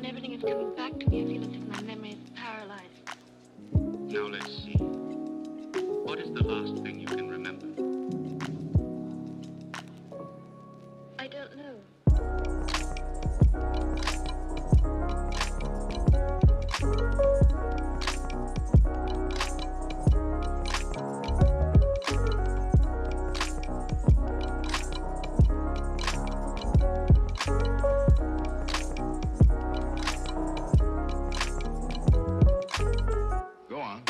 when everything is coming back to me, I feel as if my memory is paralyzed. Now let's see. What is the last thing you can remember? I don't know. Go on.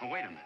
Oh, wait a minute.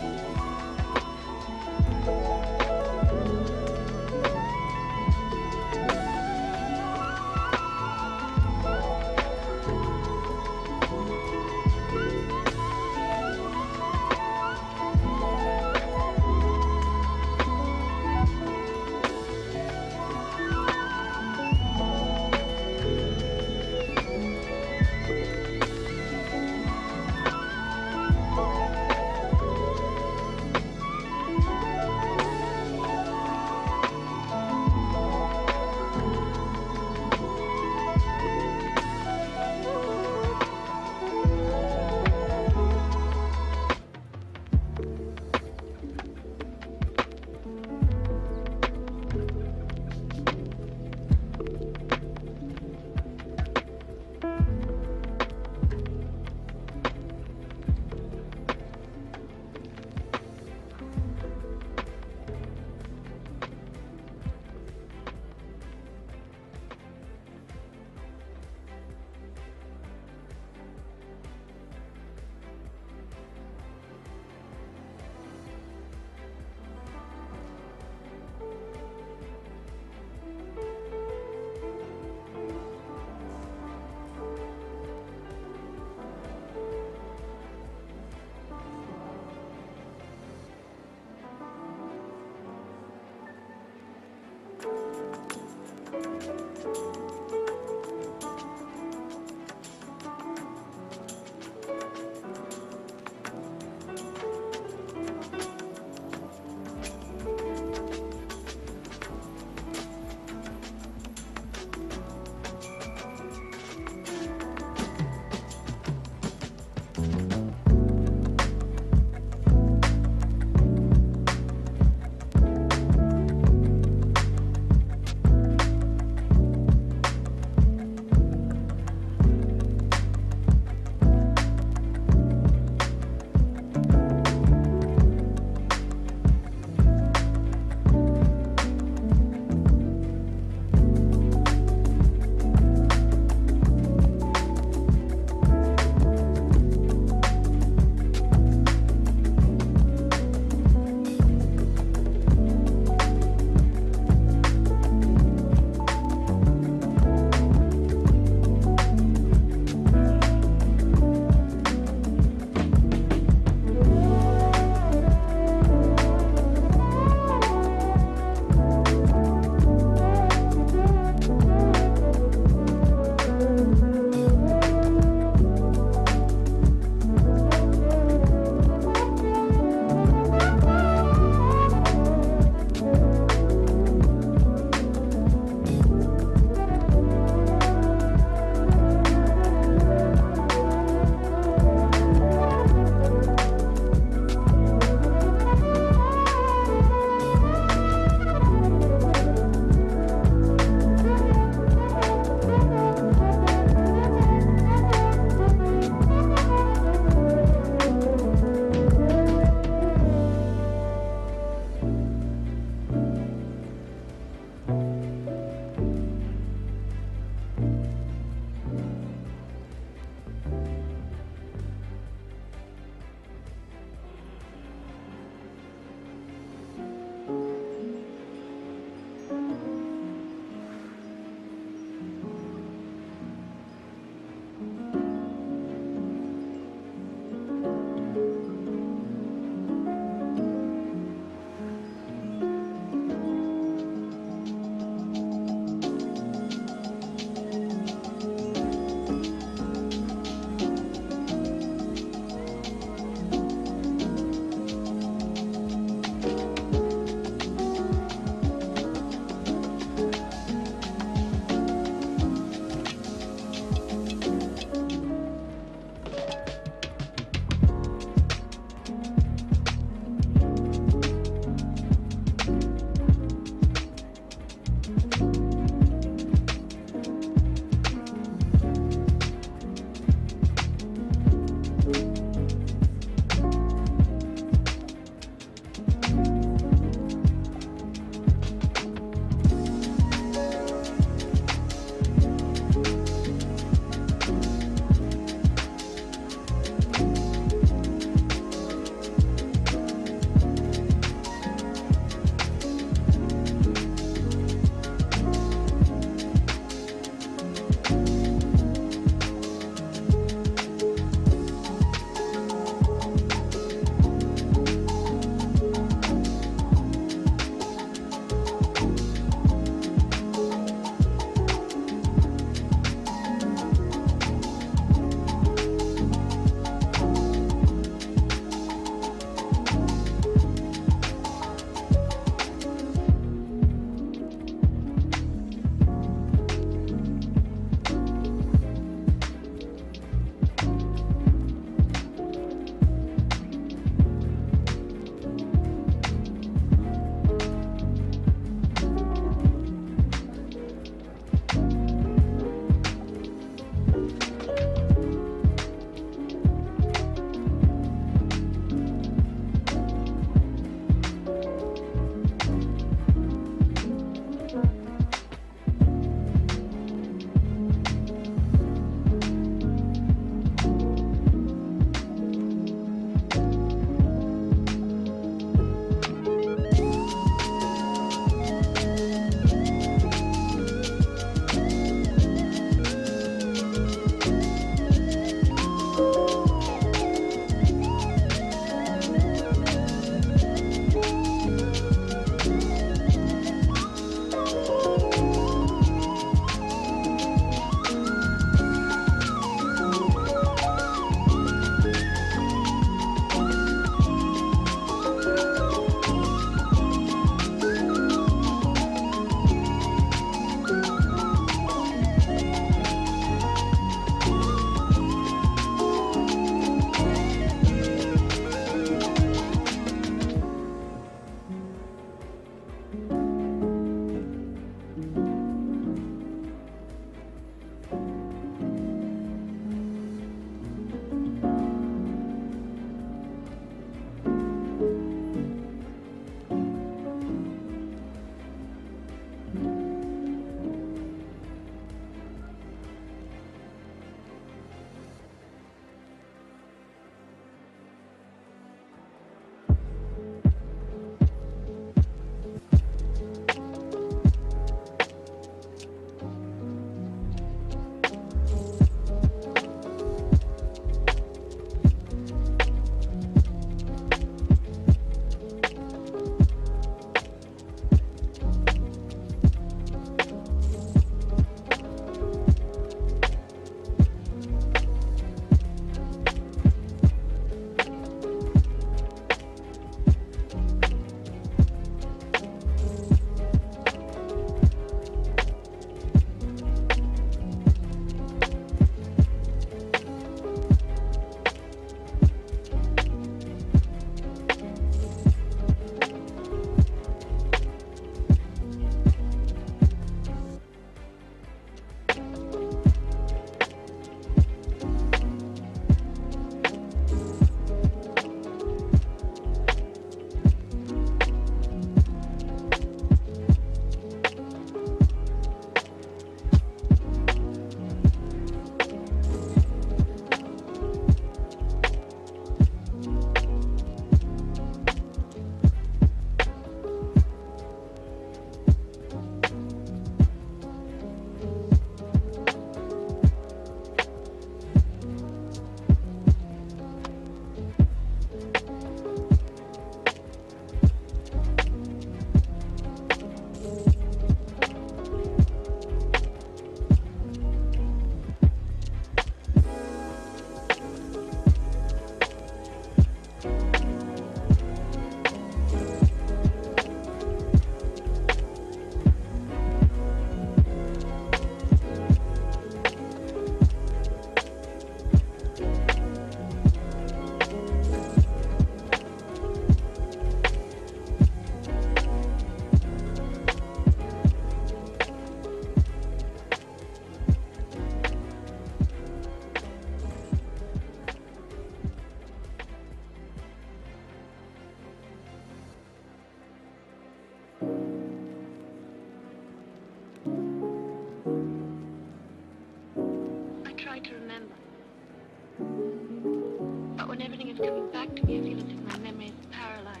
It's coming back to me. I feel as if my memory is paralyzed.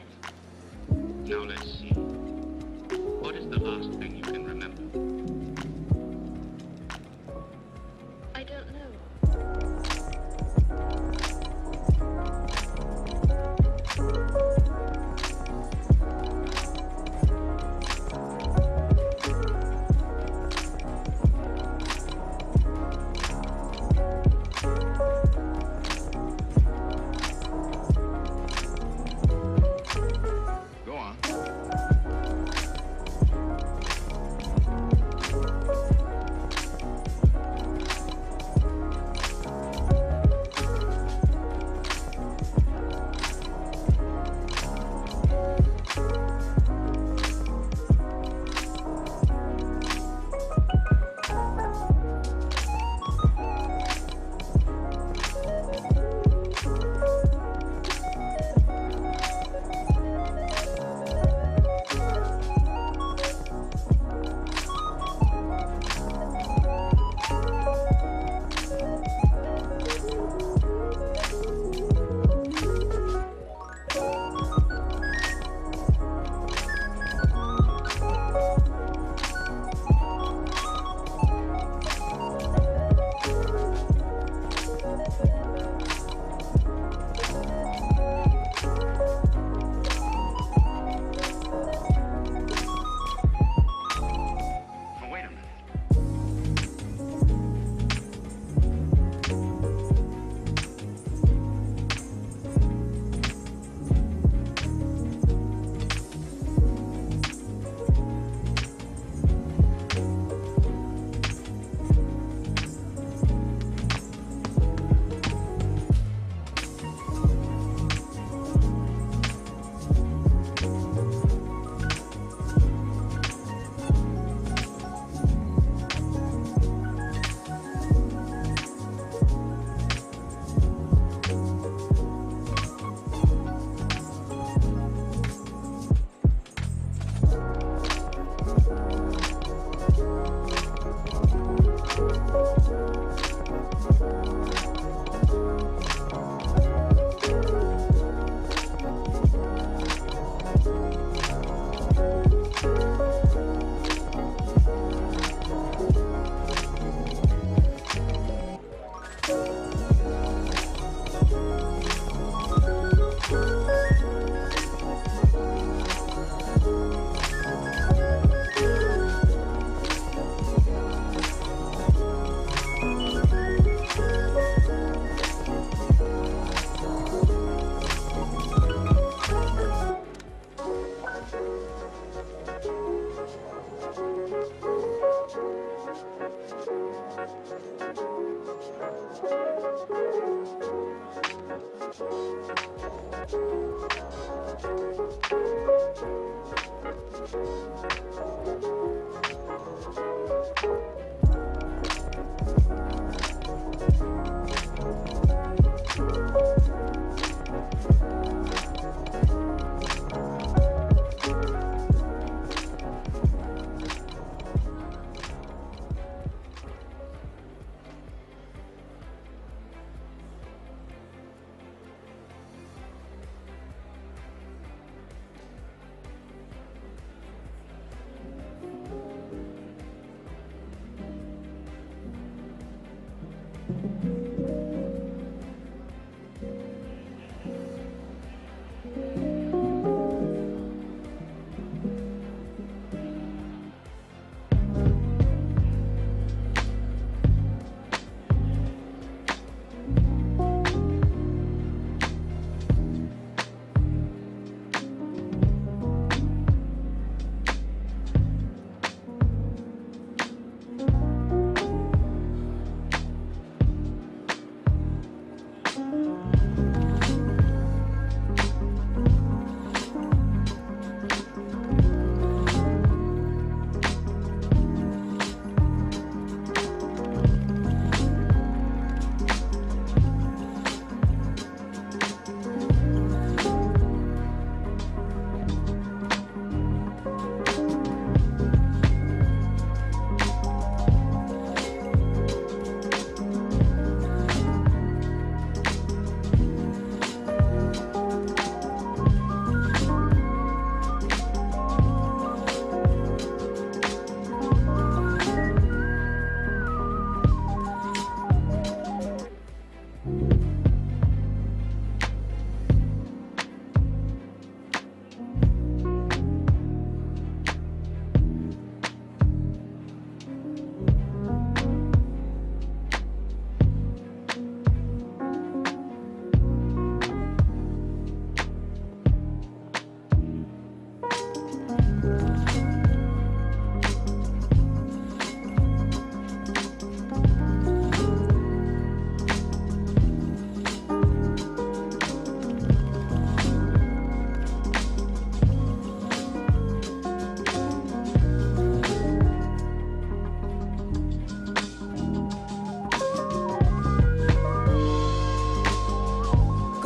Now let's see. What is the last thing you can remember? I don't know. Go on. Oh, wait a minute.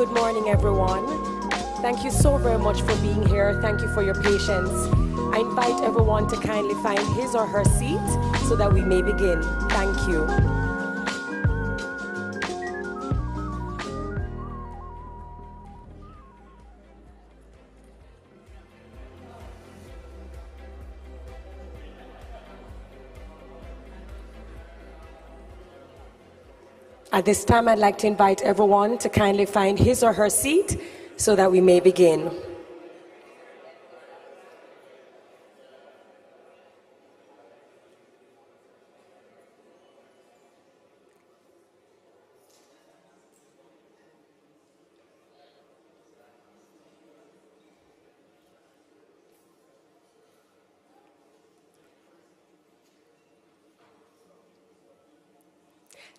good morning, everyone. Thank you so very much for being here. Thank you for your patience. I invite everyone to kindly find his or her seat so that we may begin. Thank you. At this time, I'd like to invite everyone to kindly find his or her seat so that we may begin.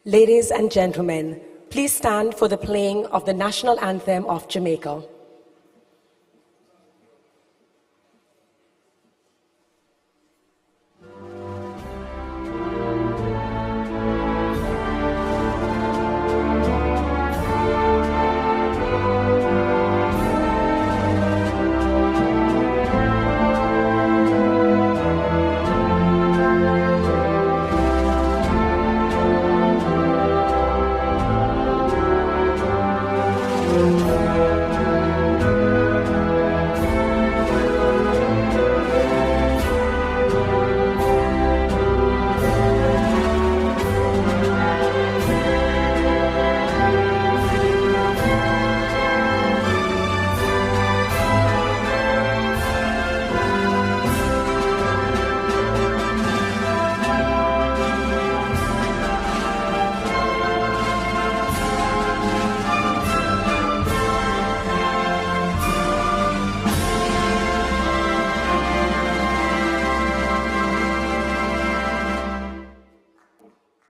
Ladies and gentlemen, please stand for the playing of the national anthem of Jamaica.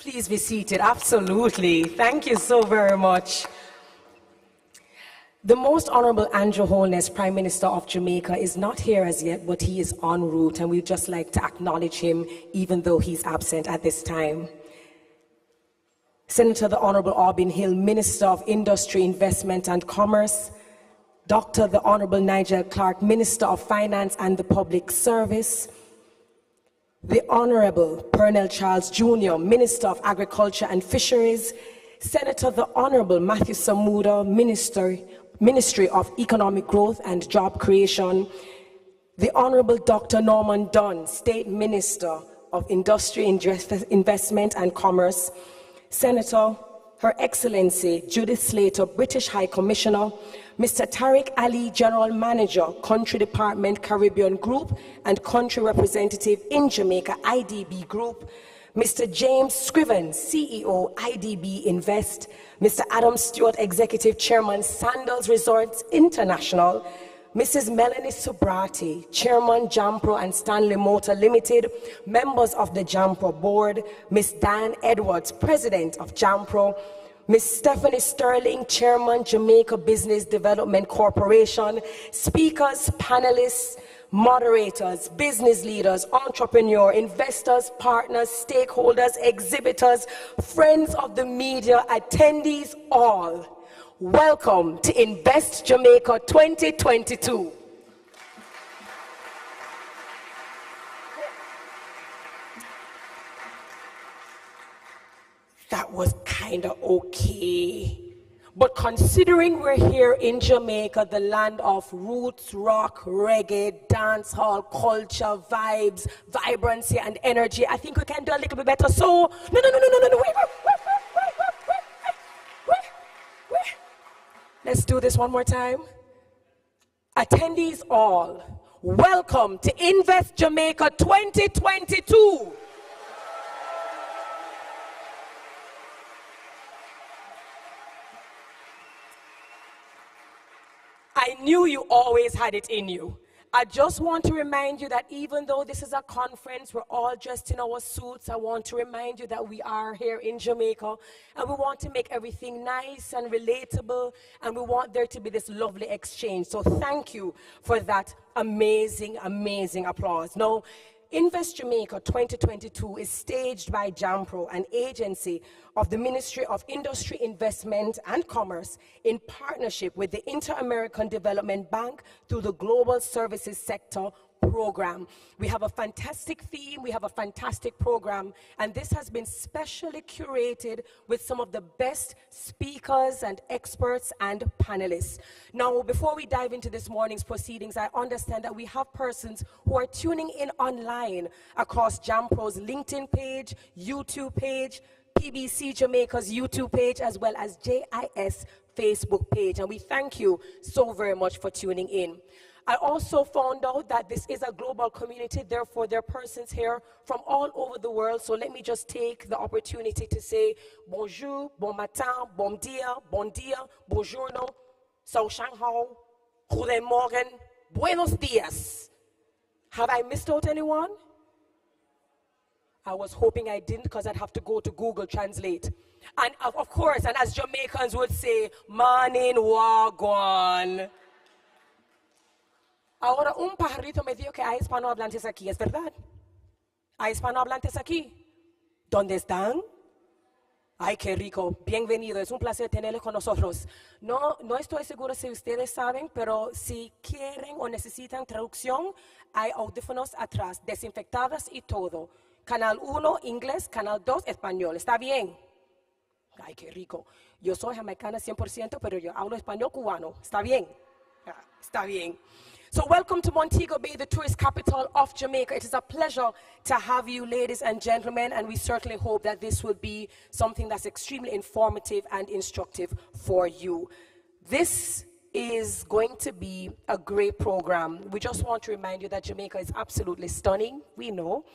Please be seated. Absolutely. Thank you so very much. The Most Honorable Andrew Holness, Prime Minister of Jamaica, is not here as yet, but he is en route, and we'd just like to acknowledge him, even though he's absent at this time. Senator the Honorable Aubin Hill, Minister of Industry, Investment and Commerce. Dr. the Honorable Nigel Clark, Minister of Finance and the Public Service. The Honorable Pernell Charles Jr., Minister of Agriculture and Fisheries. Senator the Honorable Matthew Samuda, Ministry of Economic Growth and Job Creation. The Honorable Dr. Norman Dunn, State Minister of Industry, Investment and Commerce. Senator, Her Excellency Judith Slater, British High Commissioner. Mr. Tariq Ali, General Manager, Country Department Caribbean Group and Country Representative in Jamaica, IDB Group. Mr. James Scriven, CEO, IDB Invest. Mr. Adam Stewart, Executive Chairman, Sandals Resorts International. Mrs. Melanie Subrati, Chairman, Jampro and Stanley Motor Limited, members of the Jampro Board. Ms. Diane Edwards, President of Jampro. Ms. Stephanie Sterling, Chairman, Jamaica Business Development Corporation. Speakers, panelists, moderators, business leaders, entrepreneurs, investors, partners, stakeholders, exhibitors, friends of the media, attendees, all. Welcome to Invest Jamaica 2022. That was kind of okay. But considering we're here in Jamaica, the land of roots, rock, reggae, dance hall, culture, vibes, vibrancy, and energy, I think we can do a little bit better. So, no, wait. Let's do this one more time. Attendees all, welcome to Invest Jamaica 2022. I knew you always had it in you. I just want to remind you that even though this is a conference, we're all dressed in our suits. I want to remind you that we are here in Jamaica and we want to make everything nice and relatable, and we want there to be this lovely exchange. So thank you for that amazing, amazing applause. Now, Invest Jamaica 2022 is staged by JAMPRO, an agency of the Ministry of Industry, Investment and Commerce in partnership with the Inter-American Development Bank through the Global Services Sector Program. We have a fantastic theme, we have a fantastic program, and this has been specially curated with some of the best speakers and experts and panelists. Now, before we dive into this morning's proceedings, I understand that we have persons who are tuning in online across JAMPRO's LinkedIn page, YouTube page, PBC Jamaica's YouTube page, as well as JIS Facebook page, and we thank you so very much for tuning in. I also found out that this is a global community, therefore there are persons here from all over the world. So let me just take the opportunity to say bonjour, bon matin, bon dia, buongiorno, so shanghao, goedemorgen, buenos dias. Have I missed out anyone? I was hoping I didn't, because I'd have to go to Google Translate. And of course, and as Jamaicans would say, morning wagwan. Ahora un pajarito me dijo que hay hispanohablantes aquí, ¿es verdad? ¿Hay hispanohablantes aquí? ¿Dónde están? Ay, qué rico, bienvenido, es un placer tenerles con nosotros. No estoy seguro si ustedes saben, pero si quieren o necesitan traducción, hay audífonos atrás, desinfectadas y todo. Canal 1, inglés, canal 2, español, ¿está bien? Ay, qué rico. Yo soy jamaicana 100%, pero yo hablo español cubano, ¿está bien? Está bien. So welcome to Montego Bay, the tourist capital of Jamaica. It is a pleasure to have you, ladies and gentlemen, and we certainly hope that this will be something that's extremely informative and instructive for you. This is going to be a great program. We just want to remind you that Jamaica is absolutely stunning, we know.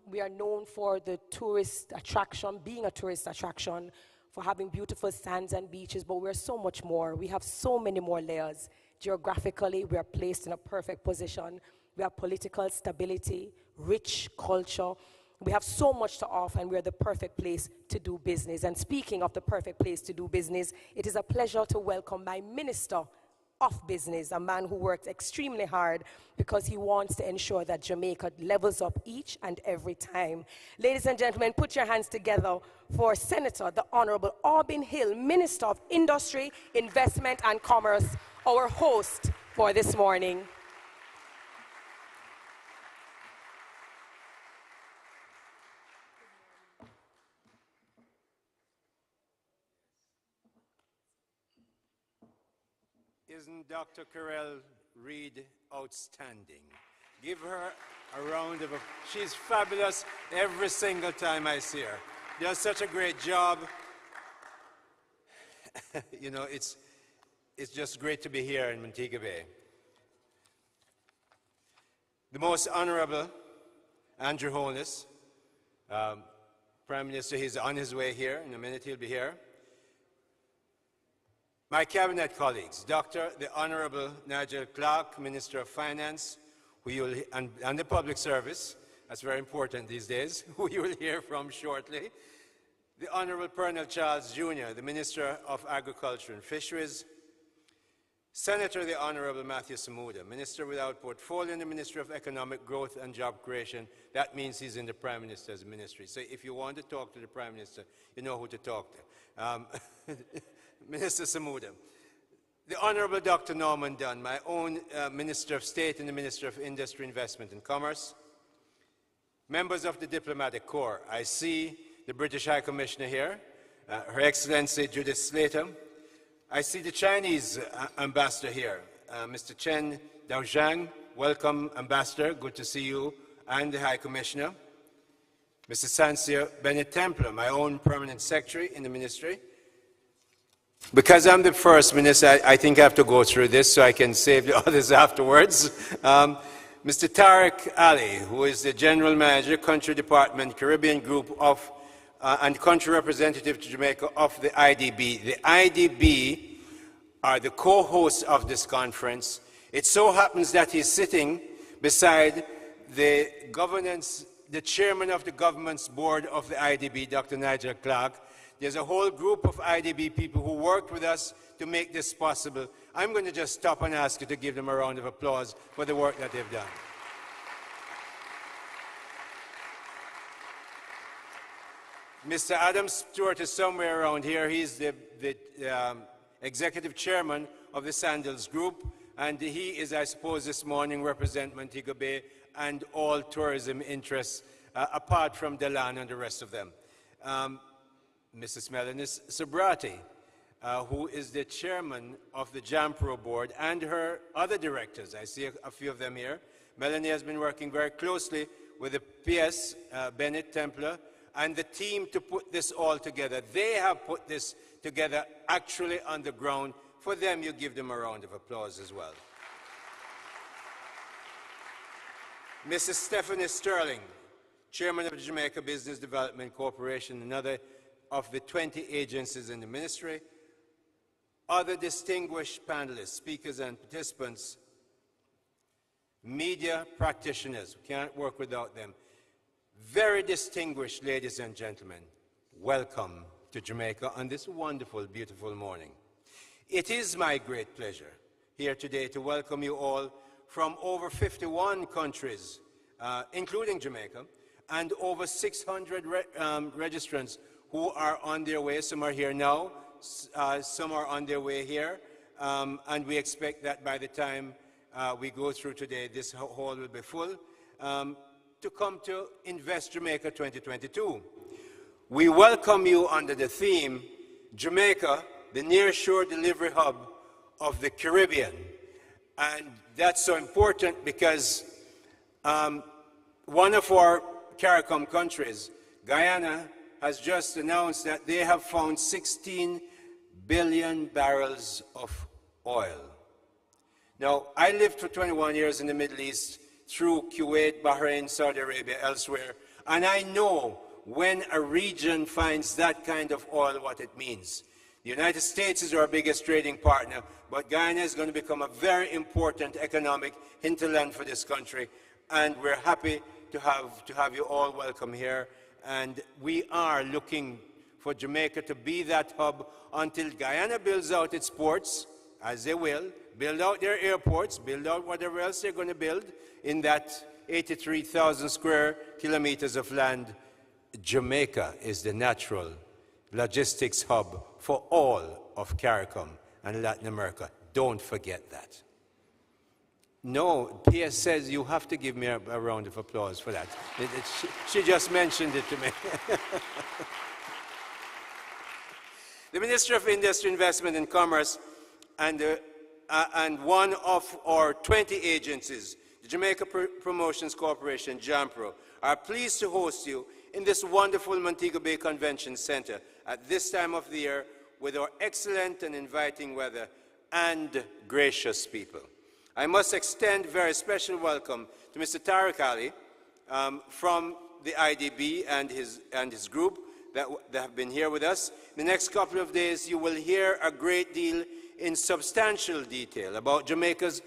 We are known for the tourist attraction, being a tourist attraction, for having beautiful sands and beaches, but we're so much more. We have so many more layers. Geographically, we are placed in a perfect position. We have political stability, rich culture. We have so much to offer, and we're the perfect place to do business. And speaking of the perfect place to do business, it is a pleasure to welcome my Minister of Business, a man who works extremely hard because he wants to ensure that Jamaica levels up each and every time. Ladies and gentlemen, put your hands together for Senator, the Honorable Auburn Hill, Minister of Industry, Investment and Commerce, our host for this morning. Isn't Dr. Carell Reed outstanding? Give her a round of applause. She's fabulous every single time I see her. Does such a great job. You know, it's just great to be here in Montego Bay. The Most Honorable Andrew Holness, Prime Minister, he's on his way here. In a minute he'll be here. My cabinet colleagues, Dr. the Honorable Nigel Clark, Minister of Finance, who you will, and the Public Service, that's very important these days, who you will hear from shortly. The Honorable Pernell Charles Jr., the Minister of Agriculture and Fisheries. Senator the Honorable Matthew Samuda, Minister without portfolio in the Ministry of Economic Growth and Job Creation. That means he's in the Prime Minister's ministry. So if you want to talk to the Prime Minister, you know who to talk to. Minister Samuda. The Honorable Dr. Norman Dunn, my own Minister of State and the Minister of Industry, Investment and Commerce. Members of the Diplomatic Corps, I see the British High Commissioner here, Her Excellency Judith Slater. I see the Chinese ambassador here, Mr. Chen Daozhang. Welcome, Ambassador. Good to see you and the High Commissioner. Mr. Sancia Bennett Templar, my own permanent secretary in the ministry. Because I'm the first minister, I think I have to go through this so I can save the others afterwards. Mr. Tariq Ali, who is the General Manager, Country Department, Caribbean Group of, and Country Representative to Jamaica of the IDB. The IDB are the co-hosts of this conference. It so happens that he's sitting beside the chairman of the governance board of the IDB, Dr. Nigel Clark. There's a whole group of IDB people who worked with us to make this possible. I'm going to just stop and ask you to give them a round of applause for the work that they've done. Mr. Adam Stewart is somewhere around here. He's the executive chairman of the Sandals Group, and he is, I suppose, this morning represent Montego Bay and all tourism interests, apart from Delan and the rest of them. Mrs. Melanie Sobrati, who is the chairman of the JAMPRO board, and her other directors. I see a few of them here. Melanie has been working very closely with the PS, Bennett Templar, and the team to put this all together. They have put this together actually on the ground. For them, you give them a round of applause as well. Mrs. Stephanie Sterling, chairman of the Jamaica Business Development Corporation, another of the 20 agencies in the ministry. Other distinguished panelists, speakers and participants, media practitioners, we can't work without them. Very distinguished ladies and gentlemen, welcome to Jamaica on this wonderful, beautiful morning. It is my great pleasure here today to welcome you all from over 51 countries, including Jamaica, and over 600 registrants who are on their way. Some are here now, some are on their way here, and we expect that by the time we go through today, this hall will be full, to come to Invest Jamaica 2022. We welcome you under the theme, Jamaica, the Nearshore Delivery Hub of the Caribbean. And that's so important because one of our CARICOM countries, Guyana, has just announced that they have found 16 billion barrels of oil. Now, I lived for 21 years in the Middle East through Kuwait, Bahrain, Saudi Arabia, elsewhere, and I know when a region finds that kind of oil, what it means. The United States is our biggest trading partner, but Guyana is going to become a very important economic hinterland for this country, and we're happy to have you all welcome here. And we are looking for Jamaica to be that hub until Guyana builds out its ports, as they will, build out their airports, build out whatever else they're going to build in that 83,000 square kilometers of land. Jamaica is the natural logistics hub for all of CARICOM and Latin America. Don't forget that. No, PS says you have to give me a round of applause for that. She just mentioned it to me. The Minister of Industry, Investment and Commerce and one of our 20 agencies, the Jamaica Promotions Corporation, JAMPRO, are pleased to host you in this wonderful Montego Bay Convention Center at this time of the year with our excellent and inviting weather and gracious people. I must extend a very special welcome to Mr. Tariq Ali from the IDB and his group that have been here with us. In the next couple of days, you will hear a great deal in substantial detail about Jamaica's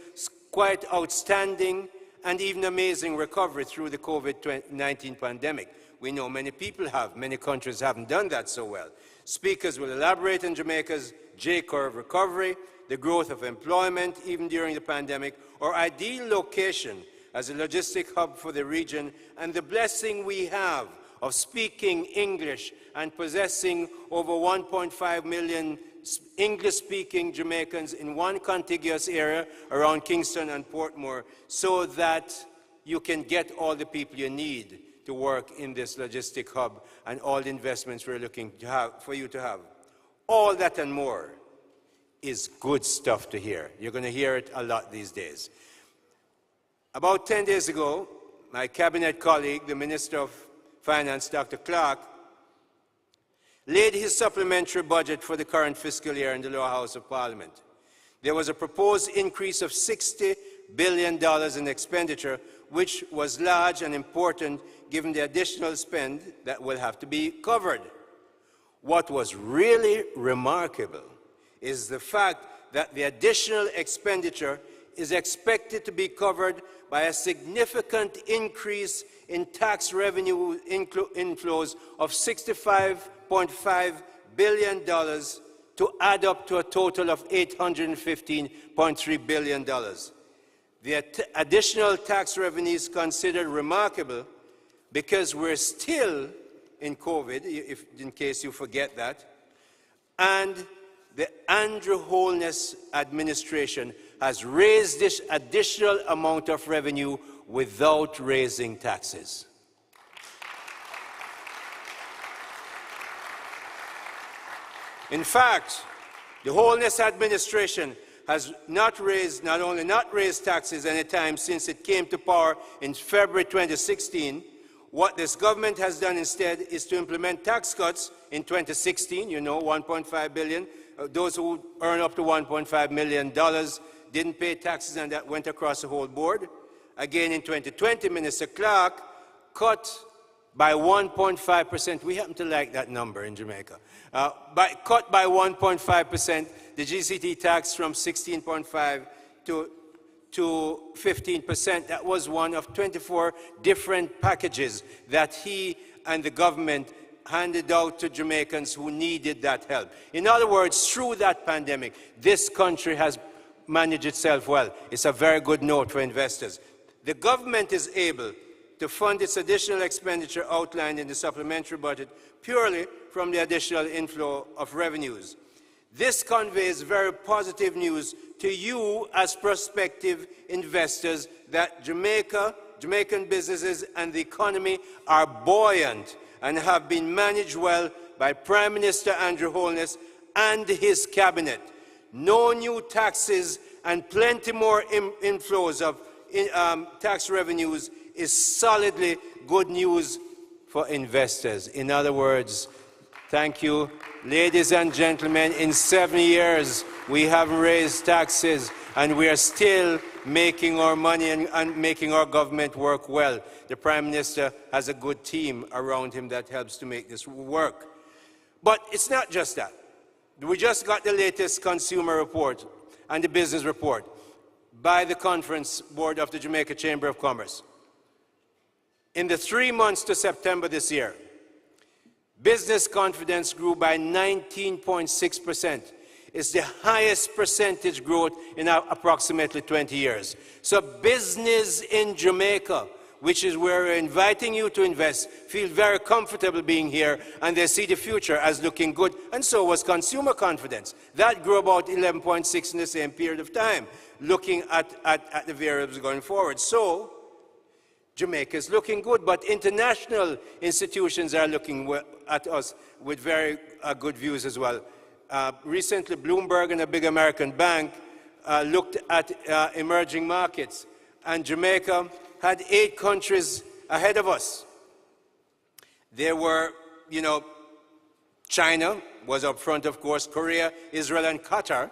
quite outstanding and even amazing recovery through the COVID-19 pandemic. We know many people have, many countries haven't done that so well. Speakers will elaborate on Jamaica's J-curve recovery, the growth of employment even during the pandemic, our ideal location as a logistic hub for the region, and the blessing we have of speaking English and possessing over 1.5 million English-speaking Jamaicans in one contiguous area around Kingston and Portmore, so that you can get all the people you need to work in this logistic hub and all the investments we're looking to have, for you to have. All that and more is good stuff to hear. You're going to hear it a lot these days. About 10 days ago, my cabinet colleague, the Minister of Finance, Dr. Clark, laid his supplementary budget for the current fiscal year in the lower house of Parliament. There was a proposed increase of $60 billion in expenditure, which was large and important given the additional spend that will have to be covered. What was really remarkable is the fact that the additional expenditure is expected to be covered by a significant increase in tax revenue inflows of $65.5 billion to add up to a total of $815.3 billion. The additional tax revenue is considered remarkable because we're still in COVID, in case you forget that. And the Andrew Holness administration has raised this additional amount of revenue without raising taxes. In fact, the Holness administration has not only not raised taxes any time since it came to power in February 2016. What this government has done instead is to implement tax cuts in 2016, you know, $1.5 billion. Those who earn up to $1.5 million didn't pay taxes, and that went across the whole board. Again, in 2020, Minister Clark cut by 1.5%. We happen to like that number in Jamaica. Cut by 1.5% the GCT tax from 16.5 to 15%. That was one of 24 different packages that he and the government handed out to Jamaicans who needed that help. In other words, through that pandemic, this country has managed itself well. It's a very good note for investors. The government is able to fund its additional expenditure outlined in the supplementary budget purely from the additional inflow of revenues. This conveys very positive news to you as prospective investors that Jamaican businesses and the economy are buoyant and have been managed well by Prime Minister Andrew Holness and his cabinet. No new taxes and plenty more inflows of tax revenues is solidly good news for investors. In other words, thank you, ladies and gentlemen, in 7 years we haven't raised taxes and we are still making our money and making our government work well. The Prime Minister has a good team around him that helps to make this work. But it's not just that. We just got the latest consumer report and the business report by the Conference Board of the Jamaica Chamber of Commerce. In the 3 months to September this year, business confidence grew by 19.6%. It's the highest percentage growth in approximately 20 years. So business in Jamaica, which is where we're inviting you to invest, feel very comfortable being here, and they see the future as looking good. And so was consumer confidence. That grew about 11.6 in the same period of time, looking at the variables going forward. So Jamaica is looking good, but international institutions are looking at us with very good views as well. Recently, Bloomberg and a big American bank looked at emerging markets, and Jamaica had 8 countries ahead of us. There were, you know, China was up front, of course, Korea, Israel, and Qatar,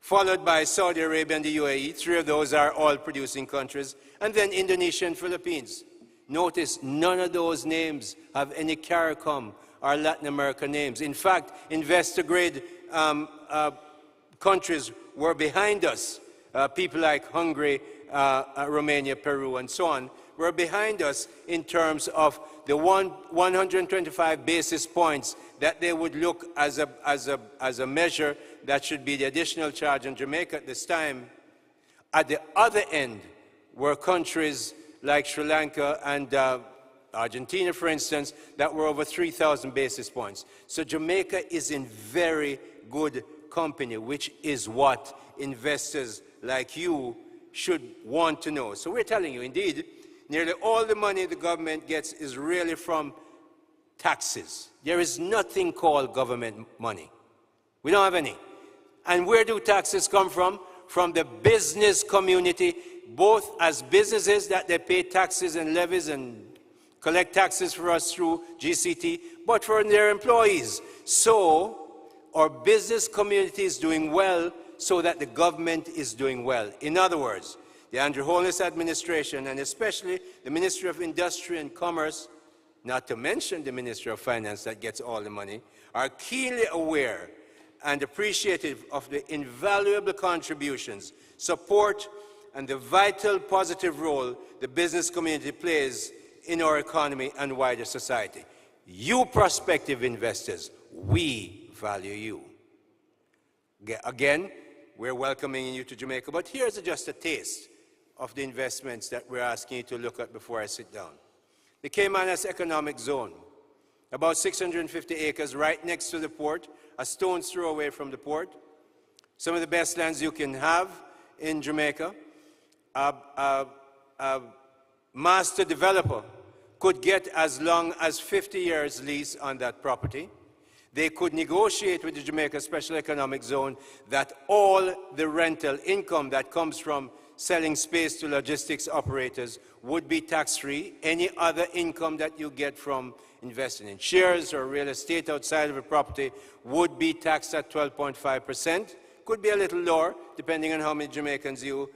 followed by Saudi Arabia and the UAE. 3 of those are oil-producing countries, and then Indonesia and Philippines. Notice none of those names have any CARICOM or Latin American names. In fact, investor-grade countries were behind us. People like Hungary, Romania, Peru, and so on, were behind us in terms of the 125 basis points that they would look as a measure that should be the additional charge on Jamaica at this time. At the other end were countries like Sri Lanka and Argentina, for instance, that were over 3,000 basis points. So Jamaica is in very good company, which is what investors like you should want to know. So we're telling you, indeed, nearly all the money the government gets is really from taxes. There is nothing called government money. We don't have any. And where do taxes come from? From the business community, both as businesses that they pay taxes and levies and collect taxes for us through GCT, but for their employees. So our business community is doing well so that the government is doing well. In other words, the Andrew Holness administration, and especially the Ministry of Industry and Commerce, not to mention the Ministry of Finance that gets all the money, are keenly aware and appreciative of the invaluable contributions, support, and the vital positive role the business community plays in our economy and wider society. You prospective investors, we value you. Again, we're welcoming you to Jamaica, but here's just a taste of the investments that we're asking you to look at before I sit down. The Caymanas Economic Zone. about 650 acres right next to the port, a stone's throw away from the port. Some of the best lands you can have in Jamaica. A master developer could get as long as 50 years lease on that property. They could negotiate with the Jamaica Special Economic Zone that all the rental income that comes from selling space to logistics operators would be tax-free. Any other income that you get from investing in shares or real estate outside of a property would be taxed at 12.5%. Could be a little lower, depending on how many Jamaicans you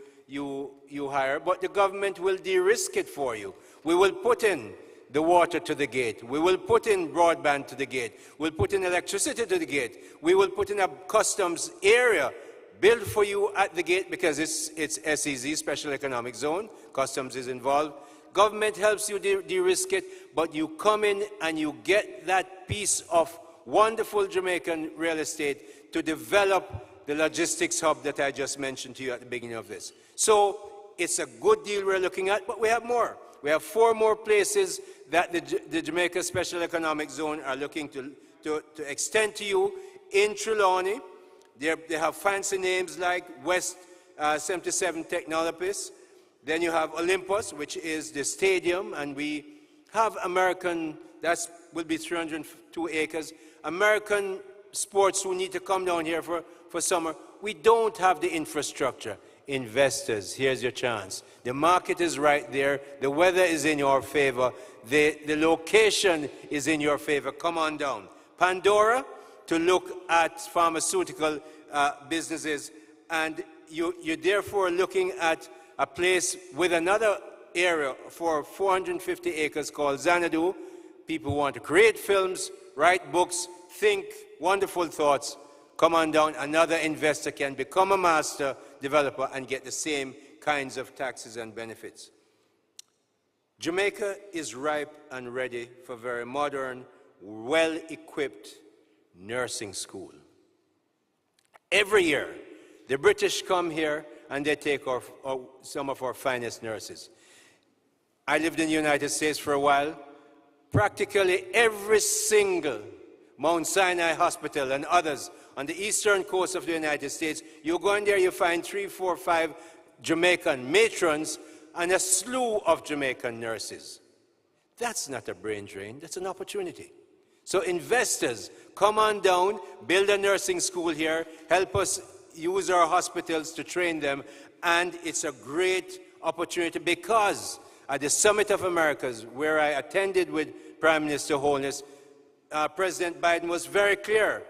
hire, but the government will de-risk it for you. We will put in the water to the gate. We will put in broadband to the gate. We'll put in electricity to the gate. We will put in a customs area built for you at the gate because it's SEZ, Special Economic Zone. Customs is involved. Government helps you de-risk it, but you come in and you get that piece of wonderful Jamaican real estate to develop the logistics hub that I just mentioned to you at the beginning of this. So it's a good deal we're looking at, but we have more. We have 4 more places that the Jamaica Special Economic Zone are looking to extend to you in Trelawney. They have fancy names like West 77 Technolopis. Then you have Olympus, which is the stadium, and we have American, that will be 302 acres. American sports who need to come down here for summer. We don't have the infrastructure. Investors, here's your chance. The market is right there. The weather is in your favor. The location is in your favor. Come on down. Pandora, to look at pharmaceutical businesses. And you're therefore looking at a place with another area for 450 acres called Xanadu. People want to create films, write books, think wonderful thoughts. Come on down. Another investor can become a master developer and get the same kinds of taxes and benefits. Jamaica is ripe and ready for very modern, well-equipped nursing school. Every year, the British come here and they take some of our finest nurses. I lived in the United States for a while. Practically every single Mount Sinai Hospital and others on the eastern coast of the United States, you go in there, you find 3, 4, 5 Jamaican matrons and a slew of Jamaican nurses. That's not a brain drain, that's an opportunity. So investors, come on down, build a nursing school here, help us use our hospitals to train them, and it's a great opportunity because at the Summit of Americas, where I attended with Prime Minister Holness, President Biden was very clear.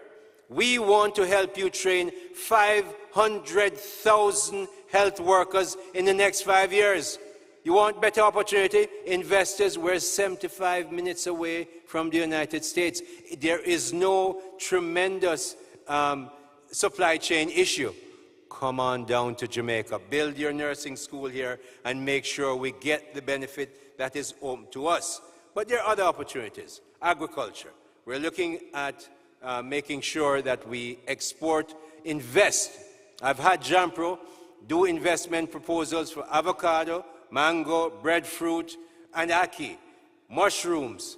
We want to help you train 500,000 health workers in the next 5 years. You want better opportunity? Investors, we're 75 minutes away from the United States. There is no tremendous supply chain issue. Come on down to Jamaica, build your nursing school here, and make sure we get the benefit that is open to us. But there are other opportunities. Agriculture. We're looking at making sure that we export, invest. I've had Jampro do investment proposals for avocado, mango, breadfruit, and ackee, mushrooms.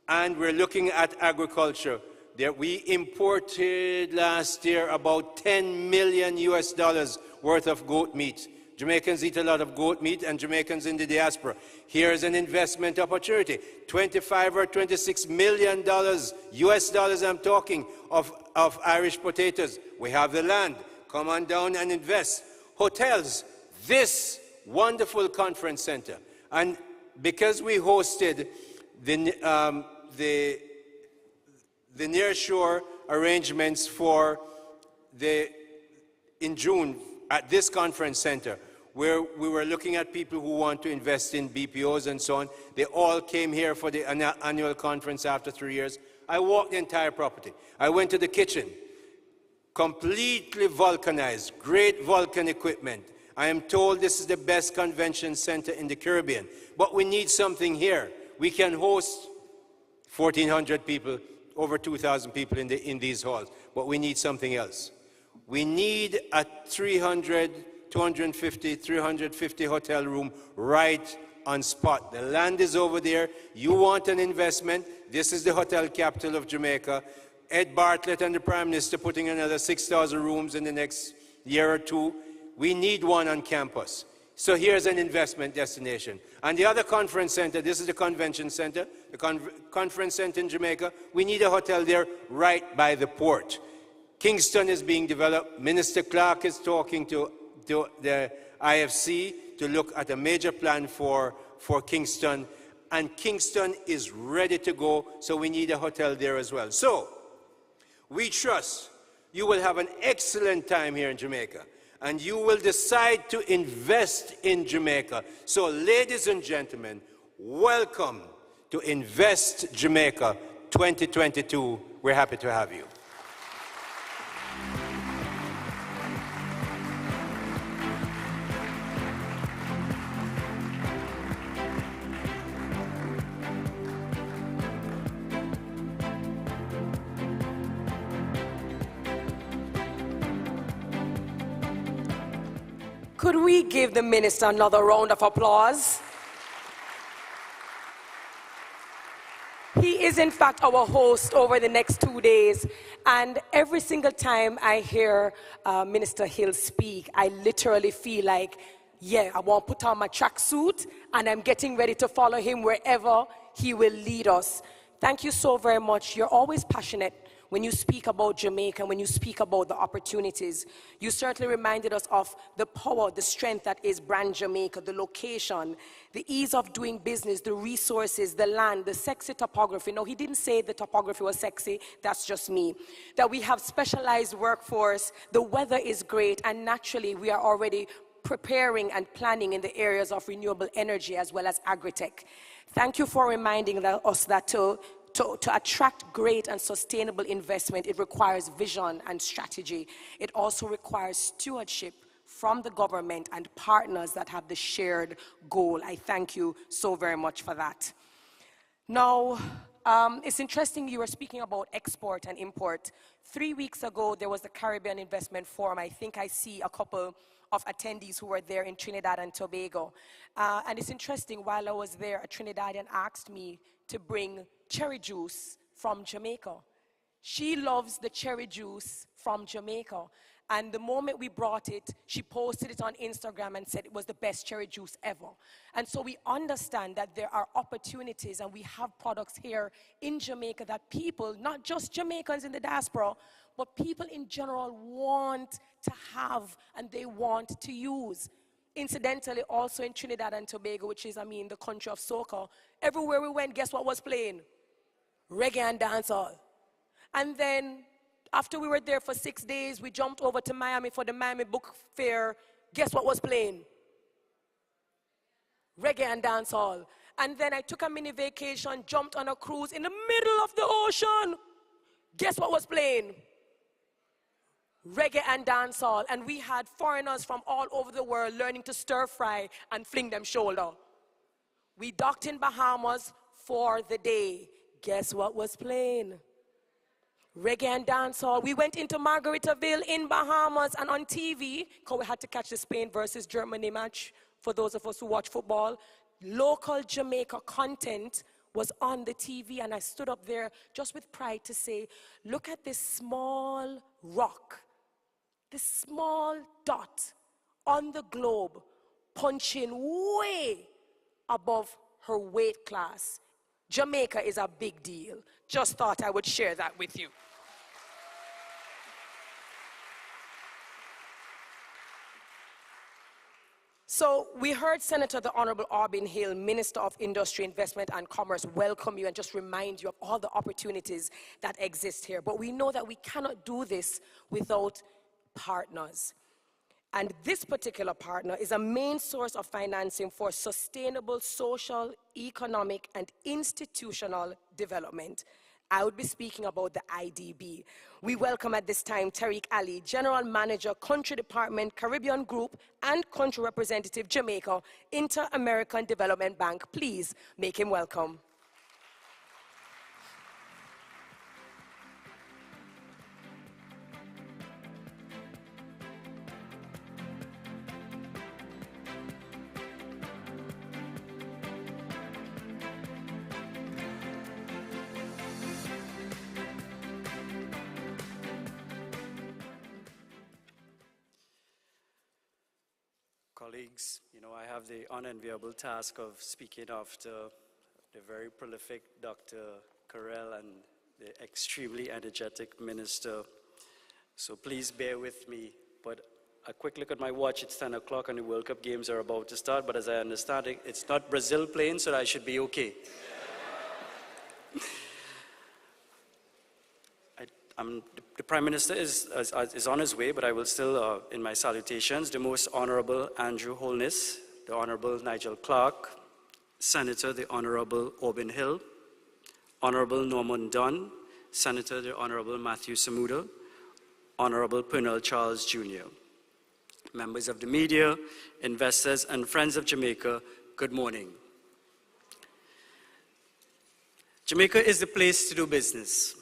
And we're looking at agriculture. We imported last year about $10 million worth of goat meat. Jamaicans eat a lot of goat meat, and Jamaicans in the diaspora. Here's an investment opportunity. $25 or $26 million US dollars, I'm talking, of Irish potatoes. We have the land. Come on down and invest. Hotels. This wonderful conference center. And because we hosted the nearshore arrangements in June at this conference center, where we were looking at people who want to invest in BPOs and so on. They all came here for the annual conference after 3 years. I walked the entire property. I went to the kitchen, completely vulcanized, great Vulcan equipment. I am told this is the best convention center in the Caribbean. But we need something here. We can host 1,400 people, over 2,000 people in these halls, but we need something else. We need a 350 hotel room right on spot. The land is over there. You want an investment. This is the hotel capital of Jamaica. Ed Bartlett and the Prime Minister putting another 6,000 rooms in the next year or two. We need one on campus. So here's an investment destination. And the other conference center, this is the convention center, the conference center in Jamaica. We need a hotel there right by the port. Kingston is being developed. Minister Clark is talking to the IFC to look at a major plan for Kingston. And Kingston is ready to go, so we need a hotel there as well. So, we trust you will have an excellent time here in Jamaica, and you will decide to invest in Jamaica. So, ladies and gentlemen, welcome to Invest Jamaica 2022. We're happy to have you. Could we give the minister another round of applause? He is in fact our host over the next 2 days, and every single time I hear Minister Hill speak, I literally feel like, yeah, I want to put on my tracksuit and I'm getting ready to follow him wherever he will lead us. Thank you so very much. You're always passionate when you speak about Jamaica, when you speak about the opportunities. You certainly reminded us of the power, the strength that is Brand Jamaica, the location, the ease of doing business, the resources, the land, the sexy topography. No, he didn't say the topography was sexy, that's just me. That we have specialized workforce, the weather is great, and naturally we are already preparing and planning in the areas of renewable energy as well as agri-tech. Thank you for reminding us that to attract great and sustainable investment, it requires vision and strategy. It also requires stewardship from the government and partners that have the shared goal. I thank you so very much for that. Now, it's interesting you were speaking about export and import. 3 weeks ago, there was the Caribbean Investment Forum. I think I see a couple of attendees who were there in Trinidad and Tobago. And it's interesting, while I was there, a Trinidadian asked me to bring cherry juice from Jamaica. She loves the cherry juice from Jamaica. And the moment we brought it, she posted it on Instagram and said it was the best cherry juice ever. And so we understand that there are opportunities and we have products here in Jamaica that people, not just Jamaicans in the diaspora, but people in general want to have and they want to use. Incidentally, also in Trinidad and Tobago, which is, the country of soca, everywhere we went, guess what was playing? Reggae and dancehall. And then, after we were there for 6 days, we jumped over to Miami for the Miami Book Fair. Guess what was playing? Reggae and dancehall. And then I took a mini vacation, jumped on a cruise in the middle of the ocean. Guess what was playing? Reggae and dancehall. And we had foreigners from all over the world learning to stir fry and fling them shoulder. We docked in Bahamas for the day. Guess what was playing? Reggae and dancehall. We went into Margaritaville in Bahamas, and on TV, because we had to catch the Spain versus Germany match, for those of us who watch football, local Jamaica content was on the TV, and I stood up there just with pride to say, look at this small rock, this small dot on the globe, punching way above her weight class. Jamaica is a big deal. Just thought I would share that with you. So we heard Senator the Honorable Albin Hill, Minister of Industry, Investment and Commerce, welcome you and just remind you of all the opportunities that exist here. But we know that we cannot do this without partners. And this particular partner is a main source of financing for sustainable social, economic, and institutional development. I would be speaking about the IDB. We welcome at this time Tariq Ali, General Manager, Country Department, Caribbean Group, and Country Representative, Jamaica, Inter-American Development Bank. Please make him welcome. colleagues, I have the unenviable task of speaking after the very prolific Dr. Carell and the extremely energetic minister. So please bear with me. But a quick look at my watch, it's 10 o'clock and the World Cup games are about to start. But as I understand it, it's not Brazil playing, so I should be okay. The Prime Minister is on his way, but I will still, in my salutations, the Most Honorable Andrew Holness, the Honorable Nigel Clark, Senator the Honorable Auburn Hill, Honorable Norman Dunn, Senator the Honorable Matthew Samuda, Honorable Pernell Charles Jr., members of the media, investors, and friends of Jamaica, good morning. Jamaica is the place to do business,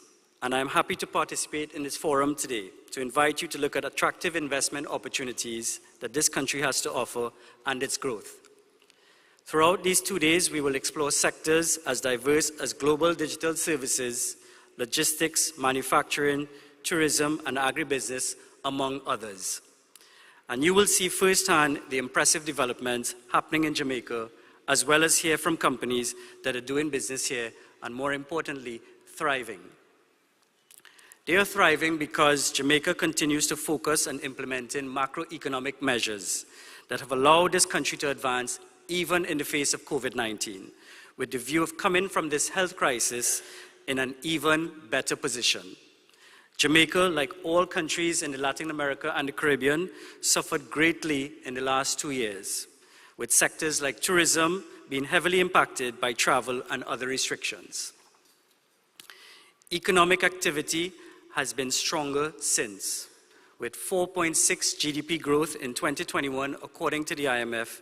and I'm happy to participate in this forum today to invite you to look at attractive investment opportunities that this country has to offer and its growth. Throughout these 2 days, we will explore sectors as diverse as global digital services, logistics, manufacturing, tourism, and agribusiness, among others. And you will see firsthand the impressive developments happening in Jamaica, as well as hear from companies that are doing business here, and more importantly, thriving. They are thriving because Jamaica continues to focus on implementing macroeconomic measures that have allowed this country to advance even in the face of COVID-19, with the view of coming from this health crisis in an even better position. Jamaica, like all countries in Latin America and the Caribbean, suffered greatly in the last 2 years, with sectors like tourism being heavily impacted by travel and other restrictions. Economic activity has been stronger since, with 4.6 GDP growth in 2021, according to the IMF.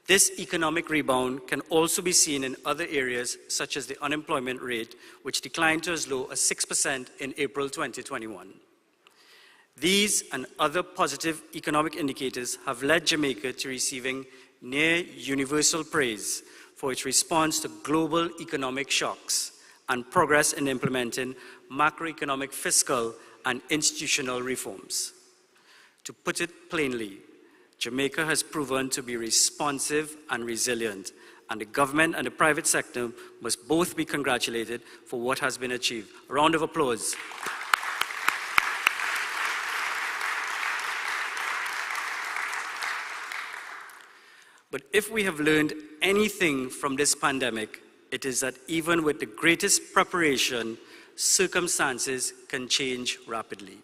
This economic rebound can also be seen in other areas, such as the unemployment rate, which declined to as low as 6% in April 2021. These and other positive economic indicators have led Jamaica to receiving near universal praise for its response to global economic shocks and progress in implementing macroeconomic, fiscal, and institutional reforms. To put it plainly, Jamaica has proven to be responsive and resilient, and the government and the private sector must both be congratulated for what has been achieved. A round of applause. But if we have learned anything from this pandemic, it is that even with the greatest preparation, circumstances can change rapidly.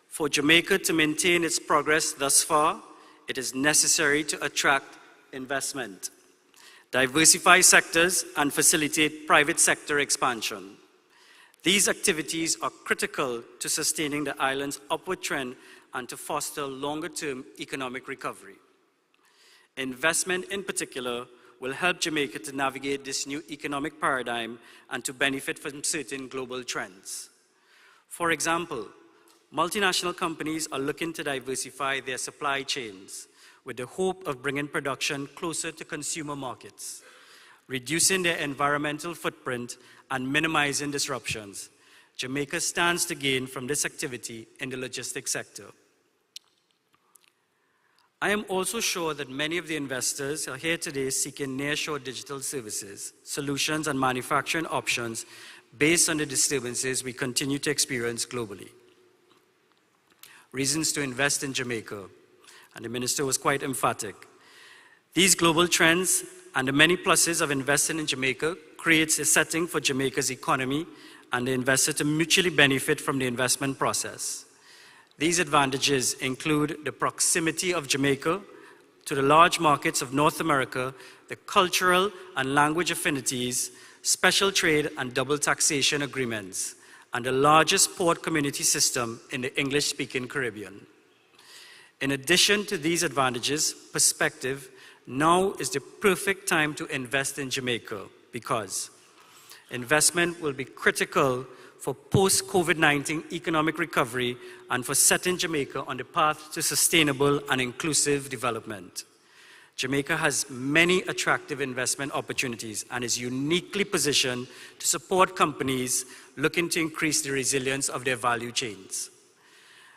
For Jamaica to maintain its progress thus far, it is necessary to attract investment, diversify sectors, and facilitate private sector expansion. These activities are critical to sustaining the island's upward trend and to foster longer-term economic recovery. Investment in particular will help Jamaica to navigate this new economic paradigm and to benefit from certain global trends. For example, multinational companies are looking to diversify their supply chains with the hope of bringing production closer to consumer markets, reducing their environmental footprint and minimizing disruptions. Jamaica stands to gain from this activity in the logistics sector. I am also sure that many of the investors are here today seeking nearshore digital services, solutions, and manufacturing options based on the disturbances we continue to experience globally. Reasons to invest in Jamaica, and the minister was quite emphatic. These global trends and the many pluses of investing in Jamaica creates a setting for Jamaica's economy and the investor to mutually benefit from the investment process. These advantages include the proximity of Jamaica to the large markets of North America, the cultural and language affinities, special trade and double taxation agreements, and the largest port community system in the English-speaking Caribbean. In addition to these advantages, perspective, now is the perfect time to invest in Jamaica because investment will be critical for post-COVID-19 economic recovery and for setting Jamaica on the path to sustainable and inclusive development. Jamaica has many attractive investment opportunities and is uniquely positioned to support companies looking to increase the resilience of their value chains.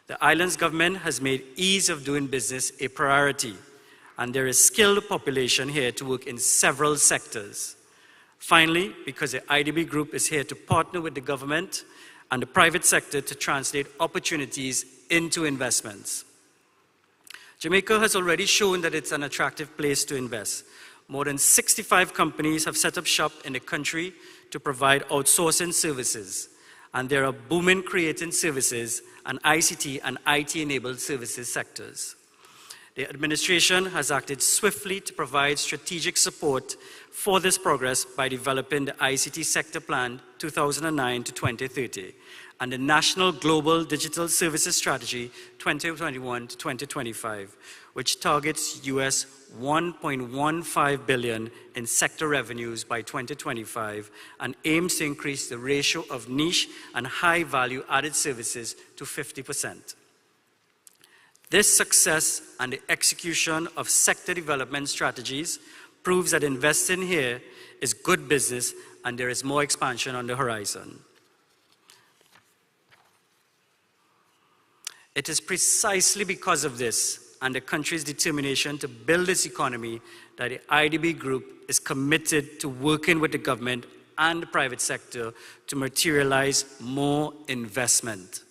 The island's government has made ease of doing business a priority, and there is skilled population here to work in several sectors. Finally, because the IDB Group is here to partner with the government and the private sector to translate opportunities into investments. Jamaica has already shown that it's an attractive place to invest. More than 65 companies have set up shop in the country to provide outsourcing services, and there are booming creating services and ICT and IT-enabled services sectors. The administration has acted swiftly to provide strategic support for this progress by developing the ICT Sector Plan 2009 to 2030 and the National Global Digital Services Strategy 2021 to 2025, which targets US $1.15 billion in sector revenues by 2025 and aims to increase the ratio of niche and high value added services to 50%. This success and the execution of sector development strategies proves that investing here is good business and there is more expansion on the horizon. It is precisely because of this and the country's determination to build its economy that the IDB Group is committed to working with the government and the private sector to materialize more investment.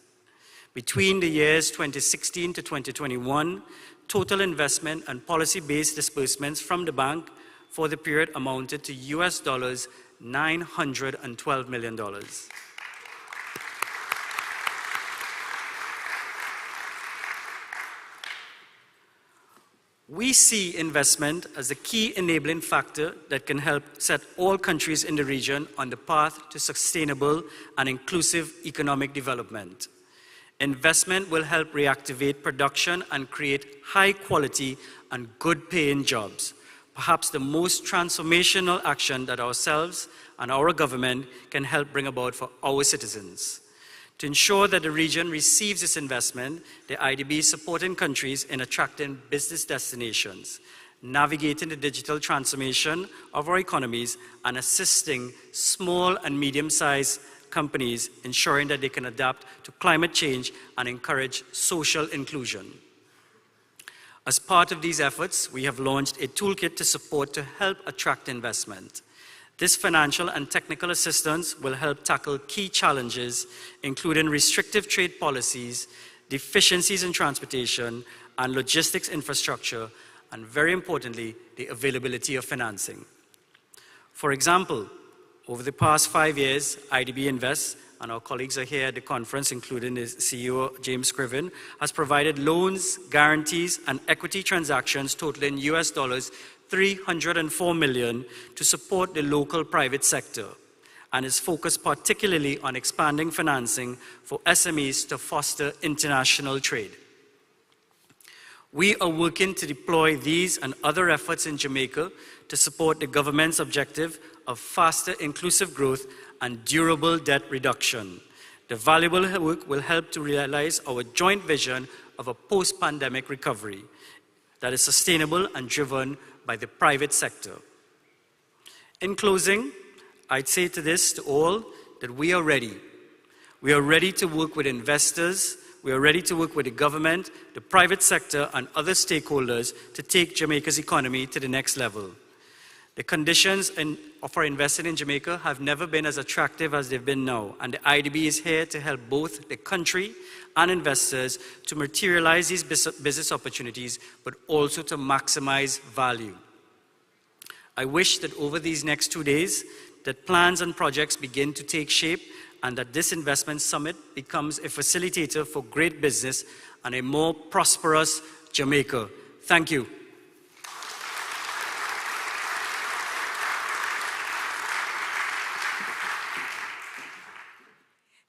Between the years 2016 to 2021, total investment and policy-based disbursements from the bank for the period amounted to US $912 million. We see investment as a key enabling factor that can help set all countries in the region on the path to sustainable and inclusive economic development. Investment will help reactivate production and create high-quality and good-paying jobs, perhaps the most transformational action that ourselves and our government can help bring about for our citizens. To ensure that the region receives this investment, the IDB is supporting countries in attracting business destinations, navigating the digital transformation of our economies, and assisting small and medium-sized companies, ensuring that they can adapt to climate change and encourage social inclusion. As part of these efforts, we have launched a toolkit to support to help attract investment. This financial and technical assistance will help tackle key challenges, including restrictive trade policies, deficiencies in transportation and logistics infrastructure, and very importantly, the availability of financing. For example, over the past 5 years, IDB Invest, and our colleagues are here at the conference, including the CEO, James Scriven, has provided loans, guarantees, and equity transactions totaling US $304 million to support the local private sector, and is focused particularly on expanding financing for SMEs to foster international trade. We are working to deploy these and other efforts in Jamaica to support the government's objective of faster inclusive growth and durable debt reduction. The valuable work will help to realize our joint vision of a post-pandemic recovery that is sustainable and driven by the private sector. In closing, I'd say to all that we are ready. We are ready to work with investors. We are ready to work with the government, the private sector, and other stakeholders to take Jamaica's economy to the next level. The conditions for investing in Jamaica have never been as attractive as they've been now, and the IDB is here to help both the country and investors to materialize these business opportunities, but also to maximize value. I wish that over these next 2 days, that plans and projects begin to take shape and that this investment summit becomes a facilitator for great business and a more prosperous Jamaica. Thank you.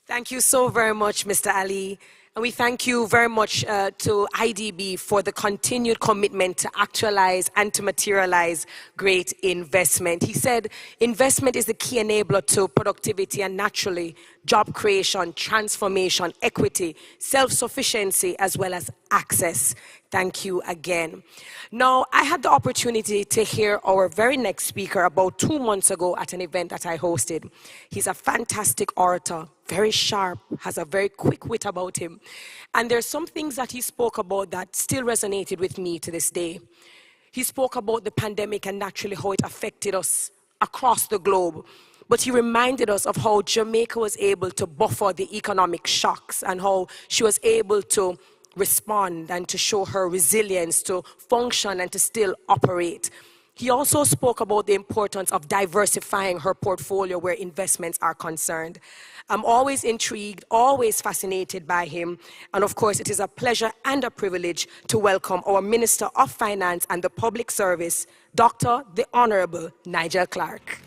Thank you so very much, Mr. Ali. And we thank you very much to IDB for the continued commitment to actualize and to materialize great investment. He said investment is the key enabler to productivity and naturally job creation, transformation, equity, self-sufficiency, as well as access. Thank you again. Now, I had the opportunity to hear our very next speaker about 2 months ago at an event that I hosted. He's a fantastic orator, very sharp, has a very quick wit about him. And there's some things that he spoke about that still resonated with me to this day. He spoke about the pandemic and naturally how it affected us across the globe. But he reminded us of how Jamaica was able to buffer the economic shocks and how she was able to respond and to show her resilience, to function and to still operate. He also spoke about the importance of diversifying her portfolio where investments are concerned. I'm always intrigued, always fascinated by him. And of course, it is a pleasure and a privilege to welcome our Minister of Finance and the Public Service, Dr. the Honorable Nigel Clarke.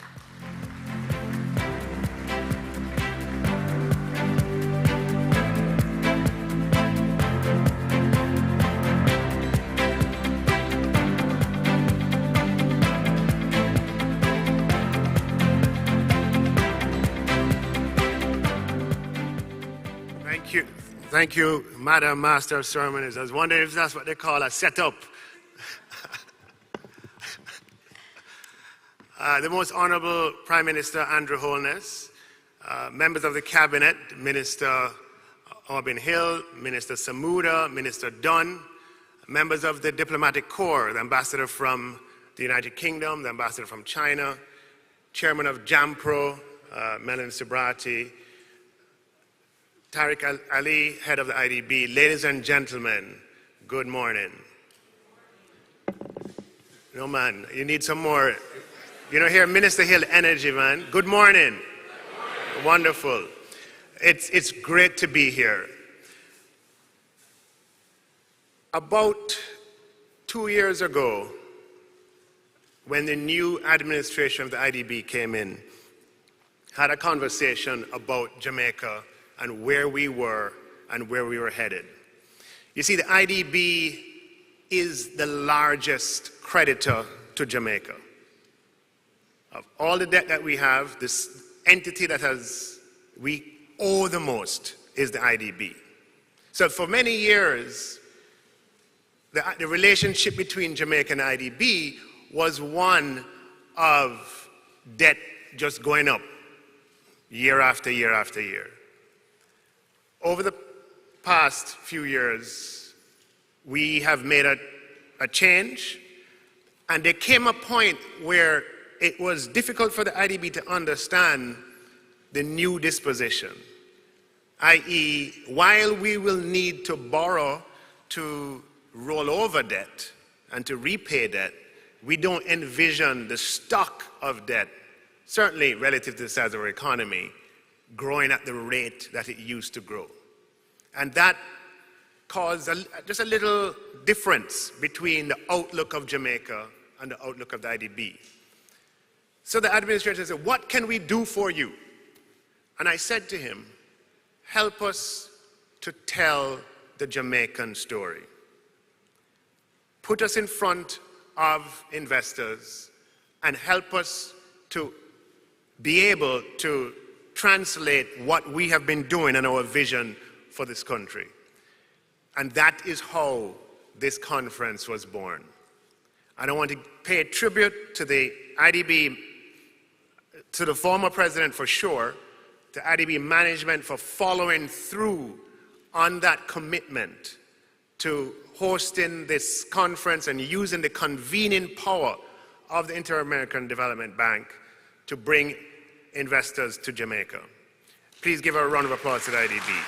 Thank you, Madam Master of Ceremonies. I was wondering if that's what they call a setup. The Most Honorable Prime Minister Andrew Holness, members of the Cabinet, Minister Aubin Hill, Minister Samuda, Minister Dunn, members of the Diplomatic Corps, the Ambassador from the United Kingdom, the Ambassador from China, Chairman of JAMPRO, Melon Subrati, Tariq Ali, head of the IDB. Ladies and gentlemen, good morning. No, man, you need some more. You know, here, Minister Hill energy, man. Good morning. Good morning. Wonderful. It's great to be here. About 2 years ago, when the new administration of the IDB came in, had a conversation about Jamaica and where we were and where we were headed. You see, the IDB is the largest creditor to Jamaica. Of all the debt that we have, this entity that we owe the most is the IDB. So for many years, the relationship between Jamaica and IDB was one of debt just going up year after year after year. Over the past few years, we have made a change, and there came a point where it was difficult for the IDB to understand the new disposition, i.e., while we will need to borrow to roll over debt and to repay debt, we don't envision the stock of debt, certainly relative to the size of our economy, growing at the rate that it used to grow. And that caused just a little difference between the outlook of Jamaica and the outlook of the IDB. So the administrator said, what can we do for you? And I said to him, help us to tell the Jamaican story. Put us in front of investors and help us to be able to translate what we have been doing and our vision for this country. And that is how this conference was born. And I want to pay tribute to the IDB, to the former president for sure, to IDB management for following through on that commitment to hosting this conference and using the convening power of the Inter-American Development Bank to bring investors to Jamaica. Please give a round of applause to the IDB.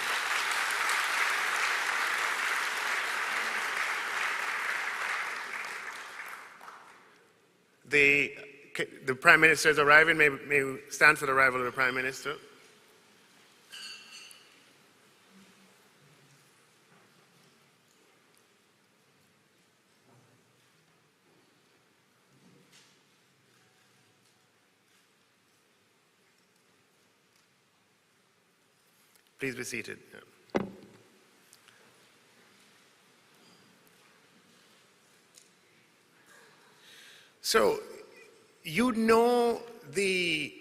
The Prime Minister is arriving. May we stand for the arrival of the Prime Minister. Please be seated. Yeah. So, you know the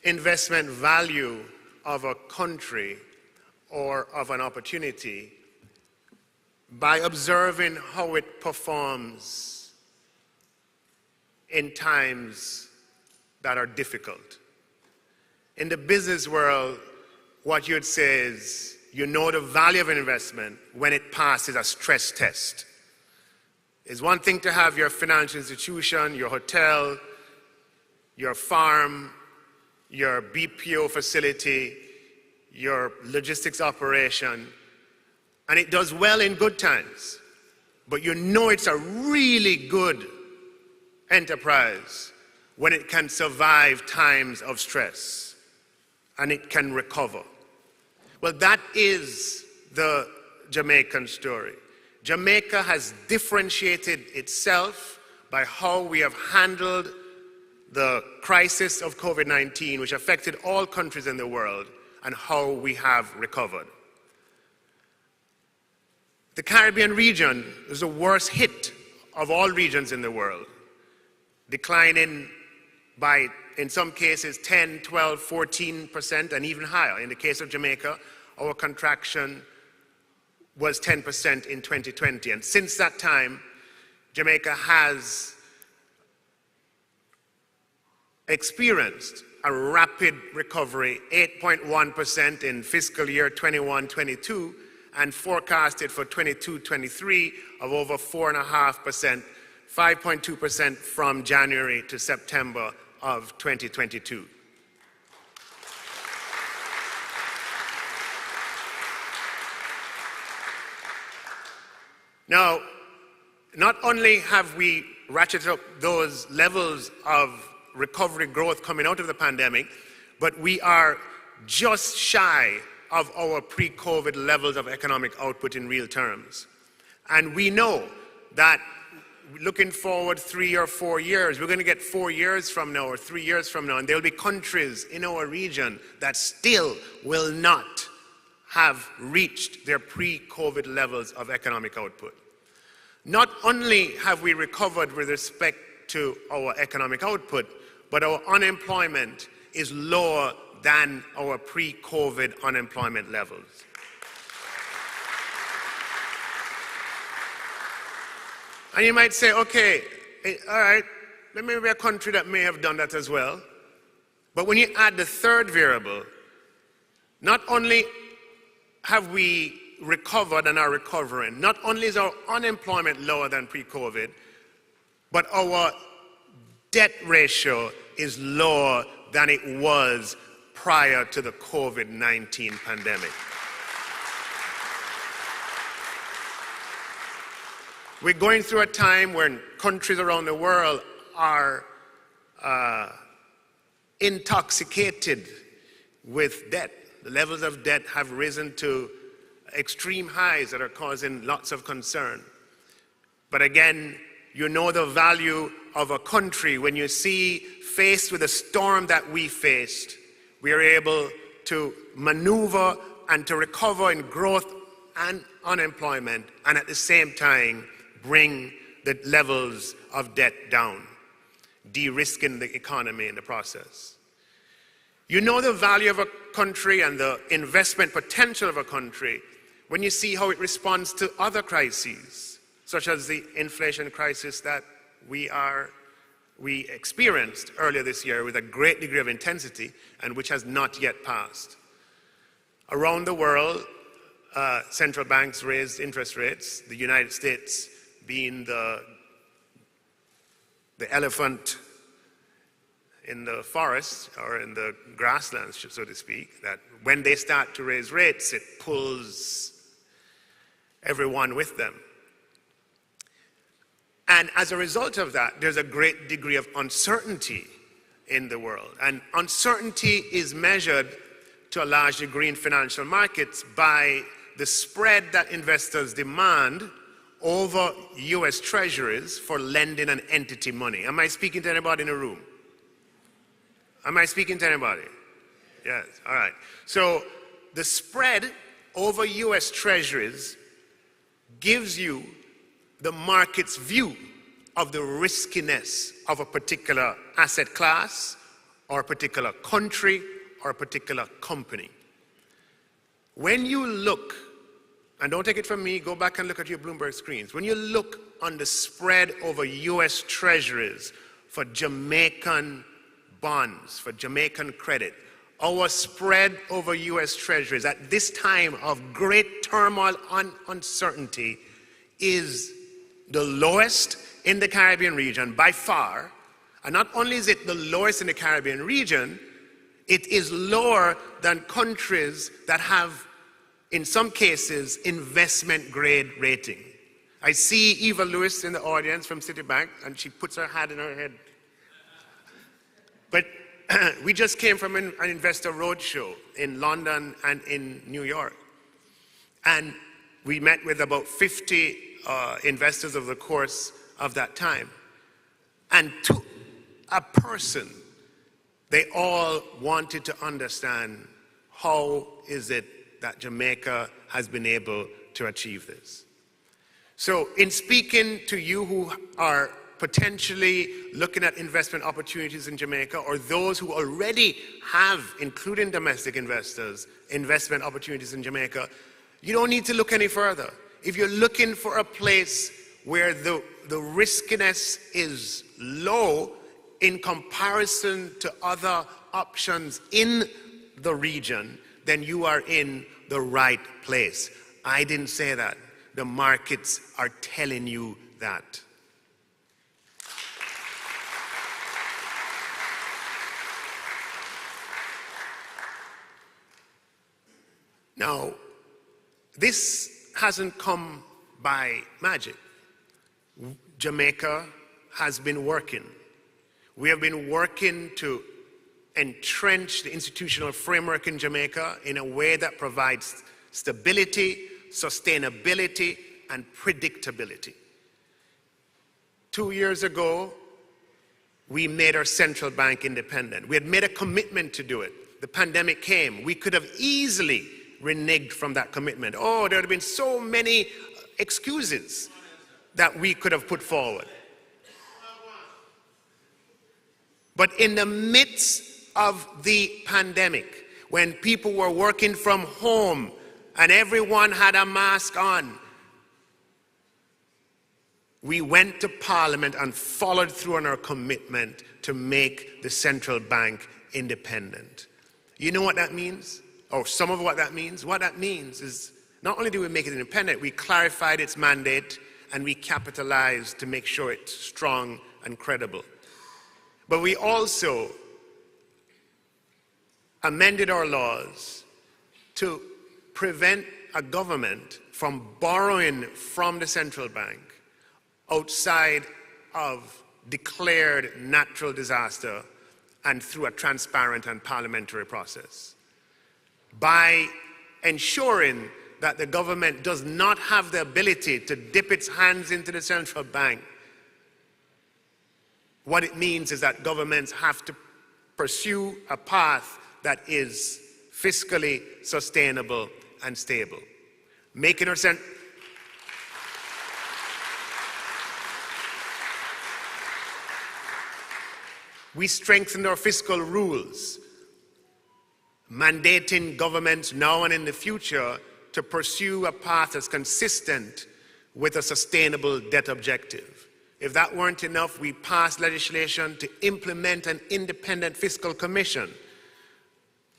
investment value of a country or of an opportunity by observing how it performs in times that are difficult. In the business world, what you'd say is, you know the value of an investment when it passes a stress test. It's one thing to have your financial institution, your hotel, your farm, your BPO facility, your logistics operation, and it does well in good times. But you know it's a really good enterprise when it can survive times of stress and it can recover. Well, that is the Jamaican story. Jamaica has differentiated itself by how we have handled the crisis of COVID-19, which affected all countries in the world, and how we have recovered. The Caribbean region is the worst hit of all regions in the world, declining by, in some cases, 10, 12, 14%, and even higher. In the case of Jamaica, our contraction was 10% in 2020. And since that time, Jamaica has experienced a rapid recovery, 8.1% in fiscal year 21-22, and forecasted for 22-23 of over 4.5%, 5.2% from January to September of 2022. Now, not only have we ratcheted up those levels of recovery growth coming out of the pandemic, but we are just shy of our pre-COVID levels of economic output in real terms. And we know that looking forward 3 or 4 years, we're going to get 4 years from now or 3 years from now, and there'll be countries in our region that still will not have reached their pre-COVID levels of economic output. Not only have we recovered with respect to our economic output, but our unemployment is lower than our pre-COVID unemployment levels. And you might say, okay, all right, there may be a country that may have done that as well. But when you add the third variable, not only have we recovered and are recovering, not only is our unemployment lower than pre-COVID, but our debt ratio is lower than it was prior to the COVID-19 pandemic. We're going through a time when countries around the world are intoxicated with debt. The levels of debt have risen to extreme highs that are causing lots of concern. But again, you know the value of a country when you see, faced with a storm that we faced, we are able to maneuver and to recover in growth and unemployment, and at the same time bring the levels of debt down, de-risking the economy in the process. You know the value of a country and the investment potential of a country when you see how it responds to other crises, such as the inflation crisis that we experienced earlier this year with a great degree of intensity and which has not yet passed. Around the world, central banks raised interest rates, the United States being the elephant in the forest or in the grasslands, so to speak, that when they start to raise rates, it pulls everyone with them. And as a result of that, there's a great degree of uncertainty in the world. And uncertainty is measured to a large degree in financial markets by the spread that investors demand over US treasuries for lending an entity money. Am I speaking to anybody in the room? Am I speaking to anybody? Yes, all right. So the spread over US treasuries gives you the market's view of the riskiness of a particular asset class or a particular country or a particular company. When you look, and don't take it from me, go back and look at your Bloomberg screens. When you look on the spread over US treasuries for Jamaican bonds, for Jamaican credit, our spread over US treasuries at this time of great turmoil and uncertainty is the lowest in the Caribbean region by far. And not only is it the lowest in the Caribbean region, it is lower than countries that have, in some cases, investment grade rating. I see Eva Lewis in the audience from Citibank, and she puts her hand in her head. But we just came from an investor roadshow in London and in New York. And we met with about 50 investors over the course of that time. And to a person, they all wanted to understand how is it that Jamaica has been able to achieve this. So in speaking to you who are potentially looking at investment opportunities in Jamaica, or those who already have, including domestic investors, investment opportunities in Jamaica, you don't need to look any further. If you're looking for a place where the riskiness is low in comparison to other options in the region, then you are in the right place. I didn't say that. The markets are telling you that. Now, this hasn't come by magic. Jamaica has been working. We have been working to entrench the institutional framework in Jamaica in a way that provides stability, sustainability, and predictability. 2 years ago, we made our central bank independent. We had made a commitment to do it. The pandemic came. We could have easily reneged from that commitment. Oh, there would have been so many excuses that we could have put forward. But in the midst of the pandemic, when people were working from home and everyone had a mask on, we went to Parliament and followed through on our commitment to make the central bank independent. You know what that means? Or some of what that means? What that means is not only do we make it independent, we clarified its mandate and we capitalized to make sure it's strong and credible. But we also amended our laws to prevent a government from borrowing from the central bank outside of declared natural disaster and through a transparent and parliamentary process. By ensuring that the government does not have the ability to dip its hands into the central bank, what it means is that governments have to pursue a path that is fiscally sustainable and stable. Making our We strengthened our fiscal rules, mandating governments now and in the future to pursue a path that's consistent with a sustainable debt objective. If that weren't enough, we passed legislation to implement an independent fiscal commission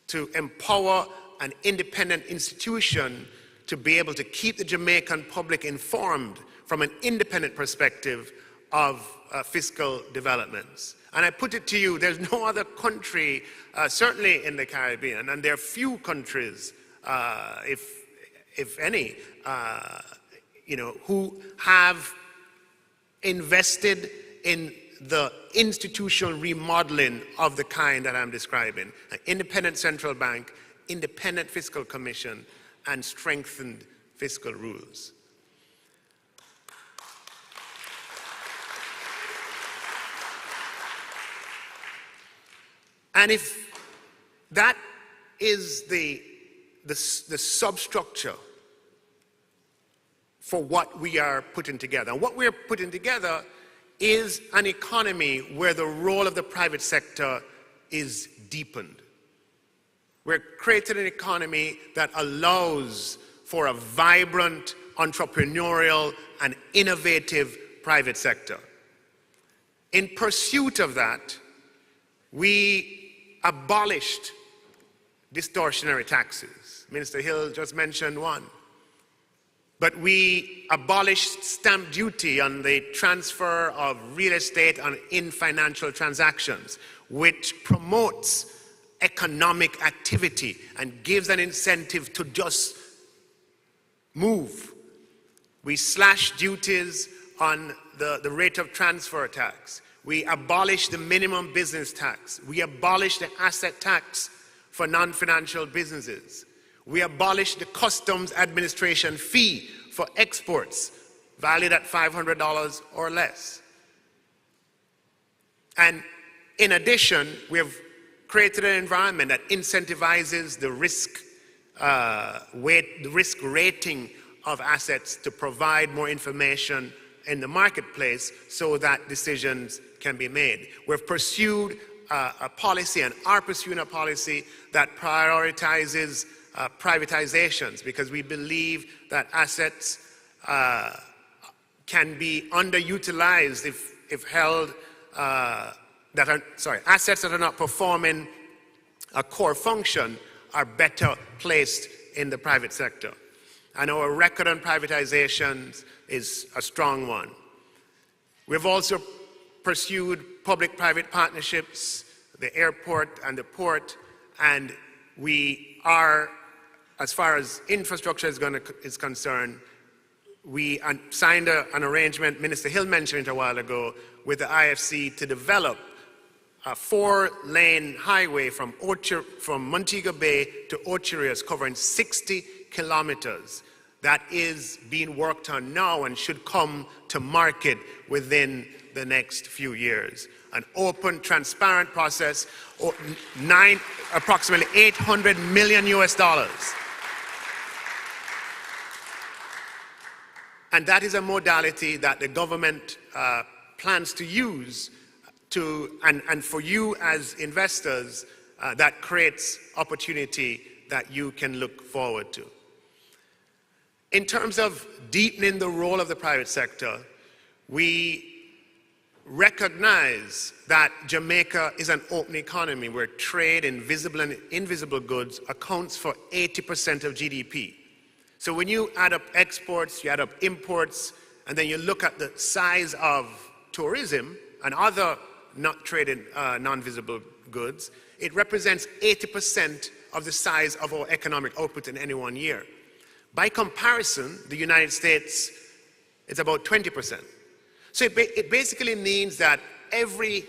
to empower an independent institution to be able to keep the Jamaican public informed from an independent perspective of fiscal developments. And I put it to you, there's no other country, certainly in the Caribbean, and there are few countries, if any, who have invested in the institutional remodeling of the kind that I'm describing. An independent central bank, independent fiscal commission, and strengthened fiscal rules. And if that is the substructure for what we are putting together. And what we're putting together is an economy where the role of the private sector is deepened. We're creating an economy that allows for a vibrant, entrepreneurial, and innovative private sector. In pursuit of that, we abolished distortionary taxes. Minister Hill just mentioned one. But we abolished stamp duty on the transfer of real estate in financial transactions, which promotes economic activity and gives an incentive to just move. We slashed duties on the rate of transfer tax. We abolished the minimum business tax. We abolished the asset tax for non-financial businesses. We abolished the customs administration fee for exports valued at $500 or less. And in addition, we have created an environment that incentivizes the risk rating of assets to provide more information in the marketplace so that decisions can be made. We've pursued a policy and are pursuing a policy that prioritizes privatizations, because we believe that assets can be underutilized if held, assets that are not performing a core function are better placed in the private sector. And our record on privatizations is a strong one. We've also pursued public-private partnerships, the airport and the port, and we are, as far as infrastructure is concerned, we signed an arrangement, Minister Hill mentioned it a while ago, with the IFC to develop a 4-lane highway from Montego Bay to Ocherius, covering 60 kilometers. That is being worked on now and should come to market within the next few years. An open, transparent process, approximately $800 million US. And that is a modality that the government plans to use and for you as investors, that creates opportunity that you can look forward to. In terms of deepening the role of the private sector, we recognize that Jamaica is an open economy where trade in visible and invisible goods accounts for 80% of GDP. So when you add up exports, you add up imports, and then you look at the size of tourism and other not traded non-visible goods, it represents 80% of the size of our economic output in any one year. By comparison, the United States, it's about 20%. So it basically means that every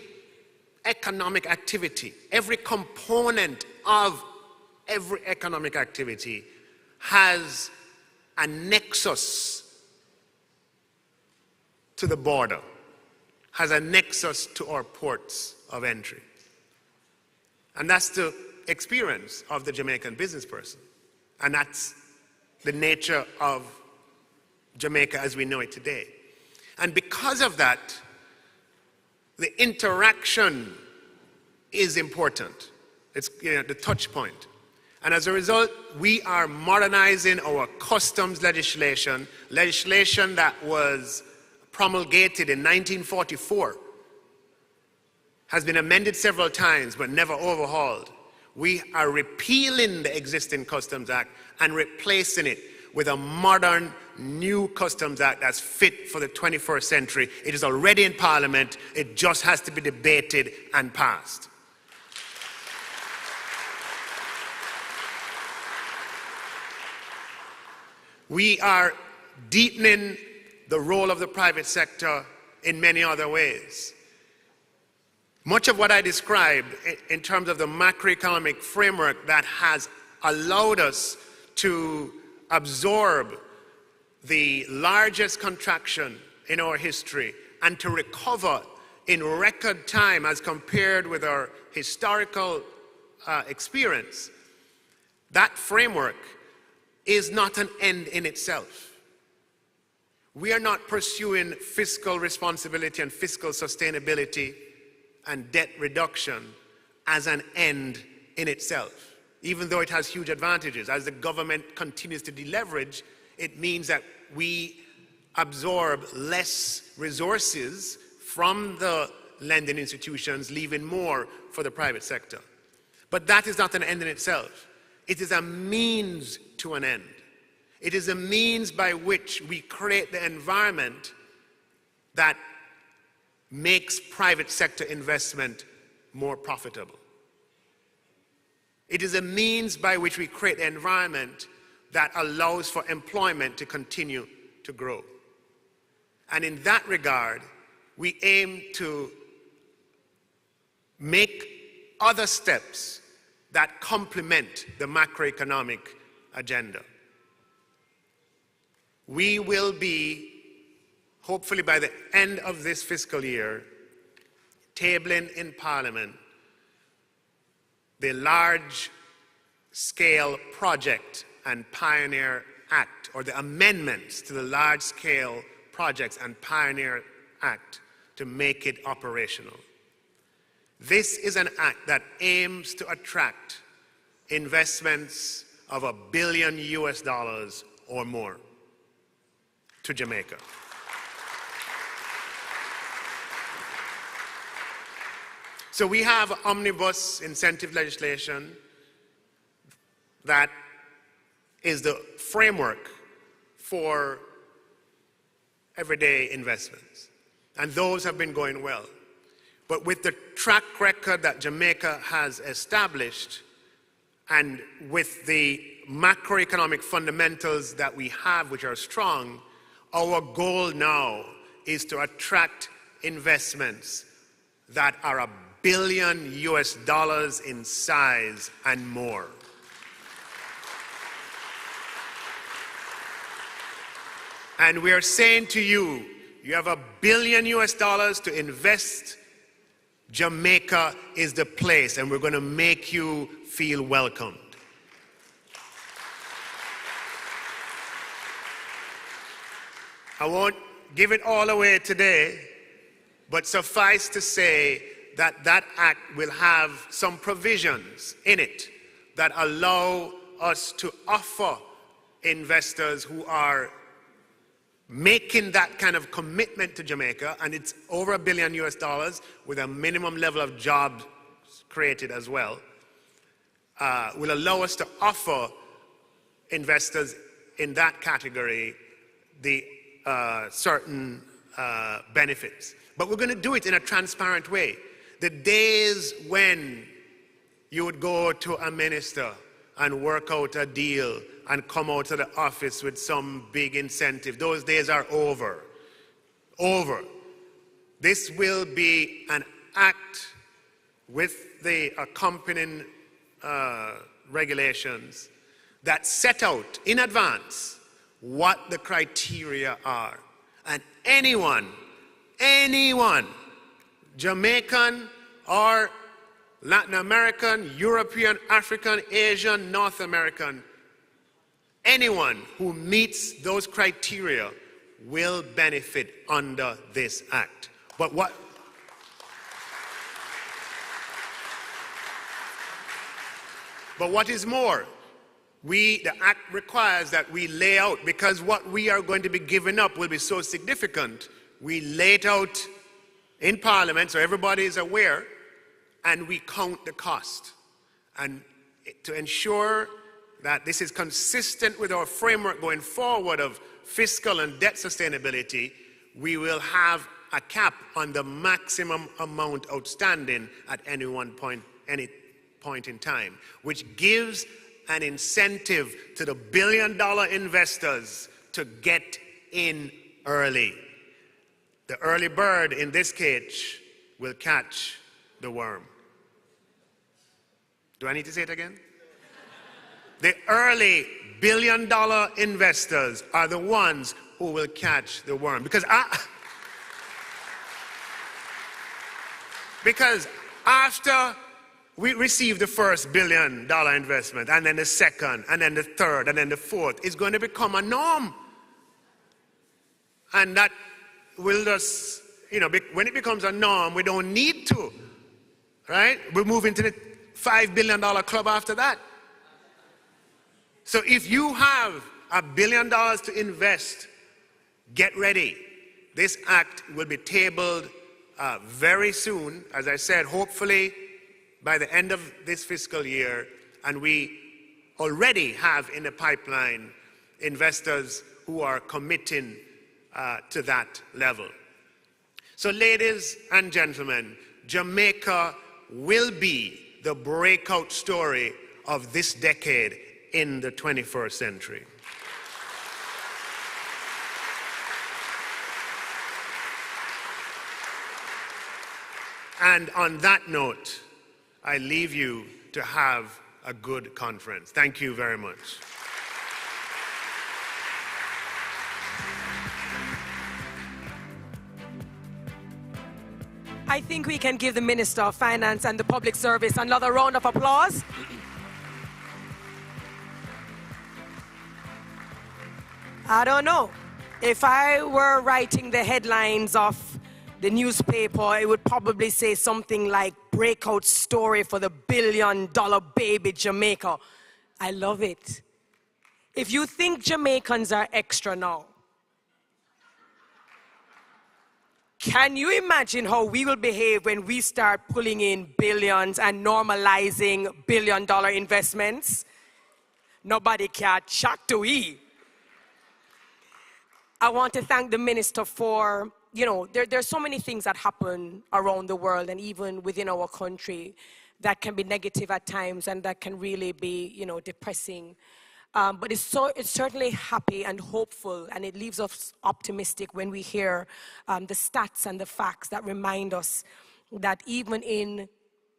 economic activity, every component of every economic activity has a nexus to the border, has a nexus to our ports of entry. And that's the experience of the Jamaican business person. And that's the nature of Jamaica as we know it today. And because of that, the interaction is important. It's the touch point. And as a result, we are modernizing our customs legislation that was promulgated in 1944, has been amended several times but never overhauled. We are repealing the existing Customs Act and replacing it with a modern, new Customs Act that's fit for the 21st century. It is already in Parliament. It just has to be debated and passed. We are deepening the role of the private sector in many other ways. Much of what I described in terms of the macroeconomic framework that has allowed us to absorb the largest contraction in our history and to recover in record time as compared with our historical experience, that framework is not an end in itself. We are not pursuing fiscal responsibility and fiscal sustainability and debt reduction as an end in itself, even though it has huge advantages. As the government continues to deleverage, it means that we absorb less resources from the lending institutions, leaving more for the private sector. But that is not an end in itself. It is a means to an end. It is a means by which we create the environment that makes private sector investment more profitable. It is a means by which we create an environment that allows for employment to continue to grow. And in that regard, we aim to make other steps that complement the macroeconomic agenda. We will be, hopefully by the end of this fiscal year, tabling in Parliament the Large-Scale Project and Pioneer Act, or the amendments to the Large-Scale Projects and Pioneer Act to make it operational. This is an act that aims to attract investments of $1 billion or more to Jamaica. So we have omnibus incentive legislation that is the framework for everyday investments. And those have been going well. But with the track record that Jamaica has established, and with the macroeconomic fundamentals that we have, which are strong, our goal now is to attract investments that are $1 billion in size and more. And we are saying to you, you have $1 billion to invest. Jamaica is the place, and we're going to make you feel welcomed. I won't give it all away today, but suffice to say that that act will have some provisions in it that allow us to offer investors who are making that kind of commitment to Jamaica, and it's over $1 billion with a minimum level of jobs created as well, will allow us to offer investors in that category the certain benefits. But we're going to do it in a transparent way. The days when you would go to a minister and work out a deal and come out of the office with some big incentive, those days are over. Over. This will be an act with the accompanying regulations that set out in advance what the criteria are. And anyone, Jamaican or Latin American, European, African, Asian, North American, anyone who meets those criteria will benefit under this act. But what is more, the act requires that we lay out, because what we are going to be giving up will be so significant, we lay it out in Parliament so everybody is aware, and we count the cost. And to ensure that this is consistent with our framework going forward of fiscal and debt sustainability, we will have a cap on the maximum amount outstanding at any point in time, which gives an incentive to the billion-dollar investors to get in early. The early bird in this cage will catch the worm. Do I need to say it again? The early billion-dollar investors are the ones who will catch the worm. Because after we receive the first $1 billion investment, and then the second, and then the third, and then the fourth, it's going to become a norm. And that will just, when it becomes a norm, we don't need to, right? We'll move into the $5 billion club after that. So if you have $1 billion to invest, get ready. This act will be tabled very soon, as I said, hopefully by the end of this fiscal year, and we already have in the pipeline investors who are committing to that level. So ladies and gentlemen, Jamaica will be the breakout story of this decade in the 21st century. And on that note, I leave you to have a good conference. Thank you very much. I think we can give the Minister of Finance and the Public Service another round of applause. I don't know. If I were writing the headlines of the newspaper, it would probably say something like breakout story for the billion-dollar baby Jamaica. I love it. If you think Jamaicans are extra now, can you imagine how we will behave when we start pulling in billions and normalizing billion-dollar investments? Nobody can chat to we. I want to thank the Minister for, there's so many things that happen around the world and even within our country that can be negative at times and that can really be, depressing. But it's certainly happy and hopeful, and it leaves us optimistic when we hear the stats and the facts that remind us that even in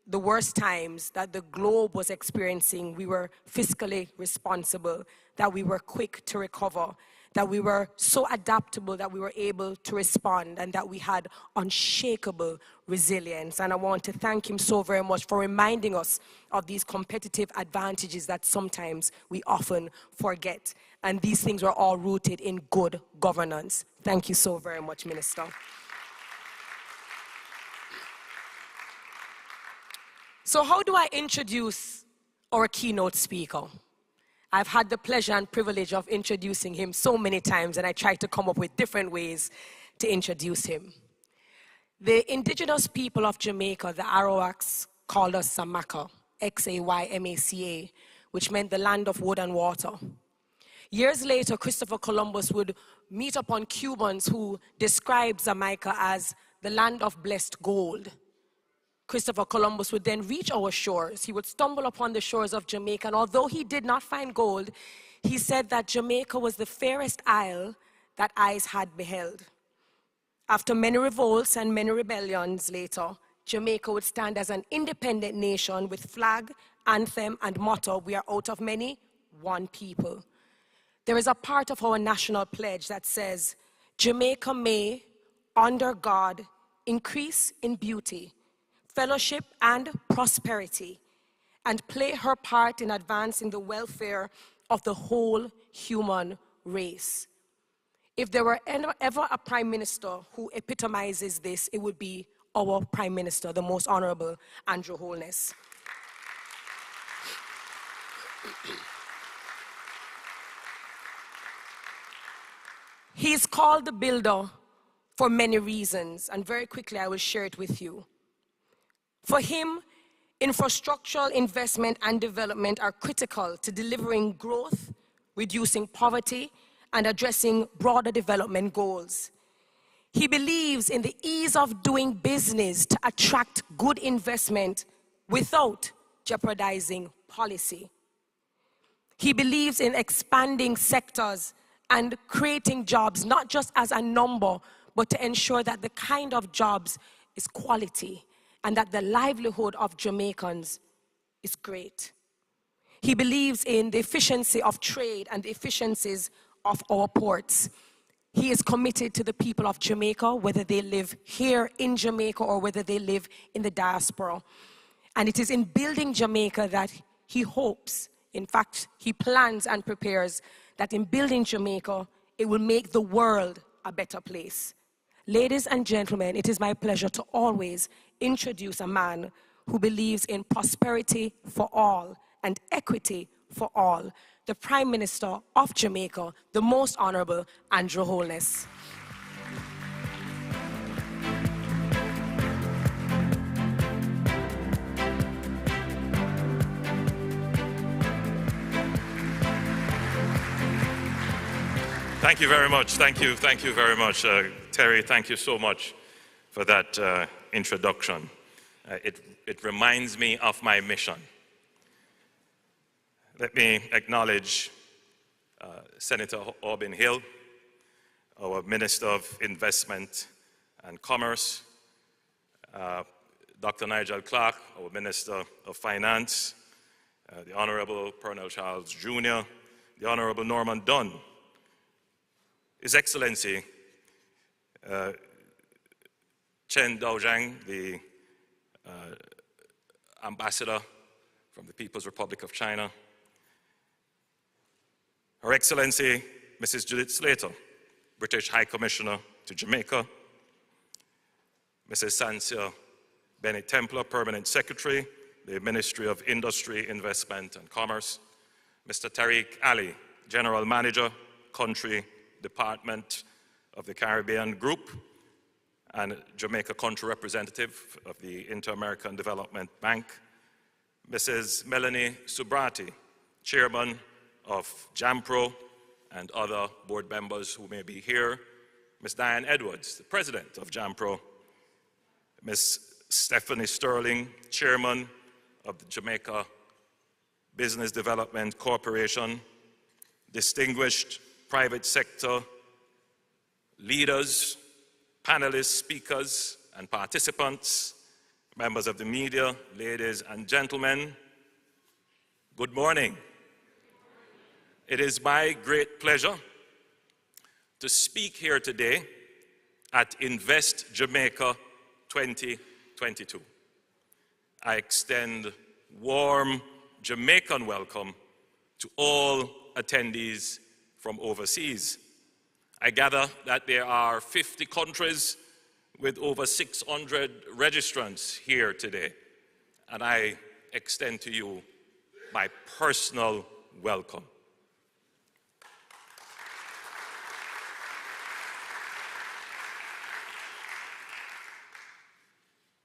the worst times that the globe was experiencing, we were fiscally responsible, that we were quick to recover, that we were so adaptable that we were able to respond, and that we had unshakable resilience. And I want to thank him so very much for reminding us of these competitive advantages that sometimes we often forget. And these things were all rooted in good governance. Thank you so very much, Minister. So how do I introduce our keynote speaker? I've had the pleasure and privilege of introducing him so many times, and I try to come up with different ways to introduce him. The indigenous people of Jamaica, the Arawaks, called us Samaka, X-A-Y-M-A-C-A, which meant the land of wood and water. Years later, Christopher Columbus would meet upon Cubans who described Jamaica as the land of blessed gold. Christopher Columbus would then reach our shores. He would stumble upon the shores of Jamaica, and although he did not find gold, he said that Jamaica was the fairest isle that eyes had beheld. After many revolts and many rebellions later, Jamaica would stand as an independent nation with flag, anthem, and motto, "We are out of many, one people." There is a part of our national pledge that says, "Jamaica may, under God, increase in beauty, fellowship, and prosperity, and play her part in advancing the welfare of the whole human race." If there were ever a prime minister who epitomizes this, it would be our prime minister, the Most Honorable Andrew Holness. He is called the builder for many reasons, and very quickly I will share it with you. For him, infrastructural investment and development are critical to delivering growth, reducing poverty, and addressing broader development goals. He believes in the ease of doing business to attract good investment without jeopardizing policy. He believes in expanding sectors and creating jobs, not just as a number, but to ensure that the kind of jobs is quality and that the livelihood of Jamaicans is great. He believes in the efficiency of trade and the efficiencies of our ports. He is committed to the people of Jamaica, whether they live here in Jamaica or whether they live in the diaspora. And it is in building Jamaica that he hopes, in fact, he plans and prepares that in building Jamaica, it will make the world a better place. Ladies and gentlemen, it is my pleasure to always introduce a man who believes in prosperity for all and equity for all, the Prime Minister of Jamaica, the Most Honorable Andrew Holness. Thank you very much. Thank you very much. Terry, thank you so much for that introduction. It reminds me of my mission. Let me acknowledge Senator Aubin Hill, our Minister of Investment and Commerce, Dr. Nigel Clark, our Minister of Finance, the Honorable Pernell Charles Jr., the Honorable Norman Dunn, His Excellency Chen Daozhang, the Ambassador from the People's Republic of China, Her Excellency Mrs. Judith Slater, British High Commissioner to Jamaica, Mrs. Sansia Bennett Templer, Permanent Secretary, the Ministry of Industry, Investment and Commerce, Mr. Tariq Ali, General Manager, Country Department of the Caribbean Group and Jamaica Country Representative of the Inter-American Development Bank, Mrs. Melanie Subrati, Chairman of JAMPRO and other board members who may be here, Ms. Diane Edwards, the President of JAMPRO, Ms. Stephanie Sterling, Chairman of the Jamaica Business Development Corporation, distinguished private sector leaders, panelists, speakers, and participants, members of the media, ladies and gentlemen, good morning. It is my great pleasure to speak here today at Invest Jamaica 2022. I extend warm Jamaican welcome to all attendees from overseas. I gather that there are 50 countries with over 600 registrants here today, and I extend to you my personal welcome.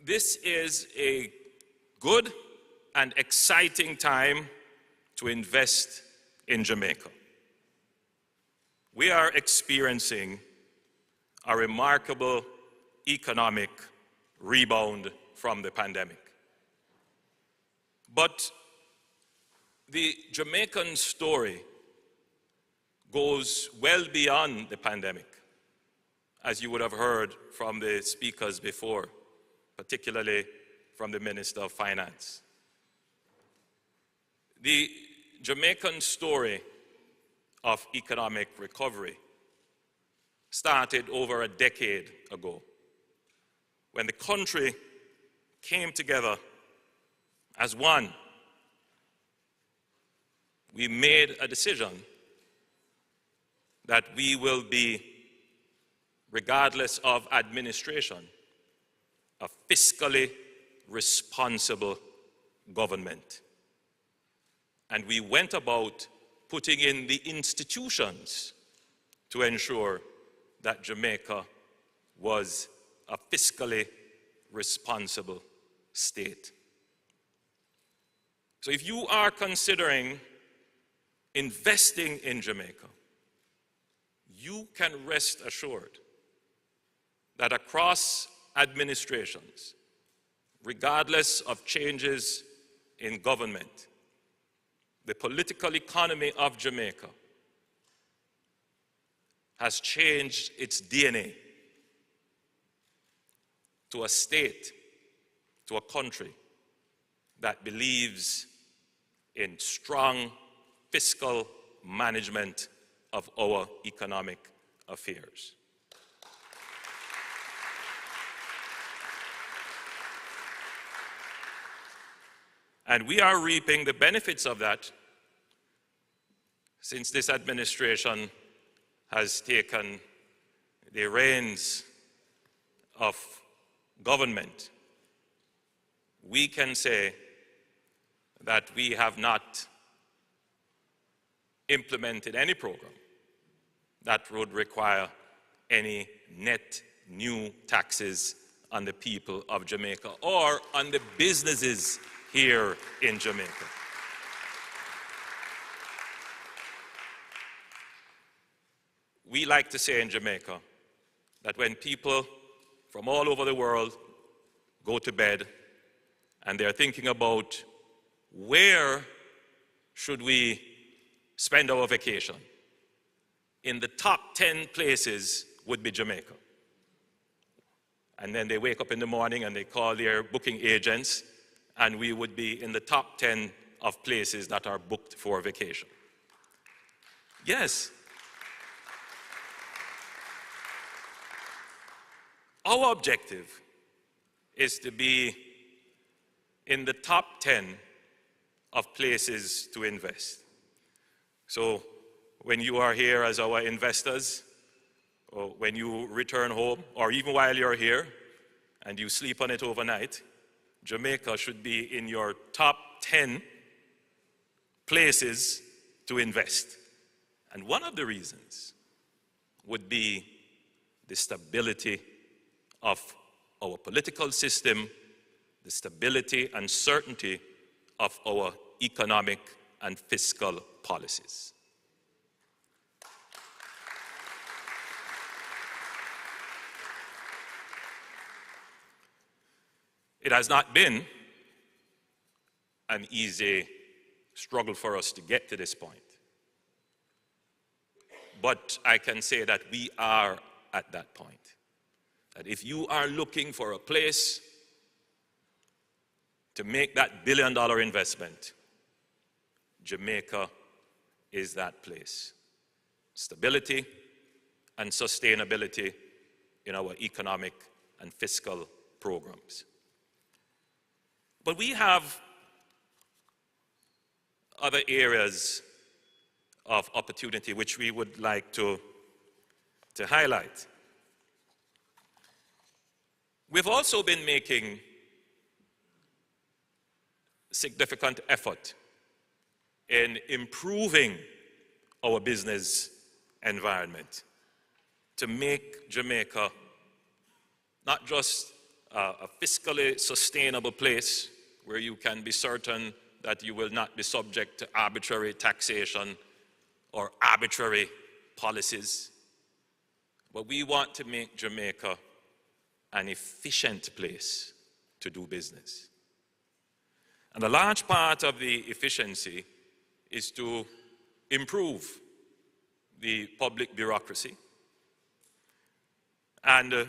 This is a good and exciting time to invest in Jamaica. We are experiencing a remarkable economic rebound from the pandemic. But the Jamaican story goes well beyond the pandemic, as you would have heard from the speakers before, particularly from the Minister of Finance. The Jamaican story of economic recovery started over a decade ago, when the country came together as one. We made a decision that we will be, regardless of administration, a fiscally responsible government. And we went about putting in the institutions to ensure that Jamaica was a fiscally responsible state. So if you are considering investing in Jamaica, you can rest assured that across administrations, regardless of changes in government, the political economy of Jamaica has changed its DNA to a state, to a country that believes in strong fiscal management of our economic affairs. And we are reaping the benefits of that since this administration has taken the reins of government. We can say that we have not implemented any program that would require any net new taxes on the people of Jamaica or on the businesses here in Jamaica. we like to say in Jamaica that when people from all over the world go to bed and they're thinking about where should we spend our vacation, in the top 10 places would be Jamaica. And then they wake up in the morning and they call their booking agents, and we would be in the top 10 of places that are booked for vacation. Yes. Our objective is to be in the top 10 of places to invest. So when you are here as our investors, or when you return home, or even while you're here and you sleep on it overnight, Jamaica should be in your top 10 places to invest. And one of the reasons would be the stability of our political system, the stability and certainty of our economic and fiscal policies. It has not been an easy struggle for us to get to this point. But I can say that we are at that point. That if you are looking for a place to make that billion-dollar investment, Jamaica is that place. Stability and sustainability in our economic and fiscal programs. But we have other areas of opportunity which we would like to highlight. We've also been making significant effort in improving our business environment to make Jamaica not just a fiscally sustainable place where you can be certain that you will not be subject to arbitrary taxation or arbitrary policies, but we want to make Jamaica an efficient place to do business. And a large part of the efficiency is to improve the public bureaucracy. And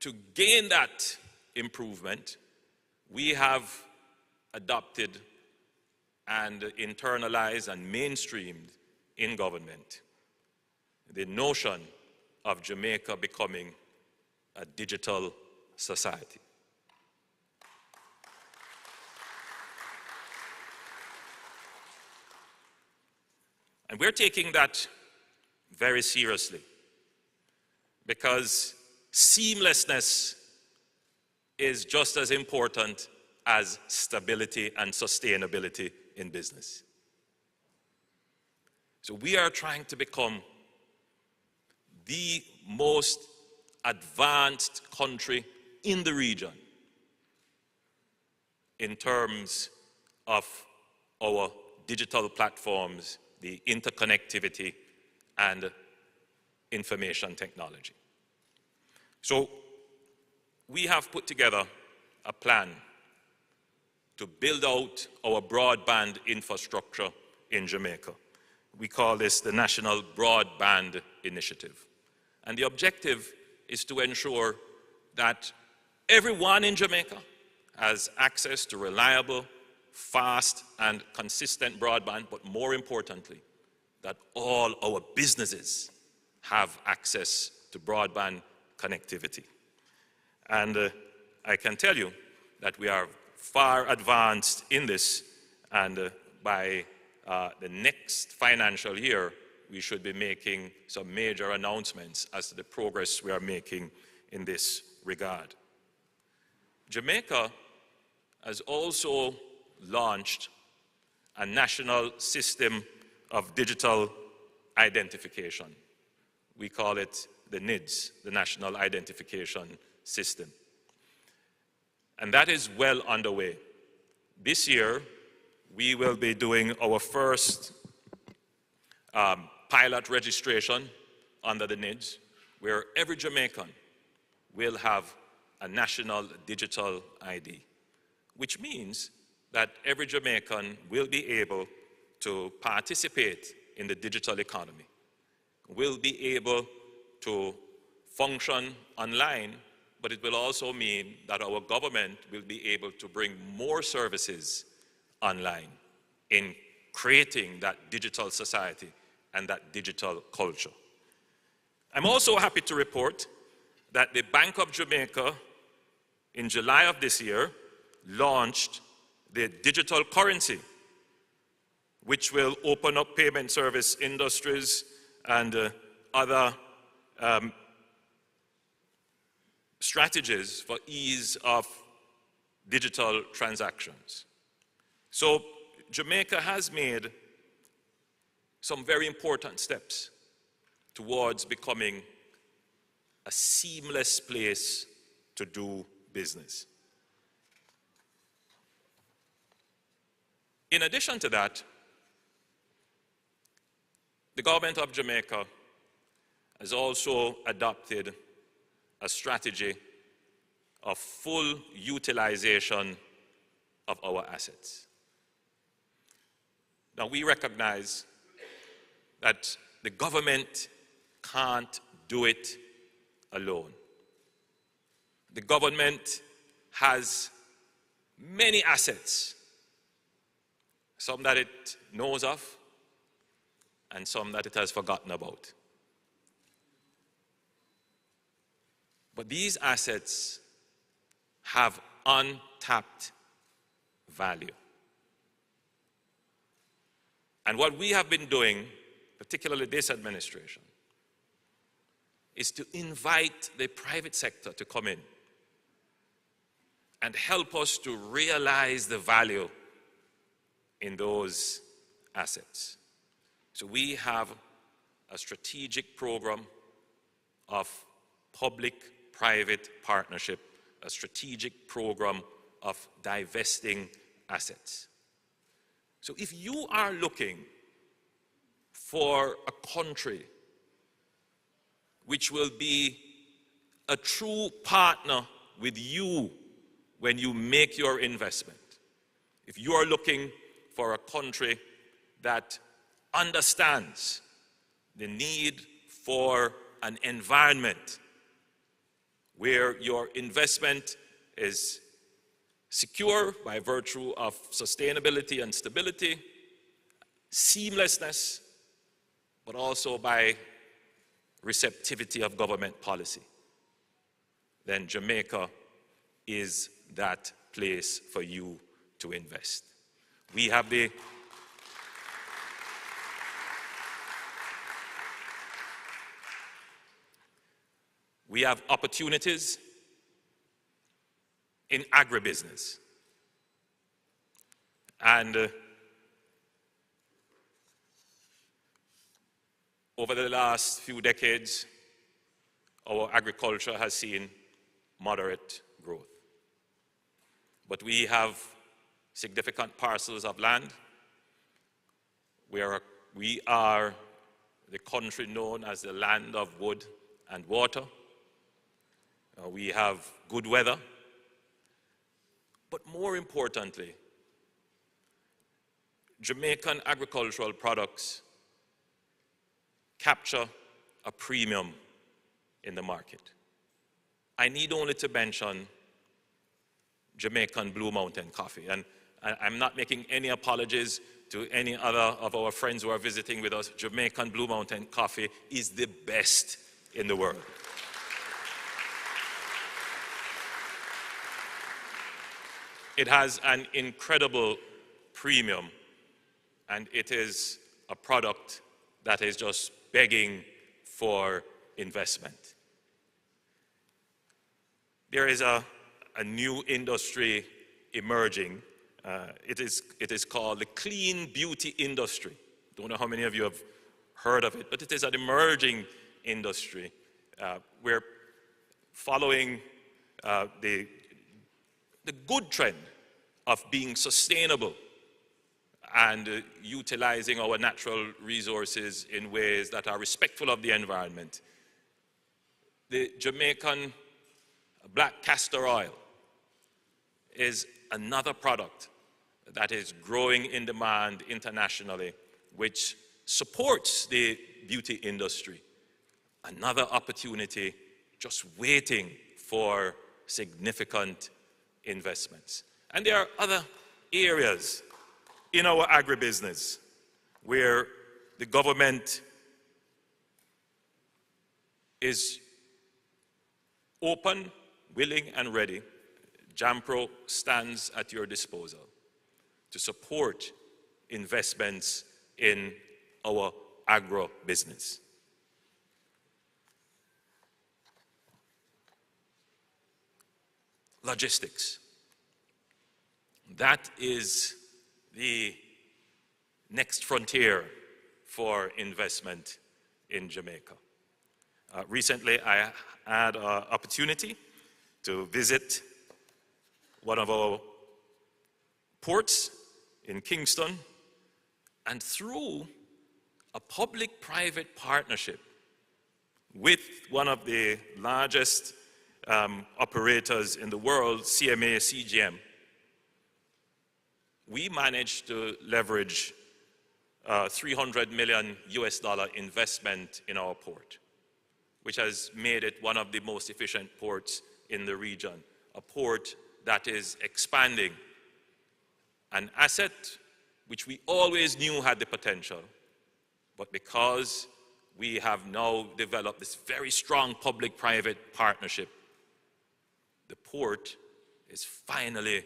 to gain that improvement, we have adopted and internalized and mainstreamed in government the notion of Jamaica becoming a digital society. And we're taking that very seriously because seamlessness is just as important as stability and sustainability in business. So we are trying to become the most advanced country in the region in terms of our digital platforms, the interconnectivity, and information technology. So we have put together a plan to build out our broadband infrastructure in Jamaica. We call this the National Broadband Initiative. And the objective is to ensure that everyone in Jamaica has access to reliable, fast, and consistent broadband, but more importantly, that all our businesses have access to broadband connectivity. And I can tell you that we are far advanced in this, and by the next financial year, we should be making some major announcements as to the progress we are making in this regard. Jamaica has also launched a national system of digital identification. We call it the NIDS, the National Identification System. And that is well underway. This year, we will be doing our first pilot registration under the NIDS, where every Jamaican will have a national digital ID, which means that every Jamaican will be able to participate in the digital economy, will be able to function online, but it will also mean that our government will be able to bring more services online in creating that digital society and that digital culture. I'm also happy to report that the Bank of Jamaica, in July of this year, launched the digital currency, which will open up payment service industries and other strategies for ease of digital transactions. So Jamaica has made some very important steps towards becoming a seamless place to do business. In addition to that, the government of Jamaica has also adopted a strategy of full utilization of our assets. Now, we recognize that the government can't do it alone. The government has many assets, some that it knows of and some that it has forgotten about. But these assets have untapped value. And what we have been doing, particularly this administration, is to invite the private sector to come in and help us to realize the value in those assets. So we have a strategic program of public-private partnership, a strategic program of divesting assets. So if you are looking for a country which will be a true partner with you when you make your investment, if you are looking for a country that understands the need for an environment where your investment is secure by virtue of sustainability and stability, seamlessness, but also by receptivity of government policy, then Jamaica is that place for you to invest. We have opportunities in agribusiness. And over the last few decades, our agriculture has seen moderate growth. But we have significant parcels of land where we are the country known as the land of wood and water. We have good weather. But more importantly, Jamaican agricultural products capture a premium in the market. I need only to mention Jamaican Blue Mountain coffee. And I'm not making any apologies to any other of our friends who are visiting with us. Jamaican Blue Mountain coffee is the best in the world. It has an incredible premium, and it is a product that is just begging for investment. There is a new industry emerging. It is called the clean beauty industry. Don't know how many of you have heard of it, but it is an emerging industry. We're following the good trend of being sustainable and utilizing our natural resources in ways that are respectful of the environment. The Jamaican black castor oil is another product that is growing in demand internationally, which supports the beauty industry. Another opportunity just waiting for significant investments. And there are other areas in our agribusiness where the government is open, willing, and ready. JAMPRO stands at your disposal to support investments in our agro-business. Logistics. That is the next frontier for investment in Jamaica. Recently, I had an opportunity to visit one of our ports in Kingston, and through a public-private partnership with one of the largest operators in the world, CMA CGM, we managed to leverage $300 million investment in our port, which has made it one of the most efficient ports in the region, a port that is expanding, an asset which we always knew had the potential, but because we have now developed this very strong public-private partnership, the port is finally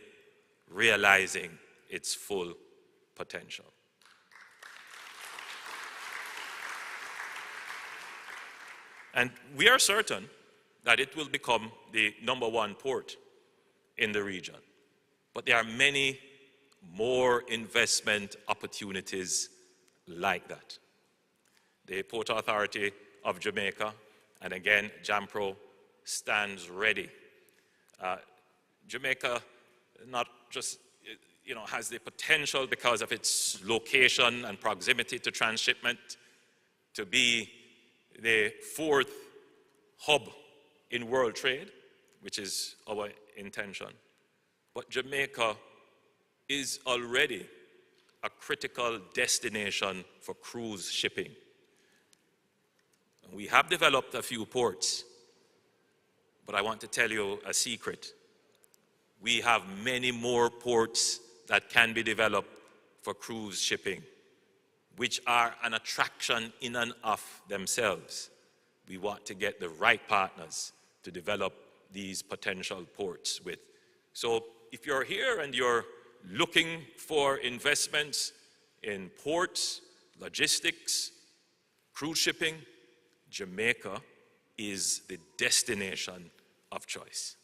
realizing its full potential. And we are certain that it will become the #1 port in the region. But there are many more investment opportunities like that. The Port Authority of Jamaica, and again, JAMPRO, stands ready. Jamaica not just has the potential because of its location and proximity to transshipment to be the 4th hub in world trade, which is our intention. But Jamaica is already a critical destination for cruise shipping. We have developed a few ports, but I want to tell you a secret. We have many more ports that can be developed for cruise shipping, which are an attraction in and of themselves. We want to get the right partners to develop these potential ports with. So if you're here and you're looking for investments in ports, logistics, cruise shipping, Jamaica is the destination of choice.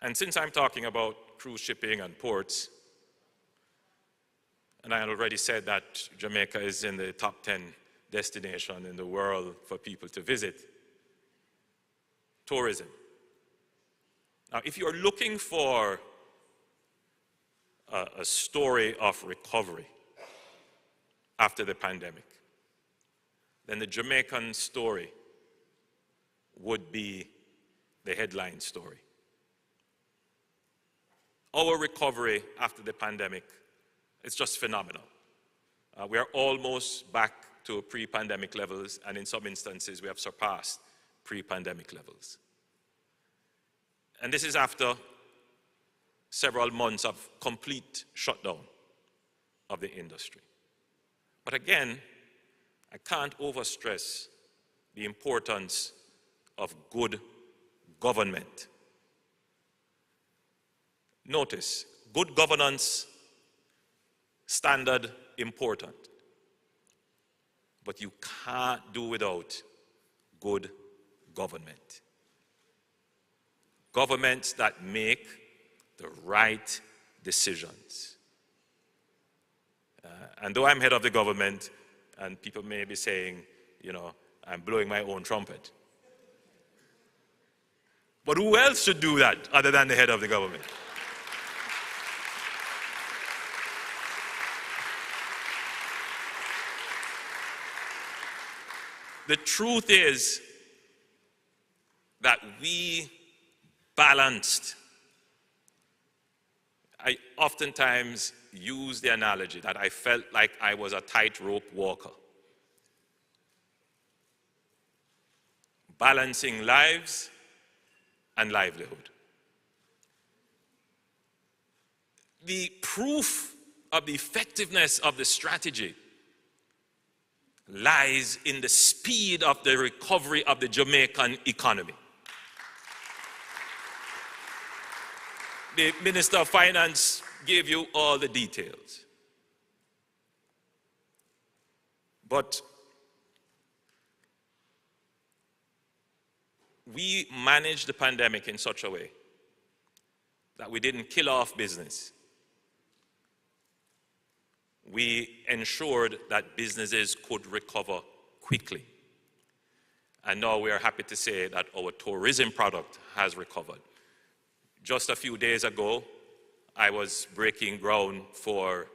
And since I'm talking about cruise shipping and ports, and I already said that Jamaica is in the top 10 destination in the world for people to visit, tourism. Now, if you're looking for a story of recovery after the pandemic, then the Jamaican story would be the headline story. Our recovery after the pandemic is just phenomenal. We are almost back to pre-pandemic levels, and in some instances we have surpassed pre-pandemic levels. And this is after several months of complete shutdown of the industry. But again, I can't overstress the importance of good government. Notice, good governance, standard, important. But you can't do without good government. Governments that make the right decisions. And though I'm head of the government, and people may be saying, I'm blowing my own trumpet. But who else should do that other than the head of the government? The truth is that we balanced. I oftentimes use the analogy that I felt like I was a tightrope walker, balancing lives and livelihood. The proof of the effectiveness of the strategy lies in the speed of the recovery of the Jamaican economy. The Minister of Finance gave you all the details. But we managed the pandemic in such a way that we didn't kill off business. We ensured that businesses could recover quickly. And now we are happy to say that our tourism product has recovered. Just a few days ago, I was breaking ground for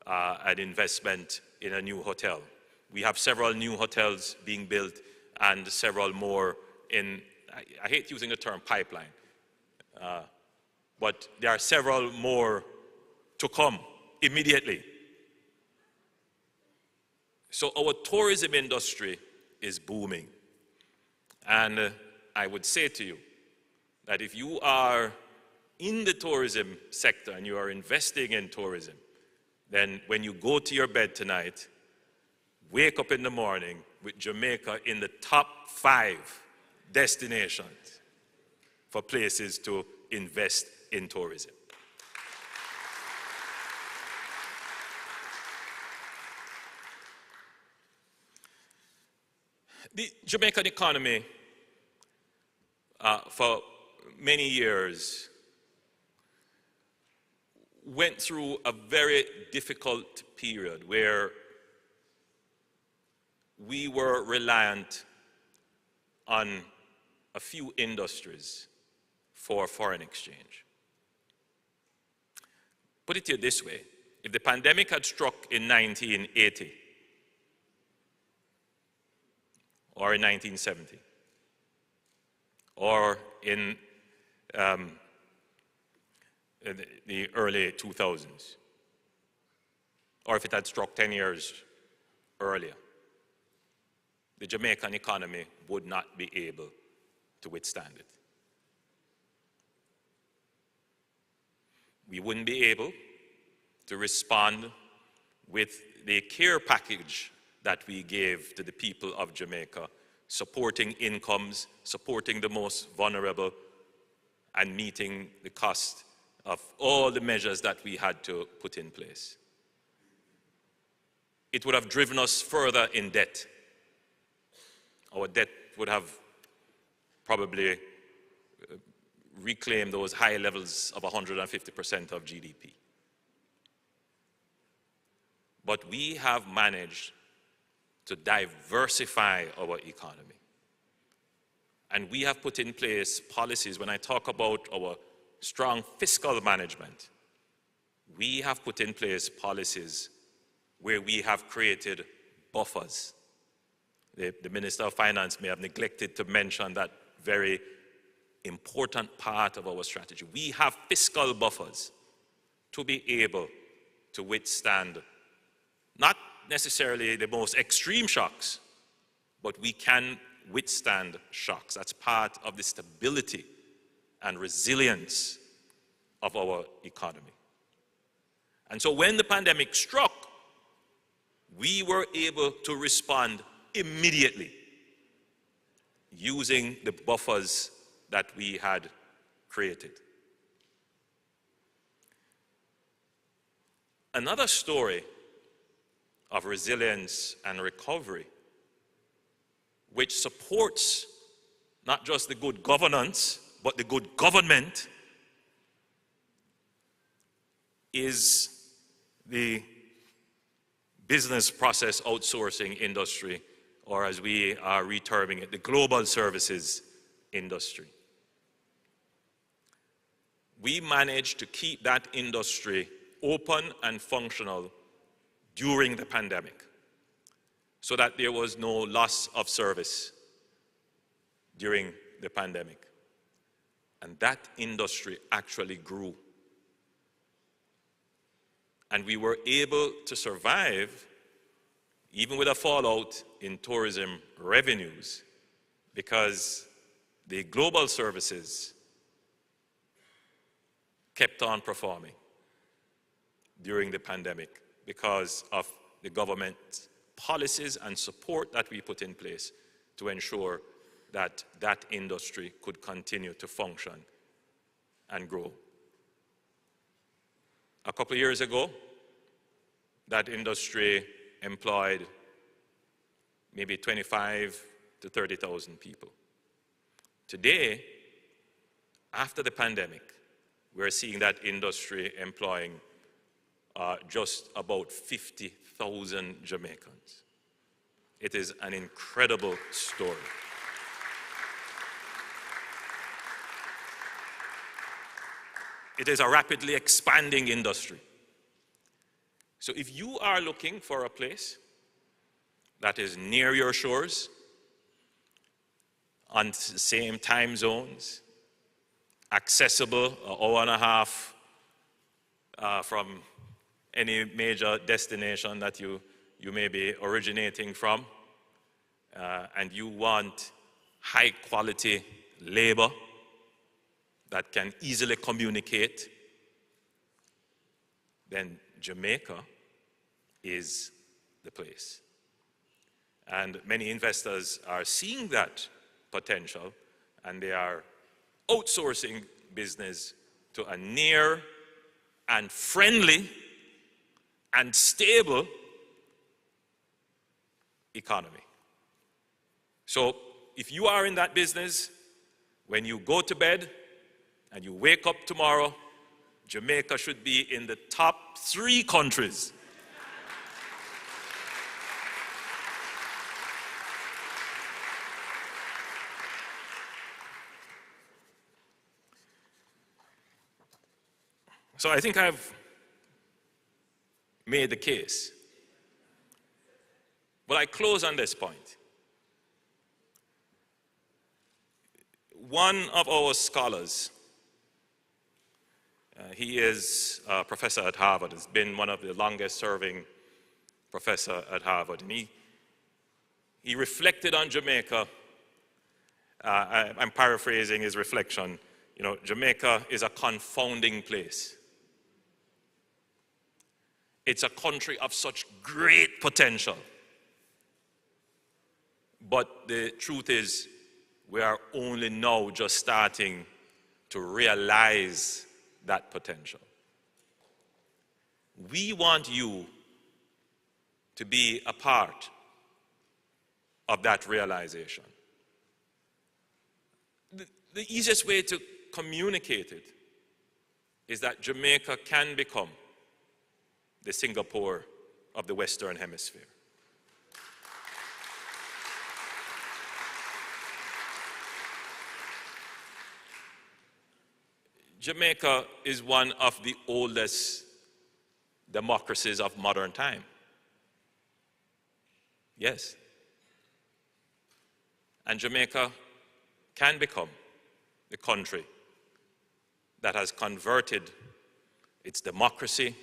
an investment in a new hotel. We have several new hotels being built and several more in, I hate using the term pipeline, but there are several more to come immediately. So our tourism industry is booming. And I would say to you that if you are in the tourism sector and you are investing in tourism, then when you go to your bed tonight, wake up in the morning with Jamaica in the top 5 destinations for places to invest in tourism. The Jamaican economy for many years went through a very difficult period where we were reliant on a few industries for foreign exchange. Put it here this way, if the pandemic had struck in 1980 or in 1970 or in the early 2000s, or if it had struck 10 years earlier, the Jamaican economy would not be able to withstand it. We wouldn't be able to respond with the care package that we gave to the people of Jamaica, supporting incomes, supporting the most vulnerable, and meeting the cost of all the measures that we had to put in place. It would have driven us further in debt. Our debt would have probably reclaimed those high levels of 150% of GDP. But we have managed to diversify our economy. And we have put in place policies. When I talk about our strong fiscal management, we have put in place policies where we have created buffers. The Minister of Finance may have neglected to mention that very important part of our strategy. We have fiscal buffers to be able to withstand not necessarily the most extreme shocks, but we can withstand shocks. That's part of the stability and resilience of our economy. And so when the pandemic struck, we were able to respond immediately using the buffers that we had created. Another story of resilience and recovery, which supports not just the good governance, but the good government, is the business process outsourcing industry, or as we are reterming it, the global services industry. we managed to keep that industry open and functional during the pandemic so that there was no loss of service during the pandemic. And that industry actually grew. And we were able to survive even with a fallout in tourism revenues because the global services kept on performing during the pandemic because of the government policies and support that we put in place to ensure that that industry could continue to function and grow. A couple of years ago, that industry employed maybe 25 to 30,000 people. Today, after the pandemic, we're seeing that industry employing just about 50,000 Jamaicans. It is an incredible story. It is a rapidly expanding industry. So if you are looking for a place that is near your shores, on the same time zones, accessible an hour and a half from any major destination that you may be originating from, and you want high quality labor that can easily communicate, then Jamaica is the place. And many investors are seeing that potential, and they are outsourcing business to a near and friendly and stable economy. So if you are in that business, when you go to bed and you wake up tomorrow, Jamaica should be in the top 3 countries . So I think I've made the case. But I close on this point. One of our scholars, he is a professor at Harvard, has been one of the longest serving professor at Harvard, and he reflected on Jamaica. I'm paraphrasing his reflection. You know, Jamaica is a confounding place. It's a country of such great potential. But the truth is, we are only now just starting to realize that potential. We want you to be a part of that realization. The easiest way to communicate it is that Jamaica can become the Singapore of the Western Hemisphere. Jamaica is one of the oldest democracies of modern time. Yes. And Jamaica can become the country that has converted its democracy,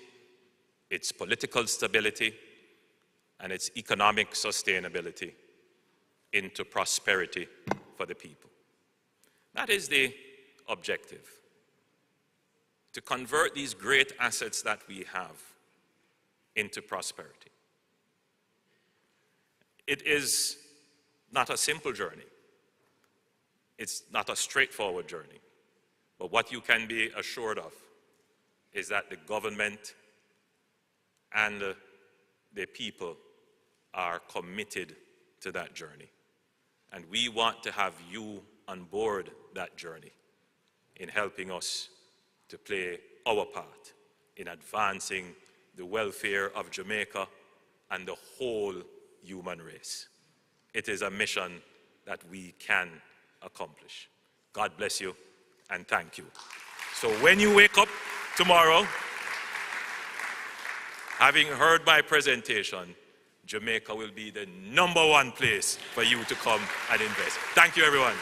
its political stability, and its economic sustainability into prosperity for the people. That is the objective, to convert these great assets that we have into prosperity. It is not a simple journey. It's not a straightforward journey. But what you can be assured of is that the government and the people are committed to that journey. And we want to have you on board that journey in helping us to play our part in advancing the welfare of Jamaica and the whole human race. It is a mission that we can accomplish. God bless you, and thank you So when you wake up tomorrow, having heard my presentation, Jamaica will be the #1 place for you to come and invest. Thank you, everyone.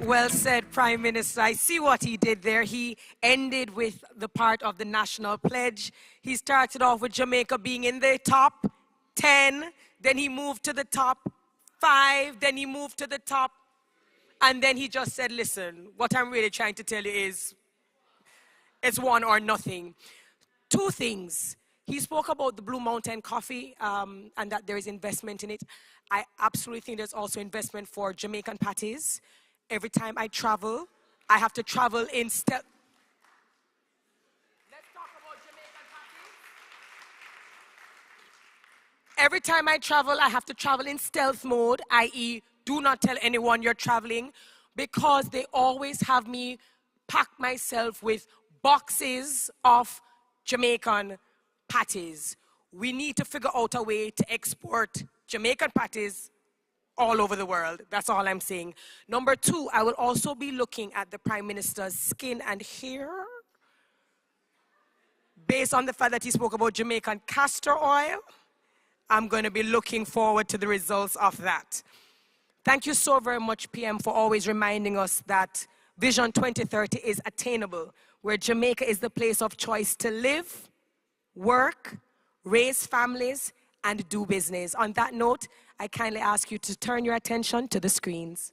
Well said, Prime Minister. I see what he did there. He ended with the part of the national pledge. He started off with Jamaica being in the top 10, then he moved to the top 5, then he moved to the top, and then he just said, listen, what I'm really trying to tell you is it's one or nothing. Two things. He spoke about the Blue Mountain coffee and that there is investment in it. I absolutely think there's also investment for Jamaican patties. Every time I travel, I have to travel in stealth. Let's talk about Jamaican patties. Every time I travel, I have to travel in stealth mode, i.e., do not tell anyone you're traveling, because they always have me pack myself with boxes of Jamaican patties. We need to figure out a way to export Jamaican patties all over the world. That's all I'm saying. Number 2, I will also be looking at the Prime Minister's skin and hair, based on the fact that he spoke about Jamaican castor oil. I'm going to be looking forward to the results of that. Thank you so very much, PM, for always reminding us that Vision 2030 is attainable, where Jamaica is the place of choice to live, work, raise families, and do business. On that note, I kindly ask you to turn your attention to the screens.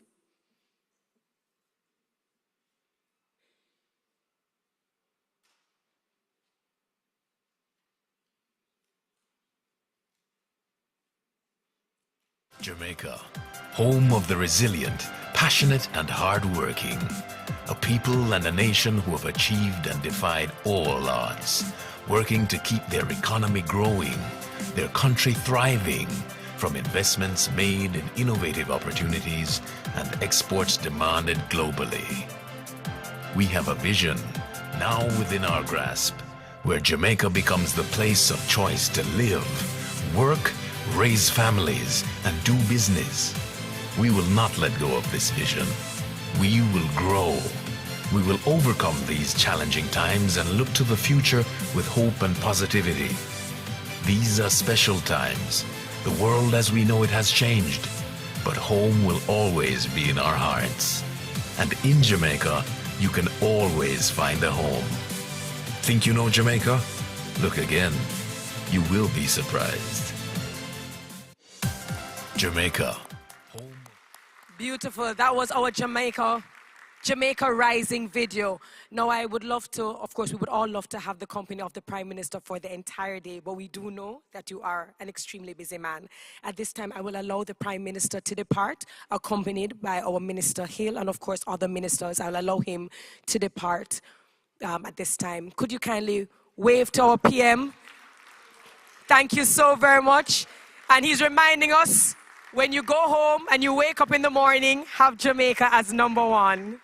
Jamaica, home of the resilient, passionate and hard-working. A people and a nation who have achieved and defied all odds, working to keep their economy growing, their country thriving, from investments made in innovative opportunities and exports demanded globally. We have a vision, now within our grasp, where Jamaica becomes the place of choice to live, work, raise families, and do business. We will not let go of this vision. We will grow. We will overcome these challenging times and look to the future with hope and positivity. These are special times. The world as we know it has changed, but home will always be in our hearts. And in Jamaica, you can always find a home. Think you know Jamaica? Look again. You will be surprised. Jamaica. Beautiful. That was our Jamaica Rising video. Now, I would love to, of course, we would all love to have the company of the Prime Minister for the entire day, but we do know that you are an extremely busy man. At this time, I will allow the Prime Minister to depart, accompanied by our Minister Hill and, of course, other ministers. I'll allow him to depart at this time. Could you kindly wave to our PM? Thank you so very much. And he's reminding us, when you go home and you wake up in the morning, have Jamaica as #1.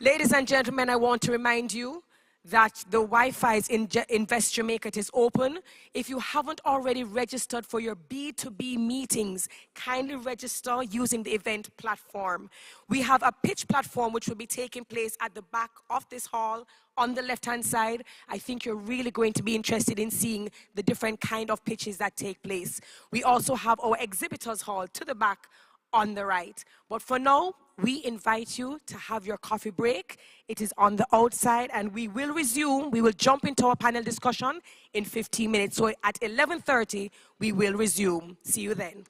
Ladies and gentlemen, I want to remind you that the Wi-Fi in Invest Jamaica is open. If you haven't already registered for your B2B meetings, kindly register using the event platform. We have a pitch platform which will be taking place at the back of this hall on the left-hand side. I think you're really going to be interested in seeing the different kind of pitches that take place. We also have our exhibitors hall to the back on the right. But for now, we invite you to have your coffee break. It is on the outside, and we will resume. We will jump into our panel discussion in 15 minutes. So at 11:30, we will resume. See you then.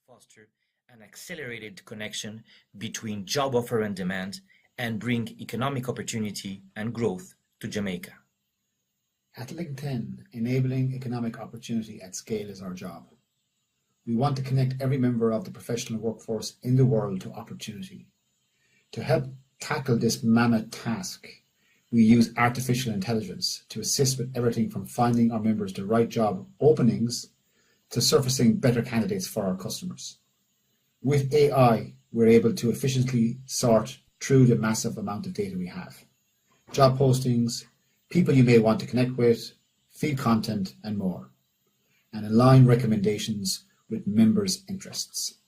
Foster an accelerated connection between job offer and demand and bring economic opportunity and growth to Jamaica. At Link 10, enabling economic opportunity at scale is our job. We want to connect every member of the professional workforce in the world to opportunity. To help tackle this mammoth task, we use artificial intelligence to assist with everything from finding our members the right job openings to surfacing better candidates for our customers. With AI, we're able to efficiently sort through the massive amount of data we have. Job postings, people you may want to connect with, feed content, and more, and align recommendations with members' interests.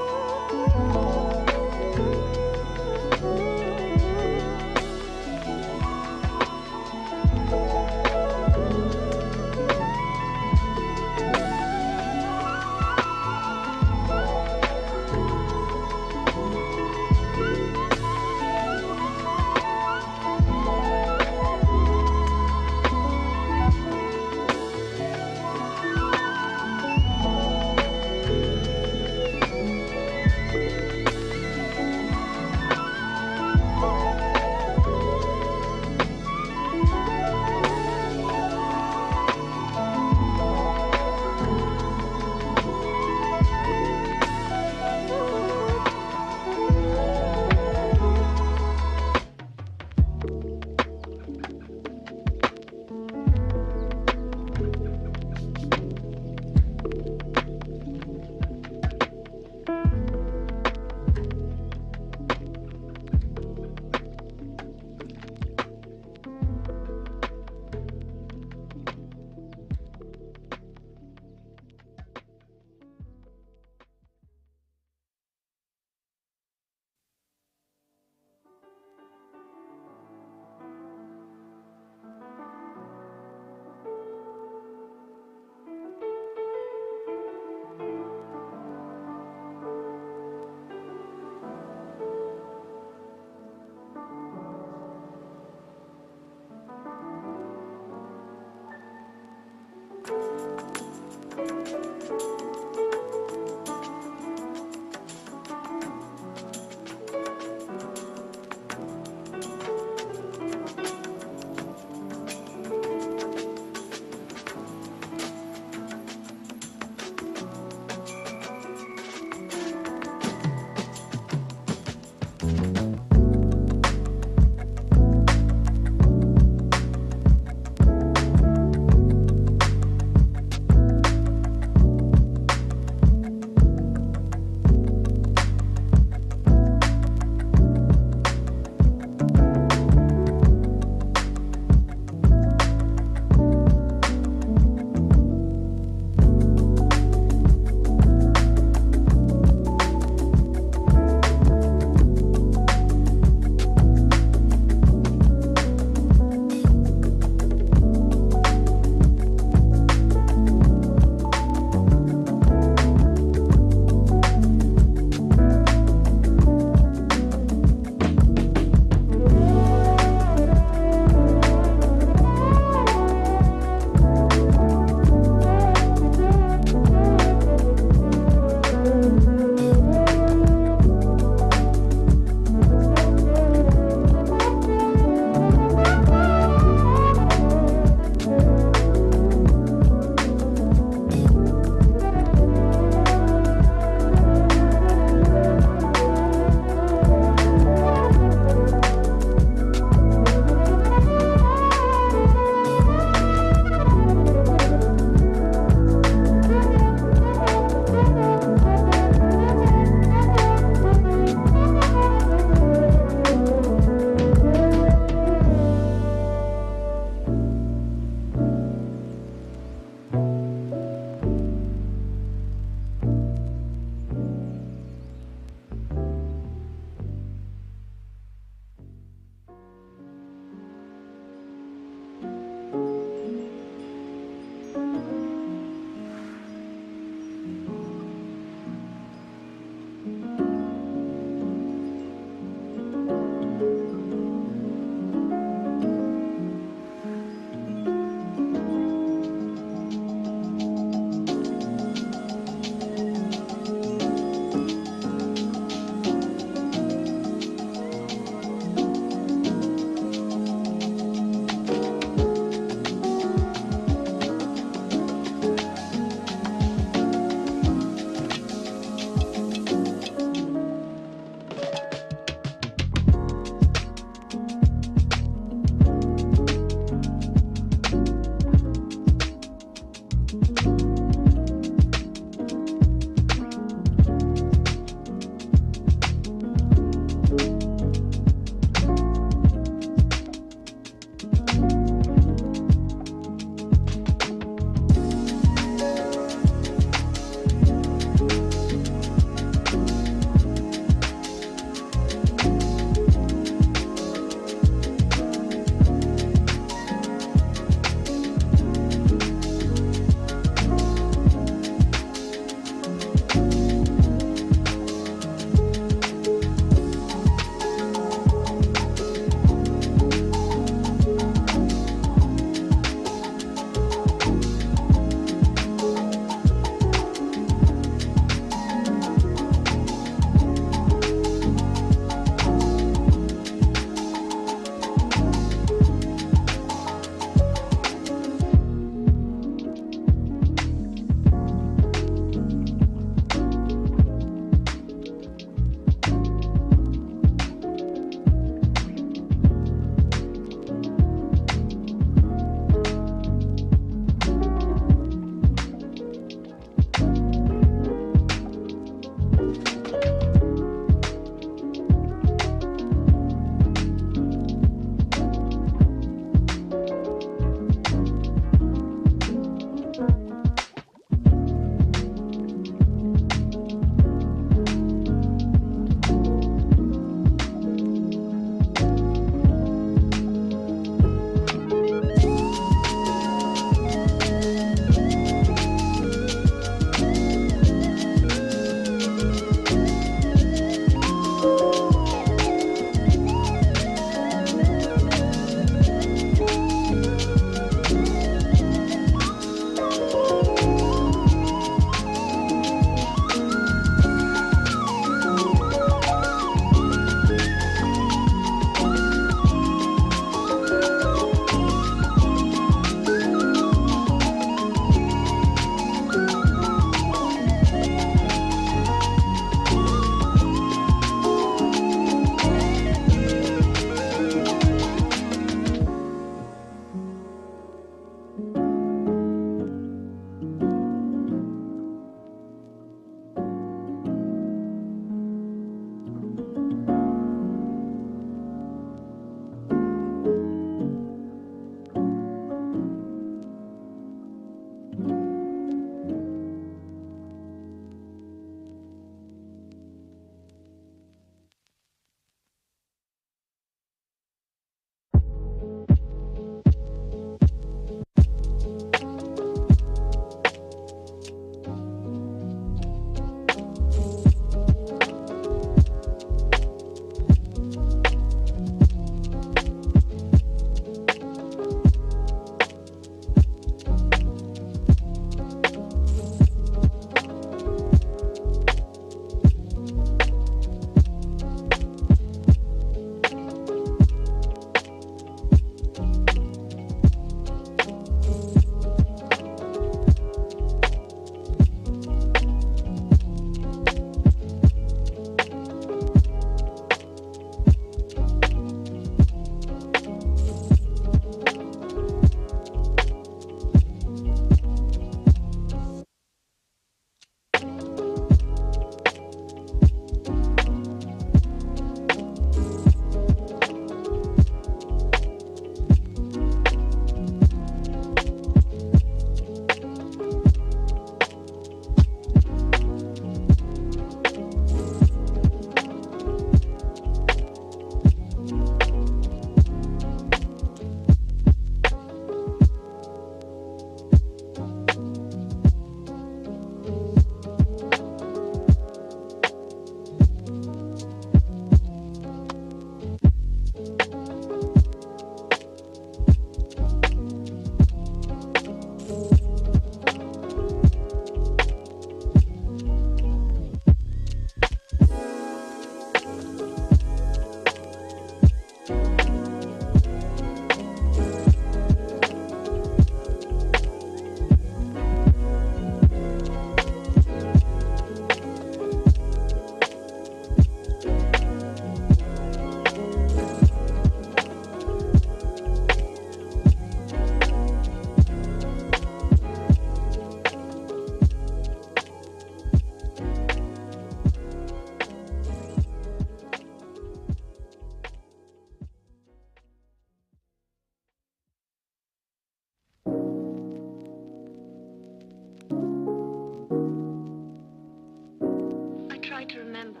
try to remember.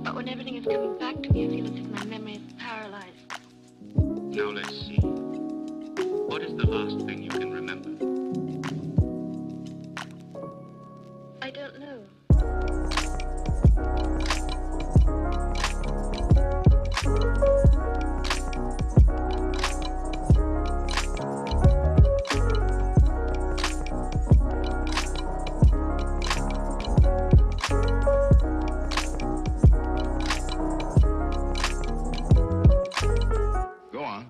But when everything is coming back to me, I feel as if my memory is paralyzed. Now let's see. What is the last thing you can remember? I don't know. Go on.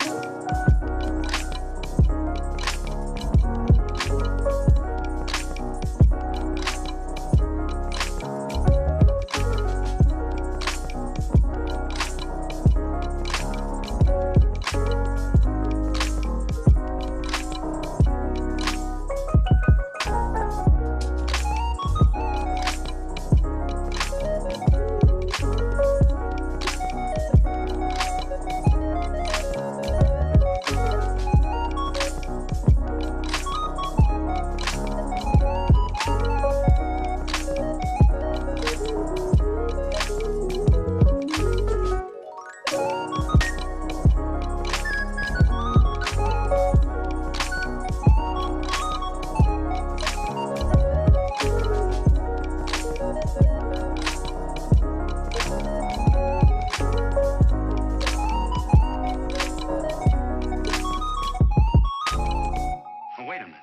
Oh, wait a minute.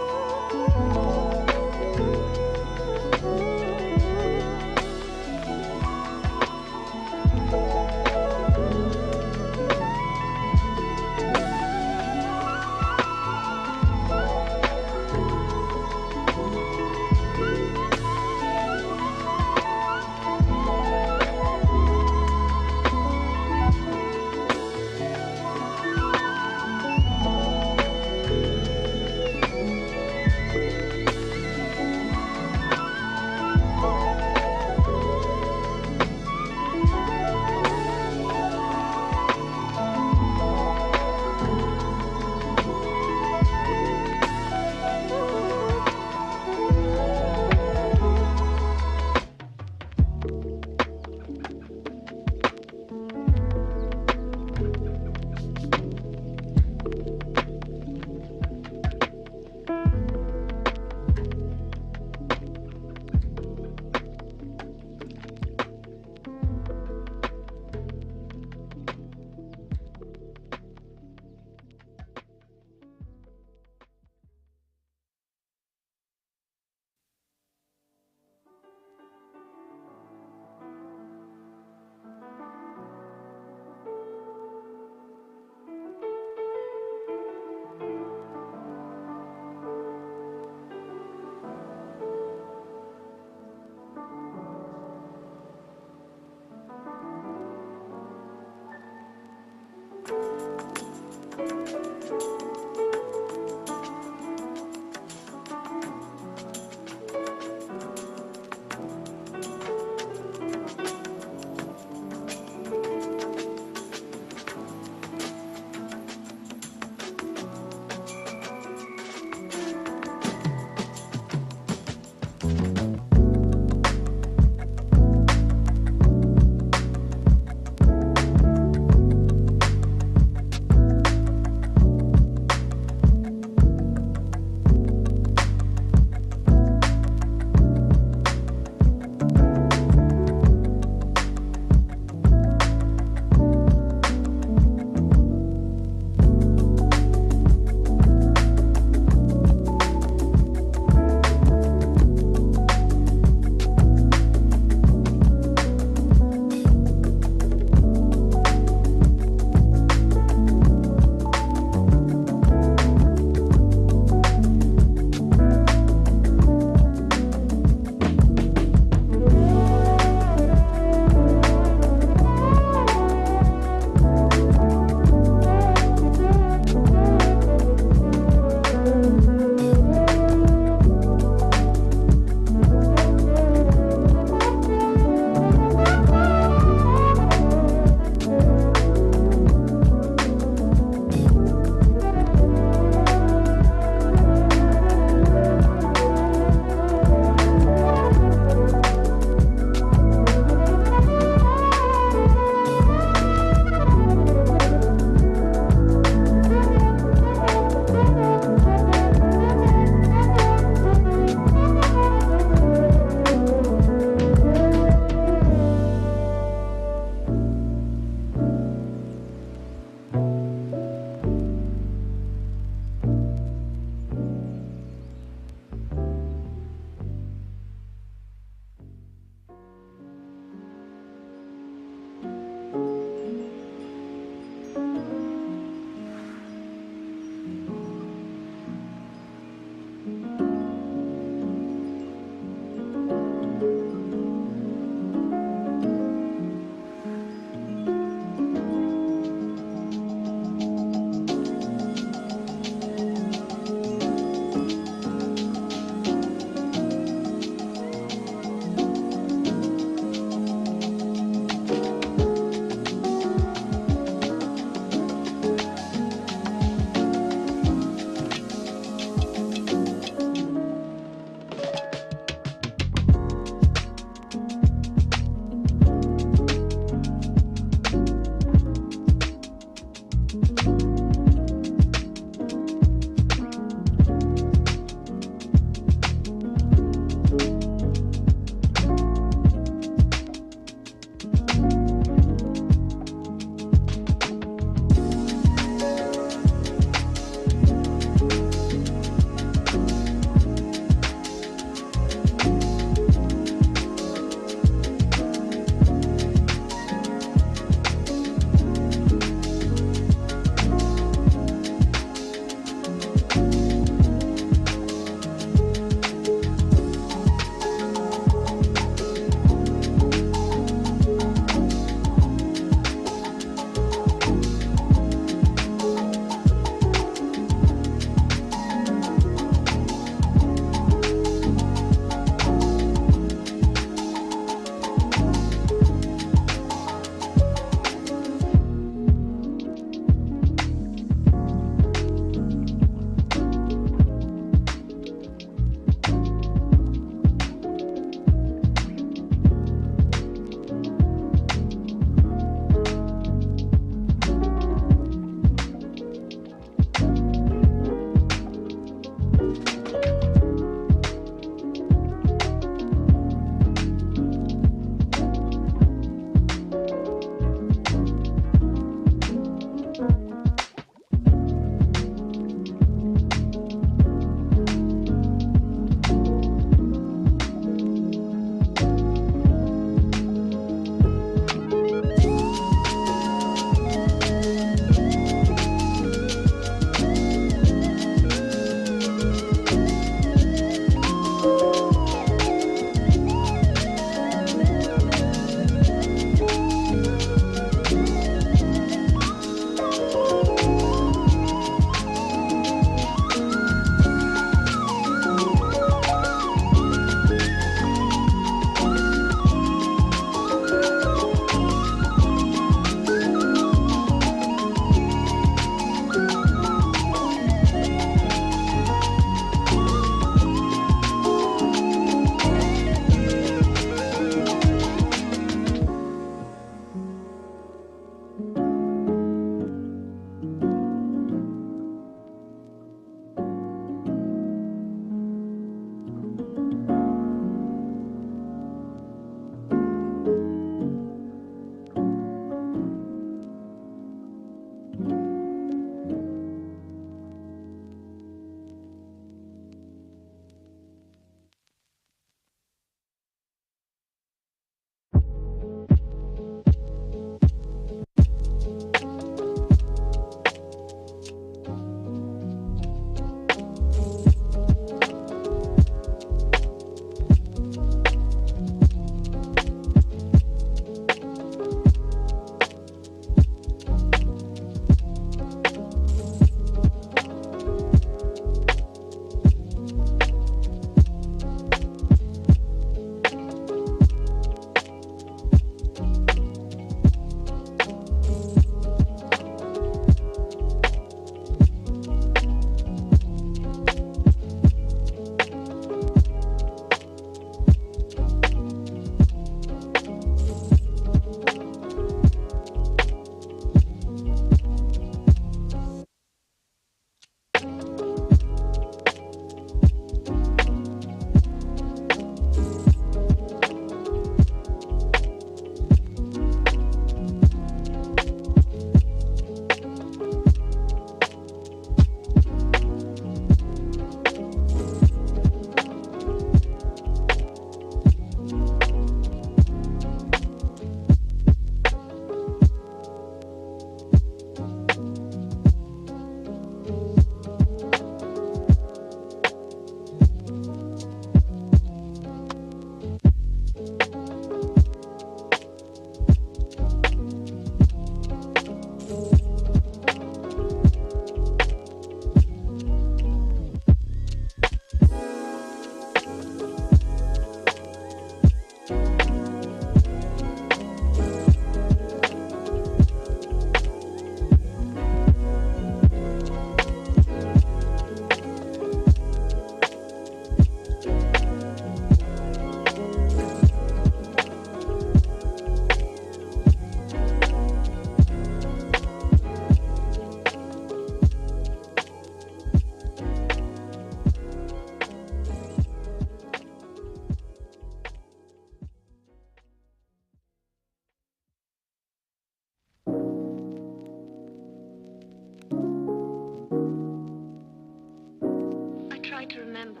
I try to remember.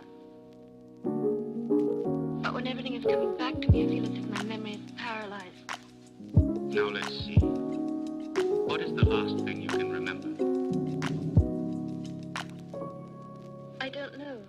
But when everything is coming back to me, I feel as if my memory is paralyzed. Now let's see. What is the last thing you can remember? I don't know.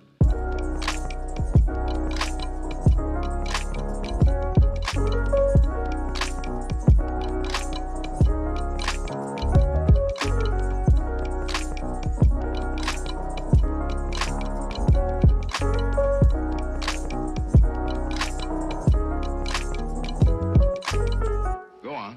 Go on.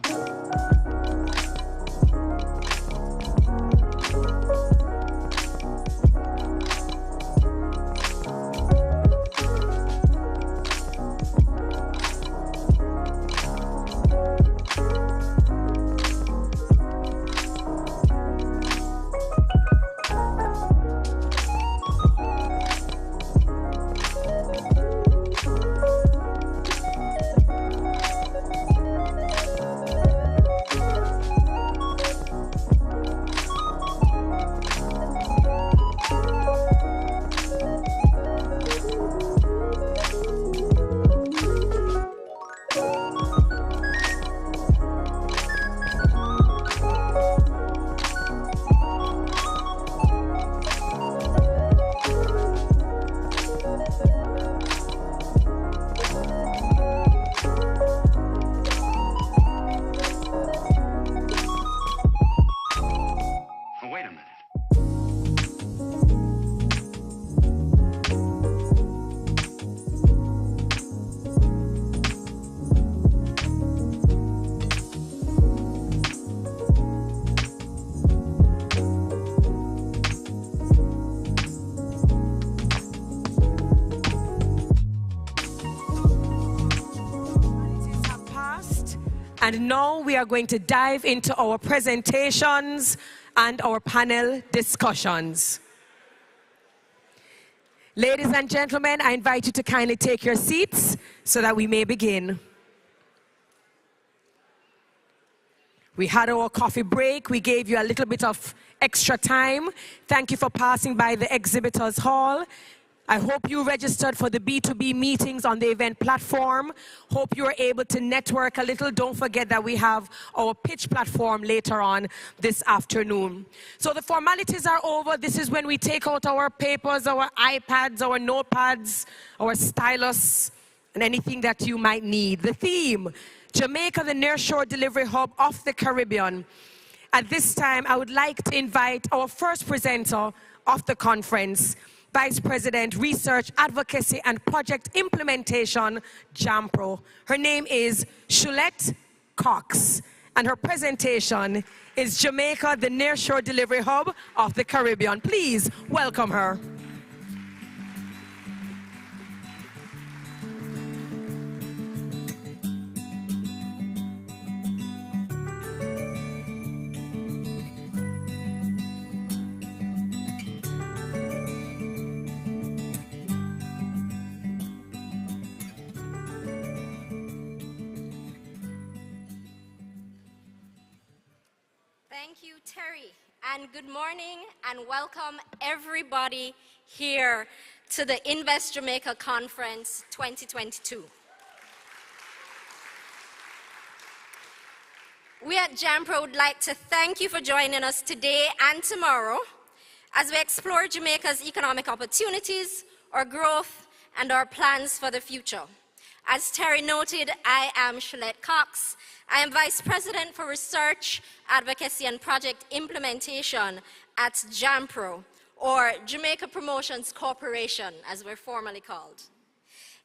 Wait a minute. Have passed, and now we are going to dive into our presentations and our panel discussions. Ladies and gentlemen, I invite you to kindly take your seats so that we may begin. We had our coffee break. We gave you a little bit of extra time. Thank you for passing by the exhibitors hall. I hope you registered for the B2B meetings on the event platform. Hope you are able to network a little. Don't forget that we have our pitch platform later on this afternoon. So the formalities are over. This is when we take out our papers, our iPads, our notepads, our stylus, and anything that you might need. The theme, Jamaica, the Nearshore Delivery Hub of the Caribbean. At this time, I would like to invite our first presenter of the conference, Vice President, Research, Advocacy, and Project Implementation, JAMPRO. Her name is Shulette Cox, and her presentation is Jamaica, the Nearshore Delivery Hub of the Caribbean. Please welcome her. Thank you, Terry, and good morning and welcome everybody here to the Invest Jamaica Conference 2022. We at JAMPRO would like to thank you for joining us today and tomorrow as we explore Jamaica's economic opportunities, our growth, and our plans for the future. As Terry noted, I am Shalette Cox. I am Vice President for Research, Advocacy and Project Implementation at JAMPRO, or Jamaica Promotions Corporation, as we're formally called.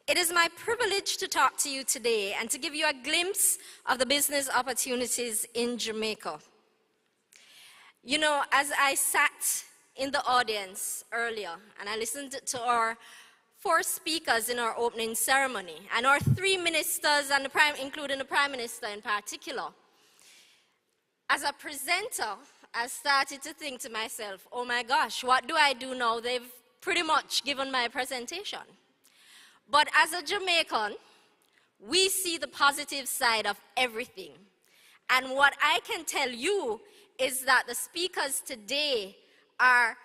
It is my privilege to talk to you today and to give you a glimpse of the business opportunities in Jamaica. You know, as I sat in the audience earlier and I listened to our 4 speakers in our opening ceremony and our 3 ministers, and including the Prime Minister in particular, as a presenter, I started to think to myself, oh my gosh, what do I do now? They've pretty much given my presentation. But as a Jamaican, we see the positive side of everything. And what I can tell you is that the speakers today are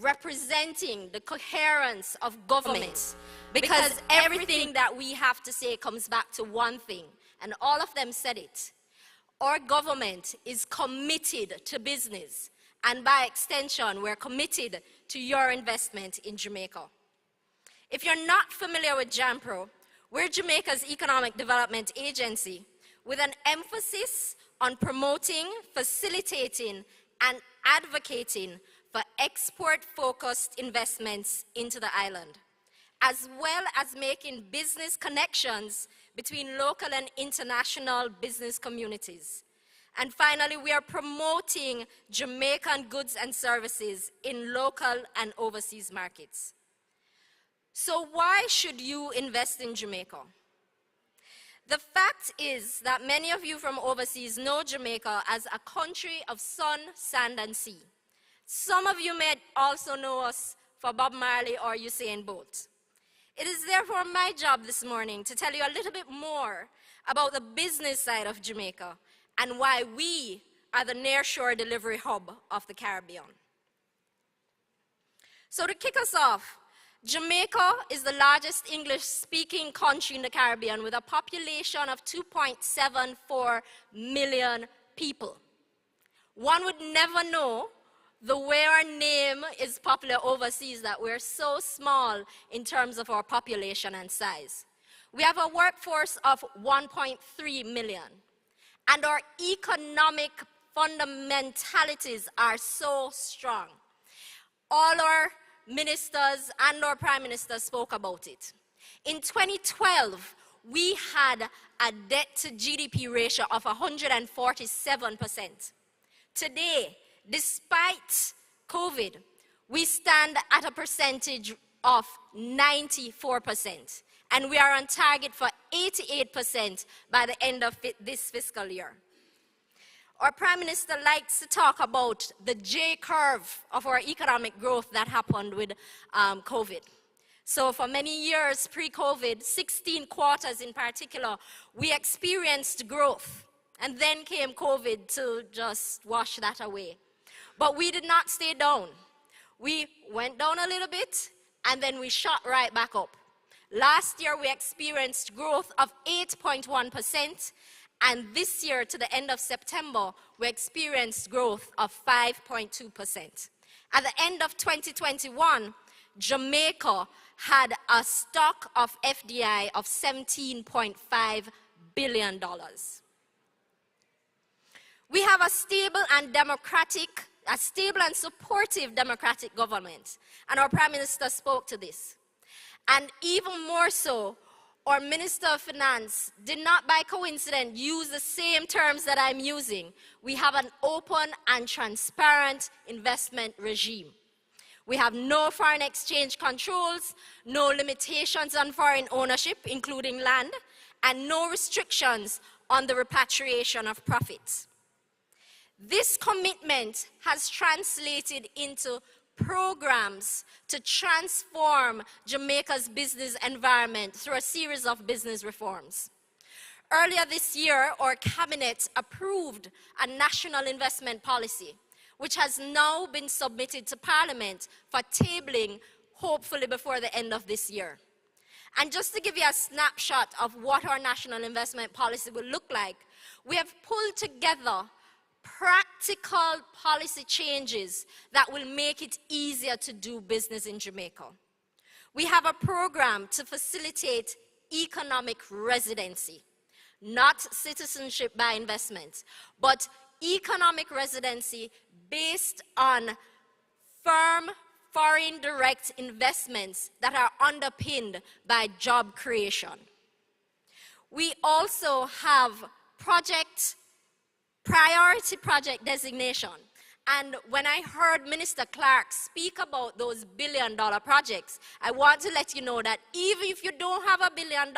representing the coherence of government, because everything that we have to say comes back to one thing, and all of them said it. Our government is committed to business, and by extension, we're committed to your investment in Jamaica. If you're not familiar with JAMPRO, we're Jamaica's economic development agency with an emphasis on promoting, facilitating, and advocating for export-focused investments into the island, as well as making business connections between local and international business communities. And finally, we are promoting Jamaican goods and services in local and overseas markets. So why should you invest in Jamaica? The fact is that many of you from overseas know Jamaica as a country of sun, sand, and sea. Some of you may also know us for Bob Marley or Usain Bolt. It is therefore my job this morning to tell you a little bit more about the business side of Jamaica and why we are the Nearshore Delivery Hub of the Caribbean. So to kick us off, Jamaica is the largest English-speaking country in the Caribbean with a population of 2.74 million people. One would never know the way our name is popular overseas that we're so small in terms of our population and size. We have a workforce of 1.3 million, and our economic fundamentalities are so strong. All our ministers and our Prime Minister spoke about it. In 2012, we had a debt-to-GDP ratio of 147%. Today, despite COVID, we stand at a percentage of 94%, and we are on target for 88% by the end of this fiscal year. Our Prime Minister likes to talk about the J-curve of our economic growth that happened with COVID. So for many years pre-COVID, 16 quarters in particular, we experienced growth. And then came COVID to just wash that away. But we did not stay down. We went down a little bit, and then we shot right back up. Last year, we experienced growth of 8.1%. And this year, to the end of September, we experienced growth of 5.2%. At the end of 2021, Jamaica had a stock of FDI of $17.5 billion. We have a stable and supportive democratic government, and our Prime Minister spoke to this. And even more so, our Minister of Finance did not by coincidence use the same terms that I'm using. We have an open and transparent investment regime. We have no foreign exchange controls, no limitations on foreign ownership, including land, and no restrictions on the repatriation of profits. This commitment has translated into programs to transform Jamaica's business environment through a series of business reforms. Earlier this year, our cabinet approved a national investment policy, which has now been submitted to Parliament for tabling, hopefully before the end of this year. And just to give you a snapshot of what our national investment policy will look like, we have pulled together practical policy changes that will make it easier to do business in Jamaica. We have a program to facilitate economic residency, not citizenship by investment, but economic residency based on firm foreign direct investments that are underpinned by job creation. We also have priority project designation. And when I heard Minister Clark speak about those billion-dollar projects, I want to let you know that even if you don't have $1 billion,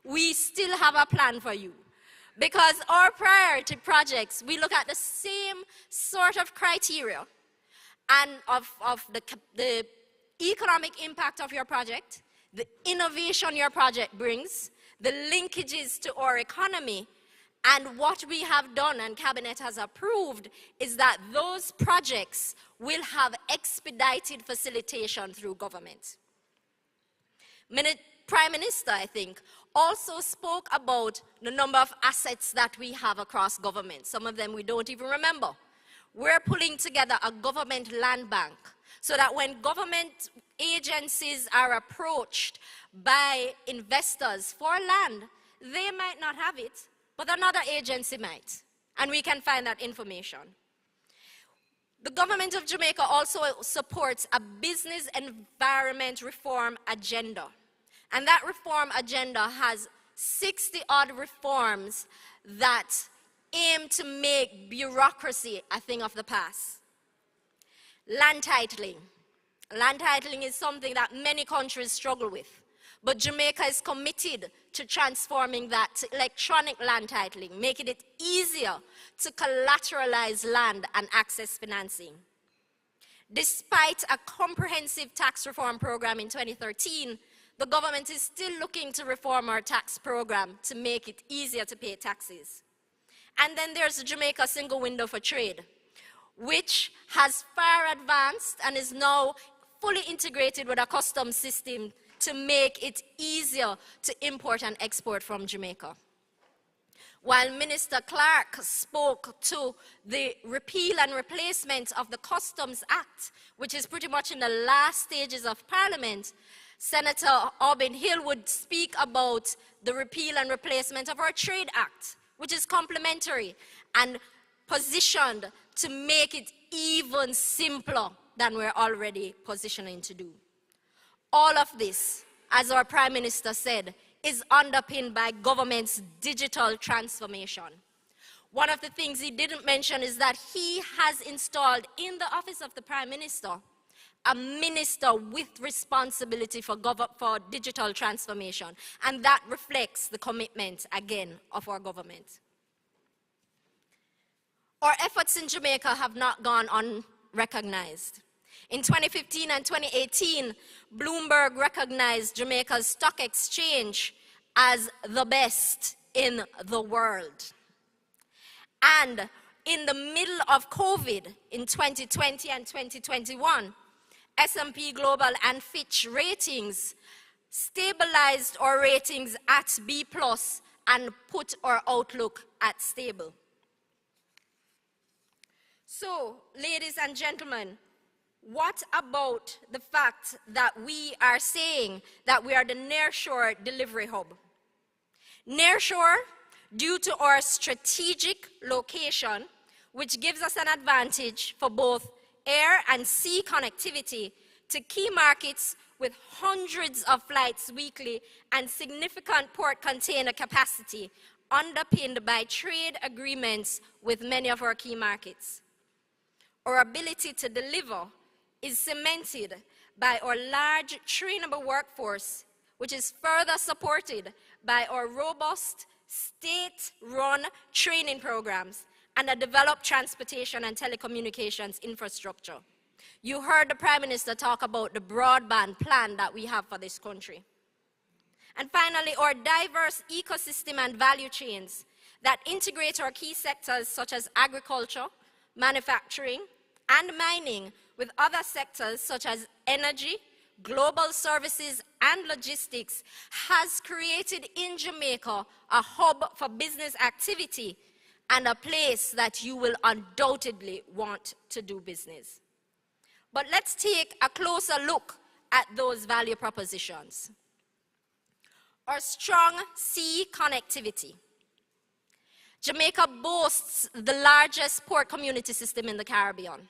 we still have a plan for you. Because our priority projects, we look at the same sort of criteria and of the economic impact of your project, the innovation your project brings, the linkages to our economy. And what we have done and Cabinet has approved is that those projects will have expedited facilitation through government. Prime Minister, I think, also spoke about the number of assets that we have across government. Some of them we don't even remember. We're pulling together a government land bank so that when government agencies are approached by investors for land, they might not have it, but another agency might, and we can find that information. The government of Jamaica also supports a business environment reform agenda, and that reform agenda has 60-odd reforms that aim to make bureaucracy a thing of the past. Land titling. Land titling is something that many countries struggle with. But Jamaica is committed to transforming that to electronic land titling, making it easier to collateralize land and access financing. Despite a comprehensive tax reform program in 2013, the government is still looking to reform our tax program to make it easier to pay taxes. And then there's the Jamaica Single Window for Trade, which has far advanced and is now fully integrated with a customs system to make it easier to import and export from Jamaica. While Minister Clark spoke to the repeal and replacement of the Customs Act, which is pretty much in the last stages of Parliament, Senator Aubin Hill would speak about the repeal and replacement of our Trade Act, which is complementary and positioned to make it even simpler than we're already positioning to do. All of this, as our Prime Minister said, is underpinned by government's digital transformation. One of the things he didn't mention is that he has installed in the office of the Prime Minister a minister with responsibility for digital transformation, and that reflects the commitment, again, of our government. Our efforts in Jamaica have not gone unrecognized. In 2015 and 2018, Bloomberg recognized Jamaica's stock exchange as the best in the world. And in the middle of COVID, in 2020 and 2021, S&P Global and Fitch ratings stabilized our ratings at B+ and put our outlook at stable. So, ladies and gentlemen, what about the fact that we are saying that we are the Nearshore Delivery Hub? Nearshore, due to our strategic location, which gives us an advantage for both air and sea connectivity to key markets with hundreds of flights weekly and significant port container capacity, underpinned by trade agreements with many of our key markets. Our ability to deliver is cemented by our large trainable workforce, which is further supported by our robust state-run training programs and a developed transportation and telecommunications infrastructure. You heard the Prime Minister talk about the broadband plan that we have for this country. And finally, our diverse ecosystem and value chains that integrate our key sectors such as agriculture, manufacturing, and mining with other sectors such as energy, global services, and logistics has created in Jamaica a hub for business activity and a place that you will undoubtedly want to do business. But let's take a closer look at those value propositions. or strong sea connectivity. Jamaica boasts the largest port community system in the Caribbean,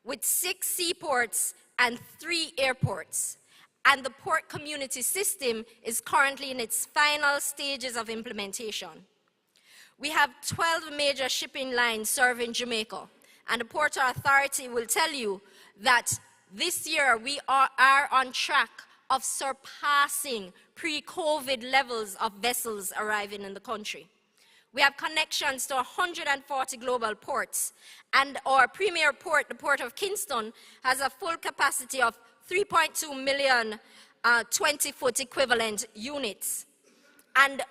with 6 seaports and 3 airports. And the port community system is currently in its final stages of implementation. We have 12 major shipping lines serving Jamaica, and the Port Authority will tell you that this year we are on track of surpassing pre-COVID levels of vessels arriving in the country. We have connections to 140 global ports, and our premier port, the Port of Kingston, has a full capacity of 3.2 million 20-foot equivalent units. And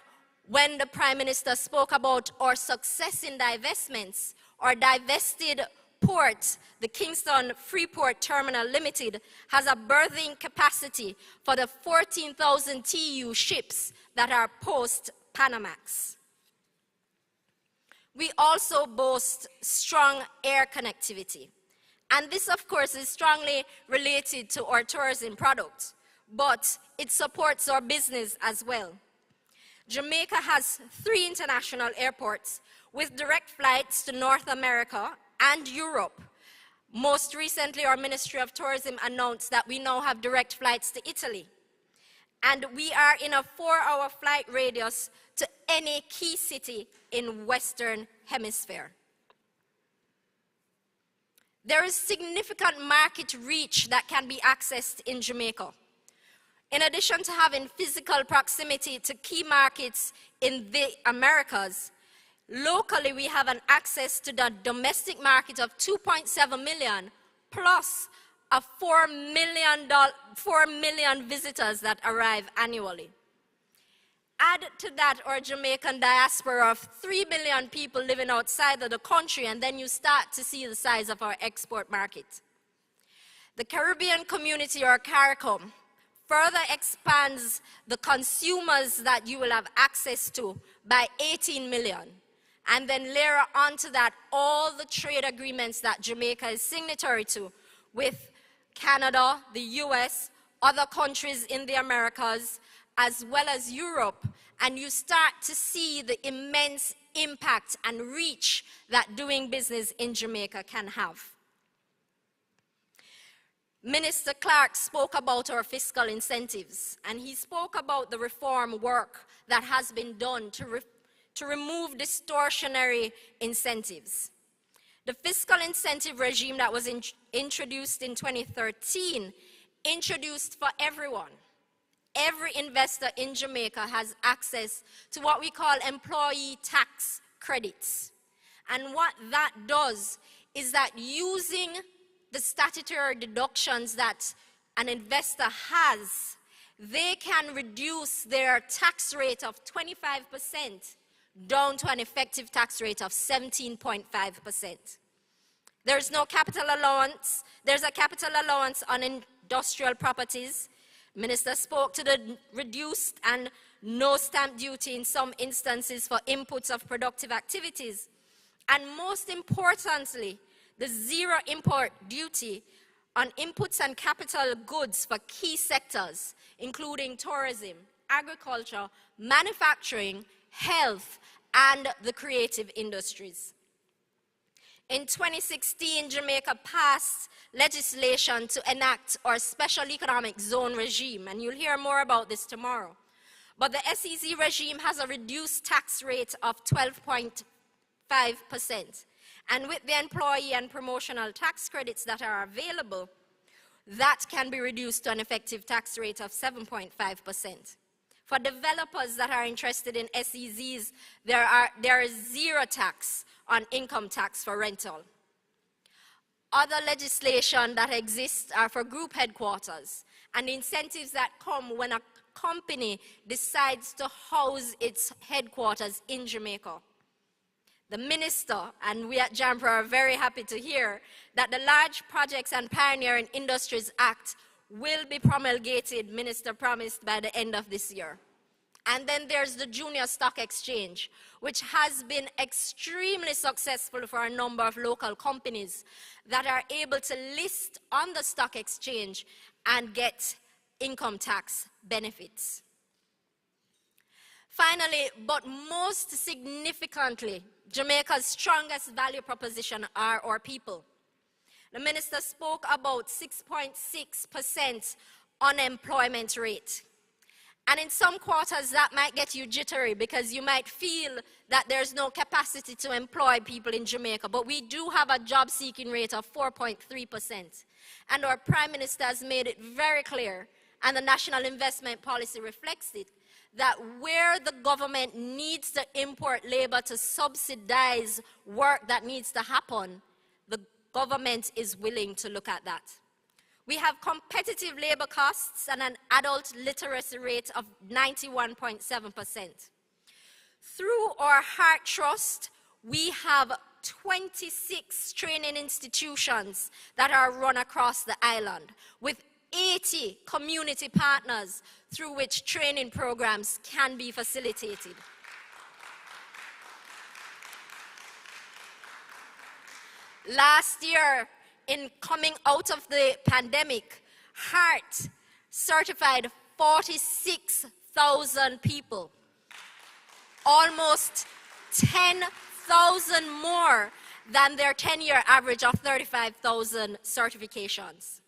when the Prime Minister spoke about our success in divestments, our divested port, the Kingston Freeport Terminal Limited, has a berthing capacity for the 14,000 TEU ships that are post-Panamax. We also boast strong air connectivity. And this, of course, is strongly related to our tourism product, but it supports our business as well. Jamaica has 3 international airports with direct flights to North America and Europe. Most recently, our Ministry of Tourism announced that we now have direct flights to Italy. And we are in a 4-hour flight radius to any key city in Western Hemisphere. There is significant market reach that can be accessed in Jamaica. In addition to having physical proximity to key markets in the Americas, locally we have an access to the domestic market of 2.7 million plus a 4 million visitors that arrive annually. Add to that our Jamaican diaspora of 3 million people living outside of the country, and then you start to see the size of our export market. The Caribbean community, or CARICOM, further expands the consumers that you will have access to by 18 million. And then layer onto that all the trade agreements that Jamaica is signatory to with Canada, the US, other countries in the Americas, as well as Europe, and you start to see the immense impact and reach that doing business in Jamaica can have. Minister Clark spoke about our fiscal incentives, and he spoke about the reform work that has been done to remove distortionary incentives. The fiscal incentive regime that was introduced in 2013 introduced for everyone. Every investor in Jamaica has access to what we call employee tax credits. And what that does is that using the statutory deductions that an investor has, they can reduce their tax rate of 25% down to an effective tax rate of 17.5%. There's no capital allowance. There's a capital allowance on industrial properties. Minister spoke to the reduced and no stamp duty in some instances for inputs of productive activities. And most importantly, the zero import duty on inputs and capital goods for key sectors, including tourism, agriculture, manufacturing, health, and the creative industries. In 2016, Jamaica passed legislation to enact our special economic zone regime, and you'll hear more about this tomorrow. But the SEZ regime has a reduced tax rate of 12.5%. And with the employee and promotional tax credits that are available, that can be reduced to an effective tax rate of 7.5%. For developers that are interested in SEZs, there is zero tax on income tax for rental. Other legislation that exists are for group headquarters and incentives that come when a company decides to house its headquarters in Jamaica. The minister and we at JAMPRO are very happy to hear that the Large Projects and Pioneering Industries Act will be promulgated, Minister promised, by the end of this year. And then there's the Junior Stock Exchange, which has been extremely successful for a number of local companies that are able to list on the stock exchange and get income tax benefits. Finally, but most significantly, Jamaica's strongest value proposition are our people. The minister spoke about 6.6% unemployment rate. And in some quarters, that might get you jittery because you might feel that there's no capacity to employ people in Jamaica. But we do have a job-seeking rate of 4.3%. And our Prime Minister has made it very clear, and the National Investment Policy reflects it, that where the government needs to import labor to subsidize work that needs to happen, the government is willing to look at that. We have competitive labor costs and an adult literacy rate of 91.7%. Through our Heart Trust, we have 26 training institutions that are run across the island, with 80 community partners through which training programs can be facilitated. Last year, in coming out of the pandemic, HEART certified 46,000 people, almost 10,000 more than their 10-year average of 35,000 certifications.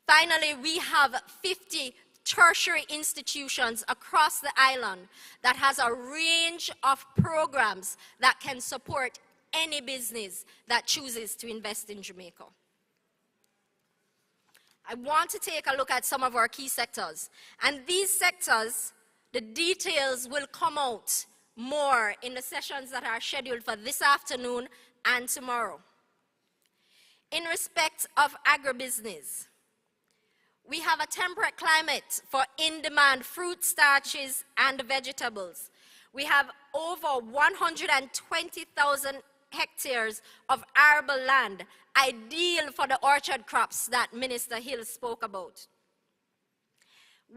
Finally, we have 50 tertiary institutions across the island that has a range of programs that can support any business that chooses to invest in Jamaica. I want to take a look at some of our key sectors. And these sectors, the details will come out more in the sessions that are scheduled for this afternoon and tomorrow. In respect of agribusiness, we have a temperate climate for in-demand fruit, starches, and vegetables. We have over 120,000 hectares of arable land, ideal for the orchard crops that Minister Hill spoke about.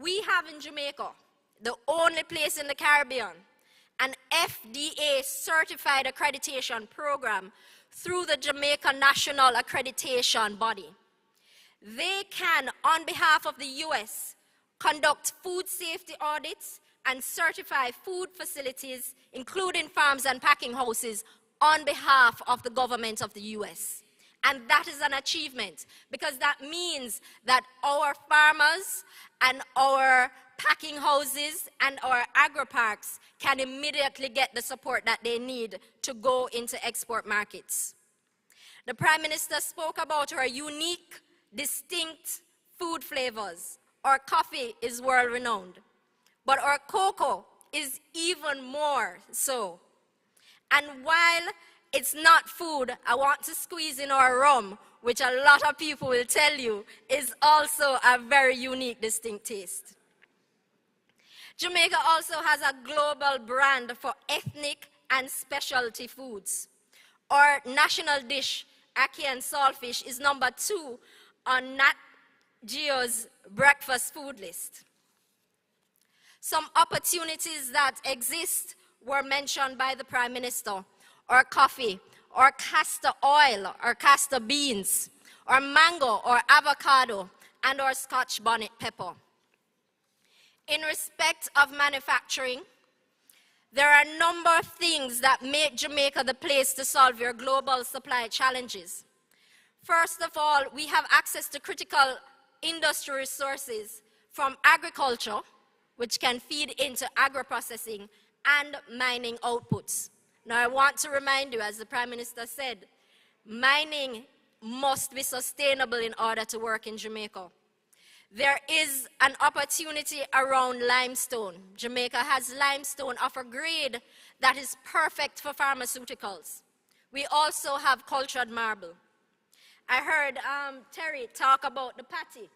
We have in Jamaica, the only place in the Caribbean, an FDA certified accreditation program through the Jamaica National Accreditation Body. They can, on behalf of the US, conduct food safety audits and certify food facilities, including farms and packing houses, on behalf of the government of the US. And that is an achievement, because that means that our farmers and our packing houses and our agri-parks can immediately get the support that they need to go into export markets. The Prime Minister spoke about our unique, distinct food flavors. Our coffee is world-renowned, but our cocoa is even more so. And while it's not food, I want to squeeze in our rum, which a lot of people will tell you is also a very unique, distinct taste. Jamaica also has a global brand for ethnic and specialty foods. Our national dish, ackee and saltfish, is #2 on Nat Geo's breakfast food list. Some opportunities that exist were mentioned by the Prime Minister, or coffee, or castor oil, or castor beans, or mango, or avocado, and or Scotch bonnet pepper. In respect of manufacturing, there are a number of things that make Jamaica the place to solve your global supply challenges. First of all, we have access to critical industry resources from agriculture, which can feed into agro-processing, and mining outputs. Now, I want to remind you, as the Prime Minister said, mining must be sustainable in order to work in Jamaica. There is an opportunity around limestone. Jamaica has limestone of a grade that is perfect for pharmaceuticals. We also have cultured marble. I heard Terry talk about the patty.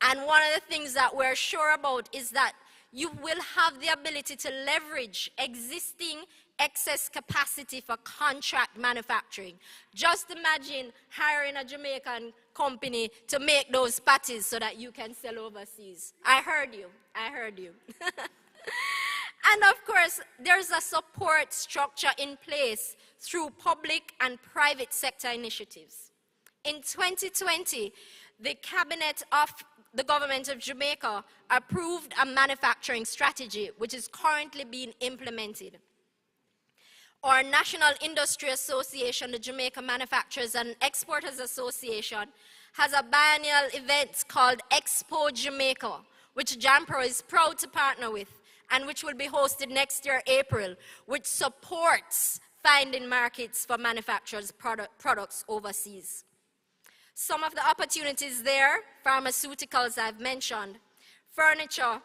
And one of the things that we're sure about is that you will have the ability to leverage existing excess capacity for contract manufacturing. Just imagine hiring a Jamaican company to make those patties so that you can sell overseas. I heard you. I heard you. And of course, there's a support structure in place through public and private sector initiatives. In 2020, the Cabinet of the government of Jamaica approved a manufacturing strategy which is currently being implemented. Our National Industry Association, the Jamaica Manufacturers and Exporters Association, has a biennial event called Expo Jamaica, which JAMPRO is proud to partner with, and which will be hosted next year, April, which supports finding markets for manufacturers' products overseas. Some of the opportunities there, pharmaceuticals I've mentioned, furniture,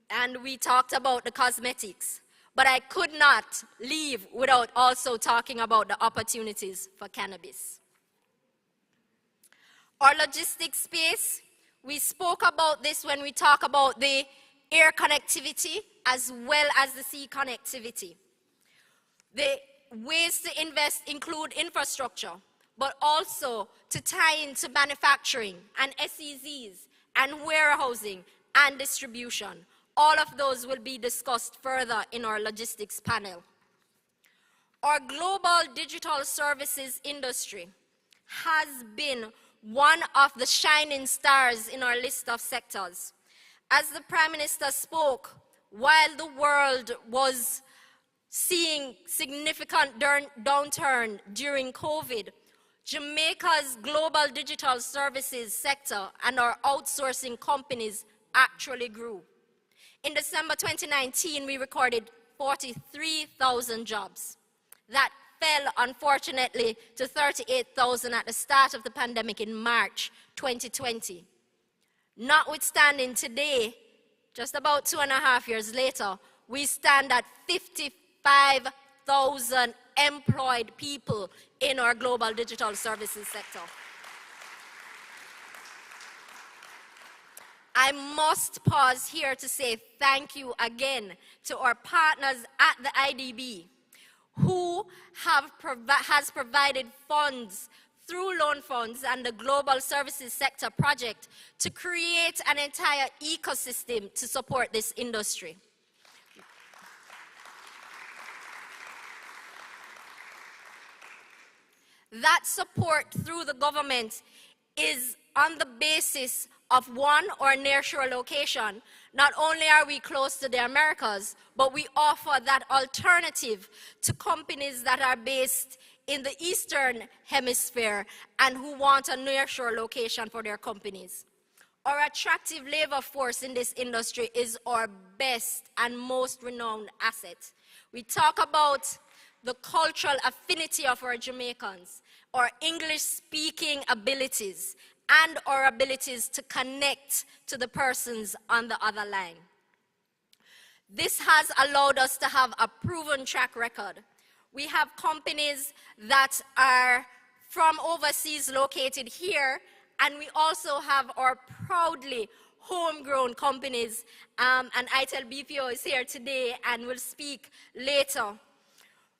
and we talked about the cosmetics. But I could not leave without also talking about the opportunities for cannabis. Our logistics space, we spoke about this when we talk about the air connectivity as well as the sea connectivity. The ways to invest include infrastructure, but also to tie into manufacturing and SEZs and warehousing and distribution. All of those will be discussed further in our logistics panel. Our global digital services industry has been one of the shining stars in our list of sectors. As the Prime Minister spoke, while the world was seeing significant downturn during COVID, Jamaica's global digital services sector and our outsourcing companies actually grew. In December 2019, we recorded 43,000 jobs. That fell, unfortunately, to 38,000 at the start of the pandemic in March 2020. Notwithstanding today, just about 2.5 years later, we stand at 55,000 employed people in our global digital services sector. I must pause here to say thank you again to our partners at the IDB, who has provided funds through loan funds and the Global Services Sector Project to create an entire ecosystem to support this industry. That support through the government is on the basis of one, or nearshore location. Not only are we close to the Americas, but we offer that alternative to companies that are based in the Eastern Hemisphere and who want a nearshore location for their companies. Our attractive labor force in this industry is our best and most renowned asset. We talk about the cultural affinity of our Jamaicans, our English-speaking abilities, and our abilities to connect to the persons on the other line. This has allowed us to have a proven track record. We have companies that are from overseas located here, and we also have our proudly homegrown companies, and ITEL BPO is here today and will speak later.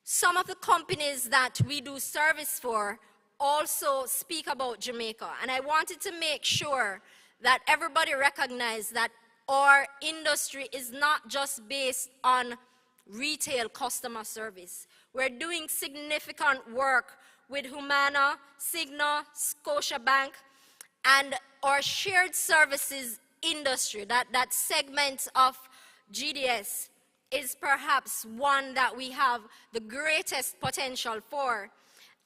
Some of the companies that we do service for also speak about Jamaica, and I wanted to make sure that everybody recognized that our industry is not just based on retail customer service. We're doing significant work with Humana, Cigna, Scotiabank, and our shared services industry, that segment of GDS, is perhaps one that we have the greatest potential for.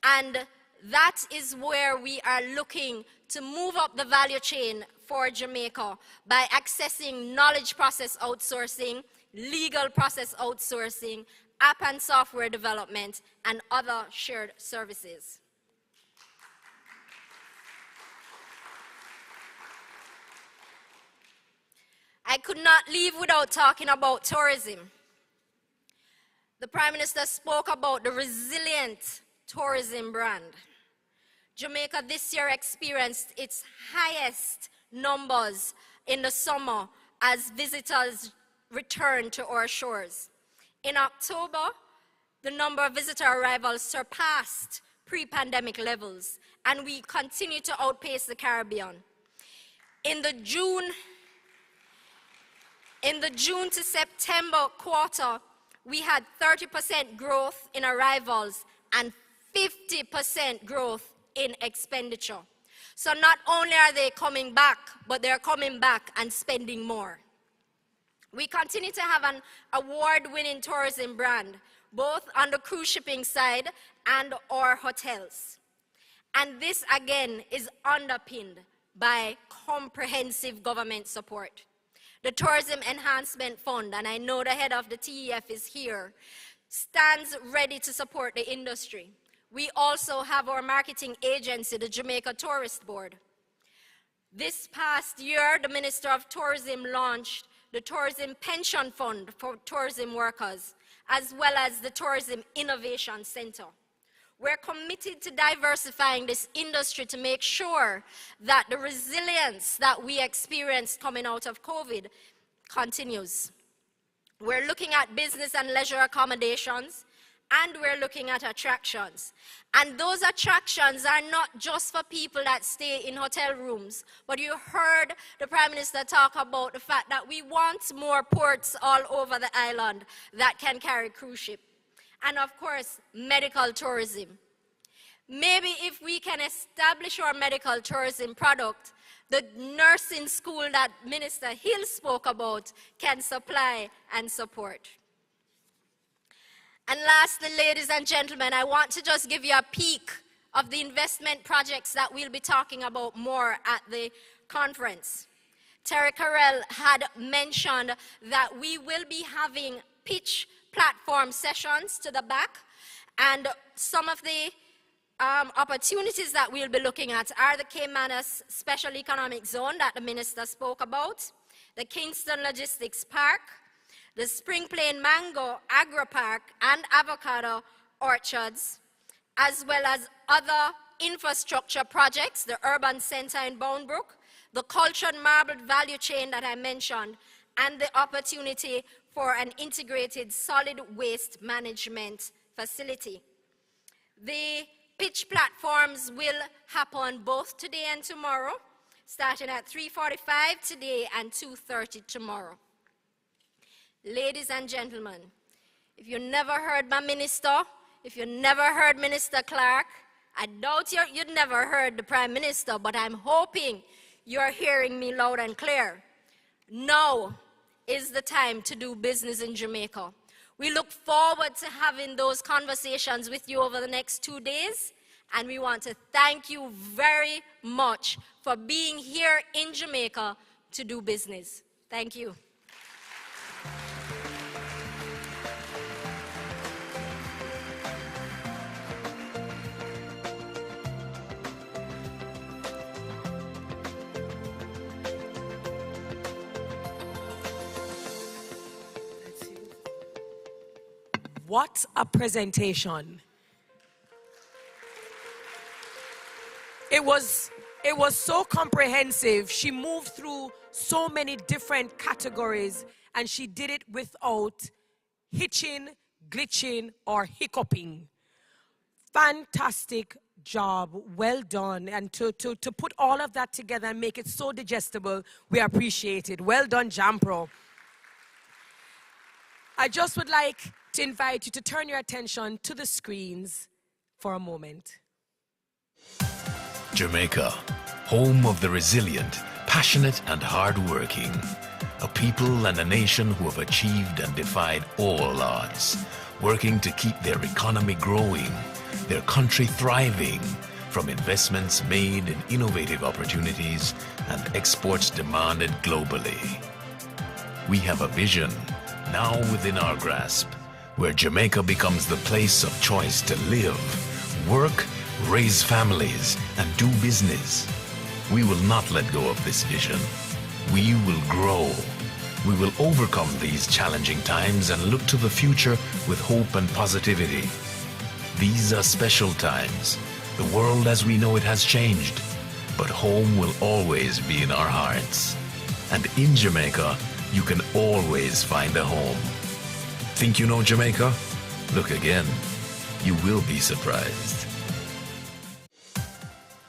And that is where we are looking to move up the value chain for Jamaica by accessing knowledge process outsourcing, legal process outsourcing, app and software development, and other shared services. I could not leave without talking about tourism. The Prime Minister spoke about the resilient tourism brand. Jamaica this year experienced its highest numbers in the summer as visitors returned to our shores. In October, the number of visitor arrivals surpassed pre-pandemic levels, and we continue to outpace the Caribbean. In the June to September quarter, we had 30% growth in arrivals and 50% growth in expenditure. So not only are they coming back, but they're coming back and spending more. We continue to have an award-winning tourism brand, both on the cruise shipping side and our hotels. And this, again, is underpinned by comprehensive government support. The Tourism Enhancement Fund, and I know the head of the TEF is here, stands ready to support the industry. We also have our marketing agency, the Jamaica Tourist Board. This past year, the Minister of Tourism launched the Tourism Pension Fund for tourism workers, as well as the Tourism Innovation Center. We're committed to diversifying this industry to make sure that the resilience that we experienced coming out of COVID continues. We're looking at business and leisure accommodations, and we're looking at attractions. And those attractions are not just for people that stay in hotel rooms, but you heard the Prime Minister talk about the fact that we want more ports all over the island that can carry cruise ships. And of course, medical tourism. Maybe if we can establish our medical tourism product, the nursing school that Minister Hill spoke about can supply and support. And lastly, ladies and gentlemen, I want to just give you a peek of the investment projects that we'll be talking about more at the conference. Terry Carell had mentioned that we will be having pitch platform sessions to the back, and some of the opportunities that we'll be looking at are the Caymanas Special Economic Zone that the Minister spoke about, the Kingston Logistics Park, the Spring Plain Mango Agro Park and Avocado Orchards, as well as other infrastructure projects, the Urban Center in Boundbrook, the Cultured Marbled Value Chain that I mentioned, and the opportunity for an integrated solid waste management facility. The pitch platforms will happen both today and tomorrow, starting at 3:45 today and 2:30 tomorrow. Ladies and gentlemen, if you never heard my minister, if you never heard Minister Clark, I doubt you'd never heard the Prime Minister, but I'm hoping you're hearing me loud and clear. Now is the time to do business in Jamaica. We look forward to having those conversations with you over the next 2 days, and we want to thank you very much for being here in Jamaica to do business. Thank you. What a presentation. It was so comprehensive. She moved through so many different categories, and she did it without hitching, glitching, or hiccuping. Fantastic job. Well done. And to put all of that together and make it so digestible, we appreciate it. Well done, Jampro. I just would like to invite you to turn your attention to the screens for a moment. Jamaica, home of the resilient, passionate and hard-working. A people and a nation who have achieved and defied all odds, working to keep their economy growing, their country thriving, from investments made in innovative opportunities and exports demanded globally. We have a vision, now within our grasp, where Jamaica becomes the place of choice to live, work, raise families, and do business. We will not let go of this vision. We will grow. We will overcome these challenging times and look to the future with hope and positivity. These are special times. The world as we know it has changed, but home will always be in our hearts. And in Jamaica, you can always find a home. Think you know Jamaica? Look again. You will be surprised.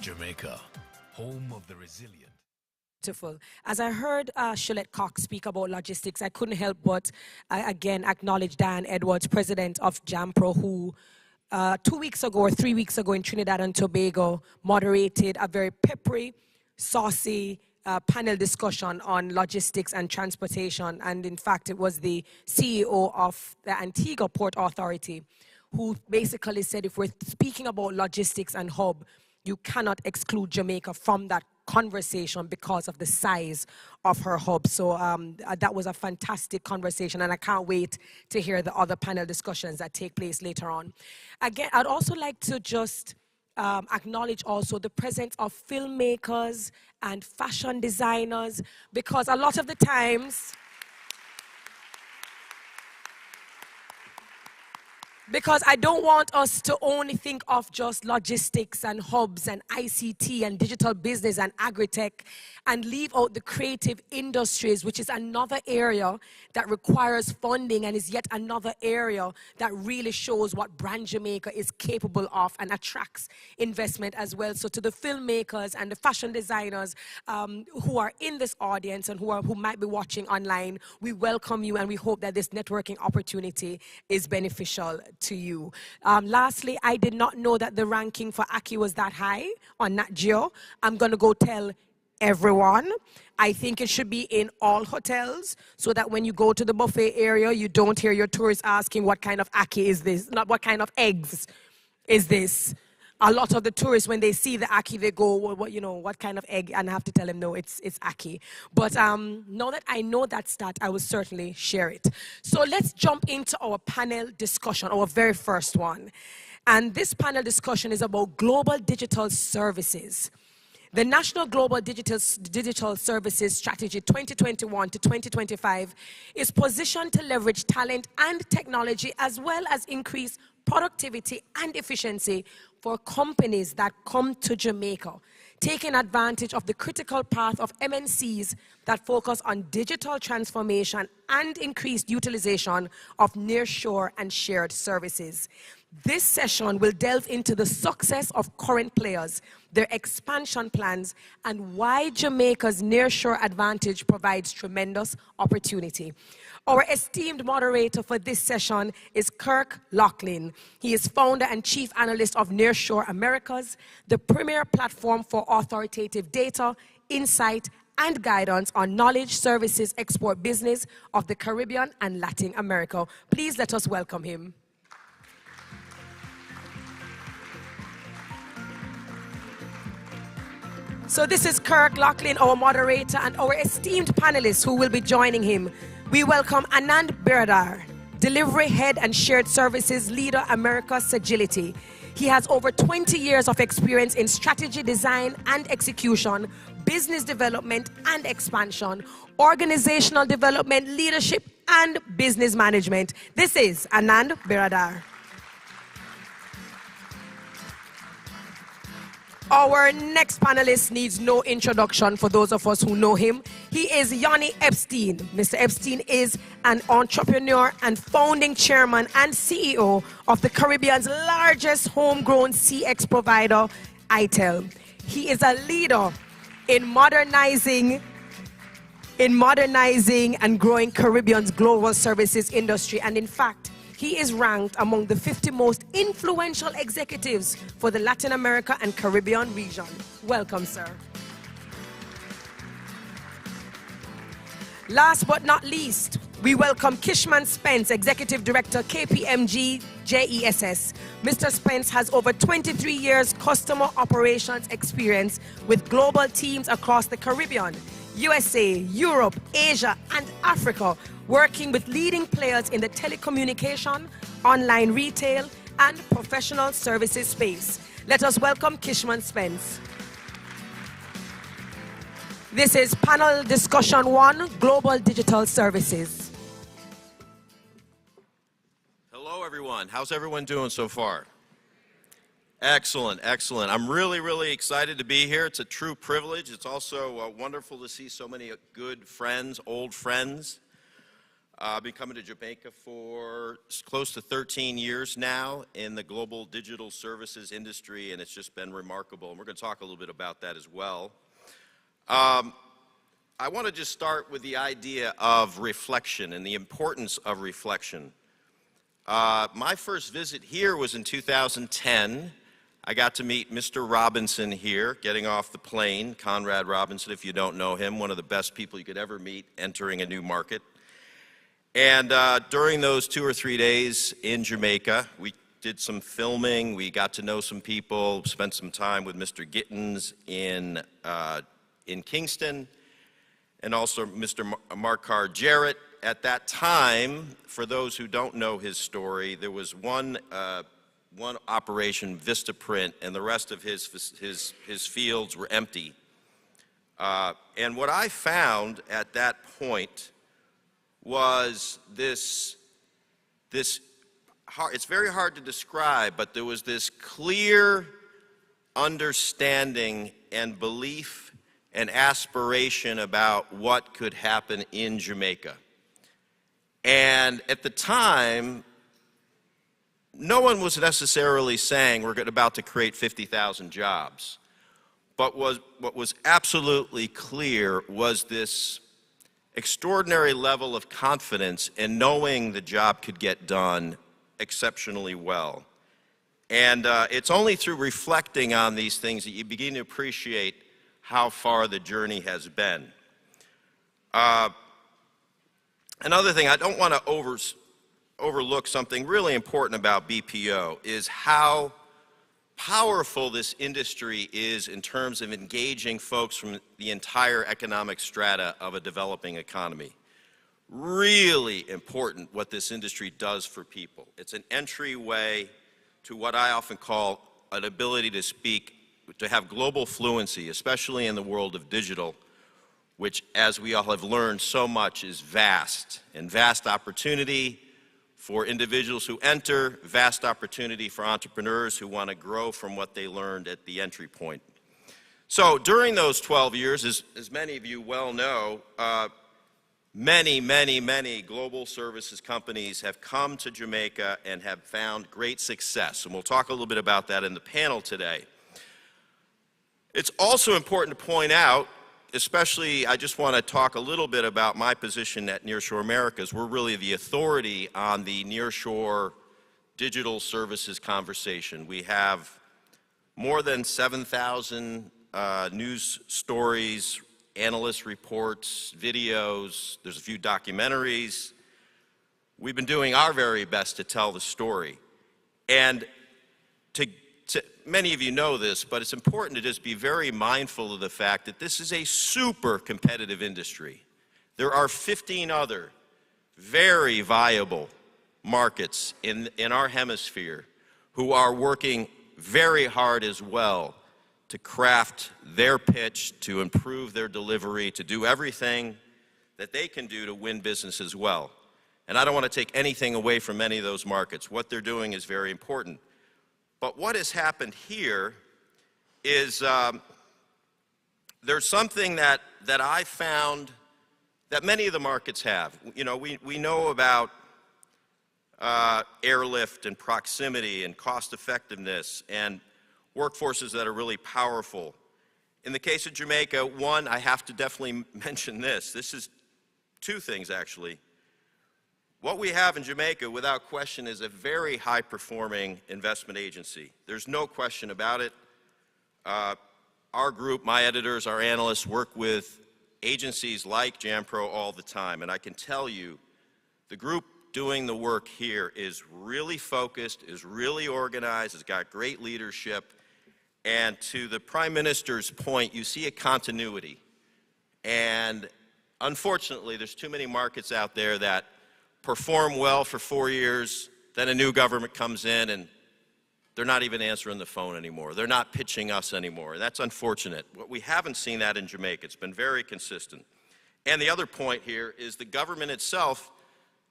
Jamaica, home of the resilient. Beautiful. As I heard Shalette Cox speak about logistics, I couldn't help but again acknowledge Dan Edwards, president of JAMPRO, who 2 weeks ago or 3 weeks ago in Trinidad and Tobago, moderated a very peppery, saucy panel discussion on logistics and transportation. And in fact, it was the CEO of the Antigua Port Authority who basically said if we're speaking about logistics and hub, you cannot exclude Jamaica from that conversation because of the size of her hub. So that was a fantastic conversation, and I can't wait to hear the other panel discussions that take place later on. Again, I'd also like to just acknowledge also the presence of filmmakers and fashion designers, because a lot of the times, because I don't want us to only think of just logistics and hubs and ICT and digital business and agri-tech and leave out the creative industries, which is another area that requires funding and is yet another area that really shows what brand Jamaica is capable of and attracts investment as well. So to the filmmakers and the fashion designers who are in this audience and who might be watching online, we welcome you and we hope that this networking opportunity is beneficial to you. Lastly, I did not know that the ranking for Aki was that high on Nat Geo. I'm going to go tell everyone. I think it should be in all hotels so that when you go to the buffet area, you don't hear your tourists asking what kind of Aki is this, not what kind of eggs is this. A lot of the tourists, when they see the Aki, they go, well, what kind of egg? And I have to tell them, no, it's Aki. But now that I know that stat, I will certainly share it. So let's jump into our panel discussion, our very first one. And this panel discussion is about global digital services. The National Global Digital Services Strategy 2021 to 2025 is positioned to leverage talent and technology as well as increase productivity and efficiency for companies that come to Jamaica, taking advantage of the critical path of MNCs that focus on digital transformation and increased utilization of nearshore and shared services. This session will delve into the success of current players, their expansion plans, and why Jamaica's nearshore advantage provides tremendous opportunity. Our esteemed moderator for this session is Kirk Laughlin. He is founder and chief analyst of Nearshore Americas, the premier platform for authoritative data, insight, and guidance on knowledge services export business of the Caribbean and Latin America. Please let us welcome him. So this is Kirk Laughlin, our moderator, and our esteemed panelists who will be joining him. We welcome Anand Biradar, Delivery Head and Shared Services Leader, Americas Agility. He has over 20 years of experience in strategy design and execution, business development and expansion, organizational development, leadership, and business management. This is Anand Biradar. Our next panelist needs no introduction for those of us who know him. He is Yanni Epstein. Mr. Epstein is an entrepreneur and founding chairman and CEO of the Caribbean's largest homegrown CX provider, ITEL. He is a leader in modernizing and growing Caribbean's global services industry. And in fact, he is ranked among the 50 most influential executives for the Latin America and Caribbean region. Welcome, sir. Last but not least, we welcome Kishman Spence, Executive Director, KPMG JESS. Mr. Spence has over 23 years customer operations experience with global teams across the Caribbean, USA, Europe, Asia, and Africa, working with leading players in the telecommunication, online retail, and professional services space. Let us welcome Kishman Spence. This is panel discussion 1, Global Digital Services. Hello, everyone. How's everyone doing so far? Excellent, excellent. I'm really excited to be here. It's a true privilege. It's also wonderful to see so many good friends, old friends. I've been coming to Jamaica for close to 13 years now in the global digital services industry, and it's just been remarkable. And we're going to talk a little bit about that as well. I want to just start with the idea of reflection and the importance of reflection. My first visit here was in 2010. I got to meet Mr. Robinson here, getting off the plane. Conrad Robinson, if you don't know him, one of the best people you could ever meet entering a new market. And during those 2 or 3 days in Jamaica, we did some filming. We got to know some people, spent some time with Mr. Gittins in Kingston, and also Mr. Markar Jarrett. At that time, for those who don't know his story, there was one operation, Vistaprint, and the rest of his fields were empty. And what I found at that point was this it's very hard to describe, but there was this clear understanding and belief and aspiration about what could happen in Jamaica. And at the time, no one was necessarily saying we're about to create 50,000 jobs. But what was absolutely clear was this extraordinary level of confidence in knowing the job could get done exceptionally well. And it's only through reflecting on these things that you begin to appreciate how far the journey has been. Another thing, I don't want to overlook something really important about BPO, is how powerful this industry is in terms of engaging folks from the entire economic strata of a developing economy. Really important what this industry does for people. It's an entryway to what I often call an ability to speak, to have global fluency, especially in the world of digital, which, as we all have learned so much, is vast, and vast opportunity for individuals who enter, vast opportunity for entrepreneurs who want to grow from what they learned at the entry point. So during those 12 years, as many of you well know, many global services companies have come to Jamaica and have found great success, and we'll talk a little bit about that in the panel today. It's also important to point out, especially, I just want to talk a little bit about my position at Nearshore Americas. We're really the authority on the nearshore digital services conversation. We have more than 7,000 news stories, analyst reports, videos. There's a few documentaries. We've been doing our very best to tell the story. And many of you know this, but it's important to just be very mindful of the fact that this is a super competitive industry. There are 15 other very viable markets in our hemisphere who are working very hard as well to craft their pitch, to improve their delivery, to do everything that they can do to win business as well. And I don't want to take anything away from any of those markets. What they're doing is very important. But what has happened here is there's something that I found that many of the markets have. You know, we know about airlift and proximity and cost effectiveness and workforces that are really powerful. In the case of Jamaica, one, I have to definitely mention this. This is two things, actually. What we have in Jamaica, without question, is a very high-performing investment agency. There's no question about it. Our group, my editors, our analysts, work with agencies like JAMPRO all the time, and I can tell you, the group doing the work here is really focused, is really organized, has got great leadership, and to the Prime Minister's point, you see a continuity. And unfortunately, there's too many markets out there that perform well for 4 years, then a new government comes in and they're not even answering the phone anymore. They're not pitching us anymore. That's unfortunate. We haven't seen that in Jamaica. It's been very consistent. And the other point here is the government itself,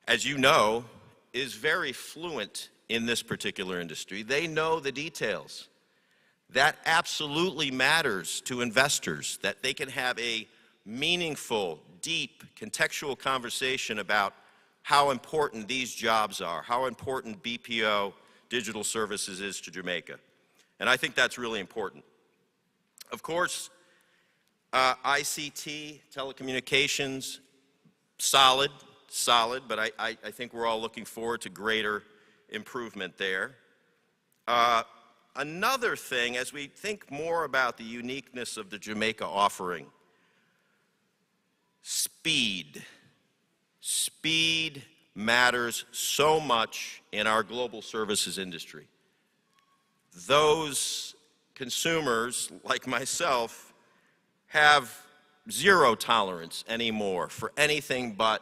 as you know, is very fluent in this particular industry. They know the details. That absolutely matters to investors, that they can have a meaningful, deep, contextual conversation about how important these jobs are, how important BPO digital services is to Jamaica. And I think that's really important. Of course, ICT, telecommunications, solid, but I think we're all looking forward to greater improvement there. Another thing, as we think more about the uniqueness of the Jamaica offering, speed. Speed matters so much in our global services industry. Those consumers, like myself, have zero tolerance anymore for anything but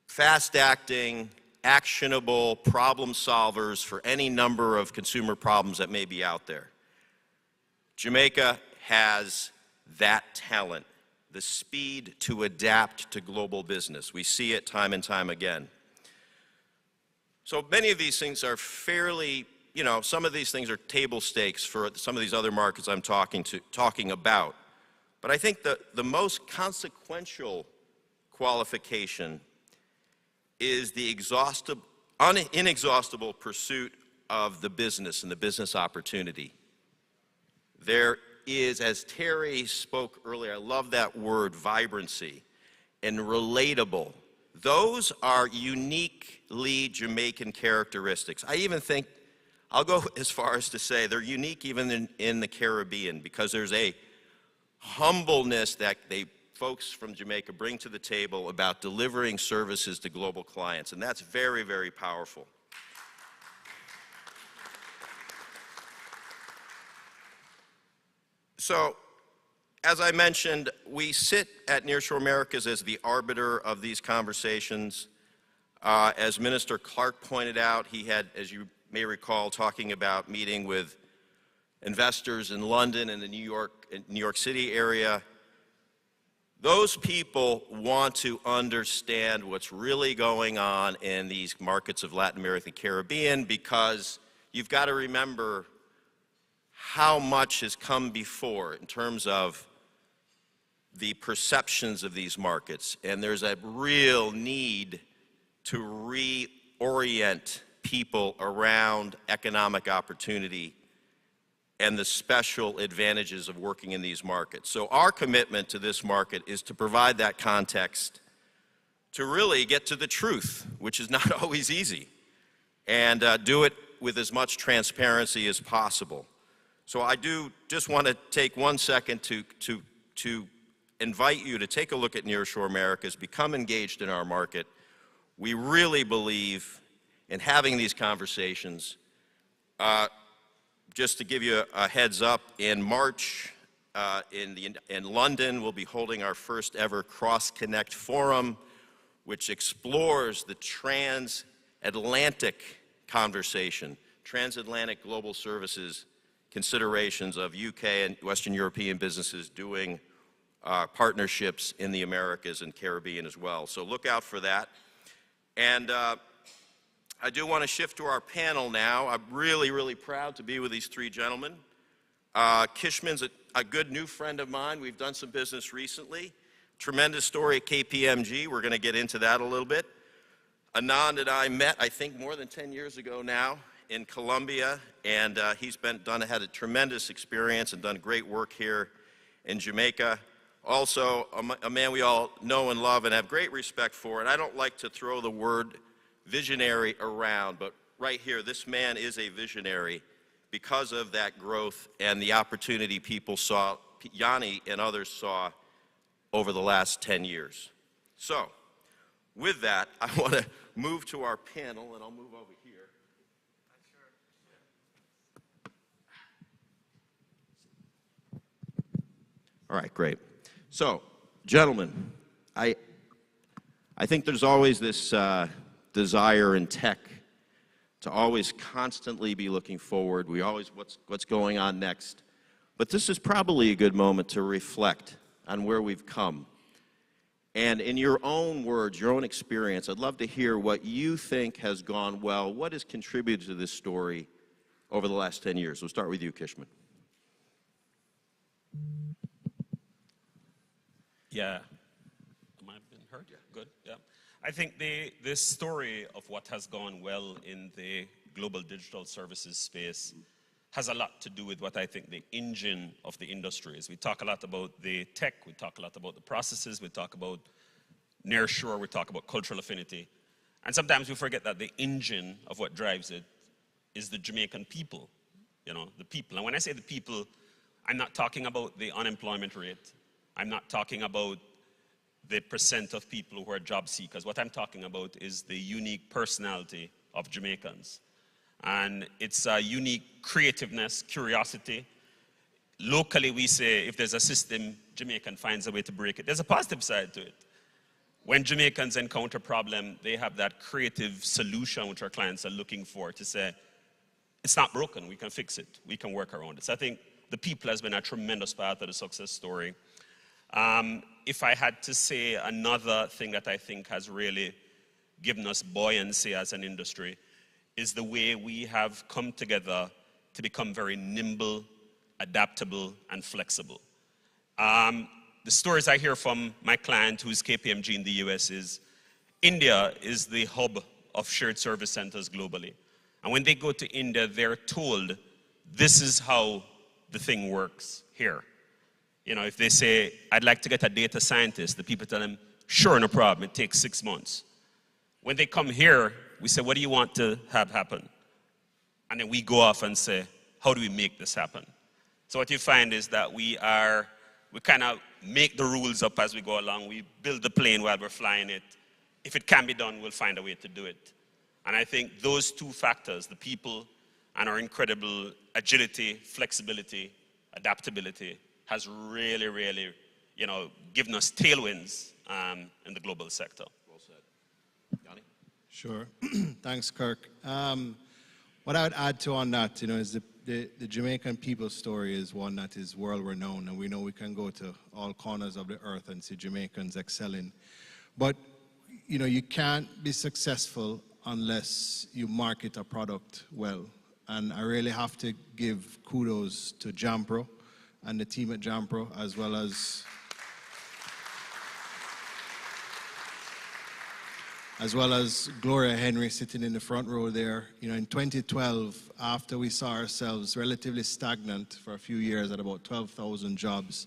fast-acting, actionable problem solvers for any number of consumer problems that may be out there. Jamaica has that talent, the speed to adapt to global business. We see it time and time again. So many of these things are fairly, some of these things are table stakes for some of these other markets I'm talking about. But I think the most consequential qualification is the inexhaustible pursuit of the business and the business opportunity. There is, as Terry spoke earlier, I love that word, vibrancy, and relatable. Those are uniquely Jamaican characteristics. I even think, I'll go as far as to say they're unique even in the Caribbean, because there's a humbleness that folks from Jamaica bring to the table about delivering services to global clients, and that's very, very powerful. So, as I mentioned, we sit at Nearshore Americas as the arbiter of these conversations. As Minister Clark pointed out, he had, as you may recall, talking about meeting with investors in London and the New York City area. Those people want to understand what's really going on in these markets of Latin America and Caribbean, because you've got to remember how much has come before in terms of the perceptions of these markets. And there's a real need to reorient people around economic opportunity and the special advantages of working in these markets. So our commitment to this market is to provide that context to really get to the truth, which is not always easy, and do it with as much transparency as possible. So I do just want to take 1 second to invite you to take a look at Nearshore Americas, become engaged in our market. We really believe in having these conversations. Just to give you a heads up, in March in London, we'll be holding our first ever Cross Connect Forum, which explores the transatlantic conversation, transatlantic global services considerations of UK and Western European businesses doing partnerships in the Americas and Caribbean as well. So look out for that. And I do want to shift to our panel now. I'm really, really proud to be with these three gentlemen. Kishman's a good new friend of mine. We've done some business recently. Tremendous story at KPMG. We're going to get into that a little bit. Anand and I met, I think, more than 10 years ago now in Colombia, and he's had a tremendous experience and done great work here in Jamaica. Also, a man we all know and love and have great respect for, and I don't like to throw the word visionary around, but right here, this man is a visionary because of that growth and the opportunity people saw, Yanni and others saw over the last 10 years. So, with that, I want to move to our panel, and I'll move over here. All right, great. So, gentlemen, I think there's always this desire in tech to always constantly be looking forward. We always, what's going on next? But this is probably a good moment to reflect on where we've come. And in your own words, your own experience, I'd love to hear what you think has gone well. What has contributed to this story over the last 10 years? We'll start with you, Kishman. Yeah. Am I being heard? Yeah. Good. Yeah. I think this story of what has gone well in the global digital services space has a lot to do with what I think the engine of the industry is. We talk a lot about the tech, we talk a lot about the processes, we talk about nearshore, we talk about cultural affinity. And sometimes we forget that the engine of what drives it is the Jamaican people, you know, the people. And when I say the people, I'm not talking about the unemployment rate. I'm not talking about the percent of people who are job seekers. What I'm talking about is the unique personality of Jamaicans. And it's a unique creativeness, curiosity. Locally, we say if there's a system, Jamaican finds a way to break it. There's a positive side to it. When Jamaicans encounter a problem, they have that creative solution which our clients are looking for to say, it's not broken, we can fix it, we can work around it. So I think the people has been a tremendous part of the success story. If I had to say another thing that I think has really given us buoyancy as an industry is the way we have come together to become very nimble, adaptable, and flexible. The stories I hear from my client, who's KPMG in the US, is India is the hub of shared service centers globally. And when they go to India, they're told, this is how the thing works here. You know, if they say, I'd like to get a data scientist, the people tell them, sure, no problem, it takes 6 months. When they come here, we say, what do you want to have happen? And then we go off and say, how do we make this happen? So what you find is that we kind of make the rules up as we go along. We build the plane while we're flying it. If it can be done, we'll find a way to do it. And I think those two factors, the people and our incredible agility, flexibility, adaptability, has really, really, you know, given us tailwinds in the global sector. Well said. Yanni? Sure. Thanks, Kirk. What I would add to on that, you know, is the Jamaican people's story is one that is world renowned, and we know we can go to all corners of the earth and see Jamaicans excelling. But, you know, you can't be successful unless you market a product well. And I really have to give kudos to Jampro and the team at Jampro, as well as Gloria Henry sitting in the front row there. You know, in 2012, after we saw ourselves relatively stagnant for a few years at about 12,000 jobs,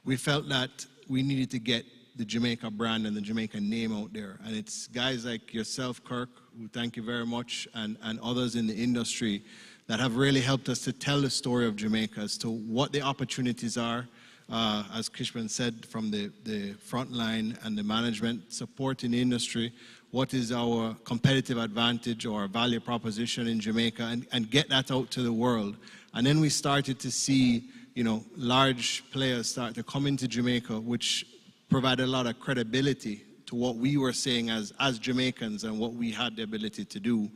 we felt that we needed to get the Jamaica brand and the Jamaican name out there. And it's guys like yourself, Kirk, who thank you very much, and others in the industry that have really helped us to tell the story of Jamaica as to what the opportunities are, as Kishman said, from the front line and the management support in the industry. What is our competitive advantage or our value proposition in Jamaica, and get that out to the world. And then we started to see, you know, large players start to come into Jamaica, which provided a lot of credibility to what we were saying as Jamaicans and what we had the ability to do.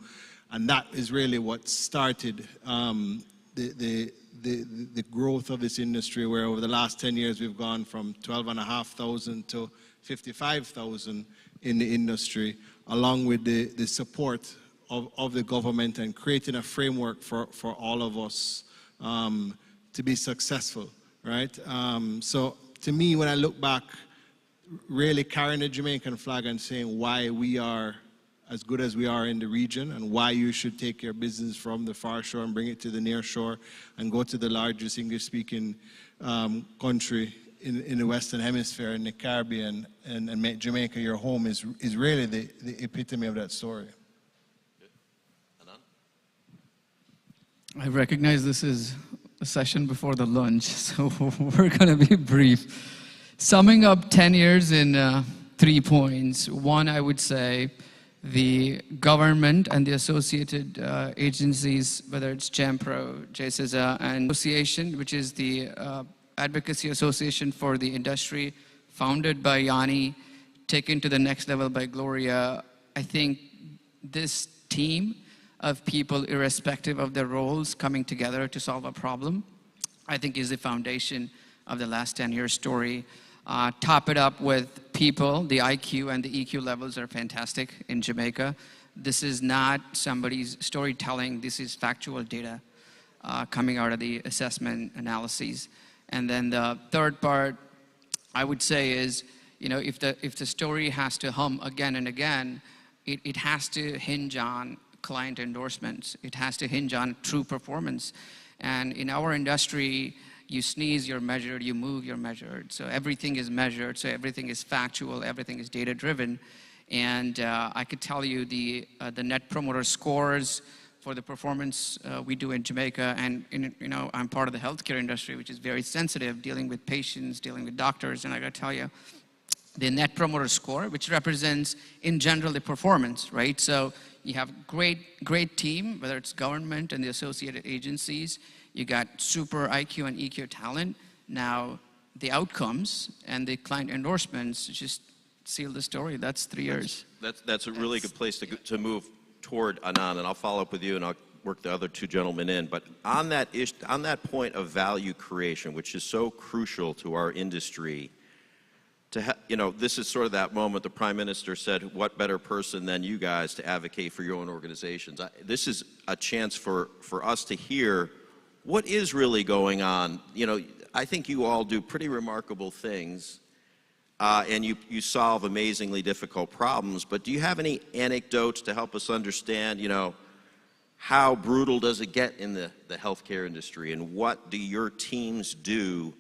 And that is really what started the growth of this industry, where over the last 10 years we've gone from 12,500 to 55,000 in the industry, along with the support of the government and creating a framework for all of us to be successful, right? So to me, when I look back, really carrying the Jamaican flag and saying why we are as good as we are in the region, and why you should take your business from the far shore and bring it to the near shore and go to the largest English-speaking country in the Western Hemisphere, in the Caribbean, and make Jamaica your home is really the epitome of that story. I recognize this is a session before the lunch, so we're going to be brief. Summing up 10 years in 3 points. One, I would say the government and the associated agencies, whether it's Jampro, JCISA, and association, which is the Advocacy Association for the Industry, founded by Yanni, taken to the next level by Gloria. I think this team of people, irrespective of their roles, coming together to solve a problem, I think is the foundation of the last 10-year story. Top it up with people. The IQ and the EQ levels are fantastic in Jamaica. This is not somebody's storytelling. This is factual data coming out of the assessment analyses. And then the third part, I would say, is, you know, if the story has to hum again and again, it has to hinge on client endorsements. It has to hinge on true performance. And in our industry, you sneeze, you're measured, you move, you're measured. So everything is measured, so everything is factual, everything is data-driven. And I could tell you the net promoter scores for the performance we do in Jamaica, and I'm part of the healthcare industry, which is very sensitive, dealing with patients, dealing with doctors, and I got to tell you, the net promoter score, which represents in general the performance, right? So you have great team, whether it's government and the associated agencies. You got super IQ and EQ talent. Now the outcomes and the client endorsements just seal the story. That's 3 years. That's a really good place to move toward, Anand, and I'll follow up with you and I'll work the other two gentlemen in. But on that point of value creation, which is so crucial to our industry, this is sort of that moment the Prime Minister said, what better person than you guys to advocate for your own organizations? This is a chance for us to hear what is really going on. I think you all do pretty remarkable things, and you solve amazingly difficult problems, but do you have any anecdotes to help us understand, how brutal does it get in the healthcare industry, and what do your teams do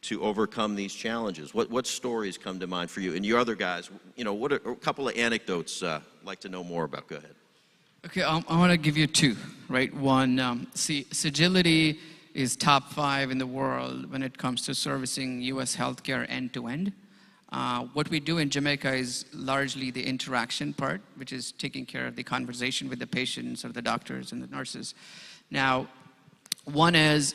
to overcome these challenges? What stories come to mind for you? And you other guys, what are a couple of anecdotes I'd like to know more about? Go ahead. Okay, I want to give you two, right? One, Sagility is top 5 in the world when it comes to servicing U.S. healthcare end-to-end. What we do in Jamaica is largely the interaction part, which is taking care of the conversation with the patients or the doctors and the nurses. Now, one is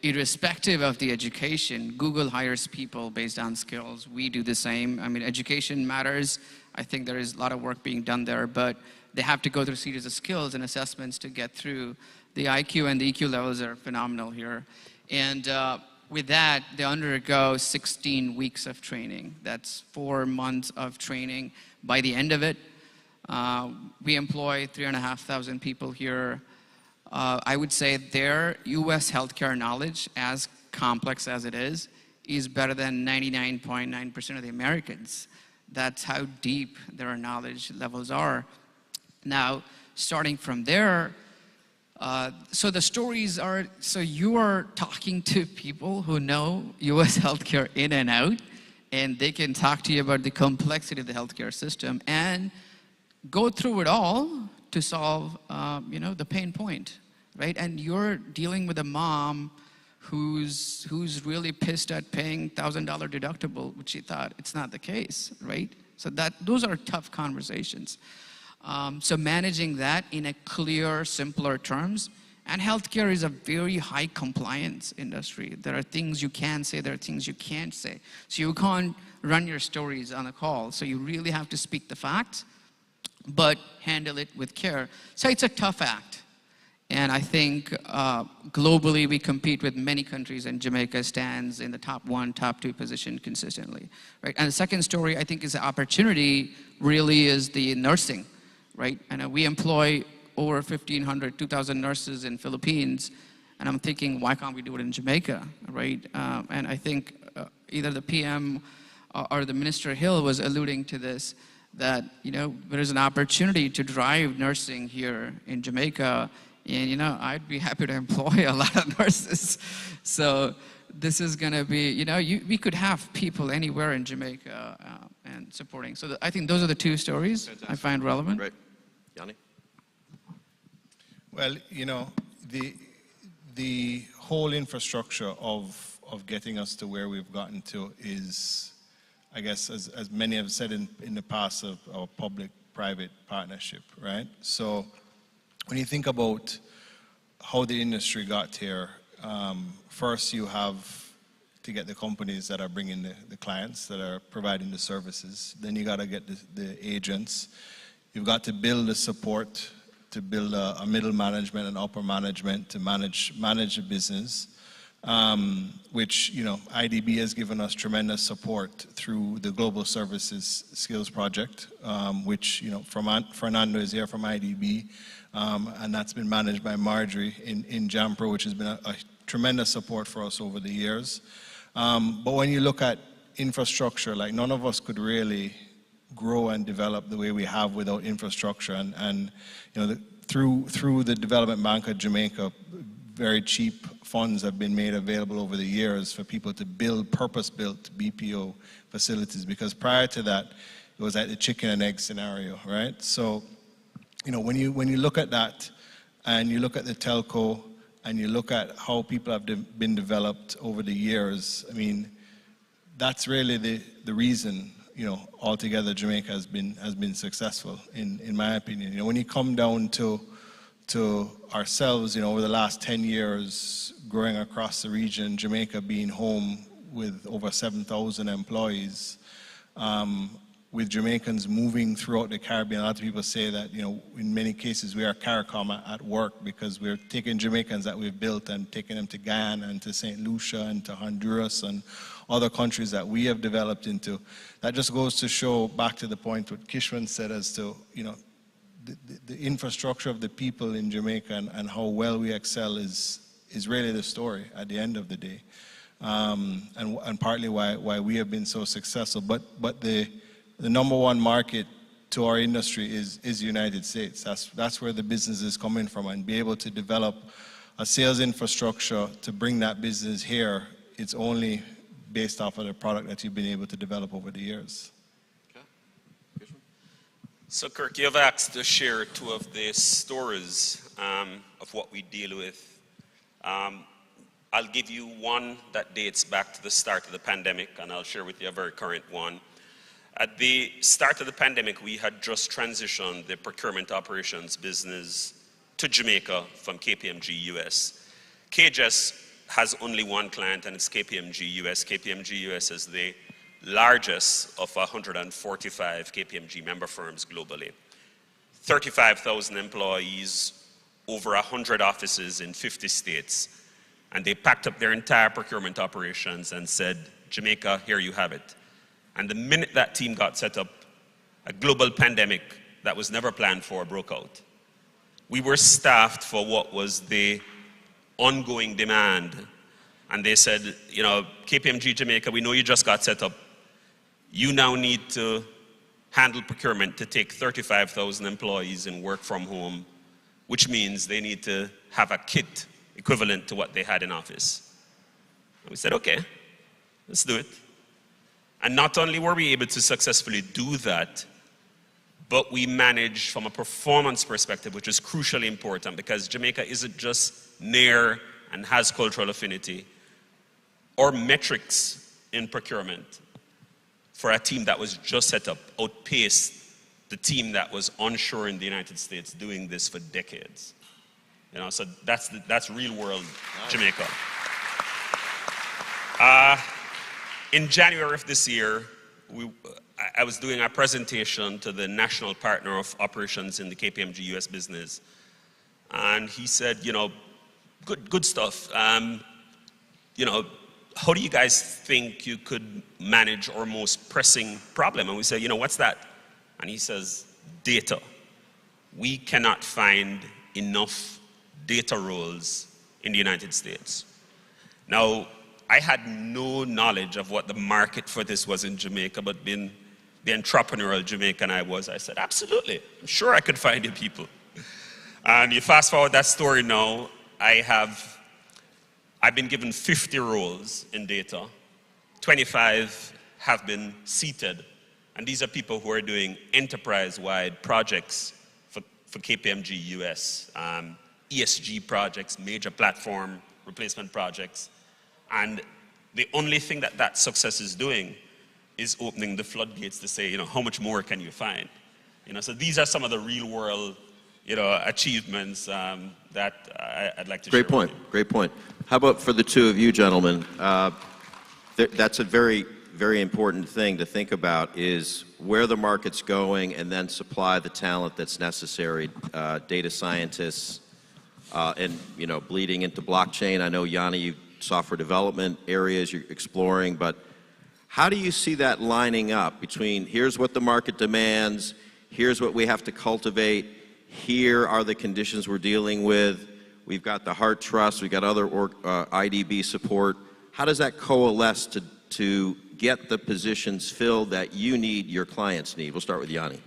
irrespective of the education, Google hires people based on skills. We do the same. I mean, education matters. I think there is a lot of work being done there, but they have to go through a series of skills and assessments to get through. The IQ and the EQ levels are phenomenal here. And with that, they undergo 16 weeks of training. That's 4 months of training. By the end of it, we employ 3,500 people here. I would say their U.S. healthcare knowledge, as complex as it is better than 99.9% of the Americans. That's how deep their knowledge levels are. Now, starting from there, so the stories are, so you are talking to people who know U.S. healthcare in and out, and they can talk to you about the complexity of the healthcare system and go through it all to solve, the pain point, right? And you're dealing with a mom who's really pissed at paying $1,000 deductible, which she thought it's not the case, right? So those are tough conversations. So managing that in a clear, simpler terms, and healthcare is a very high compliance industry. There are things you can say, there are things you can't say. So you can't run your stories on a call. So you really have to speak the facts, but handle it with care. So it's a tough act. And I think globally we compete with many countries, and Jamaica stands in the top 1, top 2 position consistently, right? And the second story I think is the opportunity really is the nursing, right? And we employ over 1,500, 2,000 nurses in Philippines, and I'm thinking, why can't we do it in Jamaica, right? And I think either the PM or the Minister Hill was alluding to this, that there is an opportunity to drive nursing here in Jamaica. And I'd be happy to employ a lot of nurses. So this is going to be, we could have people anywhere in Jamaica and supporting. So I think those are the 2 stories I find relevant. Right. Yanni? Well, the whole infrastructure of getting us to where we've gotten to is, I guess, as many have said in the past, of our public-private partnership, right? So when you think about how the industry got here, first you have to get the companies that are bringing the clients, that are providing the services. Then you got to get the agents. You've got to build the support, to build a middle management and upper management to manage the business, which, IDB has given us tremendous support through the Global Services Skills Project, which, Fernando is here from IDB, and that's been managed by Marjorie in JAMPRO, which has been a tremendous support for us over the years. But when you look at infrastructure, like none of us could really grow and develop the way we have without infrastructure. And through the Development Bank of Jamaica, very cheap funds have been made available over the years for people to build purpose-built BPO facilities, because prior to that, it was like the chicken and egg scenario, right? So, when you look at that, and you look at the telco, and you look at how people have been developed over the years, I mean, that's really the reason, altogether Jamaica has been successful, in my opinion. When you come down to ourselves, over the last 10 years, growing across the region, Jamaica being home with over 7,000 employees, with Jamaicans moving throughout the Caribbean. A lot of people say that, in many cases we are CARICOM at work, because we're taking Jamaicans that we've built and taking them to Guyana and to St. Lucia and to Honduras and other countries that we have developed into. That just goes to show, back to the point what Kishwan said, as to, the infrastructure of the people in Jamaica and how well we excel is really the story at the end of the day. And partly why we have been so successful. But the number one market to our industry is the United States. That's where the business is coming from, and be able to develop a sales infrastructure to bring that business here, it's only based off of the product that you've been able to develop over the years. So Kirk, you've asked to share two of the stories of what we deal with. I'll give you one that dates back to the start of the pandemic, and I'll share with you a very current one. At the start of the pandemic, we had just transitioned the procurement operations business to Jamaica from KPMG US. KJS has only one client, and it's KPMG US. KPMG US is the largest of 145 KPMG member firms globally. 35,000 employees, over 100 offices in 50 states. And they packed up their entire procurement operations and said, Jamaica, here you have it. And the minute that team got set up, a global pandemic that was never planned for broke out. We were staffed for what was the ongoing demand. And they said, KPMG Jamaica, we know you just got set up. You now need to handle procurement to take 35,000 employees and work from home, which means they need to have a kit equivalent to what they had in office. And we said, okay, let's do it. And not only were we able to successfully do that, but we managed from a performance perspective, which is crucially important, because Jamaica isn't just near and has cultural affinity, or metrics in procurement for a team that was just set up outpaced the team that was onshore in the United States doing this for decades. So that's real world Jamaica. In January of this year, I was doing a presentation to the national partner of operations in the KPMG US business. And he said, good stuff. How do you guys think you could manage our most pressing problem? And we said, what's that? And he says, data. We cannot find enough data roles in the United States. Now, I had no knowledge of what the market for this was in Jamaica, but being the entrepreneurial Jamaican I said, absolutely, I'm sure I could find you people. And you fast forward that story now, I've been given 50 roles in data, 25 have been seated, and these are people who are doing enterprise-wide projects for KPMG US, ESG projects, major platform replacement projects. And the only thing that success is doing is opening the floodgates to say, how much more can you find? So these are some of the real world, achievements that I'd like to share. Great point. How about for the two of you gentlemen? That's a very, very important thing to think about, is where the market's going and then supply the talent that's necessary, data scientists, and bleeding into blockchain. I know, Yanni, you software development areas you're exploring, but how do you see that lining up between here's what the market demands, here's what we have to cultivate, here are the conditions we're dealing with, we've got the Heart Trust, we've got other IDB support. How does that coalesce to get the positions filled that you need, your clients need? We'll start with Yanni.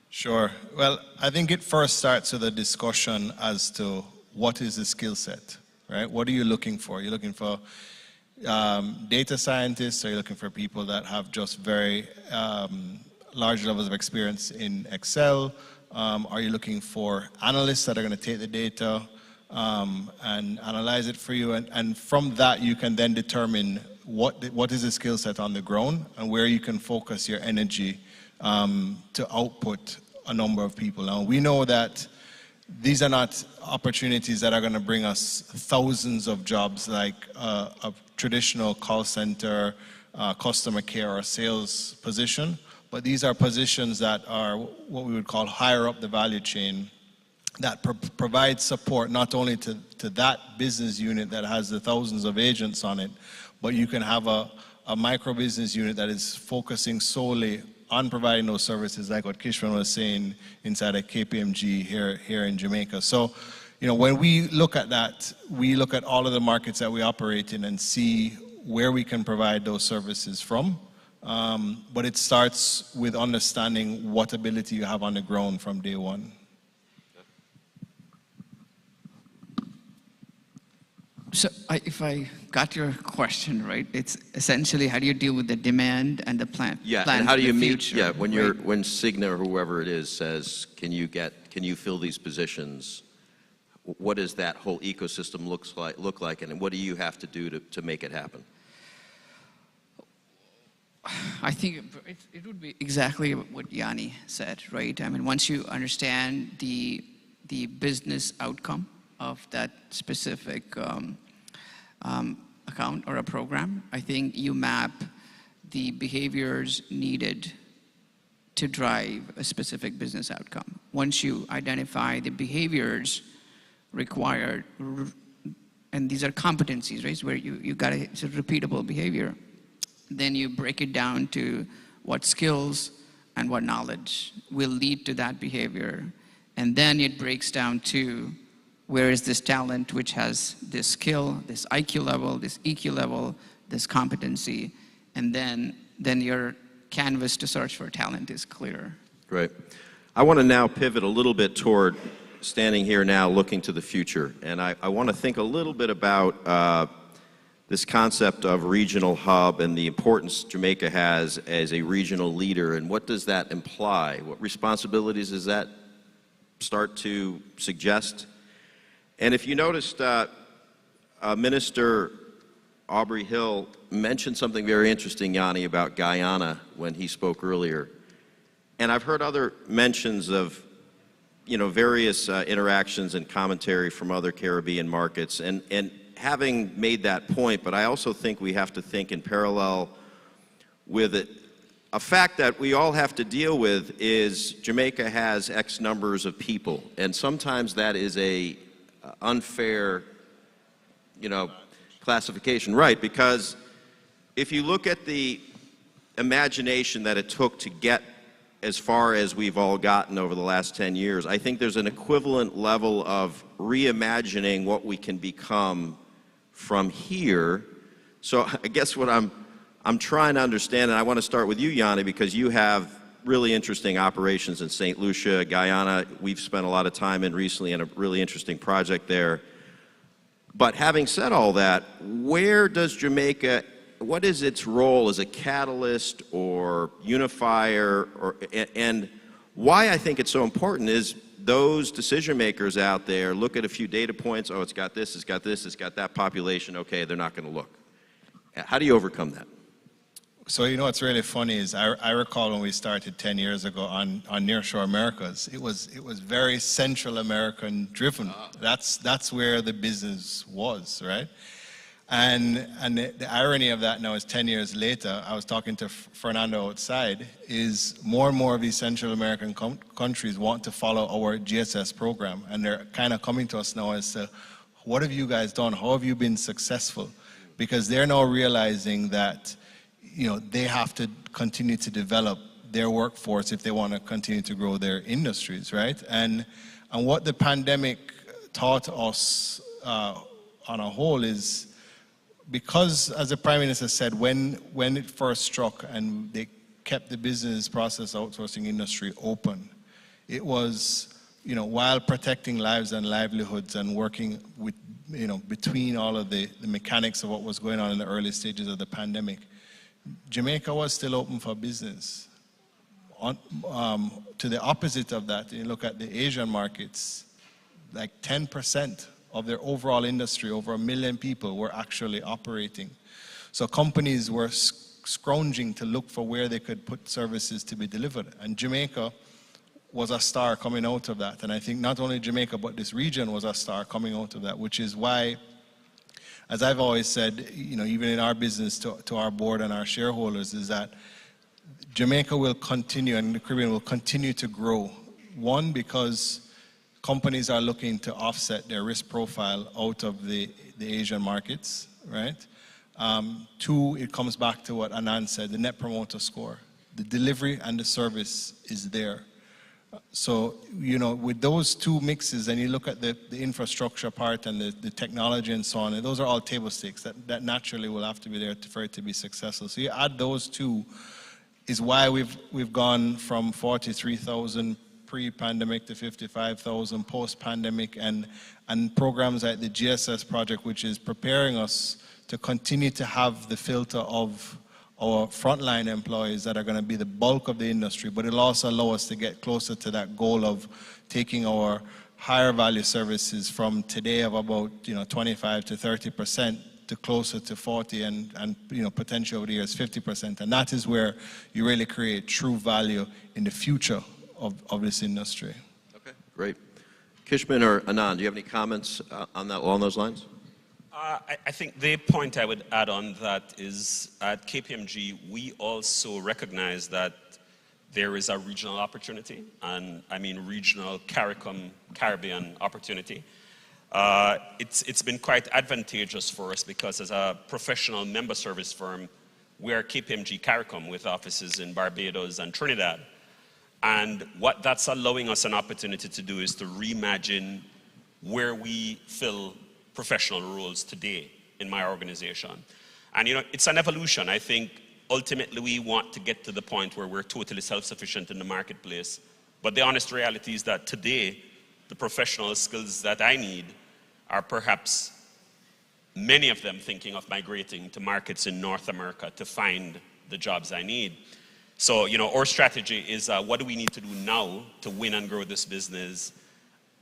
Sure. Well, I think it first starts with a discussion as to what is the skill set, right? What are you looking for? You're looking for data scientists, or you're looking for people that have just very large levels of experience in Excel? Are you looking for analysts that are going to take the data and analyze it for you? And from that, you can then determine what is the skill set on the ground and where you can focus your energy to output a number of people. Now, we know that these are not opportunities that are going to bring us thousands of jobs like a traditional call center, customer care, or sales position, but these are positions that are what we would call higher up the value chain, that provide support not only to that business unit that has the thousands of agents on it, but you can have a micro business unit that is focusing solely on providing those services, like what Kishwan was saying inside of KPMG here in Jamaica. So, you know, when we look at that, we look at all of the markets that we operate in and see where we can provide those services from. But it starts with understanding what ability you have on the ground from day one. So if I got your question right, it's essentially how do you deal with the demand and the plan? Yeah, plan and how do for you the meet? future, Yeah, when right? when Cigna or whoever it is says, can you fill these positions? What does that whole ecosystem look like, and what do you have to do to make it happen? I think it would be exactly what Yanni said, right? I mean, once you understand the business outcome of that specific account or a program, I think you map the behaviors needed to drive a specific business outcome. Once you identify the behaviors required, and these are competencies, right? Where you got it's a repeatable behavior. Then you break it down to what skills and what knowledge will lead to that behavior. And then it breaks down to where is this talent which has this skill, this IQ level, this EQ level, this competency. And then your canvas to search for talent is clear. Great. I want to now pivot a little bit toward standing here now looking to the future. And I want to think a little bit about this concept of regional hub and the importance Jamaica has as a regional leader, and what does that imply? What responsibilities does that start to suggest? And if you noticed, Minister Aubrey Hill mentioned something very interesting, Yanni, about Guyana when he spoke earlier. And I've heard other mentions of, you know, various interactions and commentary from other Caribbean markets. And having made that point, but I also think we have to think in parallel with it. A fact that we all have to deal with is Jamaica has X numbers of people, and sometimes that is a unfair, you know, classification, right? Because if you look at the imagination that it took to get as far as we've all gotten over the last 10 years, I think there's an equivalent level of reimagining what we can become from here. So I guess what I'm trying to understand, and I want to start with you, Yanni, because you have really interesting operations in St. Lucia, Guyana. We've spent a lot of time in recently in a really interesting project there. But having said all that, where does Jamaica, what is its role as a catalyst or unifier, and why I think it's so important is those decision makers out there look at a few data points, oh, it's got this, it's got this, it's got that population, okay, they're not going to look. How do you overcome that? So, you know, what's really funny is I recall when we started 10 years ago on Nearshore Americas, it was very Central American driven. That's where the business was, right? And the irony of that now is 10 years later, I was talking to Fernando outside, is more and more of these Central American countries want to follow our GSS program. And they're kind of coming to us now as to, what have you guys done? How have you been successful? Because they're now realizing that, you know, they have to continue to develop their workforce if they want to continue to grow their industries, right? And what the pandemic taught us on a whole is, because, as the Prime Minister said, when it first struck and they kept the business process outsourcing industry open, it was while protecting lives and livelihoods and working with, between all of the mechanics of what was going on in the early stages of the pandemic, Jamaica was still open for business. To the opposite of that, you look at the Asian markets, like 10% of their overall industry, over 1 million people, were actually operating. So companies were scrounging to look for where they could put services to be delivered. And Jamaica was a star coming out of that. And I think not only Jamaica, but this region was a star coming out of that, which is why, as I've always said, even in our business to our board and our shareholders, is that Jamaica will continue and the Caribbean will continue to grow. One, because companies are looking to offset their risk profile out of the Asian markets, right? Two, it comes back to what Anand said, the net promoter score. The delivery and the service is there. So, with those two mixes, and you look at the infrastructure part and the technology and so on, and those are all table stakes that naturally will have to be there for it to be successful. So you add those two, is why we've gone from 43,000 pre-pandemic to 55,000 post-pandemic, and programs like the GSS project, which is preparing us to continue to have the filter of our frontline employees that are going to be the bulk of the industry, but it'll also allow us to get closer to that goal of taking our higher value services from today of about 25 to 30% to closer to 40 and potentially over the years 50%. And that is where you really create true value in the future of this industry. Okay, great. Kishman or Anand, do you have any comments along those lines? I think the point I would add on that is at KPMG, we also recognize that there is a regional opportunity, and I mean regional Caribbean opportunity. It's been quite advantageous for us because as a professional member service firm, we are KPMG CARICOM with offices in Barbados and Trinidad. And what that's allowing us an opportunity to do is to reimagine where we fill professional roles today in my organization. And it's an evolution. I think ultimately we want to get to the point where we're totally self-sufficient in the marketplace. But the honest reality is that today, the professional skills that I need are perhaps many of them thinking of migrating to markets in North America to find the jobs I need. So, our strategy is what do we need to do now to win and grow this business,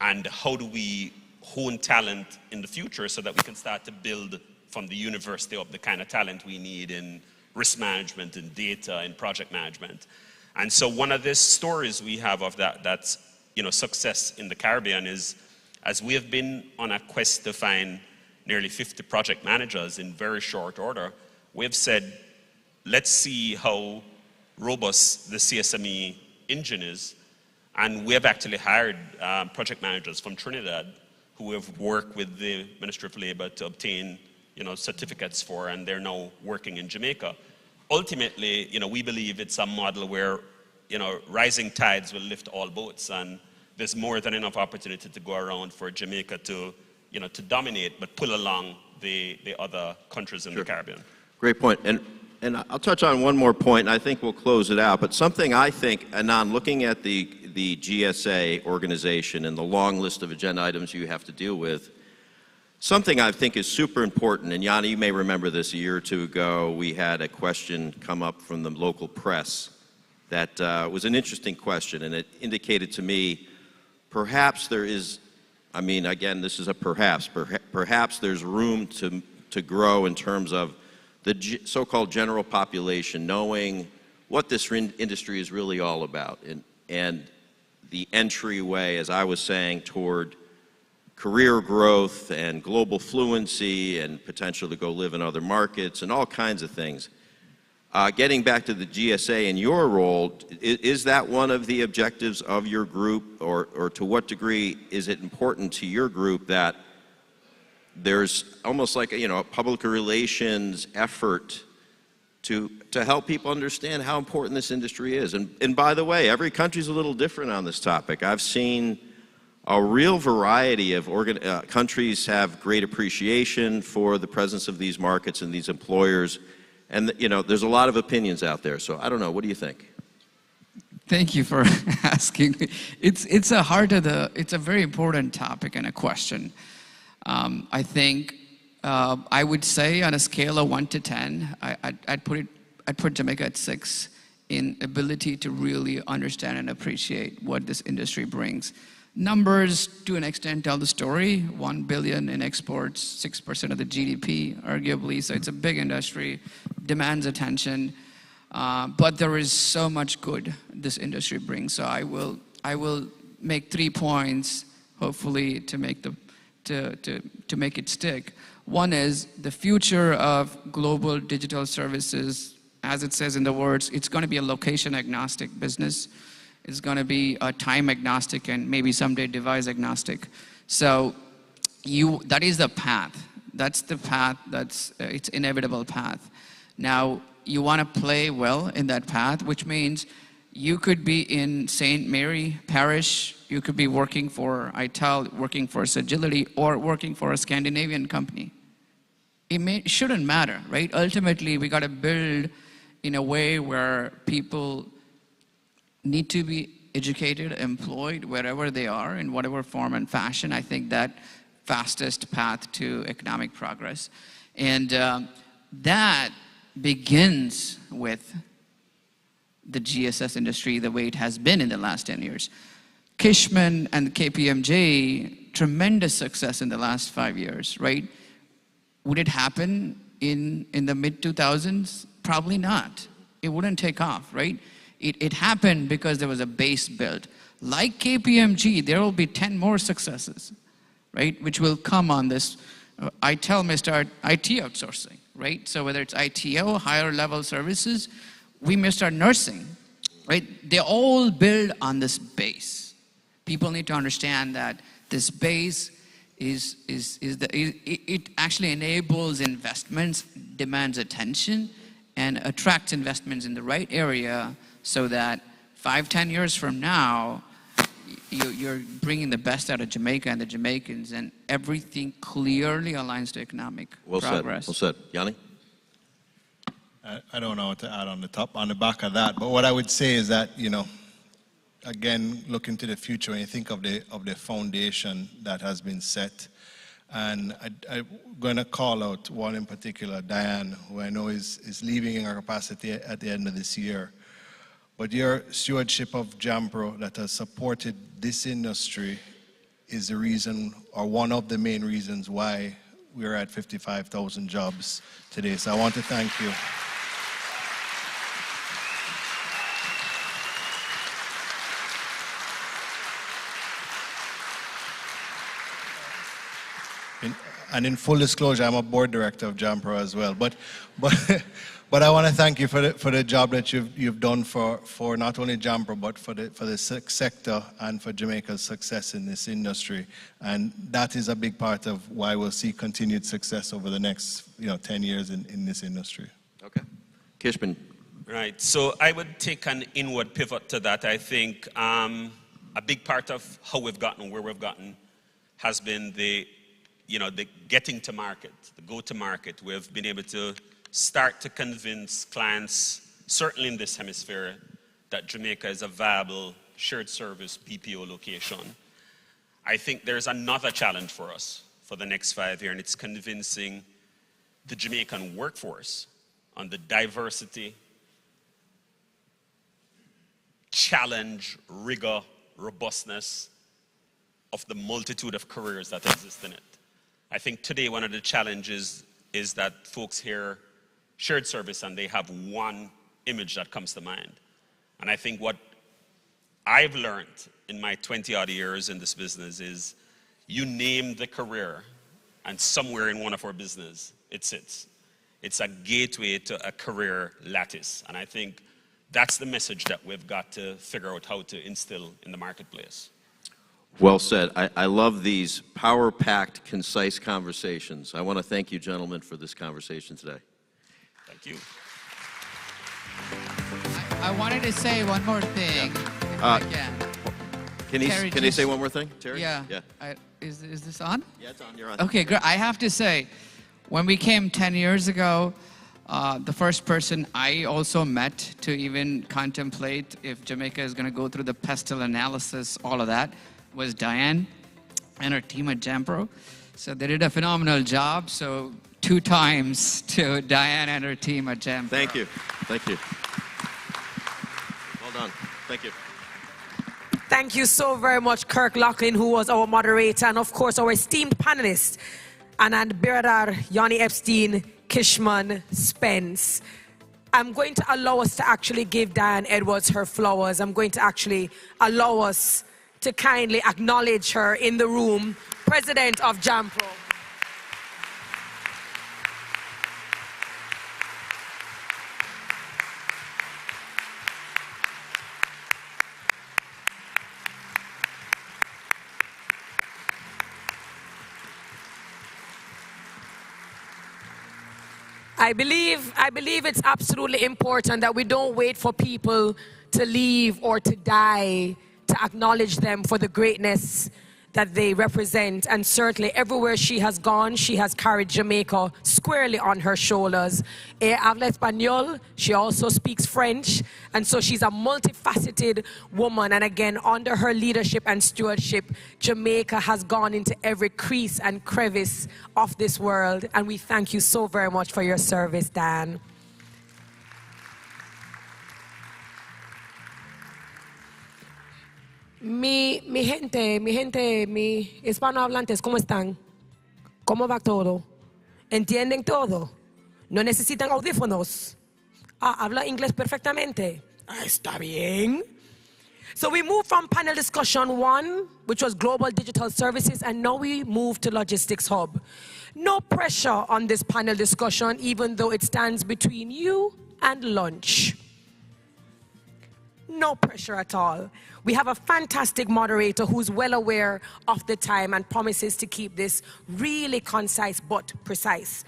and how do we hone talent in the future so that we can start to build from the university up the kind of talent we need in risk management and data and project management. And so one of the stories we have of that's success in the Caribbean is, as we have been on a quest to find nearly 50 project managers in very short order, we've said, let's see how robust the CSME engine is. And we have actually hired project managers from Trinidad who have worked with the Ministry of Labor to obtain, certificates for, and they're now working in Jamaica. Ultimately, we believe it's a model where, rising tides will lift all boats, and there's more than enough opportunity to go around for Jamaica to, to dominate, but pull along the other countries in the Caribbean. Great point. And I'll touch on one more point, and I think we'll close it out. But something I think, Anand, looking at the GSA organization and the long list of agenda items you have to deal with, something I think is super important, and Yanni, you may remember this a year or two ago, we had a question come up from the local press that was an interesting question, and it indicated to me perhaps there is, again, this is a perhaps there's room to grow in terms of the so-called general population knowing what this industry is really all about, and the entryway, as I was saying, toward career growth and global fluency and potential to go live in other markets and all kinds of things. Getting back to the GSA and your role, is that one of the objectives of your group, or to what degree is it important to your group that there's almost like a public relations effort to help people understand how important this industry is? And by the way, every country's a little different on this topic. I've seen a real variety of countries have great appreciation for the presence of these markets and these employers. And, there's a lot of opinions out there. So I don't know. What do you think? Thank you for asking me. It's a very important topic and a question. I think I would say on a scale of 1 to 10, I'd put Jamaica at 6 in ability to really understand and appreciate what this industry brings. Numbers, to an extent, tell the story. 1 billion in exports, 6% of the GDP, arguably. So it's a big industry, demands attention. But there is so much good this industry brings. So I will make 3 points, hopefully, to make it stick. One is the future of global digital services. As it says in the words, it's going to be a location agnostic business. It's going to be a time agnostic and maybe someday device agnostic. So that is the path. That's the path. It's inevitable path. Now, you want to play well in that path, which means you could be in St. Mary Parish, you could be working for ITEL, working for Sagility, or working for a Scandinavian company. It shouldn't matter, right? Ultimately, we got to build in a way where people need to be educated, employed wherever they are, in whatever form and fashion. I think that fastest path to economic progress. And that begins with the GSS industry the way it has been in the last 10 years. Kishman and KPMG, tremendous success in the last 5 years, right? Would it happen in the mid-2000s? Probably not. It wouldn't take off, right? It happened because there was a base built. Like KPMG, there will be 10 more successes, right? Which will come on this. ITEL may start IT outsourcing, right? So whether it's ITO, higher level services, we may start nursing, right? They all build on this base. People need to understand that this base it actually enables investments, demands attention, and attracts investments in the right area so that 5-10 years from now, you're bringing the best out of Jamaica and the Jamaicans, and everything clearly aligns to economic progress. Well said. Yanni? I don't know what to add on the back of that, but what I would say is that, again, looking to the future, when you think of the foundation that has been set, and I'm going to call out one in particular, Diane, who I know is leaving in her capacity at the end of this year. But your stewardship of JAMPRO that has supported this industry is the reason, or one of the main reasons why we're at 55,000 jobs today. So I want to thank you. And in full disclosure, I'm a board director of JAMPRO as well. But I want to thank you for the job that you've done for not only JAMPRO, but for the sector and for Jamaica's success in this industry. And that is a big part of why we'll see continued success over the next 10 years in this industry. Okay. Kishman. Right. So I would take an inward pivot to that. I think a big part of how we've gotten where we've gotten has been the getting to market, the go-to-market. We've been able to start to convince clients, certainly in this hemisphere, that Jamaica is a viable shared service PPO location. I think there's another challenge for us for the next 5 years, and it's convincing the Jamaican workforce on the diversity, challenge, rigor, robustness of the multitude of careers that exist in it. I think today one of the challenges is that folks hear shared service and they have one image that comes to mind. And I think what I've learned in my 20-odd years in this business is you name the career and somewhere in one of our business it sits. It's a gateway to a career lattice. And I think that's the message that we've got to figure out how to instill in the marketplace. Well said. I love these power-packed, concise conversations. I want to thank you, gentlemen, for this conversation today. Thank you. I wanted to say one more thing, if I can. Can he say one more thing, Terry? Yeah. Is this on? Yeah, it's on. You're on. Okay, great. I have to say, when we came 10 years ago, The first person I also met to even contemplate if Jamaica is going to go through the pestle analysis, all of that, was Diane and her team at Jampro. So they did a phenomenal job. So 2 times to Diane and her team at Jampro. Thank you. Thank you. Well done. Thank you. Thank you so very much, Kirk Lachlan, who was our moderator, and of course our esteemed panelists, Anand Biradar, Yanni Epstein, Kishman Spence. I'm going to allow us to actually give Diane Edwards her flowers. I'm going to actually allow us to kindly acknowledge her in the room, President of Jampro. I believe it's absolutely important that we don't wait for people to leave or to die to acknowledge them for the greatness that they represent. And certainly everywhere she has gone, she has carried Jamaica squarely on her shoulders. Habla español, she also speaks French, and so she's a multifaceted woman. And again, under her leadership and stewardship, Jamaica has gone into every crease and crevice of this world. And we thank you so very much for your service, Dan. Mi gente, hispanohablantes, ¿cómo están? ¿Cómo va todo? ¿Entienden todo? ¿No necesitan audífonos? Habla inglés perfectamente. Está bien. So we move from panel discussion 1, which was global digital services, and now we move to logistics hub. No pressure on this panel discussion, even though it stands between you and lunch. No pressure at all. We have a fantastic moderator who's well aware of the time and promises to keep this really concise but precise.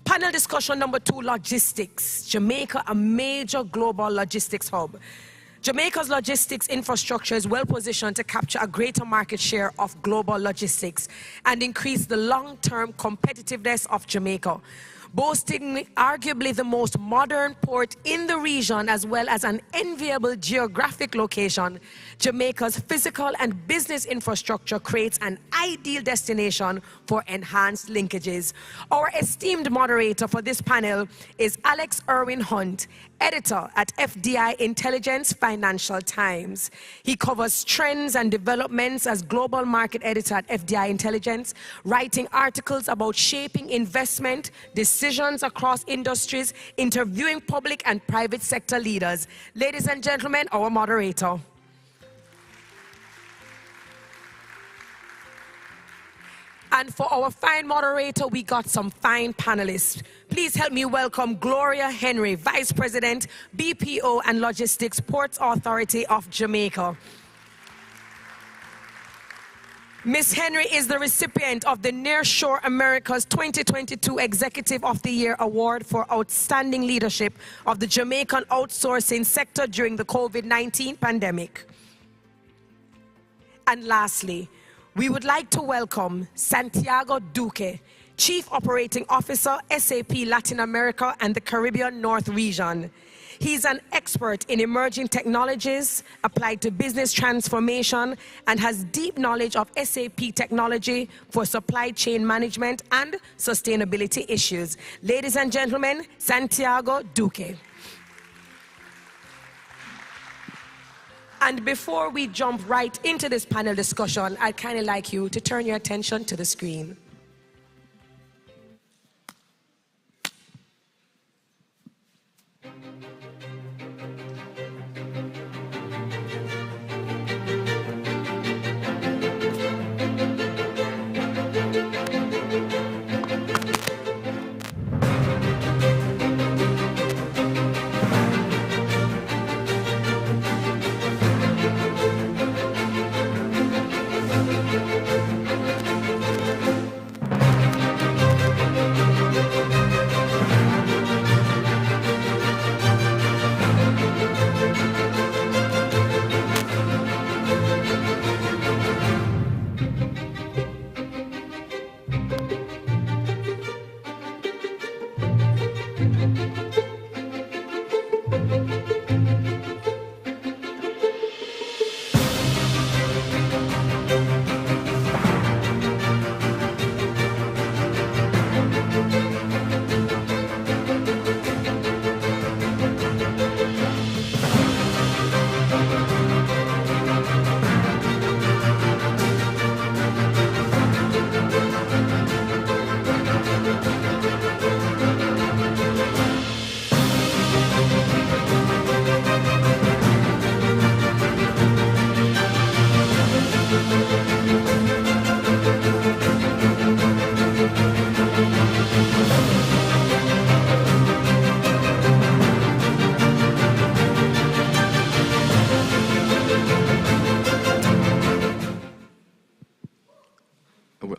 Panel discussion number 2, logistics. Jamaica, a major global logistics hub. Jamaica's logistics infrastructure is well positioned to capture a greater market share of global logistics and increase the long-term competitiveness of Jamaica. Boasting arguably the most modern port in the region, as well as an enviable geographic location, Jamaica's physical and business infrastructure creates an ideal destination for enhanced linkages. Our esteemed moderator for this panel is Alex Irwin Hunt, editor at FDI Intelligence Financial Times. He covers trends and developments as global market editor at FDI Intelligence, writing articles about shaping investment decisions across industries, interviewing public and private sector leaders. Ladies and gentlemen, our moderator. And for our fine moderator, we got some fine panelists. Please help me welcome Gloria Henry, Vice President, BPO and Logistics Ports Authority of Jamaica. Ms. Henry is the recipient of the Nearshore America's 2022 Executive of the Year Award for Outstanding Leadership of the Jamaican outsourcing sector during the COVID-19 pandemic. And lastly, we would like to welcome Santiago Duque, Chief Operating Officer, SAP Latin America and the Caribbean North Region. He's an expert in emerging technologies applied to business transformation and has deep knowledge of SAP technology for supply chain management and sustainability issues. Ladies and gentlemen, Santiago Duque. And before we jump right into this panel discussion, I'd kind of like you to turn your attention to the screen.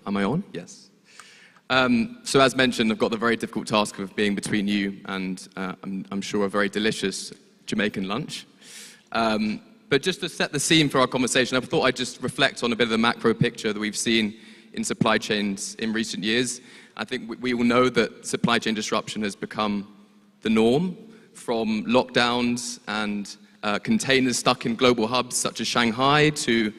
Am I on? Yes. So as mentioned, I've got the very difficult task of being between you and I'm sure a very delicious Jamaican lunch. But just to set the scene for our conversation, I thought I'd just reflect on a bit of the macro picture that we've seen in supply chains in recent years. I think we all know that supply chain disruption has become the norm, from lockdowns and containers stuck in global hubs such as Shanghai to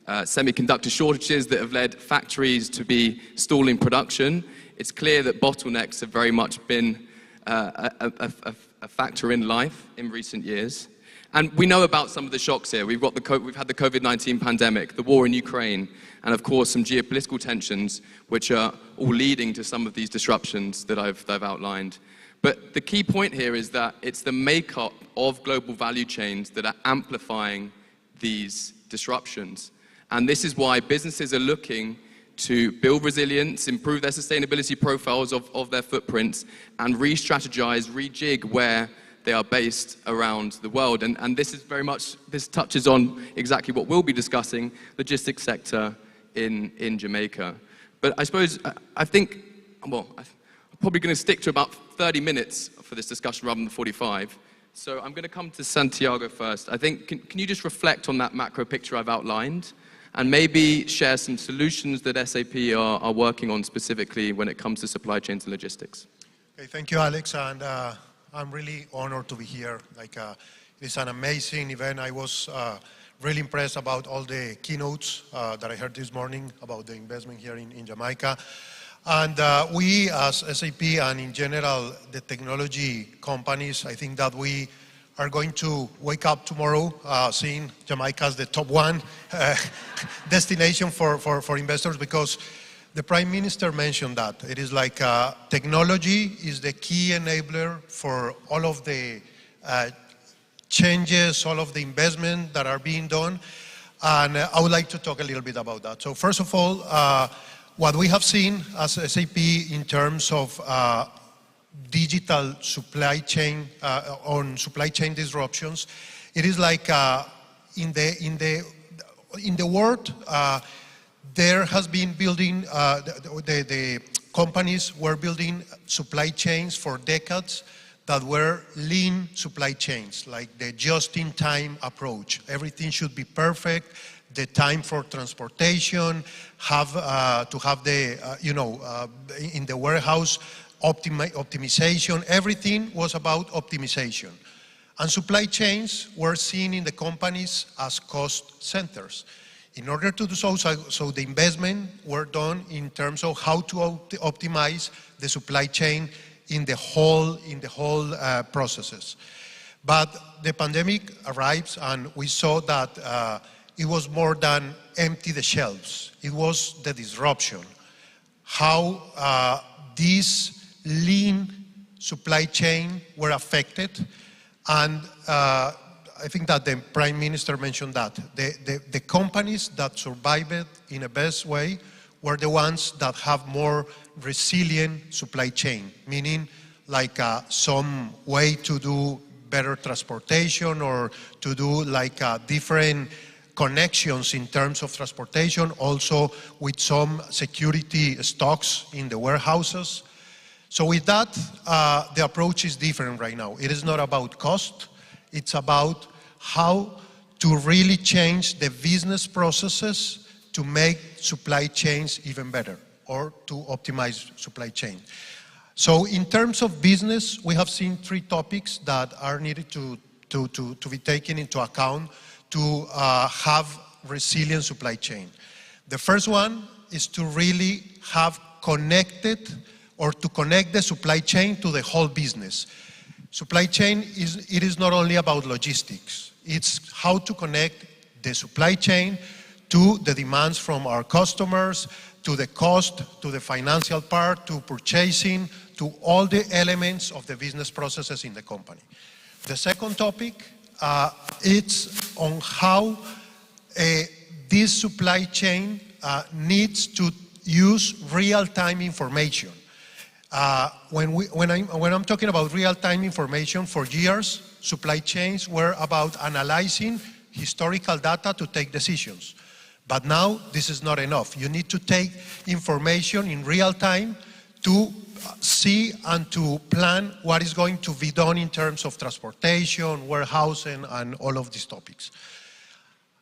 semiconductor shortages that have led factories to be stalling production. It's clear that bottlenecks have very much been a factor in life in recent years. And we know about some of the shocks here. We've had the COVID-19 pandemic, the war in Ukraine, and of course some geopolitical tensions, which are all leading to some of these disruptions that I've outlined. But the key point here is that it's the makeup of global value chains that are amplifying these disruptions. And this is why businesses are looking to build resilience, improve their sustainability profiles of their footprints, and re-strategize, rejig where they are based around the world. And this is very much, this touches on exactly what we'll be discussing, logistics sector in Jamaica. But I suppose, I think, well, I'm probably going to stick to about 30 minutes for this discussion rather than 45. So I'm going to come to Santiago first. I think, can you just reflect on that macro picture I've outlined and maybe share some solutions that SAP are working on specifically when it comes to supply chains and logistics? Okay, thank you, Alex. And I'm really honored to be here. It's an amazing event. I was really impressed about all the keynotes that I heard this morning about the investment here in Jamaica. And we as SAP and in general the technology companies, I think that we are going to wake up tomorrow seeing Jamaica as the top one destination for investors, because the Prime Minister mentioned that. It is like technology is the key enabler for all of the changes, all of the investment that are being done. And I would like to talk a little bit about that. So first of all, what we have seen as SAP in terms of digital supply chain, on supply chain disruptions, it is like in the world, there has been building, the companies were building supply chains for decades that were lean supply chains, like the just-in-time approach. Everything should be perfect. The time for transportation, to have the, in the warehouse, optimization. Everything was about optimization. And supply chains were seen in the companies as cost centers. In order to do so, so the investment were done in terms of how to optimize the supply chain in the whole processes. But the pandemic arrives and we saw that it was more than empty the shelves. It was the disruption. How these lean supply chain were affected. And I think that the Prime Minister mentioned that. The companies that survived in a best way were the ones that have more resilient supply chain, meaning like some way to do better transportation or to do like different connections in terms of transportation, also with some security stocks in the warehouses. So with that, the approach is different right now. It is not about cost, it's about how to really change the business processes to make supply chains even better or to optimize supply chain. So in terms of business, we have seen three topics that are needed to be taken into account to have resilient supply chain. The first one is to really have connected or to connect the supply chain to the whole business. Supply chain is not only about logistics. It's how to connect the supply chain to the demands from our customers, to the cost, to the financial part, to purchasing, to all the elements of the business processes in the company. The second topic, it's on how this supply chain needs to use real-time information. When I'm talking about real-time information, for years, supply chains were about analyzing historical data to take decisions. But now, this is not enough. You need to take information in real time to see and to plan what is going to be done in terms of transportation, warehousing, and all of these topics.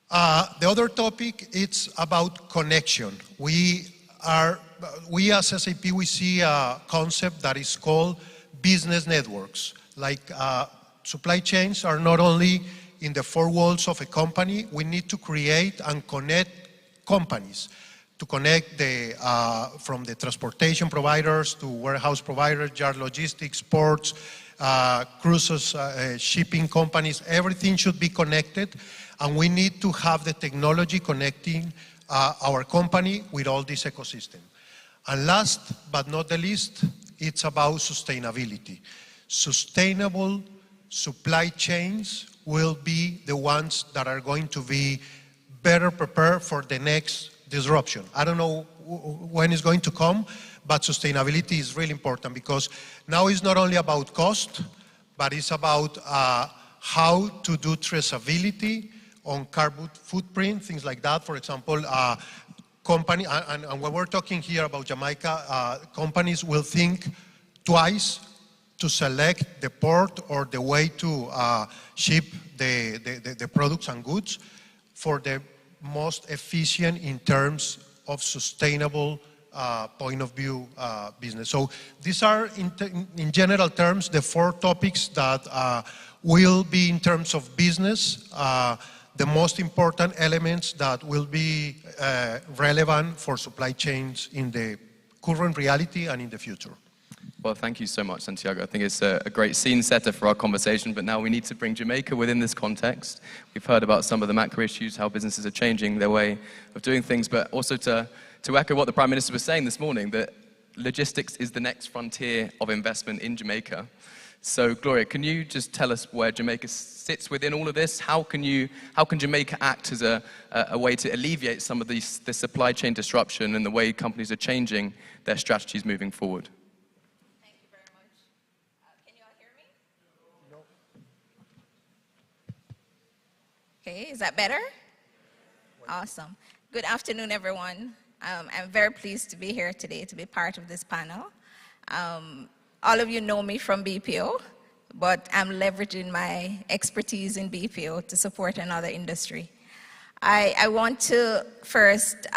The other topic, it's about connection. We as SAP, we see a concept that is called business networks. Like supply chains are not only in the four walls of a company, we need to create and connect companies to connect from the transportation providers to warehouse providers, yard logistics, ports, cruises, shipping companies. Everything should be connected, and we need to have the technology connecting our company with all this ecosystem. And last but not the least, it's about sustainability. Sustainable supply chains will be the ones that are going to be better prepared for the next disruption. I don't know when it's going to come, but sustainability is really important because now it's not only about cost, but it's about how to do traceability on carbon footprint, things like that. For example, company, and when we're talking here about Jamaica, companies will think twice to select the port or the way to ship the products and goods for the most efficient in terms of sustainable point of view business. So these are, in general terms, the four topics that will be, in terms of business, the most important elements that will be relevant for supply chains in the current reality and in the future. Well, thank you so much, Santiago. I think it's a great scene setter for our conversation, but now we need to bring Jamaica within this context. We've heard about some of the macro issues, how businesses are changing their way of doing things, but also to echo what the Prime Minister was saying this morning, that logistics is the next frontier of investment in Jamaica. So, Gloria, can you just tell us where Jamaica sits within all of this? How can Jamaica act as a way to alleviate some of the supply chain disruption and the way companies are changing their strategies moving forward? Okay, is that better? Awesome. Good afternoon, everyone. I'm very pleased to be here today to be part of this panel. All of you know me from BPO, but I'm leveraging my expertise in BPO to support another industry. I want to first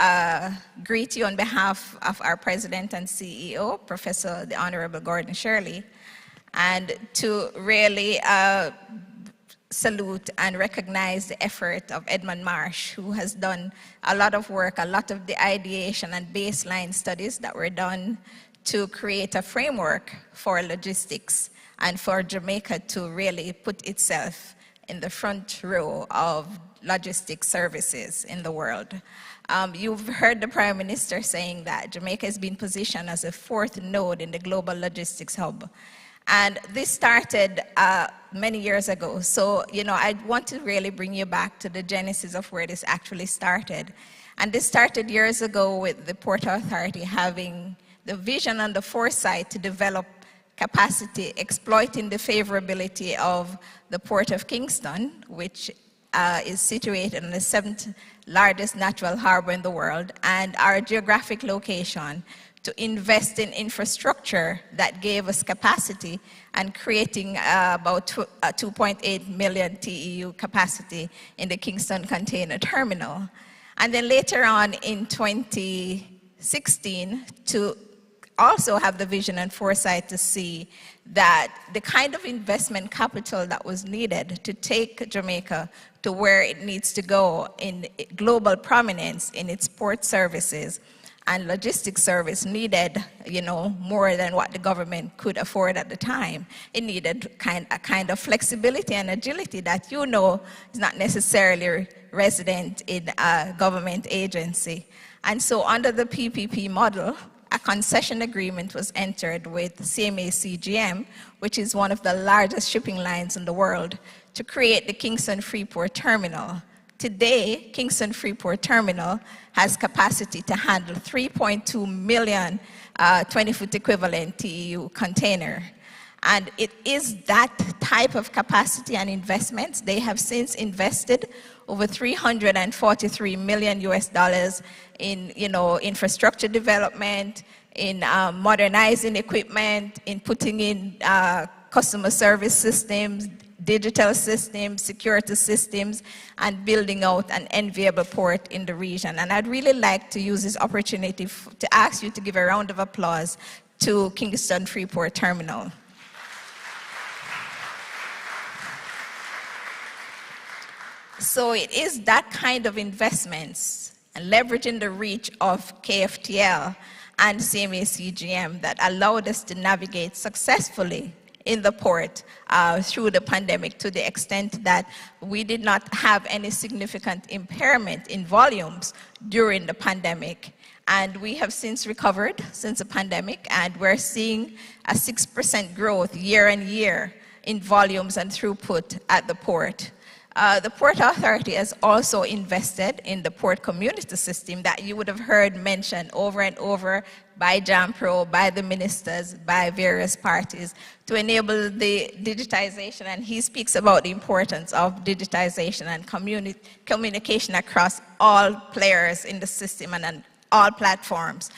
greet you on behalf of our President and CEO, Professor the Honorable Gordon Shirley, and to really salute and recognize the effort of Edmund Marsh, who has done a lot of work, a lot of the ideation and baseline studies that were done to create a framework for logistics and for Jamaica to really put itself in the front row of logistics services in the world. You've heard the Prime Minister saying that Jamaica has been positioned as a fourth node in the global logistics hub. And this started many years ago. So, I want to really bring you back to the genesis of where this actually started. And this started years ago with the Port Authority having the vision and the foresight to develop capacity, exploiting the favorability of the Port of Kingston, which is situated in the 7th largest natural harbor in the world, and our geographic location to invest in infrastructure that gave us capacity and creating about 2.8 million TEU capacity in the Kingston Container Terminal. And then later on in 2016 to also have the vision and foresight to see that the kind of investment capital that was needed to take Jamaica to where it needs to go in global prominence in its port services and logistics service needed, more than what the government could afford at the time. It needed a kind of flexibility and agility that is not necessarily resident in a government agency. And so under the PPP model, a concession agreement was entered with CMA CGM, which is one of the largest shipping lines in the world, to create the Kingston Freeport Terminal. Today, Kingston Freeport Terminal has capacity to handle 3.2 million 20-foot equivalent TEU container. And it is that type of capacity and investments. They have since invested over $343 million in infrastructure development, in modernizing equipment, in putting in customer service systems, digital systems, security systems, and building out an enviable port in the region. And I'd really like to use this opportunity to ask you to give a round of applause to Kingston Freeport Terminal. So it is that kind of investments and leveraging the reach of KFTL and CMA-CGM that allowed us to navigate successfully in the port through the pandemic, to the extent that we did not have any significant impairment in volumes during the pandemic. And we have since recovered since the pandemic, and we're seeing a 6% growth year on year in volumes and throughput at the port. The Port Authority has also invested in the port community system that you would have heard mentioned over and over by JAMPRO, by the ministers, by various parties, to enable the digitization. And he speaks about the importance of digitization and communication across all players in the system and all platforms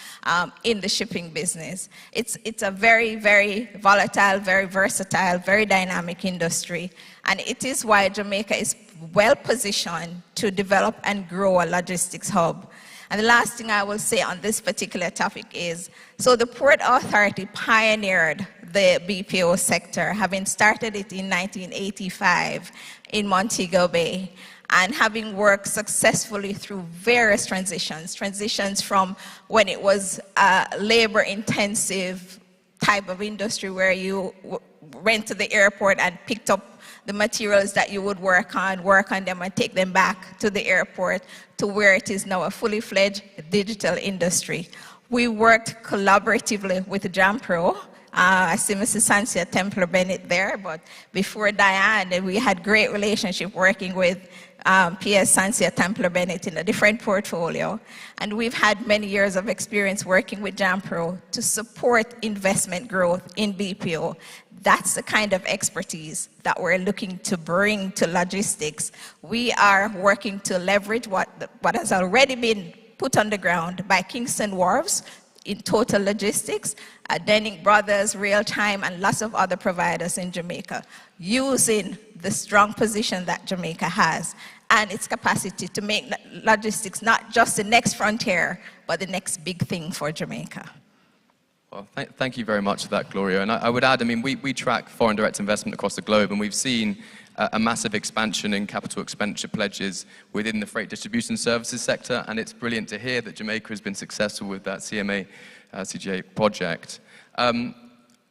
in the shipping business. It's a very, very volatile, very versatile, very dynamic industry. And it is why Jamaica is well positioned to develop and grow a logistics hub. And the last thing I will say on this particular topic is, so the Port Authority pioneered the BPO sector, having started it in 1985 in Montego Bay, and having worked successfully through various transitions from when it was a labor-intensive type of industry where you went to the airport and picked up the materials that you would work on them and take them back to the airport, to where it is now a fully fledged digital industry. We worked collaboratively with JAMPRO. I see Mrs. Sansia Templer-Bennett there, but before Diane, we had great relationship working with PS Sansia Templer-Bennett in a different portfolio. And we've had many years of experience working with JAMPRO to support investment growth in BPO. That's the kind of expertise that we're looking to bring to logistics. We are working to leverage what has already been put on the ground by Kingston Wharves in total logistics, Denning Brothers, Real-Time, and lots of other providers in Jamaica, using the strong position that Jamaica has and its capacity to make logistics not just the next frontier, but the next big thing for Jamaica. Well, thank you very much for that, Gloria. And I would add, I mean, we track foreign direct investment across the globe, and we've seen a massive expansion in capital expenditure pledges within the freight distribution services sector, and it's brilliant to hear that Jamaica has been successful with that CMA-CGM project.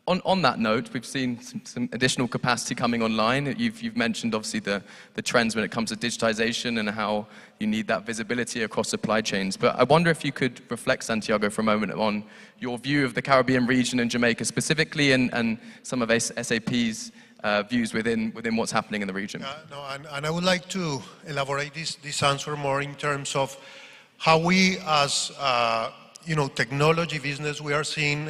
On that note, we've seen some additional capacity coming online. You've mentioned, obviously, the trends when it comes to digitization and how you need that visibility across supply chains. But I wonder if you could reflect, Santiago, for a moment on your view of the Caribbean region and Jamaica specifically, and some of SAP's views within what's happening in the region. And I would like to elaborate this answer more in terms of how we, as technology business, we are seeing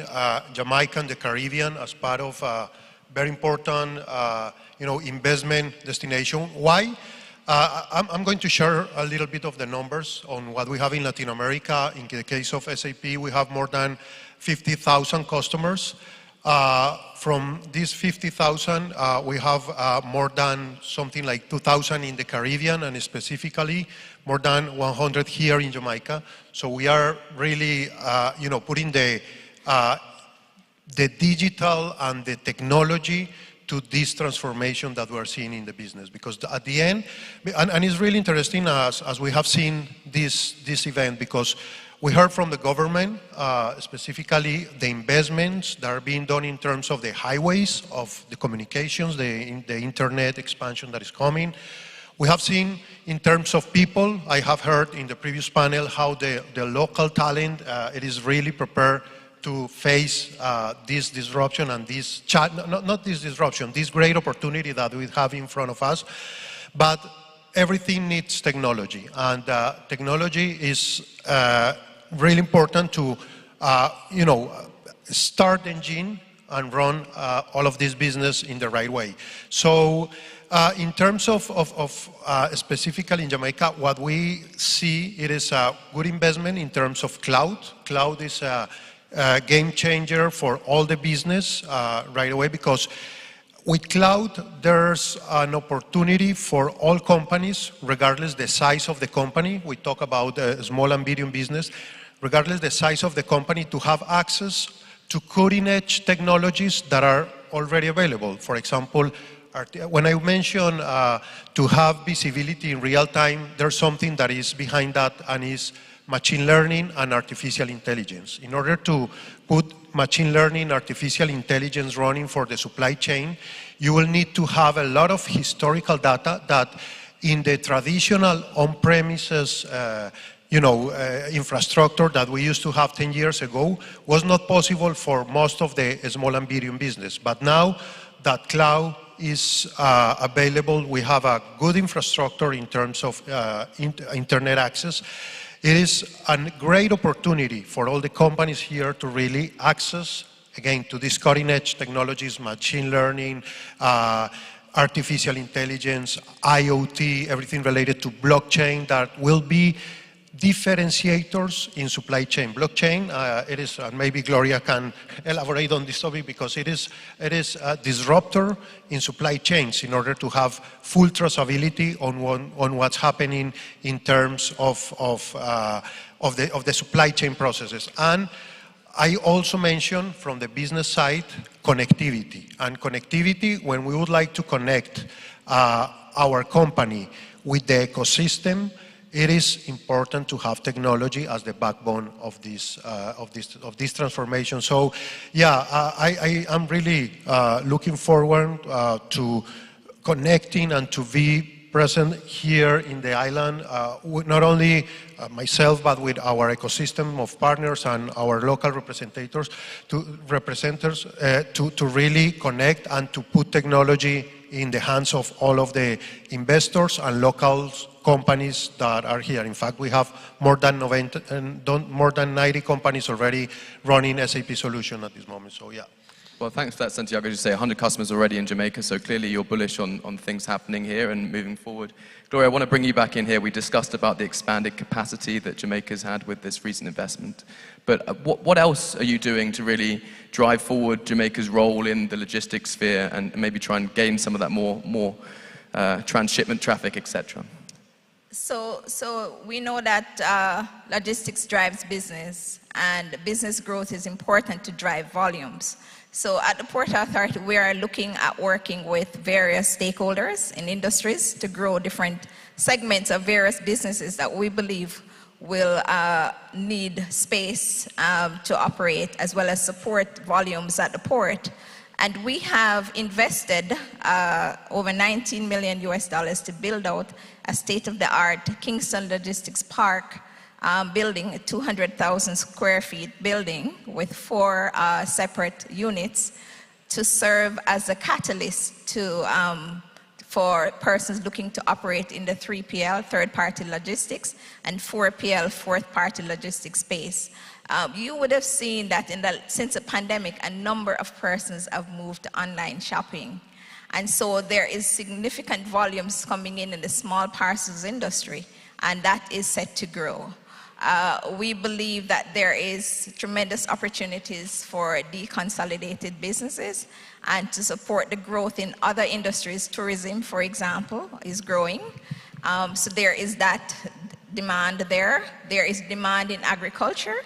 Jamaica and the Caribbean as part of a very important, investment destination. Why? I'm going to share a little bit of the numbers on what we have in Latin America. In the case of SAP, we have more than 50,000 customers. From these 50,000, we have more than something like 2,000 in the Caribbean, and specifically more than 100 here in Jamaica. So we are really, putting the digital and the technology to this transformation that we're seeing in the business. Because at the end, and it's really interesting as we have seen this event, because we heard from the government, specifically the investments that are being done in terms of the highways, of the communications, the internet expansion that is coming. We have seen in terms of people, I have heard in the previous panel how the local talent, it is really prepared to face this disruption and this, not this disruption, this great opportunity that we have in front of us. But everything needs technology, and technology is really important to start engine and run all of this business in the right way. So in terms of specifically in Jamaica, what we see, it is a good investment in terms of cloud. Cloud is a game changer for all the business right away, because with cloud, there's an opportunity for all companies, regardless the size of the company. We talk about small and medium business, regardless the size of the company, to have access to cutting-edge technologies that are already available. For example, when I mention to have visibility in real time, there's something that is behind that, and is machine learning and artificial intelligence. In order to put machine learning, artificial intelligence running for the supply chain, you will need to have a lot of historical data that in the traditional on-premises infrastructure that we used to have 10 years ago was not possible for most of the small and medium business. But now that cloud is available, we have a good infrastructure in terms of internet access. It is a great opportunity for all the companies here to really access, again, to these cutting-edge technologies, machine learning, artificial intelligence, IoT, everything related to blockchain, that will be differentiators in supply chain. Blockchain, it is, maybe Gloria can elaborate on this topic, because it is a disruptor in supply chains in order to have full traceability on what's happening in terms of the supply chain processes. And I also mentioned from the business side, connectivity. And connectivity, when we would like to connect our company with the ecosystem, it is important to have technology as the backbone of this transformation. So, yeah, I am really looking forward to connecting and to be present here in the island, not only myself, but with our ecosystem of partners and our local representatives to really connect and to put technology in the hands of all of the investors and local companies that are here. In fact, we have more than 90 companies already running SAP solution at this moment, so yeah. Well, thanks for that, Santiago. As you say, 100 customers already in Jamaica, so clearly you're bullish on things happening here and moving forward. Gloria, I want to bring you back in here. We discussed about the expanded capacity that Jamaica's had with this recent investment. But what else are you doing to really drive forward Jamaica's role in the logistics sphere and maybe try and gain some of that more transshipment traffic, etc.? So we know that logistics drives business, and business growth is important to drive volumes. So at the Port Authority, we are looking at working with various stakeholders in industries to grow different segments of various businesses that we believe will need space to operate, as well as support volumes at the port. And we have invested over $19 million to build out a state-of-the-art Kingston Logistics Park building, a 200,000 square feet building with 4 separate units to serve as a catalyst for persons looking to operate in the 3PL, third-party logistics, and 4PL, fourth-party logistics space. You would have seen that since the pandemic, a number of persons have moved to online shopping. And so there is significant volumes coming in the small parcels industry, and that is set to grow. We believe that there is tremendous opportunities for deconsolidated businesses and to support the growth in other industries. Tourism, for example, is growing. So there is that demand there. There is demand in agriculture.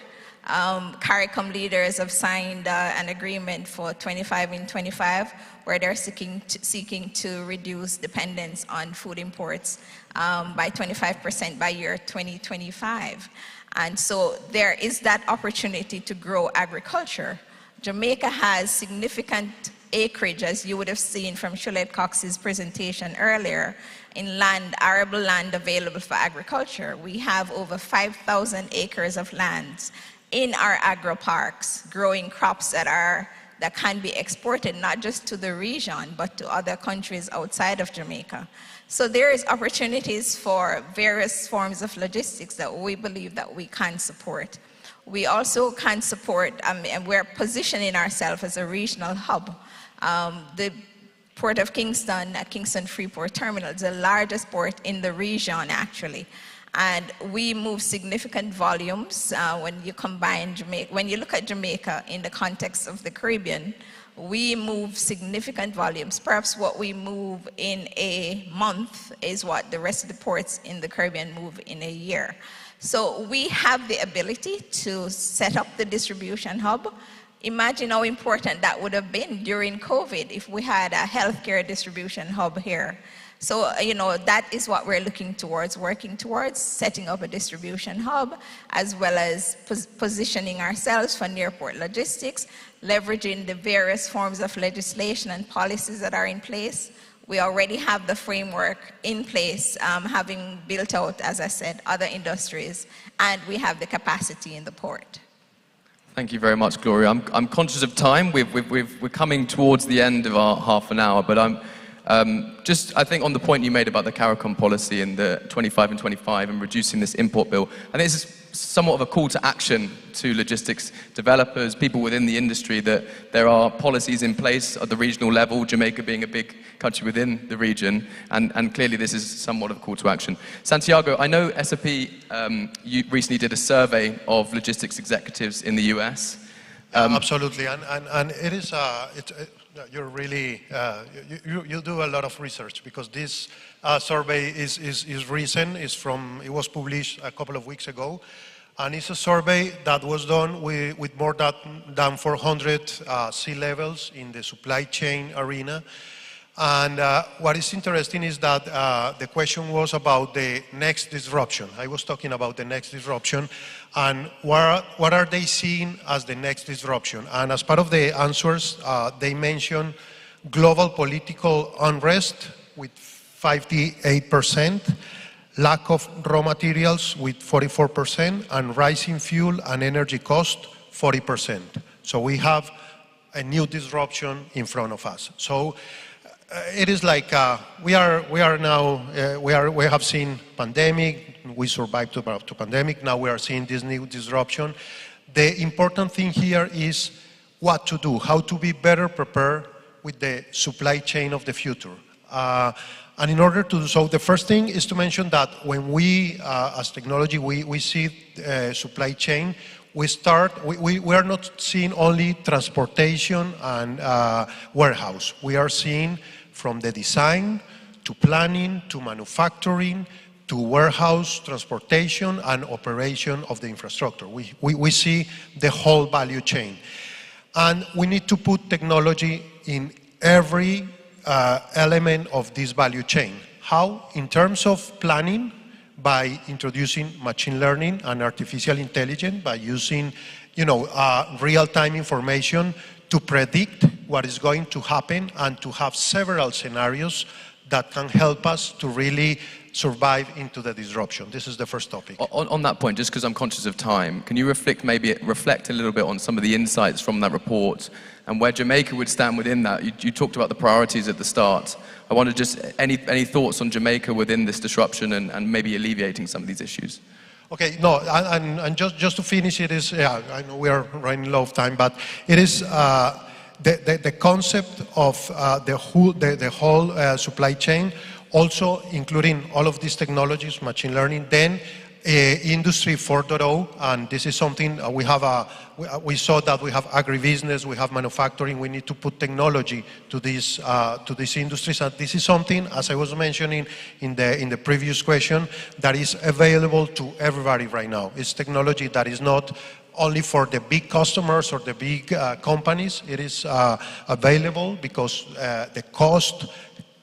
CARICOM leaders have signed an agreement for 25 in 25, where they're seeking to reduce dependence on food imports by 25% by year 2025. And so there is that opportunity to grow agriculture. Jamaica has significant acreage, as you would have seen from Shulette Cox's presentation earlier, in land, arable land available for agriculture. We have over 5,000 acres of land in our agro parks, growing crops that can be exported not just to the region, but to other countries outside of Jamaica. So there is opportunities for various forms of logistics that we believe that we can support. we also can support, and we're positioning ourselves as a regional hub. The Port of Kingston, Kingston Freeport Terminal, is the largest port in the region, actually. And we move significant volumes when you combine Jamaica. When you look at Jamaica in the context of the Caribbean, we move significant volumes. Perhaps what we move in a month is what the rest of the ports in the Caribbean move in a year. So we have the ability to set up the distribution hub. Imagine how important that would have been during COVID if we had a healthcare distribution hub here. So, you know, that is what we're looking towards, working towards, setting up a distribution hub, as well as positioning ourselves for near-port logistics, leveraging the various forms of legislation and policies that are in place. We already have the framework in place, having built out, as I said, other industries, and we have the capacity in the port. Thank you very much, Gloria. I'm conscious of time. We're coming towards the end of our half an hour, but I think on the point you made about the CARICOM policy and the 25 and 25 and reducing this import bill, I think this is somewhat of a call to action to logistics developers, people within the industry, that there are policies in place at the regional level, Jamaica being a big country within the region, and clearly this is somewhat of a call to action. Santiago, I know SAP, you recently did a survey of logistics executives in the US. Absolutely, and it is, you're really, you do a lot of research, because this survey is recent. It was published a couple of weeks ago, and it's a survey that was done with more than 400 C-levels in the supply chain arena. And what is interesting is that the question was about the next disruption. I was talking about the next disruption, and what are they seeing as the next disruption? And as part of the answers, they mentioned global political unrest with 58%, lack of raw materials with 44%, and rising fuel and energy cost 40%. So we have a new disruption in front of us. So it is like we have seen pandemic, we survived to pandemic, now we are seeing this new disruption. The important thing here is what to do, how to be better prepared with the supply chain of the future. And in order to do so, the first thing is to mention that when we, as technology, we see supply chain, we are not seeing only transportation and warehouse. We are seeing from the design to planning to manufacturing to warehouse, transportation, and operation of the infrastructure. We see the whole value chain. And we need to put technology in every element of this value chain. How? In terms of planning, by introducing machine learning and artificial intelligence, by using, real-time information to predict what is going to happen and to have several scenarios that can help us to really survive into the disruption. This is the first topic. On that point, just because I'm conscious of time, can you reflect a little bit on some of the insights from that report and where Jamaica would stand within that? You talked about the priorities at the start. I wonder just any thoughts on Jamaica within this disruption and maybe alleviating some of these issues. Okay, no, and just to finish, it is, I know we are running low of time, but it is the concept of the whole supply chain, also including all of these technologies, machine learning, then Industry 4.0, and this is something we saw that we have agribusiness, we have manufacturing, we need to put technology to these industries, and this is something, as I was mentioning in the previous question, that is available to everybody right now. It's technology that is not only for the big customers or the big companies. It is available because the cost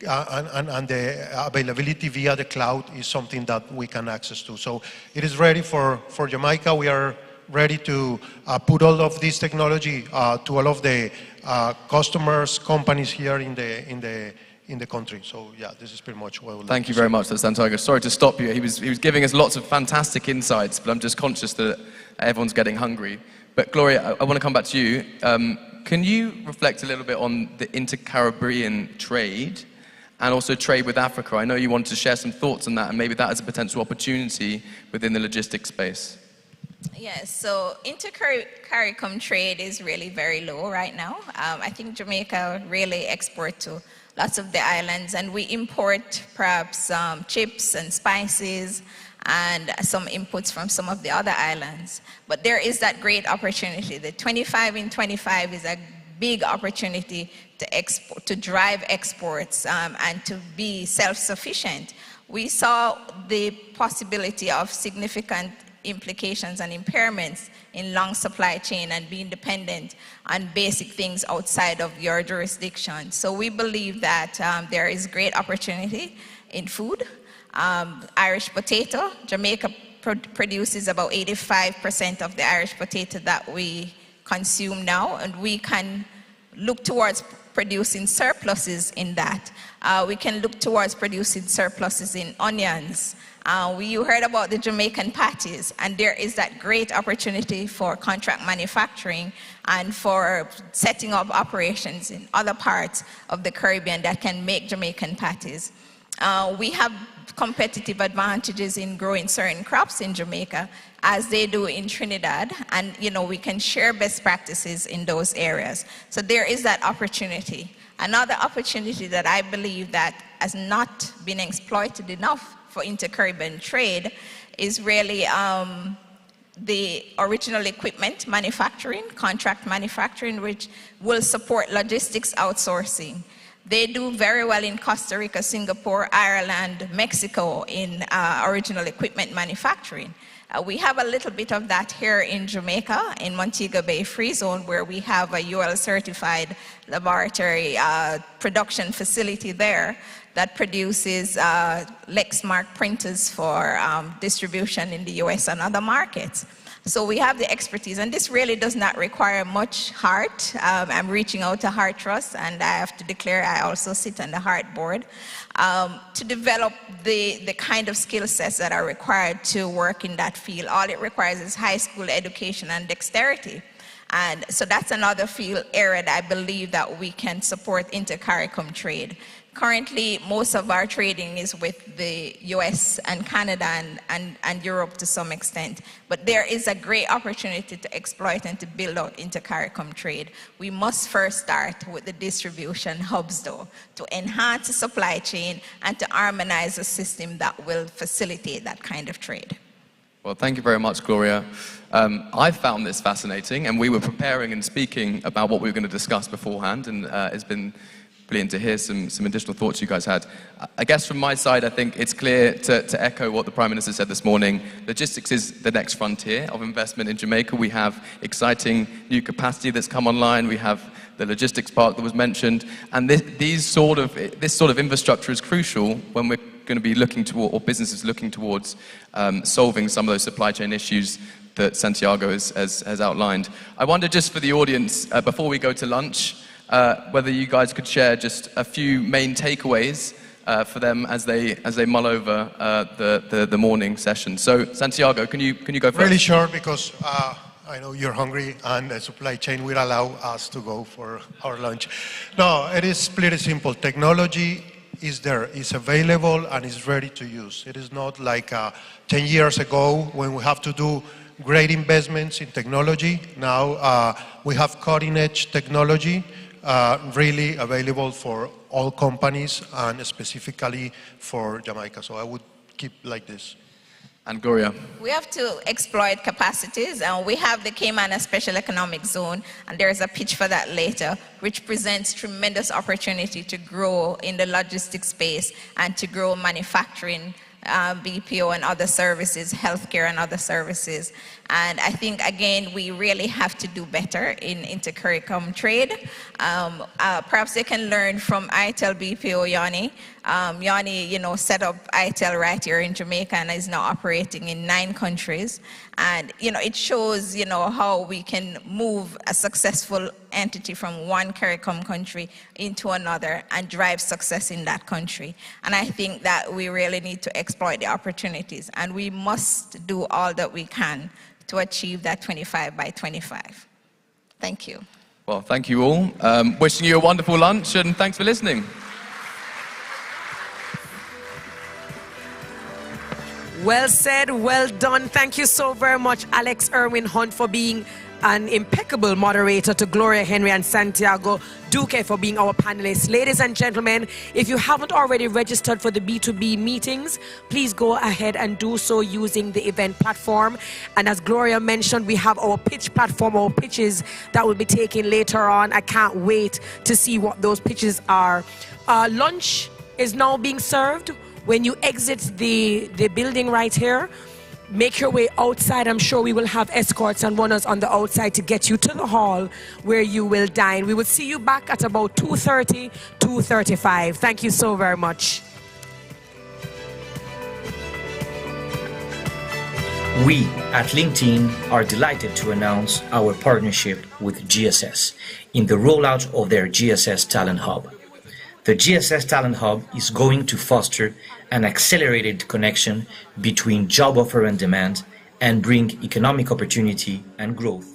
and the availability via the cloud is something that we can access to. So it is ready for Jamaica. We are ready to put all of this technology to all of the customers, companies here in the country. So yeah, this is pretty much what I would like to say. Thank you very much, Santiago. Sorry to stop you. He was giving us lots of fantastic insights, but I'm just conscious that everyone's getting hungry. But Gloria, I want to come back to you. Can you reflect a little bit on the inter-Caribbean trade and also trade with Africa? I know you wanted to share some thoughts on that, and maybe that is a potential opportunity within the logistics space. Yes, so inter-CARICOM trade is really very low right now. I think Jamaica really export to lots of the islands, and we import perhaps chips and spices and some inputs from some of the other islands. But there is that great opportunity. The 25 in 25 is a big opportunity to drive exports and to be self-sufficient. We saw the possibility of significant implications and impairments in long supply chain and being dependent on basic things outside of your jurisdiction. So we believe that there is great opportunity in food. Irish potato, Jamaica produces about 85% of the Irish potato that we consume now, and we can look towards producing surpluses in that. We can look towards producing surpluses in onions. You heard about the Jamaican patties, and there is that great opportunity for contract manufacturing and for setting up operations in other parts of the Caribbean that can make Jamaican patties. We have competitive advantages in growing certain crops in Jamaica as they do in Trinidad, and we can share best practices in those areas. So there is that opportunity. Another opportunity that I believe that has not been exploited enough for inter-Caribbean trade is really the original equipment manufacturing, contract manufacturing, which will support logistics outsourcing. They do very well in Costa Rica, Singapore, Ireland, Mexico in original equipment manufacturing. We have a little bit of that here in Jamaica, in Montego Bay Free Zone, where we have a UL-certified laboratory production facility there that produces Lexmark printers for distribution in the US and other markets. So we have the expertise, and this really does not require much heart. I'm reaching out to Heart Trust, and I have to declare I also sit on the Heart Board, to develop the kind of skill sets that are required to work in that field. All it requires is high school education and dexterity. And so that's another field area that I believe that we can support inter-CARICOM trade. Currently, most of our trading is with the US and Canada and Europe to some extent. But there is a great opportunity to exploit and to build out inter-CARICOM trade. We must first start with the distribution hubs, though, to enhance the supply chain and to harmonize a system that will facilitate that kind of trade. Well, thank you very much, Gloria. I found this fascinating, and we were preparing and speaking about what we were going to discuss beforehand, and it's been brilliant to hear some additional thoughts you guys had. I guess from my side, I think it's clear to echo what the Prime Minister said this morning. Logistics is the next frontier of investment in Jamaica. We have exciting new capacity that's come online. We have the logistics park that was mentioned. And this sort of infrastructure is crucial when we're going to be looking toward, or businesses looking towards, solving some of those supply chain issues that Santiago has outlined. I wonder, just for the audience, before we go to lunch, whether you guys could share just a few main takeaways for them as they mull over the morning session. So, Santiago, can you go first? Really short, because I know you're hungry and the supply chain will allow us to go for our lunch. No, it is pretty simple. Technology is there, is available, and is ready to use. It is not like 10 years ago when we have to do great investments in technology. Now we have cutting-edge technology really available for all companies and specifically for Jamaica. So I would keep like this. And Gloria? We have to exploit capacities, and we have the Cayman Special Economic Zone, and there's a pitch for that later, which presents tremendous opportunity to grow in the logistics space and to grow manufacturing, BPO and other services, healthcare and other services. And I think, again, we really have to do better in inter-CARICOM trade. Perhaps they can learn from ITEL BPO, Yanni. Yanni, set up ITEL right here in Jamaica and is now operating in 9 countries. And, it shows, how we can move a successful entity from one CARICOM country into another and drive success in that country. And I think that we really need to exploit the opportunities, and we must do all that we can to achieve that 25 by 25. Thank you. Well, thank you all. Wishing you a wonderful lunch, and thanks for listening. Well said, well done. Thank you so very much, Alex Irwin Hunt, for being an impeccable moderator, to Gloria Henry and Santiago Duque for being our panelists. Ladies and gentlemen, if you haven't already registered for the B2B meetings, please go ahead and do so using the event platform. And as Gloria mentioned, we have our pitch platform, our pitches that will be taken later on. I can't wait to see what those pitches are. Lunch is now being served. When you exit the building right here, make your way outside. I'm sure we will have escorts and runners on the outside to get you to the hall where you will dine. We will see you back at about 2:30, 2:35. Thank you so very much. We at LinkedIn are delighted to announce our partnership with GSS in the rollout of their GSS Talent Hub. The GSS Talent Hub is going to foster an accelerated connection between job offer and demand and bring economic opportunity and growth.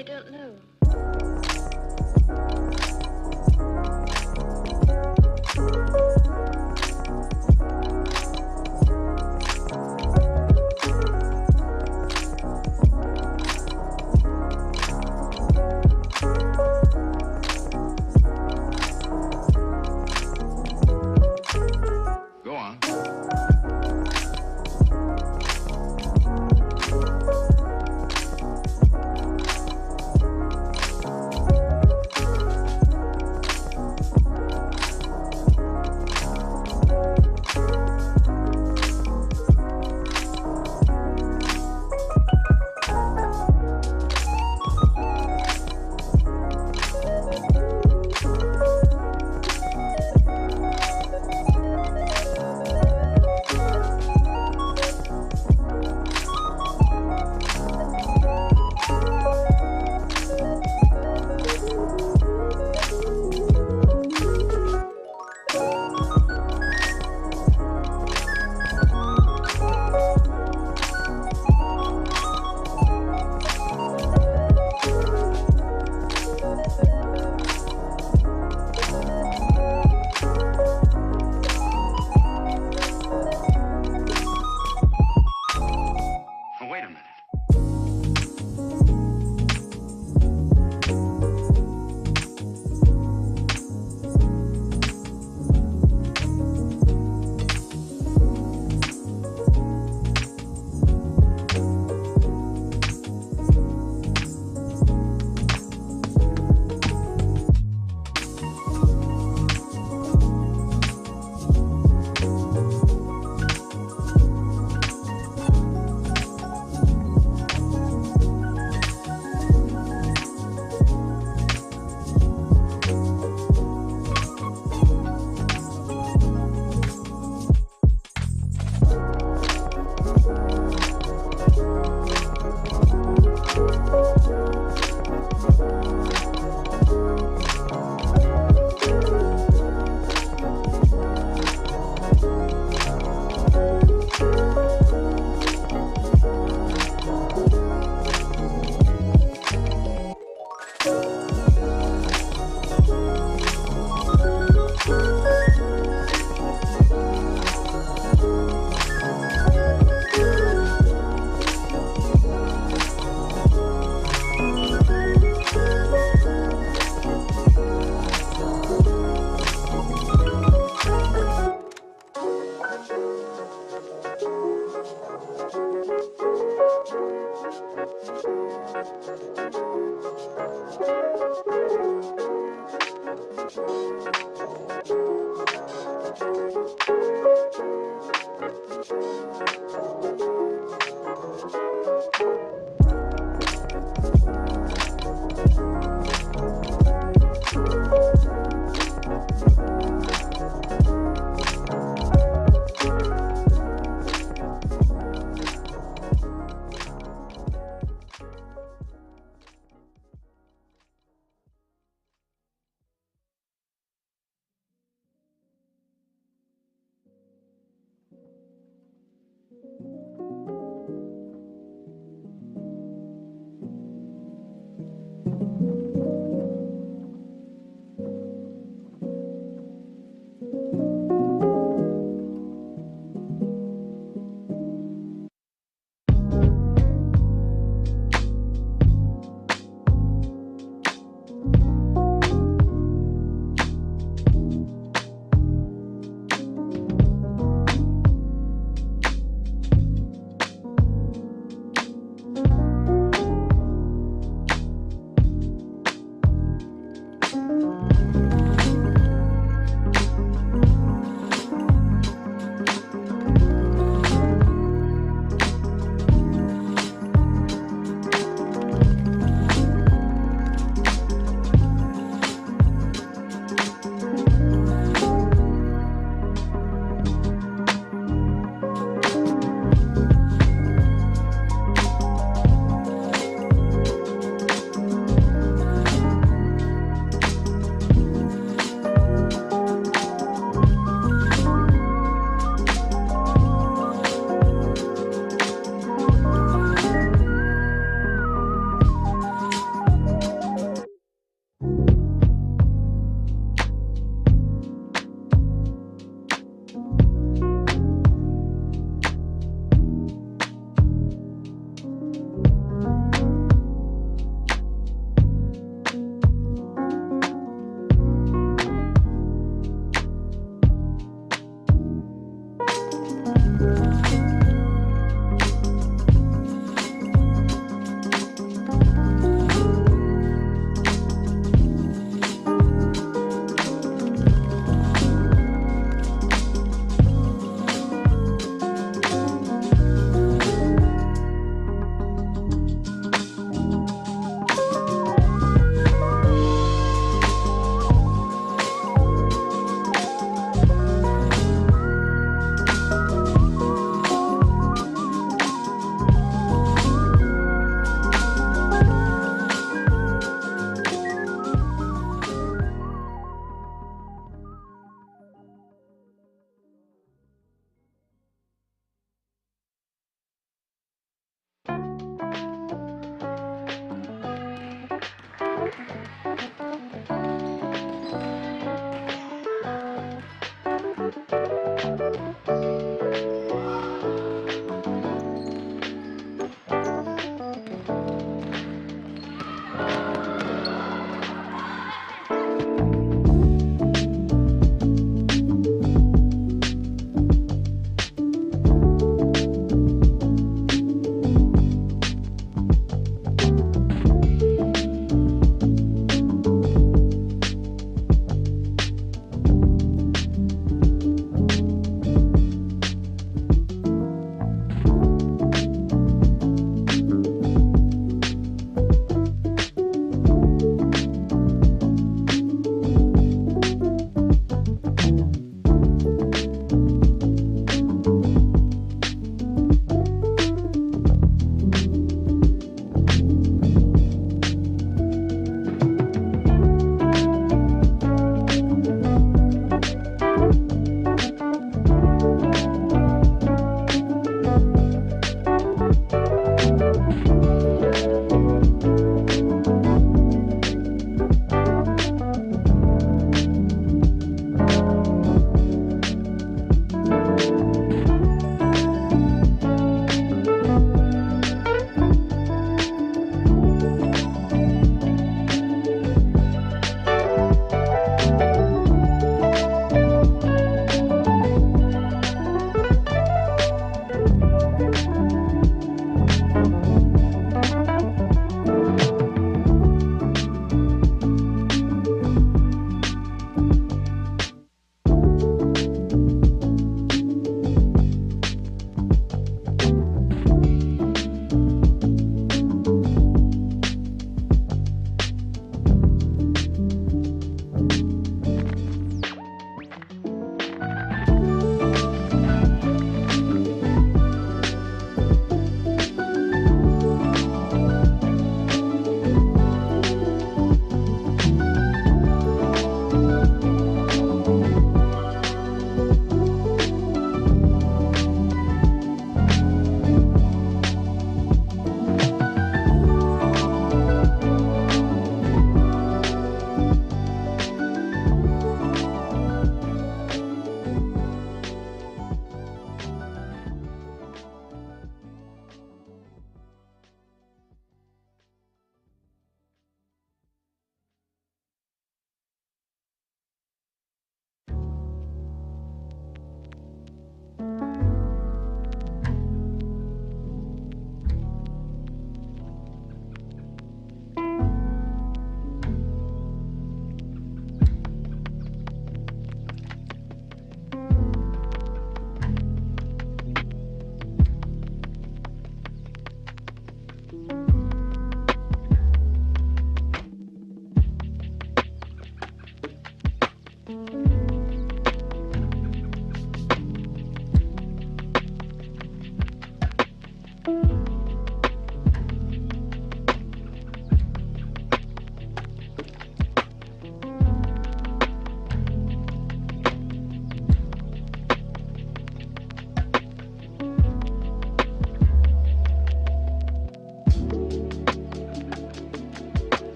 I don't know. Go on. Wait a minute.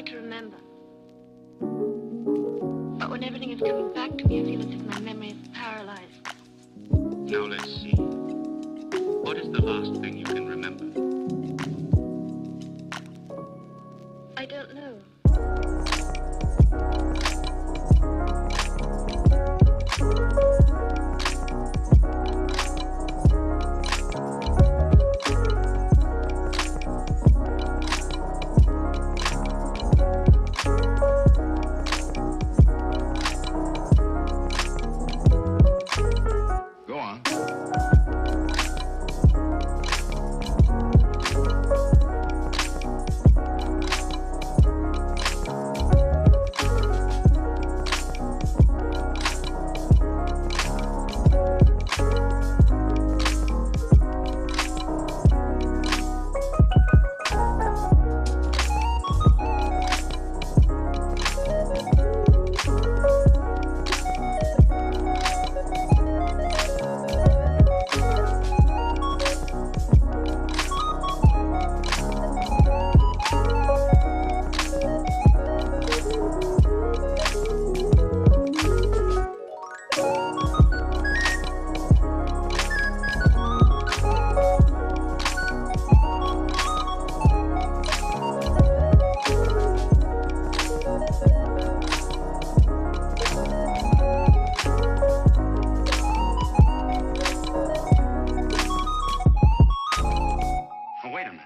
to remember. But when everything is coming back to me, I feel as if my memory is paralyzed. Now let's see. What is the last thing you can remember? I don't know. Go on. Oh, wait a minute.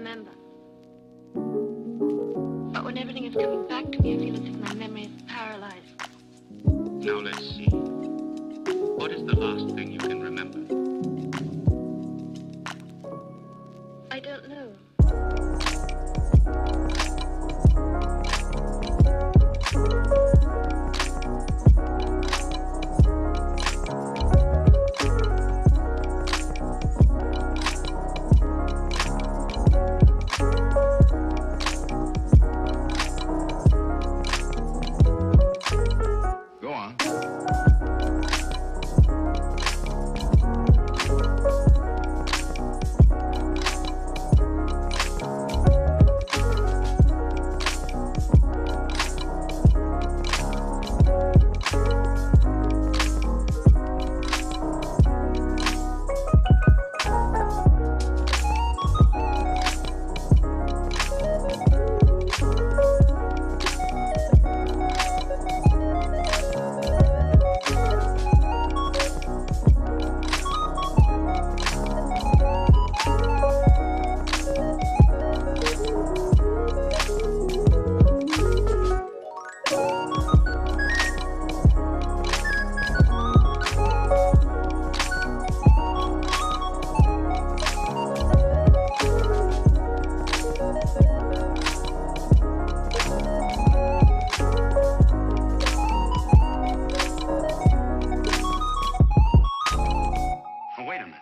remember. But when everything is coming back to me, I feel as if my memory is paralyzed. Now let's see. What is the last thing you can remember? I don't know. Go on. Wait a minute.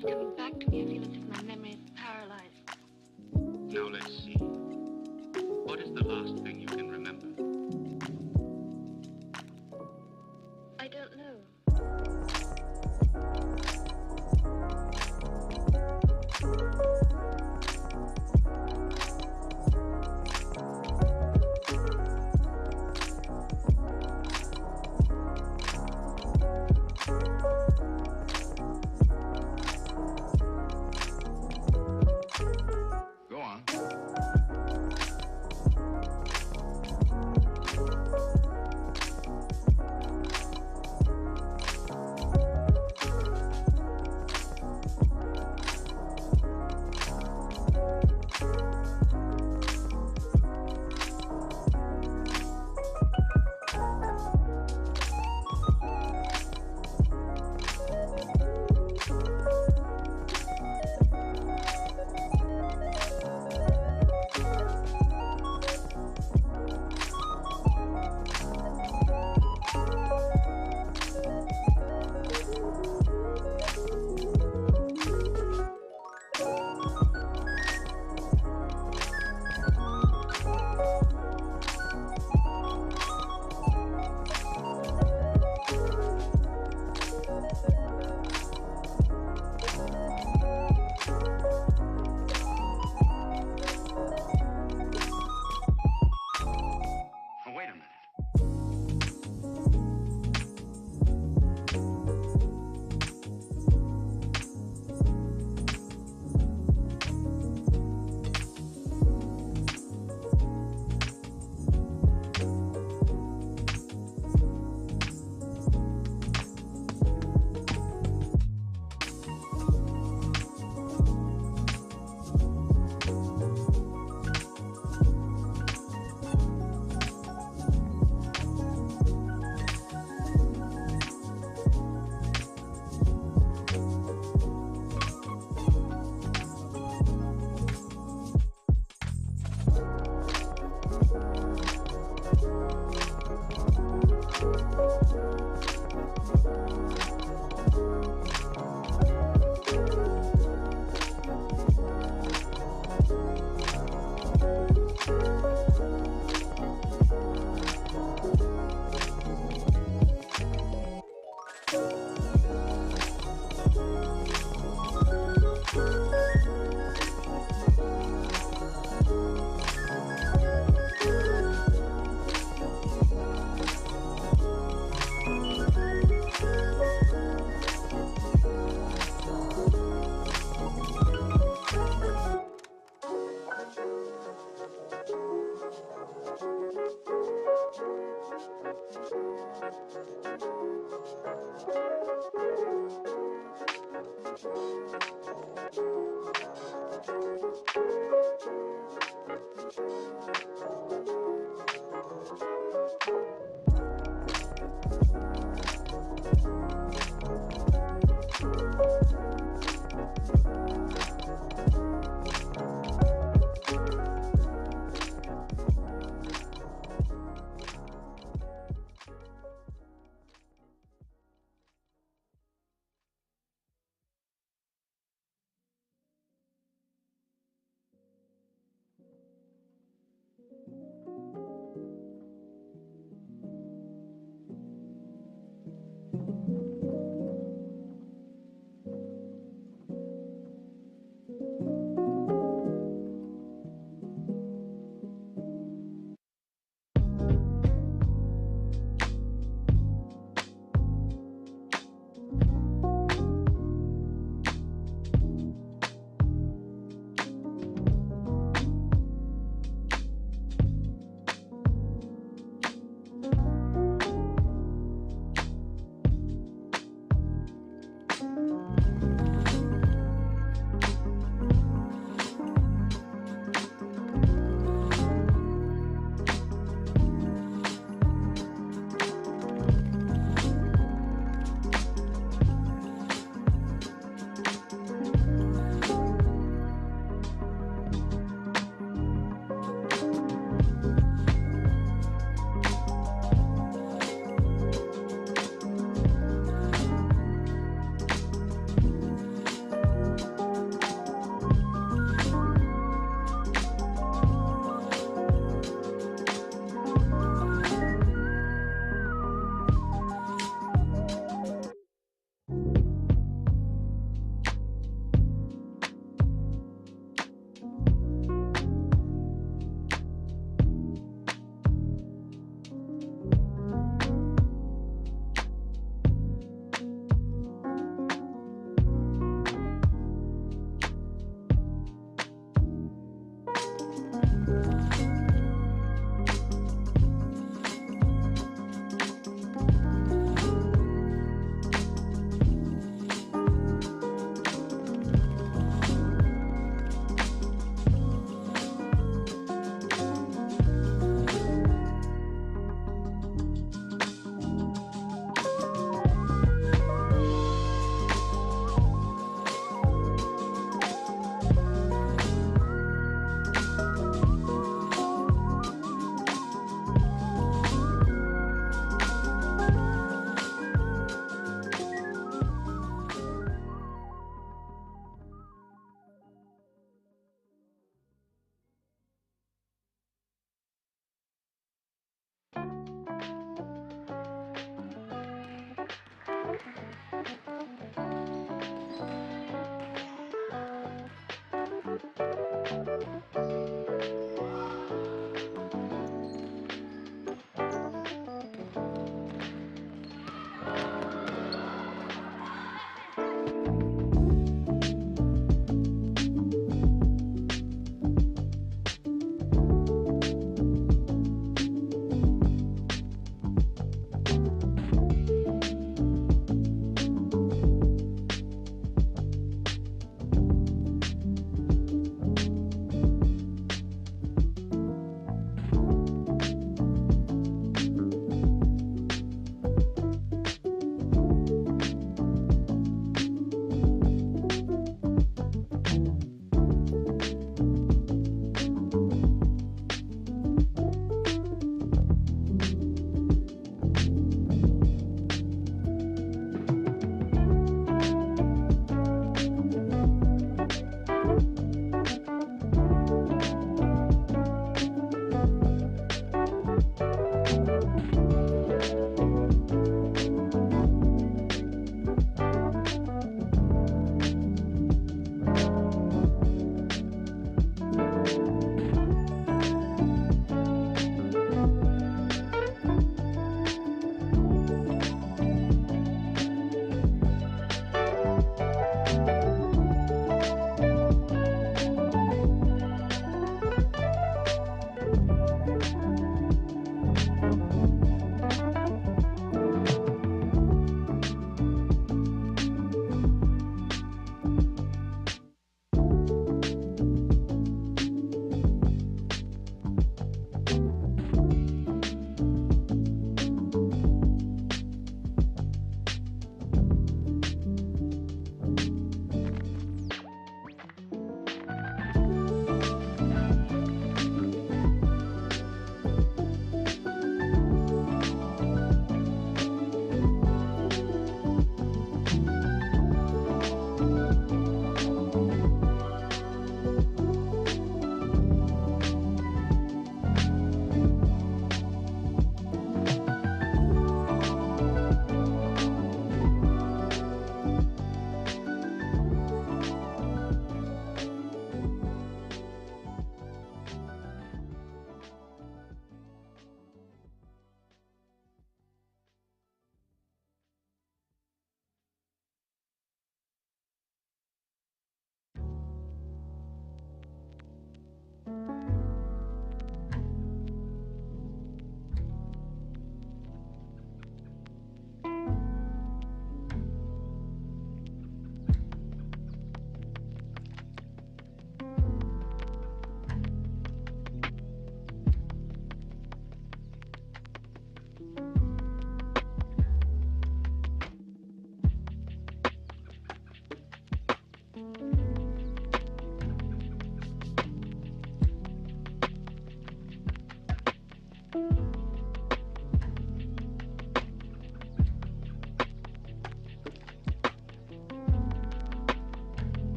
Nothing's coming back to me. I feel as if my memory is paralyzed. Now let's see. What is the last thing you can remember? I don't know. Go on.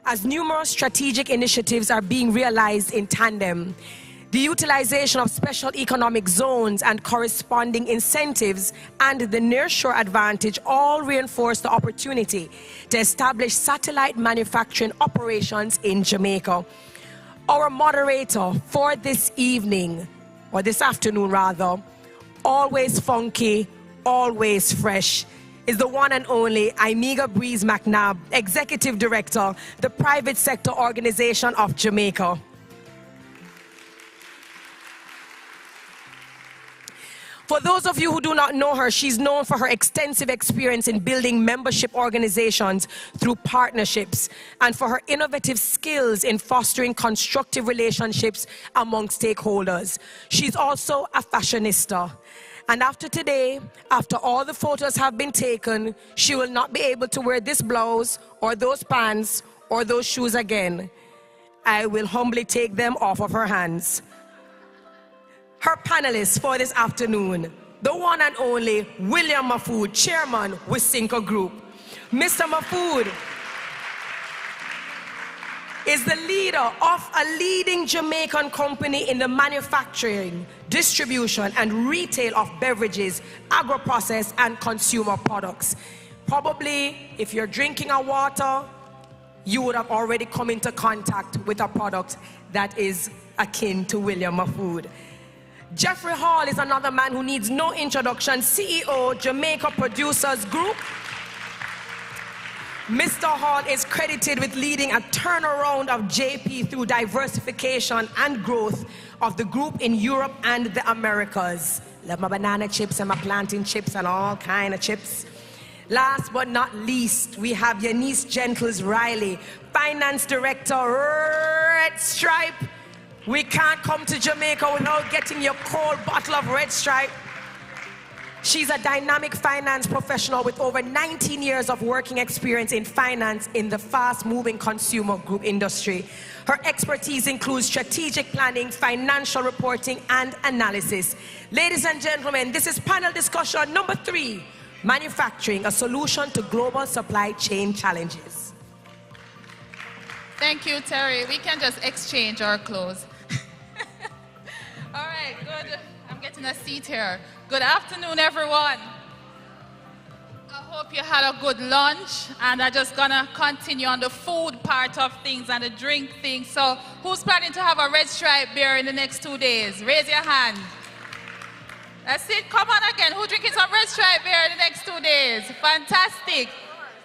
As numerous strategic initiatives are being realized in tandem, the utilization of special economic zones and corresponding incentives and the nearshore advantage all reinforce the opportunity to establish satellite manufacturing operations in Jamaica. Our moderator for this evening, or this afternoon rather, always funky, always fresh, is the one and only Imega Breeze McNabb, Executive Director, the Private Sector Organization of Jamaica. For those of you who do not know her, she's known for her extensive experience in building membership organizations through partnerships and for her innovative skills in fostering constructive relationships among stakeholders. She's also a fashionista. And after today, after all the photos have been taken, she will not be able to wear this blouse or those pants or those shoes again. I will humbly take them off of her hands. Her panelists for this afternoon, the one and only William Mahfood, Chairman with Cinco Group. Mr. Mahfood is the leader of a leading Jamaican company in the manufacturing, distribution, and retail of beverages, agro-processed, and consumer products. Probably, if you're drinking a water, you would have already come into contact with a product that is akin to William Mahfood. Jeffrey Hall is another man who needs no introduction, CEO, Jamaica Producers Group. Mr. Hall is credited with leading a turnaround of JP through diversification and growth of the group in Europe and the Americas. Love my banana chips and my plantain chips and all kind of chips. Last but not least, we have Eunice Gentles Riley, Finance Director, Red Stripe. We can't come to Jamaica without getting your cold bottle of Red Stripe. She's a dynamic finance professional with over 19 years of working experience in finance in the fast-moving consumer group industry. Her expertise includes strategic planning, financial reporting, and analysis. Ladies and gentlemen, this is panel discussion number 3, Manufacturing, a Solution to Global Supply Chain Challenges. Thank you, Terry. We can just exchange our clothes. All right, good. I'm getting a seat here. Good afternoon, everyone. I hope you had a good lunch, and I'm just gonna continue on the food part of things and the drink thing. So who's planning to have a Red Stripe beer in the next 2 days? Raise your hand. That's it, come on again. Who's drinking some Red Stripe beer in the next 2 days? Fantastic.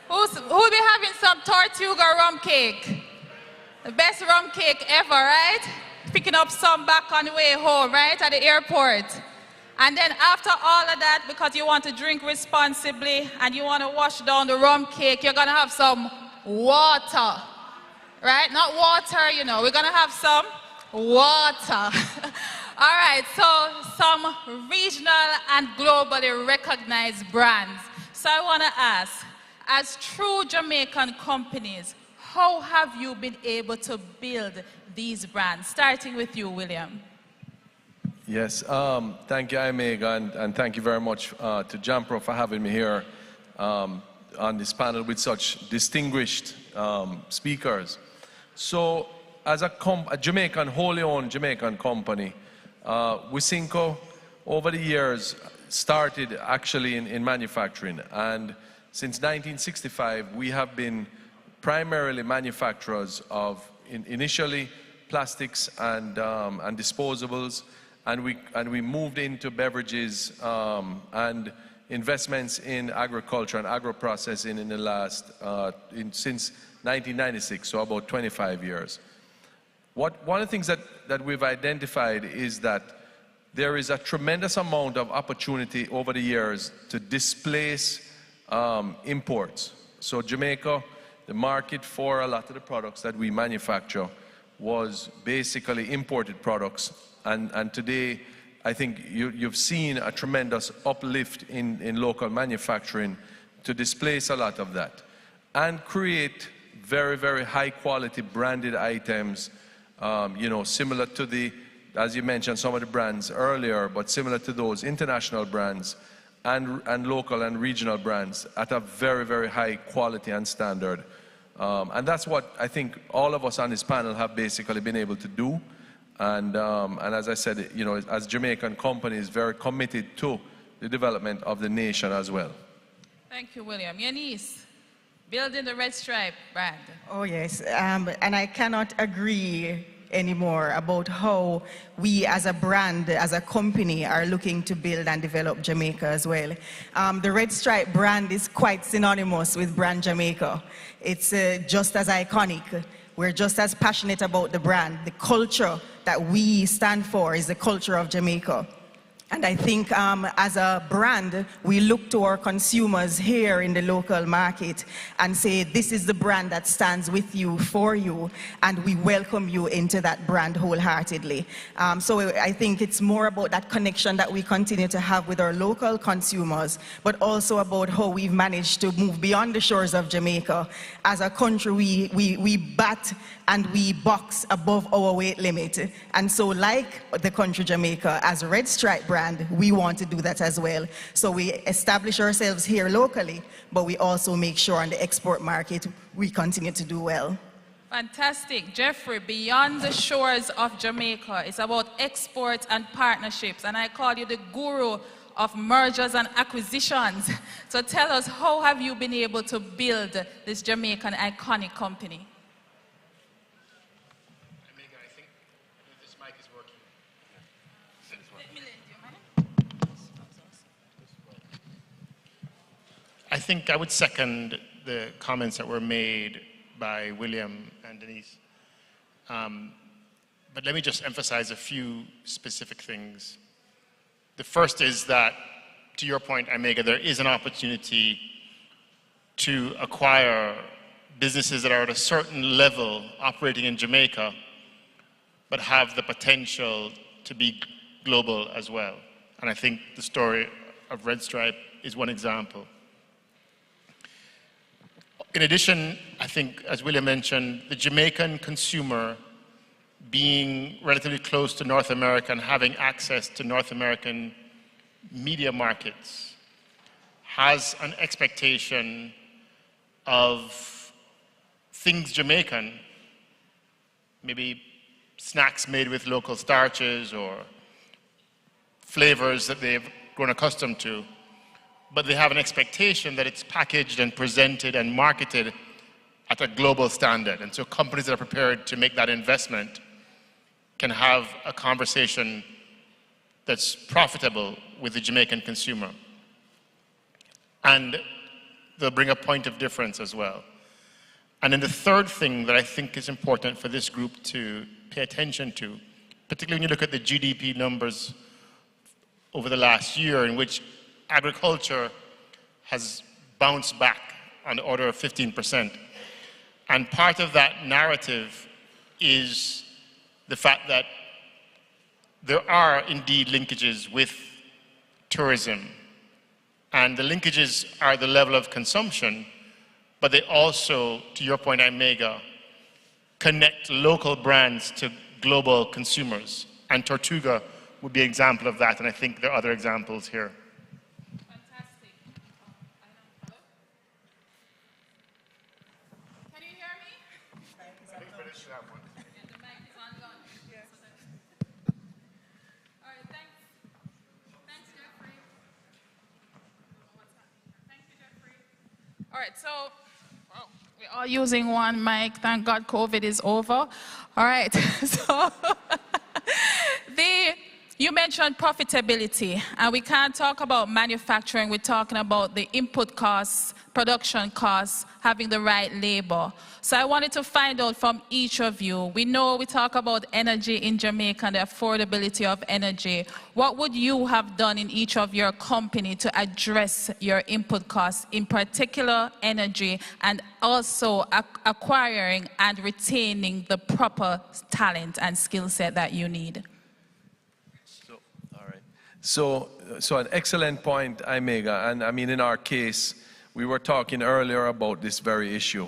Who'll be having some Tortuga rum cake? The best rum cake ever, right? Picking up some back on the way home, right, at the airport. And then after all of that, because you want to drink responsibly and you want to wash down the rum cake, you're going to have some water, right? Not water, you know. We're going to have some water. All right, so some regional and globally recognized brands. So I want to ask, as true Jamaican companies, how have you been able to build these brands? Starting with you, William. Yes, thank you, Imega, and thank you very much to JAMPRO for having me here on this panel with such distinguished speakers. So, as a Jamaican, wholly owned Jamaican company, Wisynco, over the years, started actually in manufacturing. And since 1965, we have been primarily manufacturers of, initially, plastics and disposables. And we moved into beverages and investments in agriculture and agro-processing in the last, since 1996, so about 25 years. One of the things that we've identified is that there is a tremendous amount of opportunity over the years to displace imports. So Jamaica, the market for a lot of the products that we manufacture was basically imported products. And today, I think you've seen a tremendous uplift in local manufacturing to displace a lot of that and create very, very high quality branded items, you know, similar to the, as you mentioned, some of the brands earlier, but similar to those international brands and local and regional brands at a very, very high quality and standard. And that's what I think all of us on this panel have basically been able to do. And as I said, you know, as Jamaican companies, very committed to the development of the nation as well. Thank you, William. Eunice, building the Red Stripe brand. Oh, yes. And I cannot agree anymore about how we as a brand, as a company, are looking to build and develop Jamaica as well. The Red Stripe brand is quite synonymous with brand Jamaica. It's just as iconic. We're just as passionate about the brand. The culture that we stand for is the culture of Jamaica. And I think as a brand, we look to our consumers here in the local market and say, this is the brand that stands with you, for you, and we welcome you into that brand wholeheartedly. So I think it's more about that connection that we continue to have with our local consumers, but also about how we've managed to move beyond the shores of Jamaica. As a country, we bat and we box above our weight limit. And so like the country Jamaica, as a Red Stripe brand, we want to do that as well. So we establish ourselves here locally, but we also make sure on the export market we continue to do well. Fantastic. Jeffrey, beyond the shores of Jamaica, it's about exports and partnerships. And I call you the guru of mergers and acquisitions. So tell us, how have you been able to build this Jamaican iconic company? I think I would second the comments that were made by William and Denise. But let me just emphasize a few specific things. The first is that, to your point, Omega, there is an opportunity to acquire businesses that are at a certain level operating in Jamaica, but have the potential to be global as well. And I think the story of Red Stripe is one example. In addition, I think, as William mentioned, the Jamaican consumer being relatively close to North America and having access to North American media markets has an expectation of things Jamaican, maybe snacks made with local starches or flavors that they've grown accustomed to, but they have an expectation that it's packaged and presented and marketed at a global standard. And so companies that are prepared to make that investment can have a conversation that's profitable with the Jamaican consumer. And they'll bring a point of difference as well. And then the third thing that I think is important for this group to pay attention to, particularly when you look at the GDP numbers over the last year, in which agriculture has bounced back on the order of 15%. And part of that narrative is the fact that there are indeed linkages with tourism. And the linkages are the level of consumption, but they also, to your point, Omega, connect local brands to global consumers. And Tortuga would be an example of that, and I think there are other examples here. All right, so we're all using one mic. Thank God COVID is over. All right, so You mentioned profitability, and we can't talk about manufacturing. We're talking about the input costs, production costs, having the right labor. So I wanted to find out from each of you. We know we talk about energy in Jamaica and the affordability of energy. What would you have done in each of your company to address your input costs, in particular energy, and also acquiring and retaining the proper talent and skill set that you need? So an excellent point, Imega. And I mean, in our case, we were talking earlier about this very issue.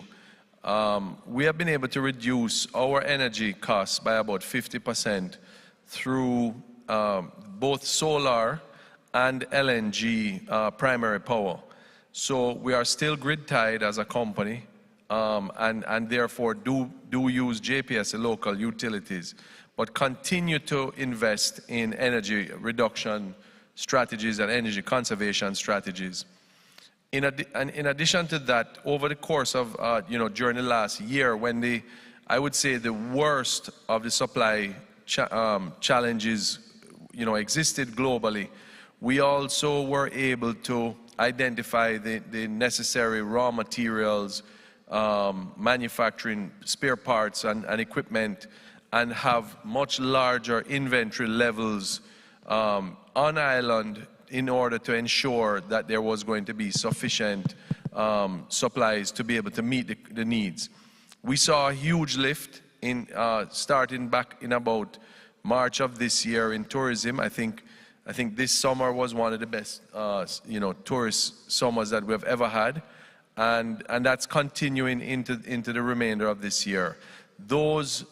We have been able to reduce our energy costs by about 50% through both solar and LNG primary power. So we are still grid tied as a company, and therefore do use JPS, the local utilities, but continue to invest in energy reduction strategies and energy conservation strategies. In addition to that, over the course of, during the last year, when I would say the worst of the supply challenges, existed globally, we also were able to identify the necessary raw materials, manufacturing spare parts and equipment, and have much larger inventory levels on island in order to ensure that there was going to be sufficient supplies to be able to meet the needs. We saw a huge lift in starting back in about March of this year in tourism. I think this summer was one of the best tourist summers that we've ever had, and that's continuing into the remainder of this year. Those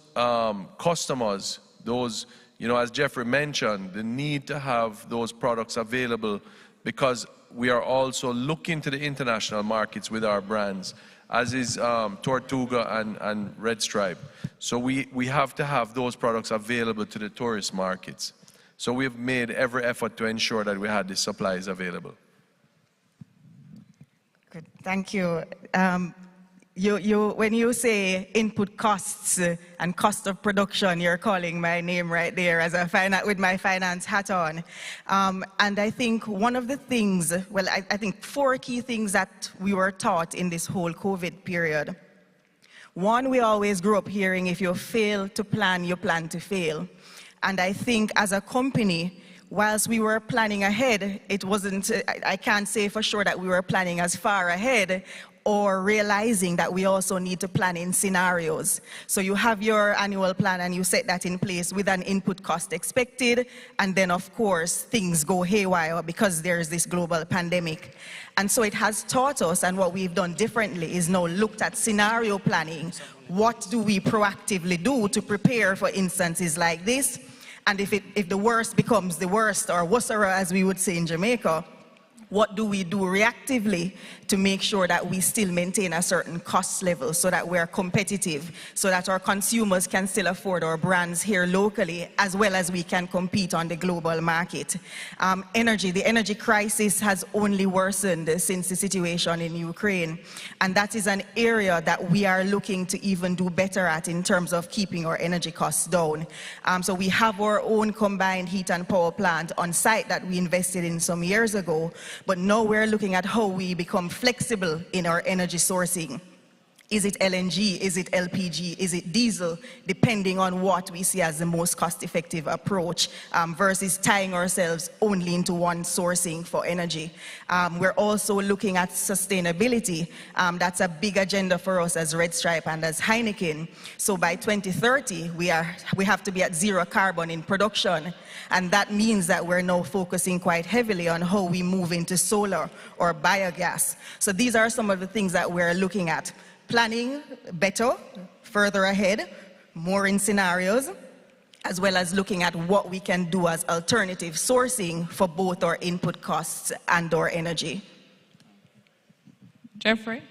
customers, those, as Jeffrey mentioned, the need to have those products available, because we are also looking to the international markets with our brands, as is Tortuga and Red Stripe. So we have to have those products available to the tourist markets. So we've made every effort to ensure that we had the supplies available. Good, thank you. When you say input costs and cost of production, you're calling my name right there as with my finance hat on. And I think one of the things, well, I think 4 key things that we were taught in this whole COVID period. One, we always grew up hearing, if you fail to plan, you plan to fail. And I think as a company, whilst we were planning ahead, it wasn't, I can't say for sure that we were planning as far ahead, or realizing that we also need to plan in scenarios. So you have your annual plan and you set that in place with an input cost expected, and then of course things go haywire because there's this global pandemic. And so it has taught us, and what we've done differently is now looked at scenario planning. What do we proactively do to prepare for instances like this? And if the worst becomes the worst, or worser as we would say in Jamaica, what do we do reactively to make sure that we still maintain a certain cost level so that we're competitive, so that our consumers can still afford our brands here locally, as well as we can compete on the global market. The energy crisis has only worsened since the situation in Ukraine, and that is an area that we are looking to even do better at in terms of keeping our energy costs down. So we have our own combined heat and power plant on site that we invested in some years ago, but now we're looking at how we become flexible in our energy sourcing. Is it LNG? Is it LPG? Is it diesel? Depending on what we see as the most cost-effective approach versus tying ourselves only into one sourcing for energy. We're also looking at sustainability. That's a big agenda for us as Red Stripe and as Heineken. So by 2030, we have to be at 0 carbon in production. And that means that we're now focusing quite heavily on how we move into solar or biogas. So these are some of the things that we're looking at. Planning better, further ahead, more in scenarios, as well as looking at what we can do as alternative sourcing for both our input costs and our energy. Jeffrey?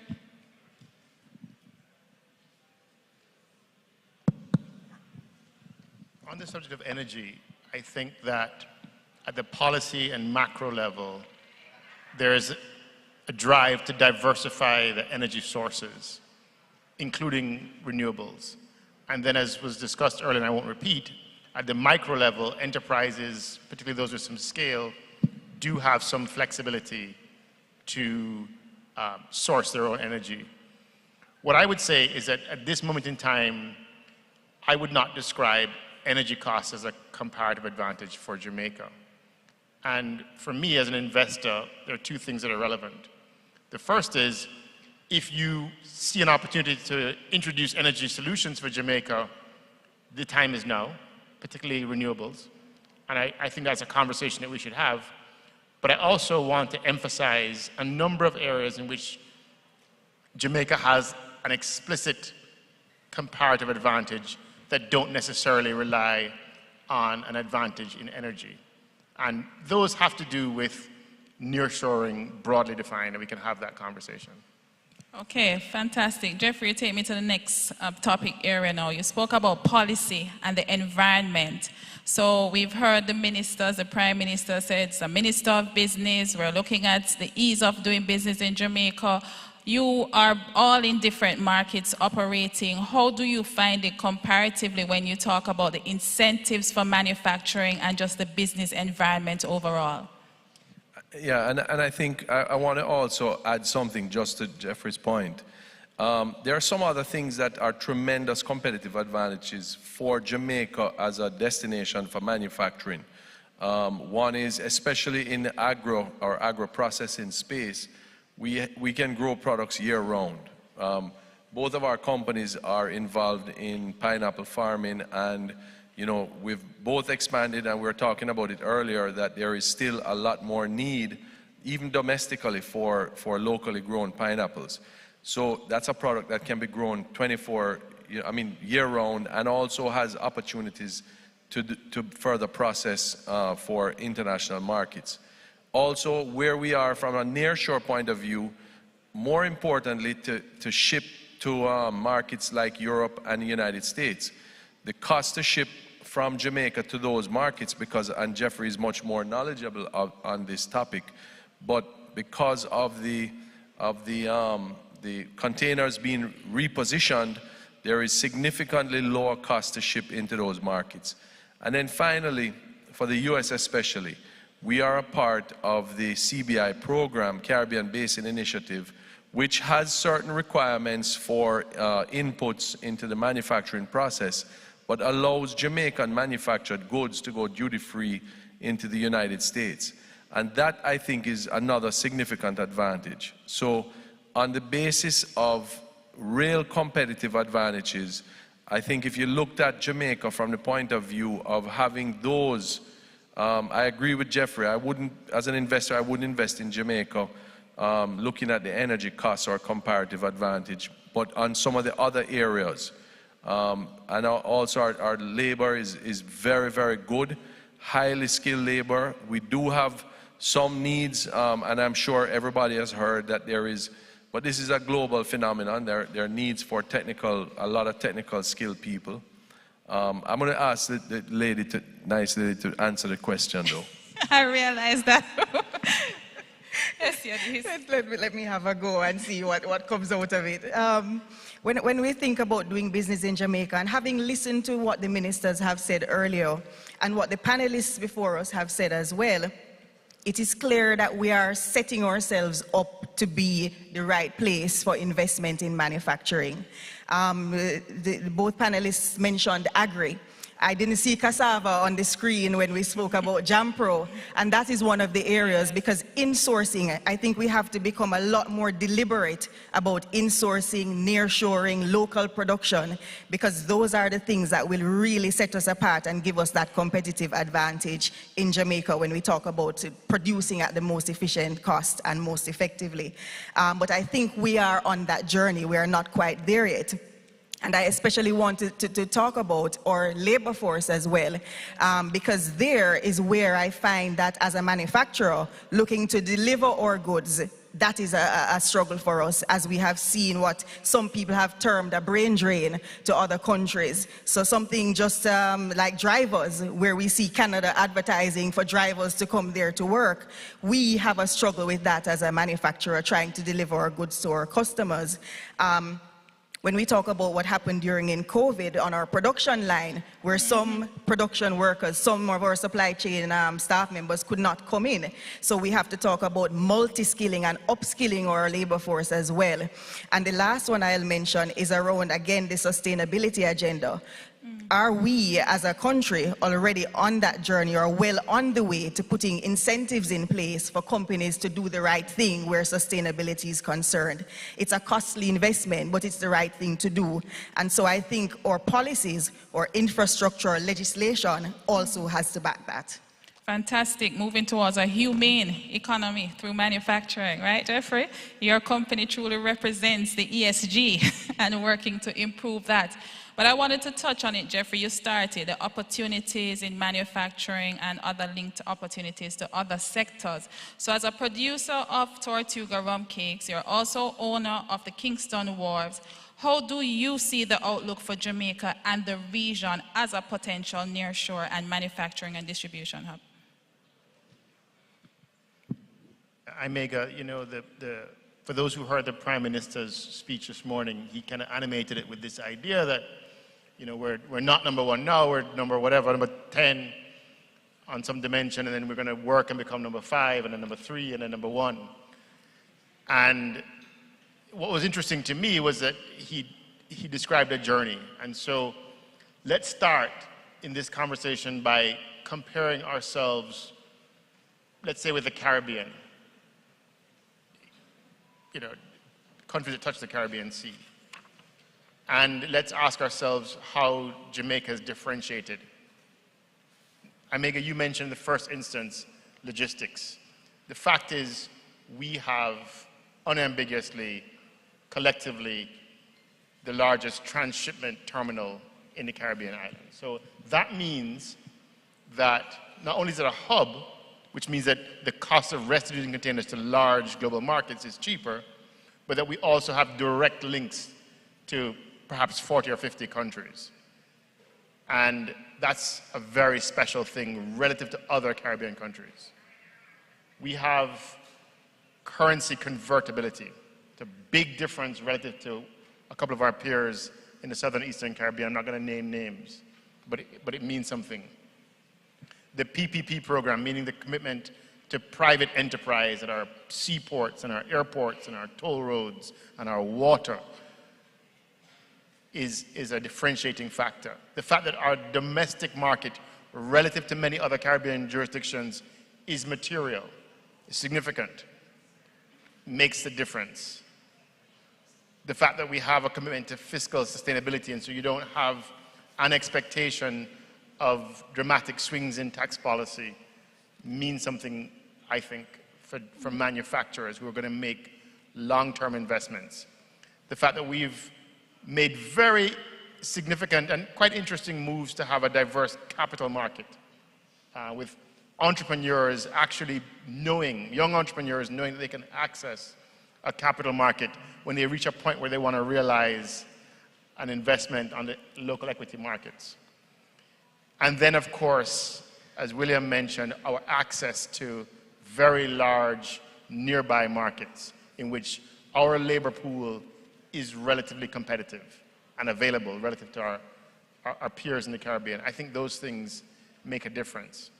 On the subject of energy, I think that at the policy and macro level, there is a drive to diversify the energy sources, including renewables. And then, as was discussed earlier, and I won't repeat, at the micro level, enterprises, particularly those with some scale, do have some flexibility to source their own energy. What I would say is that at this moment in time, I would not describe energy costs as a comparative advantage for Jamaica. And for me as an investor, there are two things that are relevant. The first is, if you see an opportunity to introduce energy solutions for Jamaica, the time is now, particularly renewables. And I think that's a conversation that we should have. But I also want to emphasize a number of areas in which Jamaica has an explicit comparative advantage that don't necessarily rely on an advantage in energy. And those have to do with nearshoring broadly defined, and we can have that conversation. Okay, fantastic. Jeffrey, you take me to the next topic area now. You spoke about policy and the environment. So we've heard the ministers, the Prime Minister said it's a Minister of Business. We're looking at the ease of doing business in Jamaica. You are all in different markets operating. How do you find it comparatively when you talk about the incentives for manufacturing and just the business environment overall? Yeah, and I think I want to also add something just to Jeffrey's point. There are some other things that are tremendous competitive advantages for Jamaica as a destination for manufacturing. One is, especially in the agro-processing space, we can grow products year-round. Both of our companies are involved in pineapple farming, and you know, we've both expanded, and we were talking about it earlier, that there is still a lot more need, even domestically, for locally grown pineapples. So that's a product that can be grown year-round, and also has opportunities to further process for international markets. Also, where we are from a nearshore point of view, more importantly, to ship to markets like Europe and the United States. The cost to ship from Jamaica to those markets, and Jeffrey is much more knowledgeable on this topic, but because of the containers being repositioned, there is significantly lower cost to ship into those markets. And then finally, for the US especially, we are a part of the CBI program, Caribbean Basin Initiative, which has certain requirements for inputs into the manufacturing process, but allows Jamaican manufactured goods to go duty-free into the United States. And that, I think, is another significant advantage. So on the basis of real competitive advantages, I think if you looked at Jamaica from the point of view of having those, I agree with Jeffrey. As an investor, I wouldn't invest in Jamaica looking at the energy costs or comparative advantage, but on some of the other areas. And also our labor is very, very good, highly skilled labor. We do have some needs, and I'm sure everybody has heard that there is, but this is a global phenomenon. There are needs for a lot of technical skilled people. I'm going to ask the nice lady to answer the question, though. I realize that. Yes, let me have a go and see what comes out of it. When we think about doing business in Jamaica, and having listened to what the ministers have said earlier, and what the panelists before us have said as well, it is clear that we are setting ourselves up to be the right place for investment in manufacturing. Both panelists mentioned agri. I didn't see cassava on the screen when we spoke about Jampro, and that is one of the areas, because insourcing, I think we have to become a lot more deliberate about insourcing, nearshoring, local production, because those are the things that will really set us apart and give us that competitive advantage in Jamaica when we talk about producing at the most efficient cost and most effectively. But I think we are on that journey. We are not quite there yet. And I especially wanted to talk about our labor force as well, because there is where I find that as a manufacturer, looking to deliver our goods, that is a struggle for us, as we have seen what some people have termed a brain drain to other countries. So something just like drivers, where we see Canada advertising for drivers to come there to work, we have a struggle with that as a manufacturer, trying to deliver our goods to our customers. when we talk about what happened during in COVID on our production line, where some production workers, some of our supply chain staff members could not come in. So we have to talk about multi-skilling and upskilling our labor force as well. And the last one I'll mention is around, again, the sustainability agenda. Are we as a country already on that journey or well on the way to putting incentives in place for companies to do the right thing where sustainability is concerned? It's a costly investment, but it's the right thing to do. And so I think our policies or infrastructure or legislation also has to back that. Fantastic. Moving towards a humane economy through manufacturing, right, Jeffrey? Your company truly represents the ESG and working to improve that. But I wanted to touch on it, Jeffrey. You started the opportunities in manufacturing and other linked opportunities to other sectors. So as a producer of Tortuga rum cakes, you're also owner of the Kingston Wharves. How do you see the outlook for Jamaica and the region as a potential nearshore and manufacturing and distribution hub? Imega, you know, for those who heard the Prime Minister's speech this morning, he kind of animated it with this idea that, you know, we're not number one now, we're number 10 on some dimension, and then we're going to work and become number 5, and then number 3, and then number 1. And what was interesting to me was that he described a journey. And so let's start in this conversation by comparing ourselves, let's say, with the Caribbean. You know, countries that touch the Caribbean Sea. And let's ask ourselves how Jamaica is differentiated. Imega, you mentioned in the first instance logistics. The fact is, we have unambiguously, collectively, the largest transshipment terminal in the Caribbean islands. So that means that not only is it a hub, which means that the cost of restituting containers to large global markets is cheaper, but that we also have direct links to perhaps 40 or 50 countries. And that's a very special thing relative to other Caribbean countries. We have currency convertibility. It's a big difference relative to a couple of our peers in the Southern Eastern Caribbean. I'm not going to name names, but it means something. The PPP program, meaning the commitment to private enterprise at our seaports and our airports and our toll roads and our water, is a differentiating factor. The fact that our domestic market, relative to many other Caribbean jurisdictions, is material, is significant, makes the difference. The fact that we have a commitment to fiscal sustainability, and so you don't have an expectation of dramatic swings in tax policy, means something, I think, for manufacturers who are going to make long-term investments. The fact that we've made very significant and quite interesting moves to have a diverse capital market, with entrepreneurs actually knowing, young entrepreneurs knowing that they can access a capital market when they reach a point where they want to realize an investment on the local equity markets. And then, of course, as William mentioned, our access to very large nearby markets in which our labor pool is relatively competitive and available relative to our peers in the Caribbean. I think those things make a difference.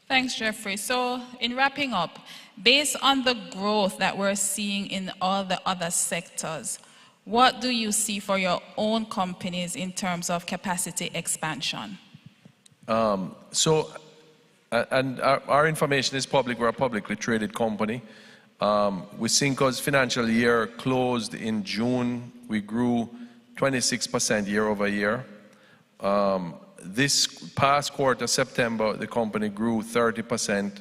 Thanks, Jeffrey. So in wrapping up, based on the growth that we're seeing in all the other sectors, what do you see for your own companies in terms of capacity expansion? And our information is public. We're a publicly traded company. With Cinco's financial year closed in June, we grew 26% year over year. This past quarter, September, the company grew 30%,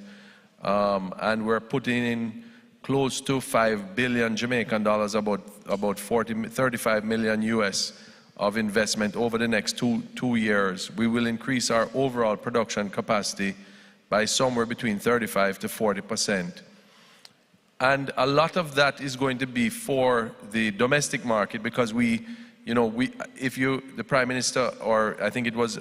and we're putting in close to 5 billion Jamaican dollars, about 35 million US of investment over the next two years. We will increase our overall production capacity by somewhere between 35 to 40%. And a lot of that is going to be for the domestic market, because the Prime Minister, or I think it was,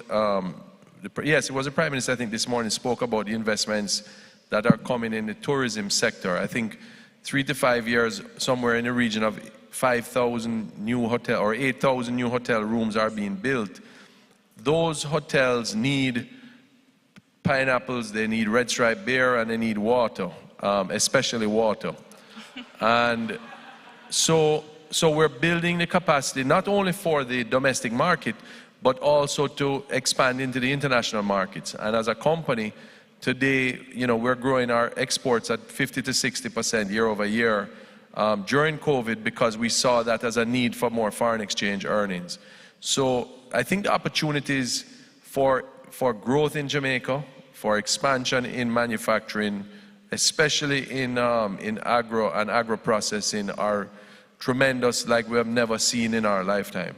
yes, it was the Prime Minister, I think this morning spoke about the investments that are coming in the tourism sector. I think 3 to 5 years, somewhere in the region of 5,000 new hotel or 8,000 new hotel rooms are being built. Those hotels need pineapples, they need red stripe beer, and they need water, especially water. And so we're building the capacity not only for the domestic market, but also to expand into the international markets. And as a company, today, we're growing our exports at 50 to 60% year over year during COVID, because we saw that as a need for more foreign exchange earnings. So I think the opportunities for growth in Jamaica, for expansion in manufacturing, especially in agro and agro processing, are tremendous, like we have never seen in our lifetime.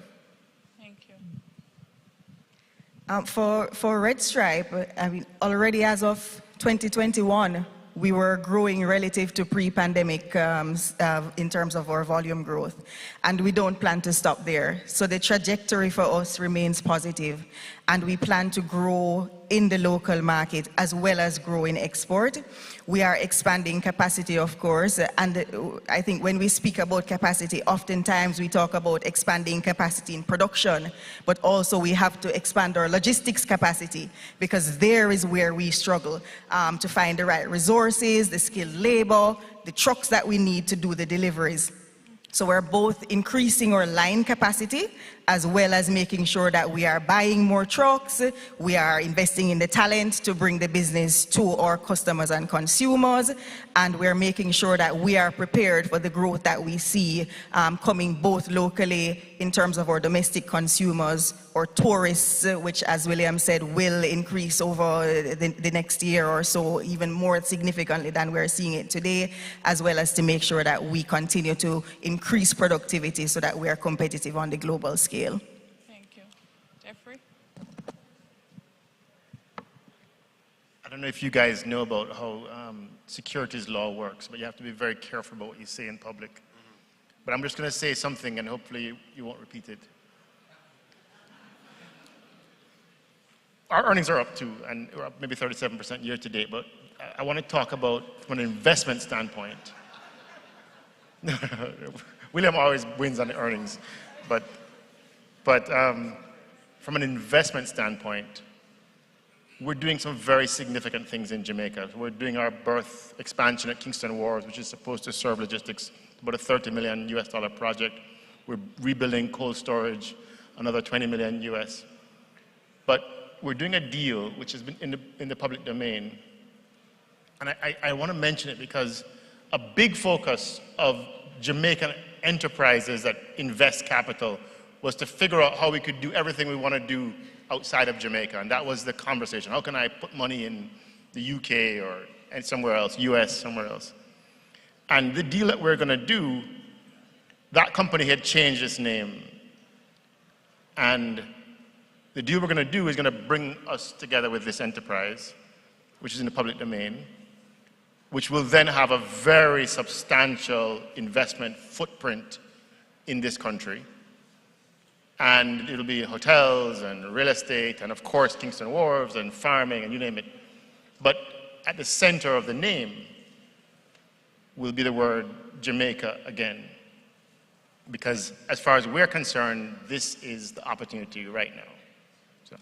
For Red Stripe, I mean, already as of 2021, we were growing relative to pre-pandemic in terms of our volume growth, and we don't plan to stop there. So the trajectory for us remains positive, and we plan to grow in the local market as well as grow in export. We are expanding capacity, of course, and I think when we speak about capacity, oftentimes we talk about expanding capacity in production, but also we have to expand our logistics capacity, because there is where we struggle to find the right resources, the skilled labor, the trucks that we need to do the deliveries. So we're both increasing our line capacity as well as making sure that we are buying more trucks, we are investing in the talent to bring the business to our customers and consumers, and we're making sure that we are prepared for the growth that we see coming both locally in terms of our domestic consumers or tourists, which, as William said, will increase over the next year or so, even more significantly than we're seeing it today, as well as to make sure that we continue to increase productivity so that we are competitive on the global scale. Thank you. Jeffrey? I don't know if you guys know about how securities law works, but you have to be very careful about what you say in public. But I'm just going to say something, and hopefully you won't repeat it. Our earnings are up too, and we're up maybe 37% year to date, but I want to talk about from an investment standpoint. William always wins on the earnings, but from an investment standpoint, we're doing some very significant things in Jamaica. We're doing our berth expansion at Kingston Wharves, which is supposed to serve logistics, about a $30 million US project. We're rebuilding cold storage, another $20 million US. But we're doing a deal which has been in the public domain. And I want to mention it because a big focus of Jamaican enterprises that invest capital was to figure out how we could do everything we want to do outside of Jamaica. And that was the conversation. How can I put money in the UK or somewhere else, US, somewhere else? And the deal that we're going to do, that company had changed its name. And the deal we're going to do is going to bring us together with this enterprise, which is in the public domain, which will then have a very substantial investment footprint in this country. And it'll be hotels and real estate and, of course, Kingston Wharves and farming and you name it. But at the center of the name will be the word Jamaica again. Because as far as we're concerned, this is the opportunity right now.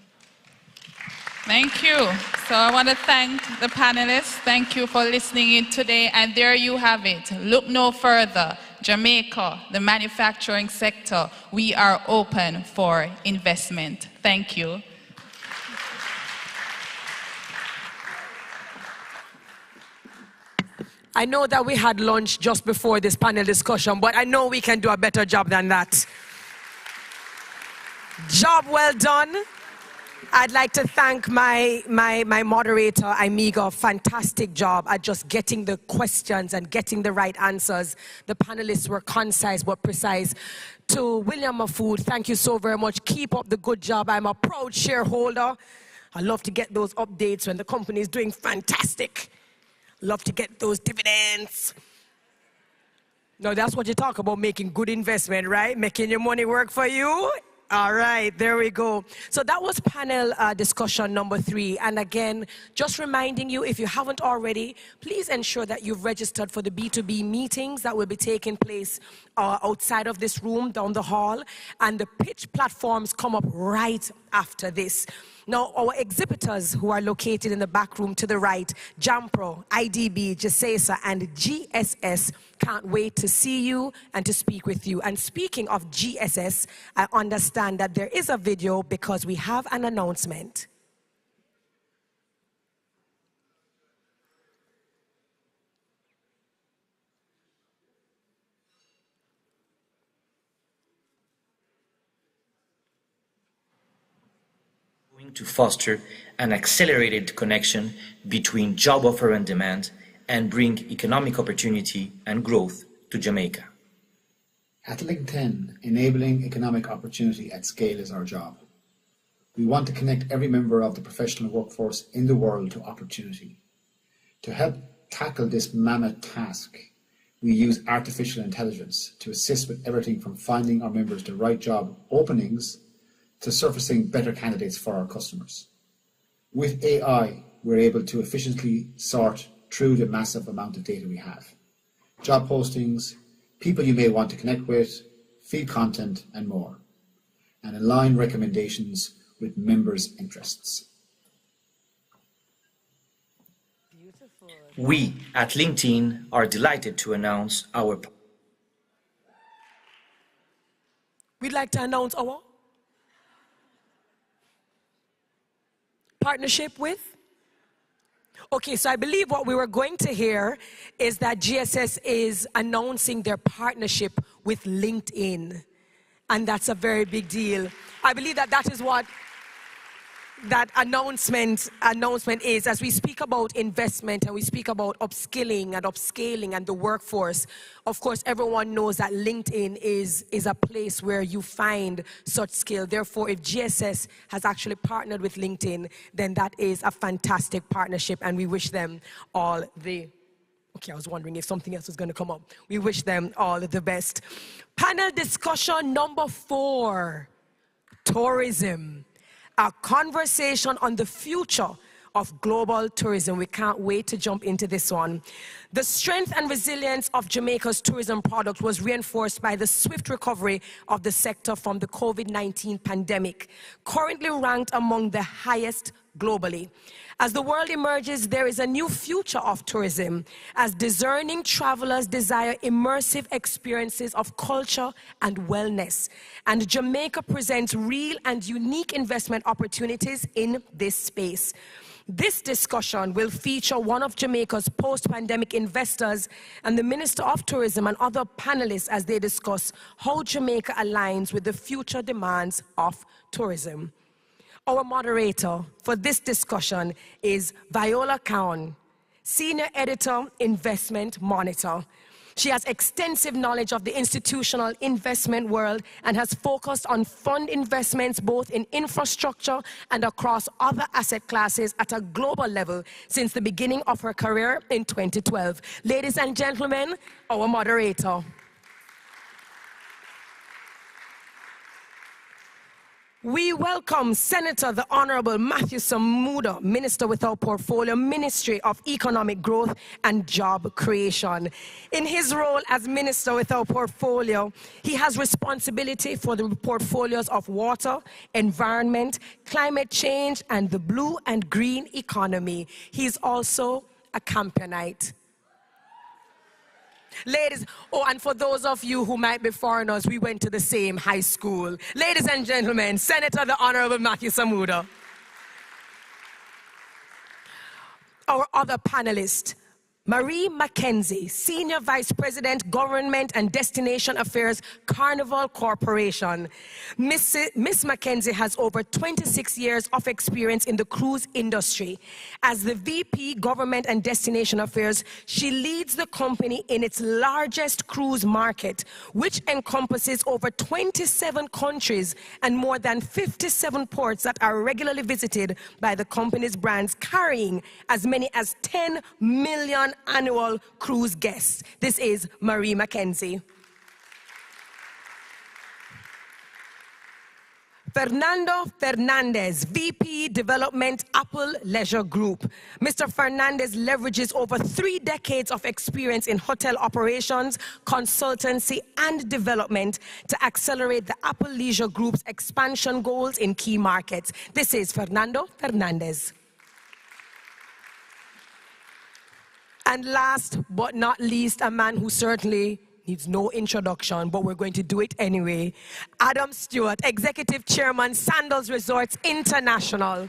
Thank you. So I want to thank the panelists. Thank you for listening in today. And there you have it. Look no further. Jamaica, the manufacturing sector, we are open for investment. Thank you. I know that we had lunch just before this panel discussion, but I know we can do a better job than that. Job well done. I'd like to thank my moderator, Amiga. Fantastic job at just getting the questions and getting the right answers. The panelists were concise but precise. To William Mafood, thank you so very much. Keep up the good job. I'm a proud shareholder. I love to get those updates when the company is doing fantastic. Love to get those dividends. No, that's what you talk about, making good investment, right? Making your money work for you. All right, there we go. So that was panel discussion number 3. And again, just reminding you, if you haven't already, please ensure that you've registered for the B2B meetings that will be taking place outside of this room, down the hall. And the pitch platforms come up right after this. Now, our exhibitors who are located in the back room to the right, JAMPRO, IDB, JASESA, and GSS, can't wait to see you and to speak with you. And speaking of GSS, I understand that there is a video because we have an announcement. To foster an accelerated connection between job offer and demand and bring economic opportunity and growth to Jamaica. At Link 10, enabling economic opportunity at scale is our job. We want to connect every member of the professional workforce in the world to opportunity. To help tackle this mammoth task, we use artificial intelligence to assist with everything from finding our members the right job openings to surfacing better candidates for our customers. With AI, we're able to efficiently sort through the massive amount of data we have. Job postings, people you may want to connect with, feed content, and more. And align recommendations with members' interests. We at LinkedIn are delighted to announce our... We'd like to announce our partnership with? Okay, so I believe what we were going to hear is that GSS is announcing their partnership with LinkedIn. And that's a very big deal. I believe that that is what that announcement is. As we speak about investment and we speak about upskilling and upscaling and the workforce, of course, everyone knows that LinkedIn is a place where you find such skill. Therefore, if GSS has actually partnered with LinkedIn, then that is a fantastic partnership, and we wish them all the... Okay, I was wondering if something else was going to come up. We wish them all the best. Panel discussion number 4, tourism. A conversation on the future of global tourism. We can't wait to jump into this one. The strength and resilience of Jamaica's tourism product was reinforced by the swift recovery of the sector from the COVID-19 pandemic, currently ranked among the highest globally. As the world emerges, there is a new future of tourism, as discerning travelers desire immersive experiences of culture and wellness. And Jamaica presents real and unique investment opportunities in this space. This discussion will feature one of Jamaica's post-pandemic investors and the Minister of Tourism and other panelists as they discuss how Jamaica aligns with the future demands of tourism. Our moderator for this discussion is Viola Cowan, Senior Editor, Investment Monitor. She has extensive knowledge of the institutional investment world and has focused on fund investments both in infrastructure and across other asset classes at a global level since the beginning of her career in 2012. Ladies and gentlemen, our moderator. We welcome Senator the Honorable Matthew Samuda, Minister with our portfolio, Ministry of Economic Growth and Job Creation. In his role as Minister with our portfolio, he has responsibility for the portfolios of water, environment, climate change, and the blue and green economy. He is also a campionite. Ladies, and for those of you who might be foreigners, we went to the same high school. Ladies and gentlemen, Senator the Honorable Matthew Samuda. Our other panelist, Marie Mackenzie, Senior Vice President, Government and Destination Affairs, Carnival Corporation. Miss Mackenzie has over 26 years of experience in the cruise industry. As the VP, Government and Destination Affairs, she leads the company in its largest cruise market, which encompasses over 27 countries and more than 57 ports that are regularly visited by the company's brands, carrying as many as 10 million annual cruise guests. This is Marie Mackenzie. Fernando Fernandez, VP Development, Apple Leisure Group. Mr. Fernandez leverages over 3 decades of experience in hotel operations, consultancy, and development to accelerate the Apple Leisure Group's expansion goals in key markets. This is Fernando Fernandez. And last but not least, a man who certainly needs no introduction, but we're going to do it anyway. Adam Stewart, Executive Chairman, Sandals Resorts International.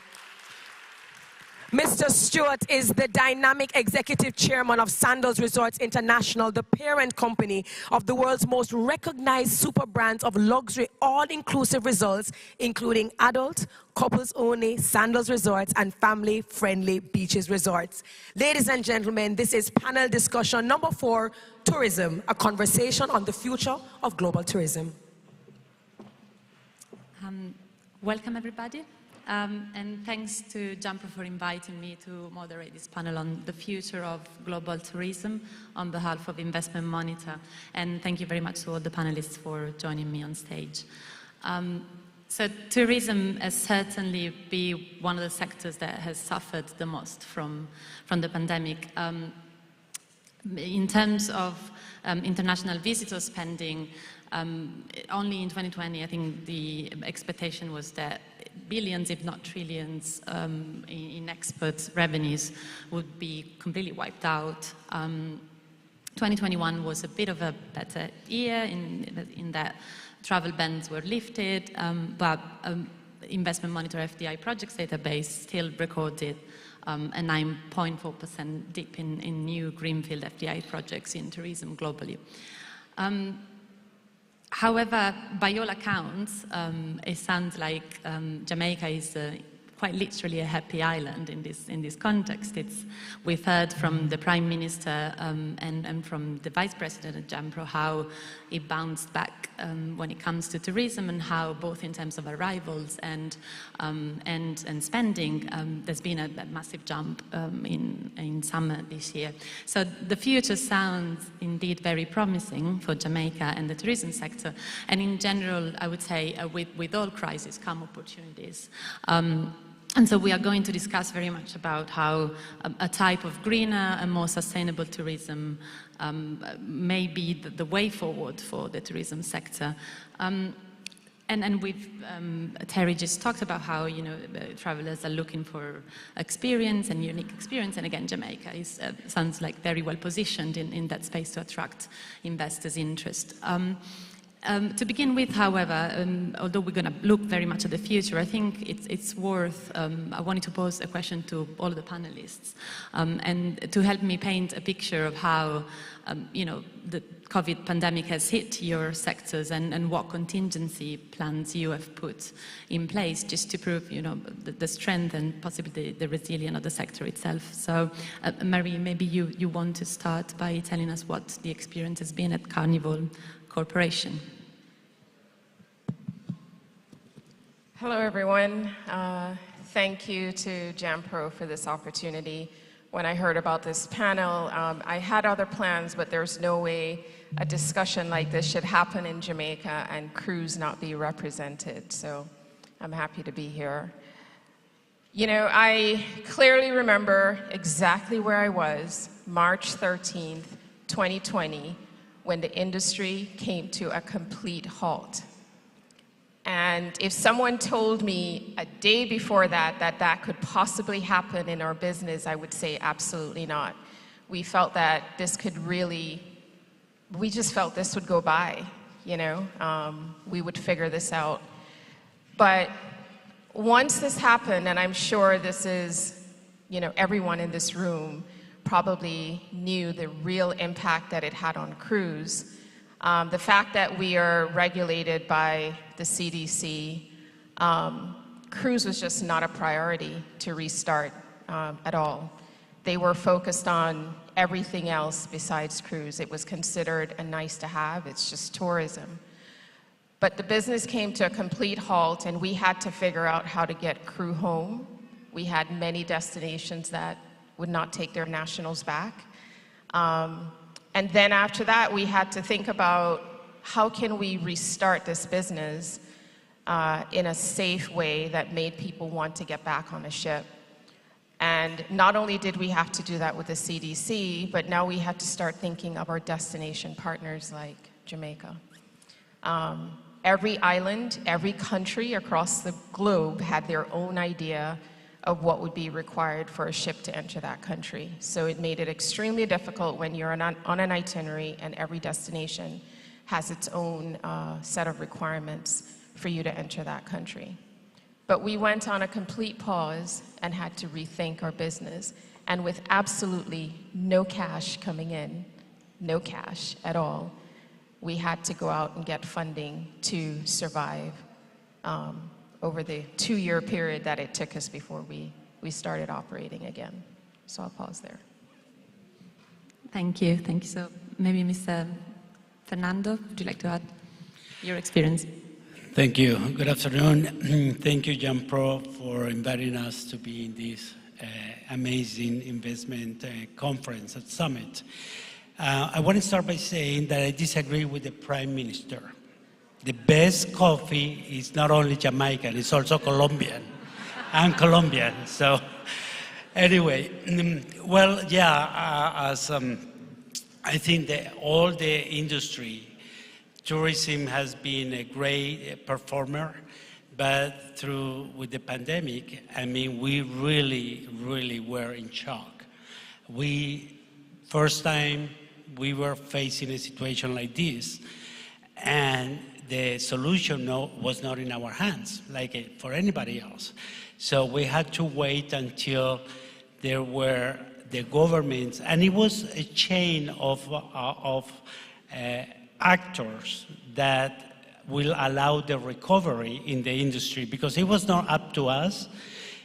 Mr. Stewart is the dynamic executive chairman of Sandals Resorts International, the parent company of the world's most recognized super brands of luxury all-inclusive resorts, including adult, couples-only Sandals Resorts and family-friendly beaches resorts. Ladies and gentlemen, this is panel discussion number 4, Tourism, a conversation on the future of global tourism. Welcome, everybody. And thanks to JAMPRO for inviting me to moderate this panel on the future of global tourism on behalf of Investment Monitor. And thank you very much to all the panelists for joining me on stage. So tourism has certainly been one of the sectors that has suffered the most from the pandemic. In terms of international visitor spending, only in 2020, I think the expectation was that billions, if not trillions, in export revenues would be completely wiped out. 2021 was a bit of a better year in that travel bans were lifted, but Investment Monitor FDI projects database still recorded a 9.4% dip in new greenfield FDI projects in tourism globally. However, by all accounts, it sounds like Jamaica is quite literally a happy island in this context. We've heard from the Prime Minister and from the Vice President at JAMPRO how it bounced back when it comes to tourism, and how both in terms of arrivals and spending, there's been a massive jump in summer this year. So the future sounds indeed very promising for Jamaica and the tourism sector. And in general, I would say with all crises come opportunities. And so we are going to discuss very much about how a type of greener and more sustainable tourism may be the way forward for the tourism sector. And we've, Terry just talked about how, travelers are looking for experience and unique experience. And again, Jamaica sounds like very well positioned in that space to attract investors' interest. To begin with, however, although we're going to look very much at the future, I think it's worth, I wanted to pose a question to all of the panelists, and to help me paint a picture of how, the COVID pandemic has hit your sectors and what contingency plans you have put in place just to prove, the strength and possibly the resilience of the sector itself. So, Marie, maybe you want to start by telling us what the experience has been at Carnival Corporation. Hello, everyone. Thank you to JAMPRO for this opportunity. When I heard about this panel, I had other plans, but there's no way a discussion like this should happen in Jamaica and crews not be represented. So I'm happy to be here. I clearly remember exactly where I was, March 13th, 2020, when the industry came to a complete halt. And if someone told me a day before that could possibly happen in our business, I would say absolutely not. We felt that this could really, we just felt this would go by, we would figure this out. But once this happened, and I'm sure this is, everyone in this room probably knew the real impact that it had on crews. The fact that we are regulated by the CDC, cruise was just not a priority to restart at all. They were focused on everything else besides cruise. It was considered a nice to have, it's just tourism. But the business came to a complete halt, and we had to figure out how to get crew home. We had many destinations that would not take their nationals back. And then after that, we had to think about how can we restart this business in a safe way that made people want to get back on a ship. And not only did we have to do that with the CDC, but now we had to start thinking of our destination partners like Jamaica. Every island, every country across the globe had their own idea of what would be required for a ship to enter that country. So it made it extremely difficult when you're on an itinerary and every destination has its own set of requirements for you to enter that country. But we went on a complete pause and had to rethink our business. And with absolutely no cash coming in, no cash at all, we had to go out and get funding to survive over the 2-year period that it took us before we started operating again. So I'll pause there. Thank you. Thank you. So maybe Mr. Fernando, would you like to add your experience? Thank you. Good afternoon. Thank you, Jampro, for inviting us to be in this amazing investment conference at Summit. I want to start by saying that I disagree with the Prime Minister. The best coffee is not only Jamaican, it's also Colombian. I'm Colombian, so anyway, well, yeah, I think that all the industry, tourism has been a great performer, but with the pandemic, I mean, we really were in shock. First time we were facing a situation like this, and the solution was not in our hands, like for anybody else. So we had to wait until there were the governments, and it was a chain of actors that will allow the recovery in the industry, because it was not up to us.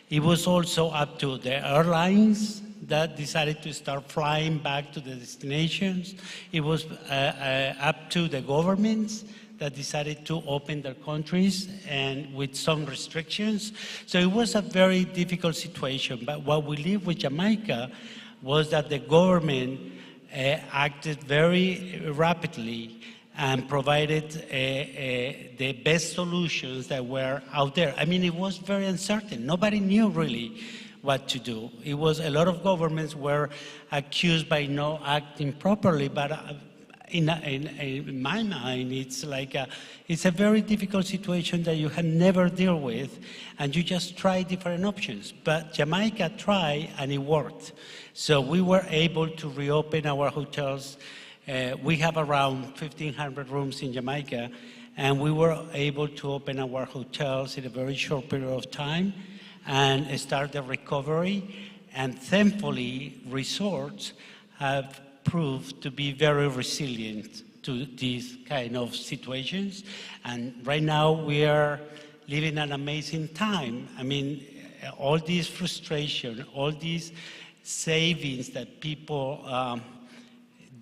It was also up to the airlines that decided to start flying back to the destinations. It was up to the governments that decided to open their countries and with some restrictions. So it was a very difficult situation. But what we lived with Jamaica was that the government acted very rapidly and provided the best solutions that were out there. I mean, it was very uncertain. Nobody knew really what to do. It was a lot of governments were accused by not acting properly, but in my mind, it's like it's a very difficult situation that you can never deal with, and you just try different options. But Jamaica tried, and it worked. So we were able to reopen our hotels. We have around 1,500 rooms in Jamaica, and we were able to open our hotels in a very short period of time and start the recovery. And thankfully, resorts have proved to be very resilient to these kind of situations. And right now, we are living an amazing time. I mean, all this frustration, all these savings that people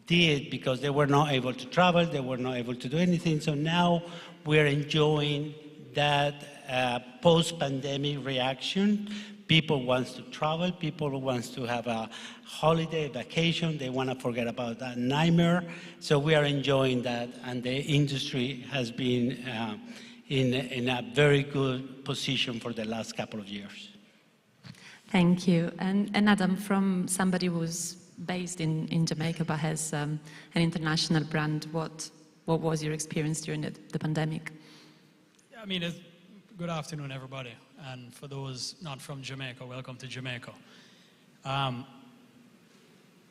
did because they were not able to travel, they were not able to do anything. So now we're enjoying that post-pandemic reaction. People want to travel, people want to have a holiday, vacation, they want to forget about that nightmare. So we are enjoying that, and the industry has been in a very good position for the last couple of years. Thank you. And Adam, from somebody who's based in Jamaica but has an international brand, what was your experience during the pandemic? I mean, good afternoon, everybody. And for those not from Jamaica, welcome to Jamaica.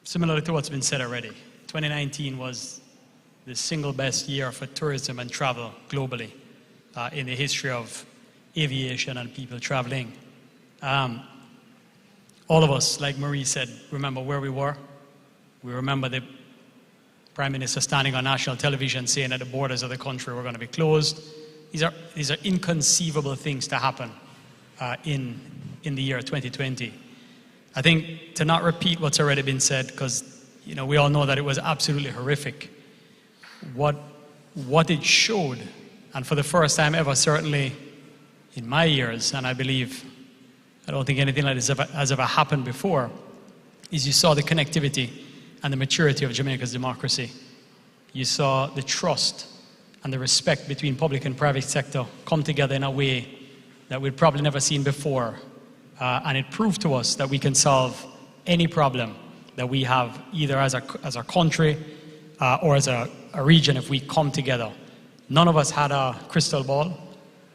Similar to what's been said already, 2019 was the single best year for tourism and travel globally in the history of aviation and people traveling. All of us, like Marie said, remember where we were. We remember the Prime Minister standing on national television saying that the borders of the country were going to be closed. These are inconceivable things to happen in the year 2020. I think to not repeat what's already been said, because we all know that it was absolutely horrific. What it showed, and for the first time ever, certainly in my years, and I don't think anything like this has ever happened before, is you saw the connectivity and the maturity of Jamaica's democracy. You saw the trust and the respect between public and private sector come together in a way that we'd probably never seen before. And it proved to us that we can solve any problem that we have, either as a country or as a region, if we come together. None of us had a crystal ball.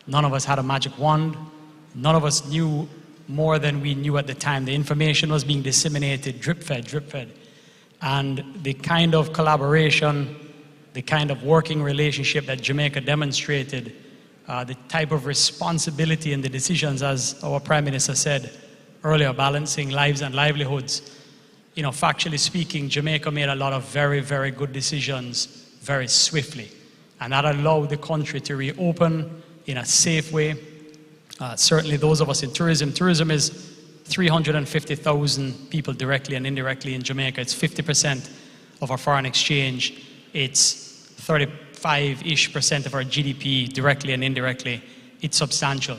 None of us had a magic wand. None of us knew more than we knew at the time. The information was being disseminated, drip-fed, drip-fed. And the kind of collaboration, the kind of working relationship that Jamaica demonstrated, the type of responsibility in the decisions, as our Prime Minister said earlier, balancing lives and livelihoods. You know, factually speaking, Jamaica made a lot of very, very good decisions very swiftly. And that allowed the country to reopen in a safe way. Certainly those of us in tourism. Tourism is 350,000 people directly and indirectly in Jamaica. It's 50% of our foreign exchange. It's 35-ish% of our GDP directly and indirectly. It's substantial.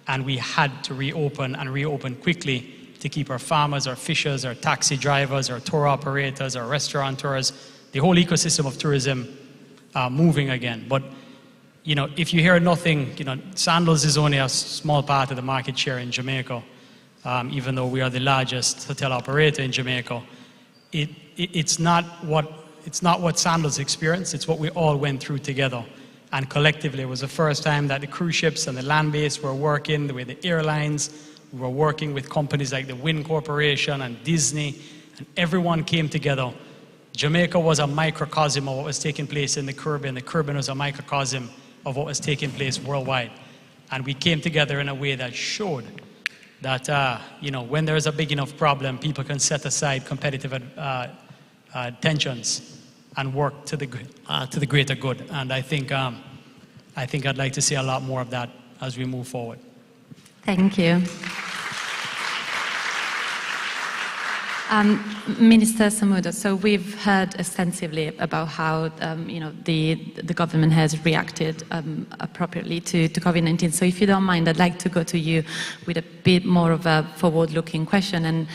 And we had to reopen and reopen quickly to keep our farmers, our fishers, our taxi drivers, our tour operators, our restaurateurs, the whole ecosystem of tourism moving again. But you know, if you hear nothing, you know, sandals is only a small part of the market share in Jamaica, even though we are the largest hotel operator in Jamaica. It's not what sandals experienced, it's what we all went through together. And collectively, it was the first time that the cruise ships and the land-based were working, the way the airlines, we were working with companies like the Wynn Corporation and Disney, and everyone came together. Jamaica was a microcosm of what was taking place in the Caribbean. The Caribbean was a microcosm of what was taking place worldwide. And we came together in a way that showed that, you know, when there is a big enough problem, people can set aside competitive tensions and work to the greater good. And I think I'd like to see a lot more of that as we move forward. Thank you. Minister Samuda, so we've heard extensively about how you know, the government has reacted appropriately to COVID-19. So if you don't mind, I'd like to go to you with a bit more of a forward-looking question. And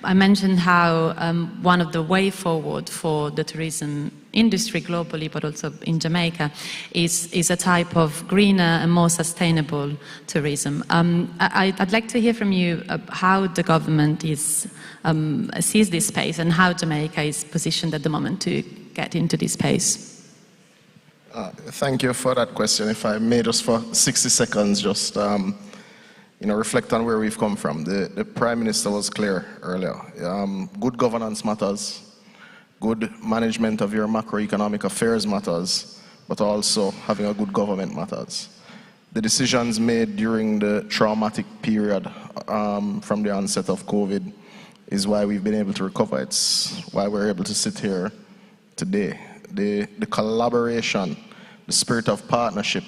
I mentioned how one of the way forward for the tourism industry globally, but also in Jamaica, is a type of greener and more sustainable tourism. I'd like to hear from you how the government sees this space and how Jamaica is positioned at the moment to get into this space. Thank you for that question. If I may, just for 60 seconds, just you know, reflect on where we've come from. The Prime Minister was clear earlier. Good governance matters. Good management of your macroeconomic affairs matters, but also having a good government matters. The decisions made during the traumatic period from the onset of COVID is why we've been able to recover. It's why we're able to sit here today. The collaboration, the spirit of partnership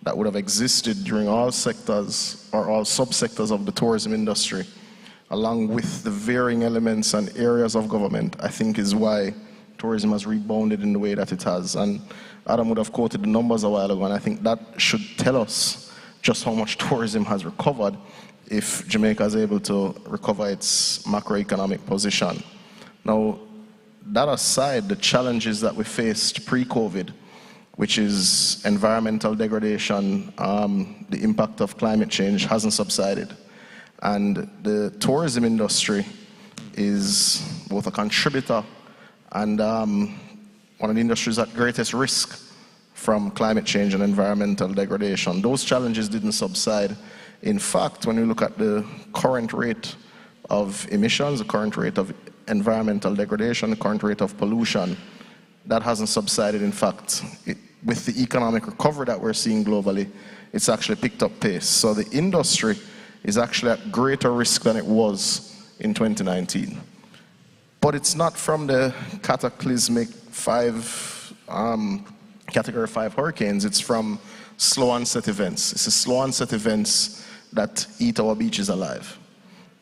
that would have existed during all sectors or all subsectors of the tourism industry, along with the varying elements and areas of government, I think is why tourism has rebounded in the way that it has. And Adam would have quoted the numbers a while ago, and I think that should tell us just how much tourism has recovered if Jamaica is able to recover its macroeconomic position. Now, that aside, the challenges that we faced pre-COVID, which is environmental degradation, the impact of climate change hasn't subsided. And the tourism industry is both a contributor and one of the industries at greatest risk from climate change and environmental degradation. Those challenges didn't subside. In fact, when you look at the current rate of emissions, the current rate of environmental degradation, the current rate of pollution, that hasn't subsided. In fact, with the economic recovery that we're seeing globally, it's actually picked up pace. So the industry is actually at greater risk than it was in 2019. But it's not from the cataclysmic Category 5 hurricanes, it's from slow onset events. It's the slow onset events that eat our beaches alive,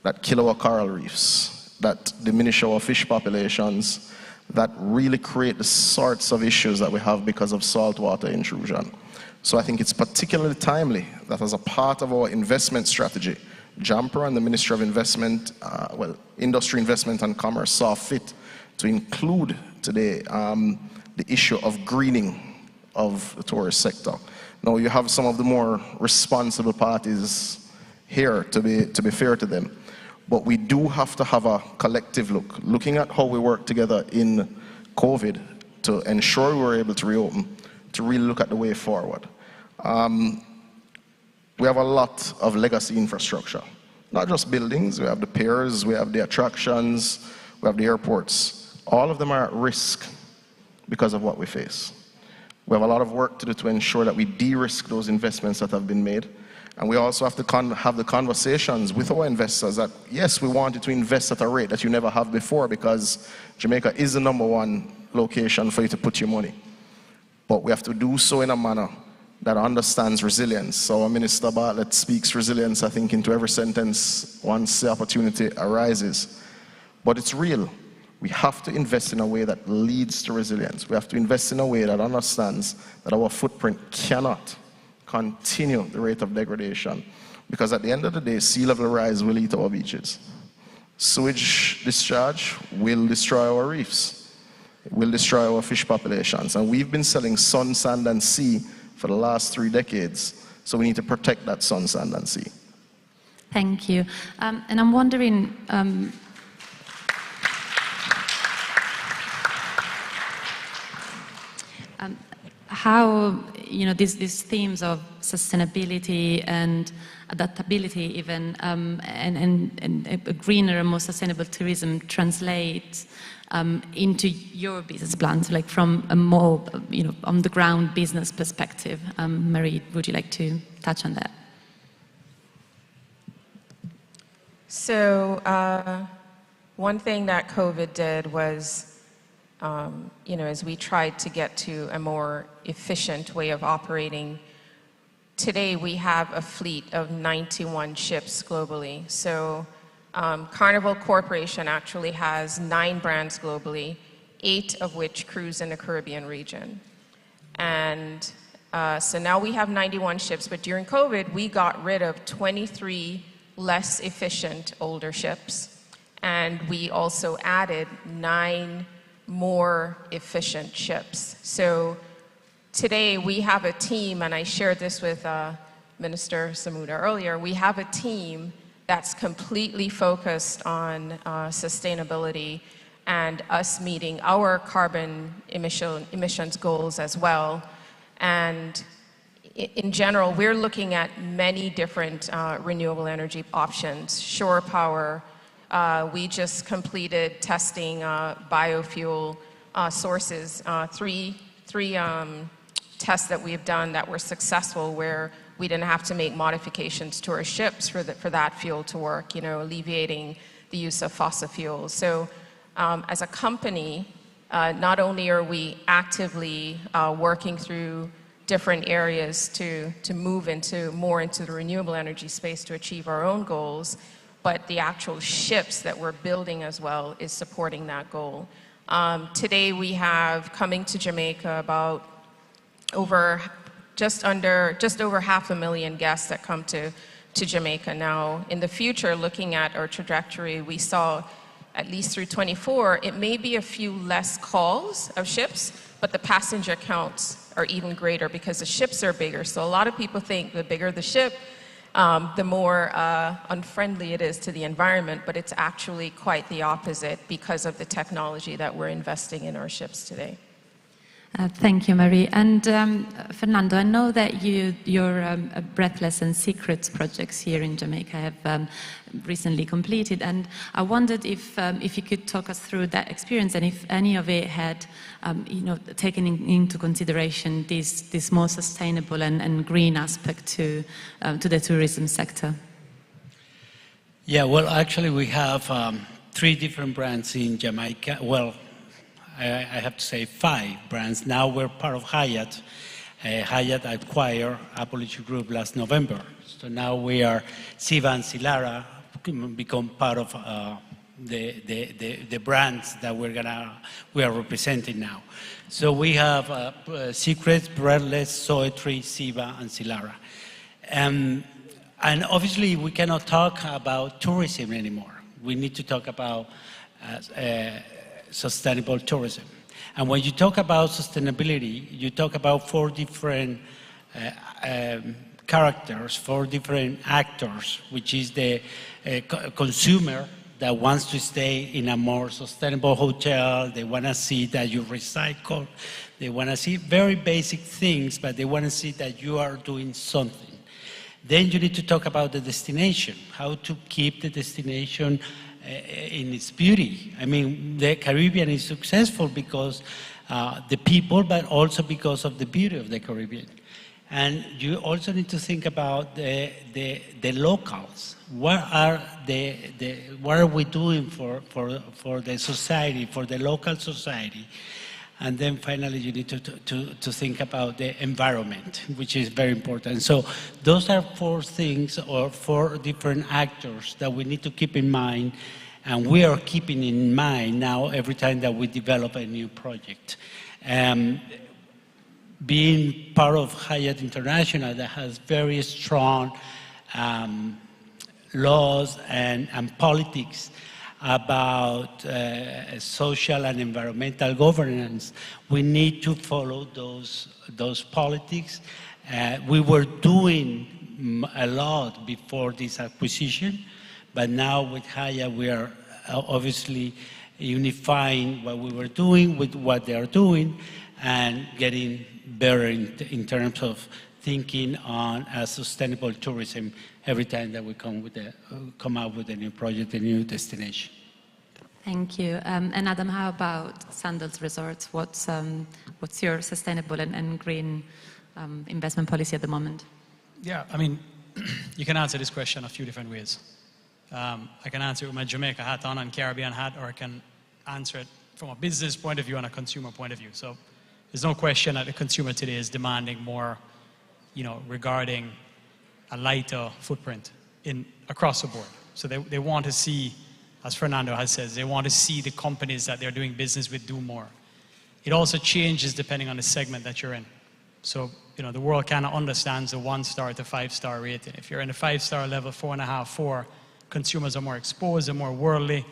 that kill our coral reefs, that diminish our fish populations, that really create the sorts of issues that we have because of saltwater intrusion. So I think it's particularly timely that as a part of our investment strategy, JAMPRO and the Ministry of Investment, Industry, Investment and Commerce saw fit to include today the issue of greening of the tourist sector. Now, you have some of the more responsible parties here, to be fair to them. But we do have to have a collective look, looking at how we work together in COVID to ensure we're able to reopen, to really look at the way forward. We have a lot of legacy infrastructure, not just buildings. We have the piers, we have the attractions, we have the airports. All of them are at risk because of what we face. We have a lot of work to do to ensure that we de-risk those investments that have been made. And we also have to have the conversations with our investors that, yes, we want you to invest at a rate that you never have before, because Jamaica is the #1 location for you to put your money. But we have to do so in a manner that understands resilience. So our Minister Bartlett speaks resilience, I think, into every sentence once the opportunity arises. But it's real. We have to invest in a way that leads to resilience. We have to invest in a way that understands that our footprint cannot continue the rate of degradation, because at the end of the day, sea level rise will eat our beaches. Sewage discharge will destroy our reefs. It will destroy our fish populations. And we've been selling sun, sand, and sea for the last 3 decades. So we need to protect that sun, sand, and sea. Thank you. And I'm wondering, how, these themes of sustainability and adaptability even, and a greener and more sustainable tourism translate into your business plans, like from a more, on the ground business perspective. Marie, would you like to touch on that? So one thing that COVID did was, as we tried to get to a more efficient way of operating, today we have a fleet of 91 ships globally. So Carnival Corporation actually has 9 brands globally, 8 of which cruise in the Caribbean region. And so now we have 91 ships, but during COVID, we got rid of 23 less efficient older ships. And we also added 9 more efficient ships. So today we have a team, and I shared this with Minister Samuda earlier, we have a team that's completely focused on sustainability and us meeting our carbon emissions goals as well. And in general, we're looking at many different renewable energy options, shore power. We just completed testing biofuel sources, three tests that we've done that were successful, where we didn't have to make modifications to our ships for that fuel to work, alleviating the use of fossil fuels. So as a company, not only are we actively working through different areas to move more into the renewable energy space to achieve our own goals, but the actual ships that we're building as well is supporting that goal. Today we have coming to Jamaica about just over 500,000 guests that come to Jamaica. Now, in the future, looking at our trajectory, we saw at least through 24, it may be a few less calls of ships, but the passenger counts are even greater because the ships are bigger. So a lot of people think the bigger the ship, the more unfriendly it is to the environment, but it's actually quite the opposite because of the technology that we're investing in our ships today. Thank you, Marie. And Fernando, I know that your Breathless and Secrets projects here in Jamaica have recently completed, and I wondered if you could talk us through that experience and if any of it had, taken into consideration this more sustainable and green aspect to the tourism sector. Yeah, well, actually, we have 3 different brands in Jamaica. Well, I have to say 5 brands. Now we're part of Hyatt. Hyatt acquired Apology Group last November. So now we are, Siva and Silara become part of the brands that we are representing now. So we have Secrets, Breathless, Soetri, Siva, and Silara. And obviously we cannot talk about tourism anymore. We need to talk about sustainable tourism. And when you talk about sustainability, you talk about 4 different characters, 4 different actors, which is the consumer that wants to stay in a more sustainable hotel. They want to see that you recycle. They want to see very basic things, but they want to see that you are doing something. Then you need to talk about the destination, how to keep the destination in its beauty. I mean, the Caribbean is successful because the people, but also because of the beauty of the Caribbean. And you also need to think about the locals. What are we doing for the society, for the local society? And then finally, you need to think about the environment, which is very important. So those are 4 things or 4 different actors that we need to keep in mind. And we are keeping in mind now every time that we develop a new project. Being part of Hyatt International that has very strong laws and politics about social and environmental governance, we need to follow those politics. We were doing a lot before this acquisition, but now with Hyatt we are obviously unifying what we were doing with what they are doing and getting better in terms of thinking on a sustainable tourism every time that we come out with a new project, a new destination. Thank you. And Adam, how about Sandals Resorts? What's your sustainable and green investment policy at the moment? Yeah, I mean, you can answer this question a few different ways. I can answer it with my Jamaica hat on and Caribbean hat, or I can answer it from a business point of view and a consumer point of view. So there's no question that the consumer today is demanding more, regarding a lighter footprint across the board. So they want to see, as Fernando has said, they want to see the companies that they're doing business with do more. It also changes depending on the segment that you're in. So, the world kind of understands the 1-star to 5-star rating. If you're in the 5-star level, 4.5, 4, consumers are more exposed, they're more worldly,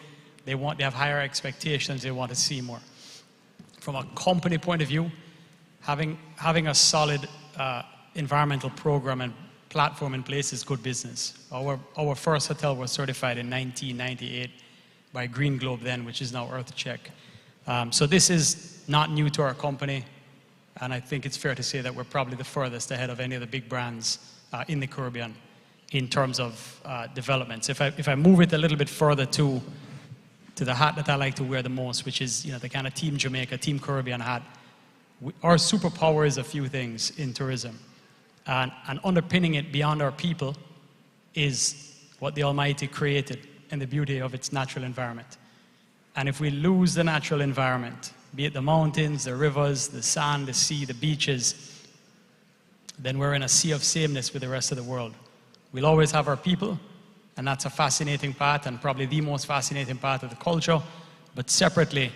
they have higher expectations, they want to see more. From a company point of view, having a solid environmental program and platform in place is good business. Our first hotel was certified in 1998 by Green Globe then, which is now EarthCheck. So this is not new to our company, and I think it's fair to say that we're probably the furthest ahead of any of the big brands in the Caribbean in terms of developments. If I move it a little bit further to the hat that I like to wear the most, which is the kind of Team Jamaica, Team Caribbean hat, our superpower is a few things in tourism. And underpinning it beyond our people is what the Almighty created and the beauty of its natural environment. And if we lose the natural environment, be it the mountains, the rivers, the sand, the sea, the beaches, then we're in a sea of sameness with the rest of the world. We'll always have our people, and that's a fascinating part and probably the most fascinating part of the culture. But separately,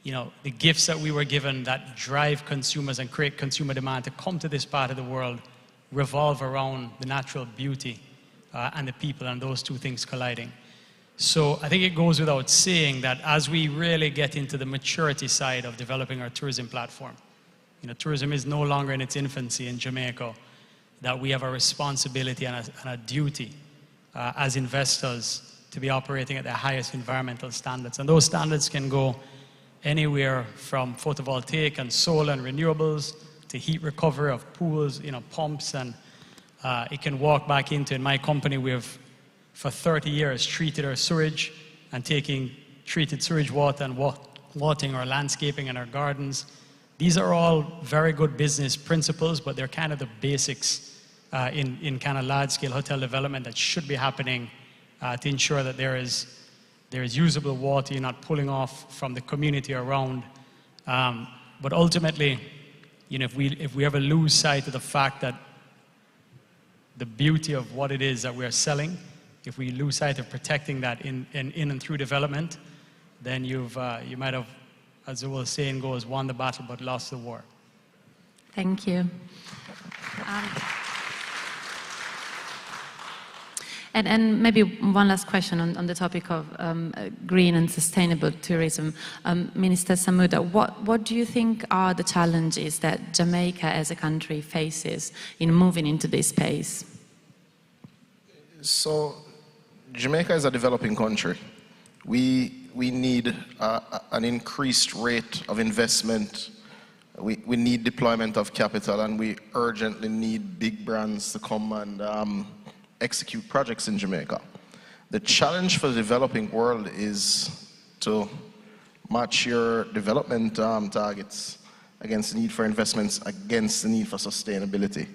the gifts that we were given that drive consumers and create consumer demand to come to this part of the world revolve around the natural beauty and the people, and those two things colliding. So I think it goes without saying that as we really get into the maturity side of developing our tourism platform, tourism is no longer in its infancy in Jamaica, that we have a responsibility and a duty as investors to be operating at the highest environmental standards. And those standards can go anywhere from photovoltaic and solar and renewables to heat recovery of pools, pumps, and it can walk back into, in my company, we have for 30 years treated our sewage and taking treated sewage water and watering our landscaping and our gardens. These are all very good business principles, but they're kind of the basics in kind of large-scale hotel development that should be happening to ensure that there is usable water, you're not pulling off from the community around. But ultimately, if we ever lose sight of the fact that the beauty of what it is that we're selling, if we lose sight of protecting that in and through development, then you might have, as the old saying goes, won the battle but lost the war. Thank you. And maybe one last question on the topic of green and sustainable tourism. Minister Samuda, what do you think are the challenges that Jamaica as a country faces in moving into this space? So, Jamaica is a developing country. We need an increased rate of investment. We need deployment of capital, and we urgently need big brands to come and execute projects in Jamaica. The challenge for the developing world is to match your development targets against the need for investments, against the need for sustainability.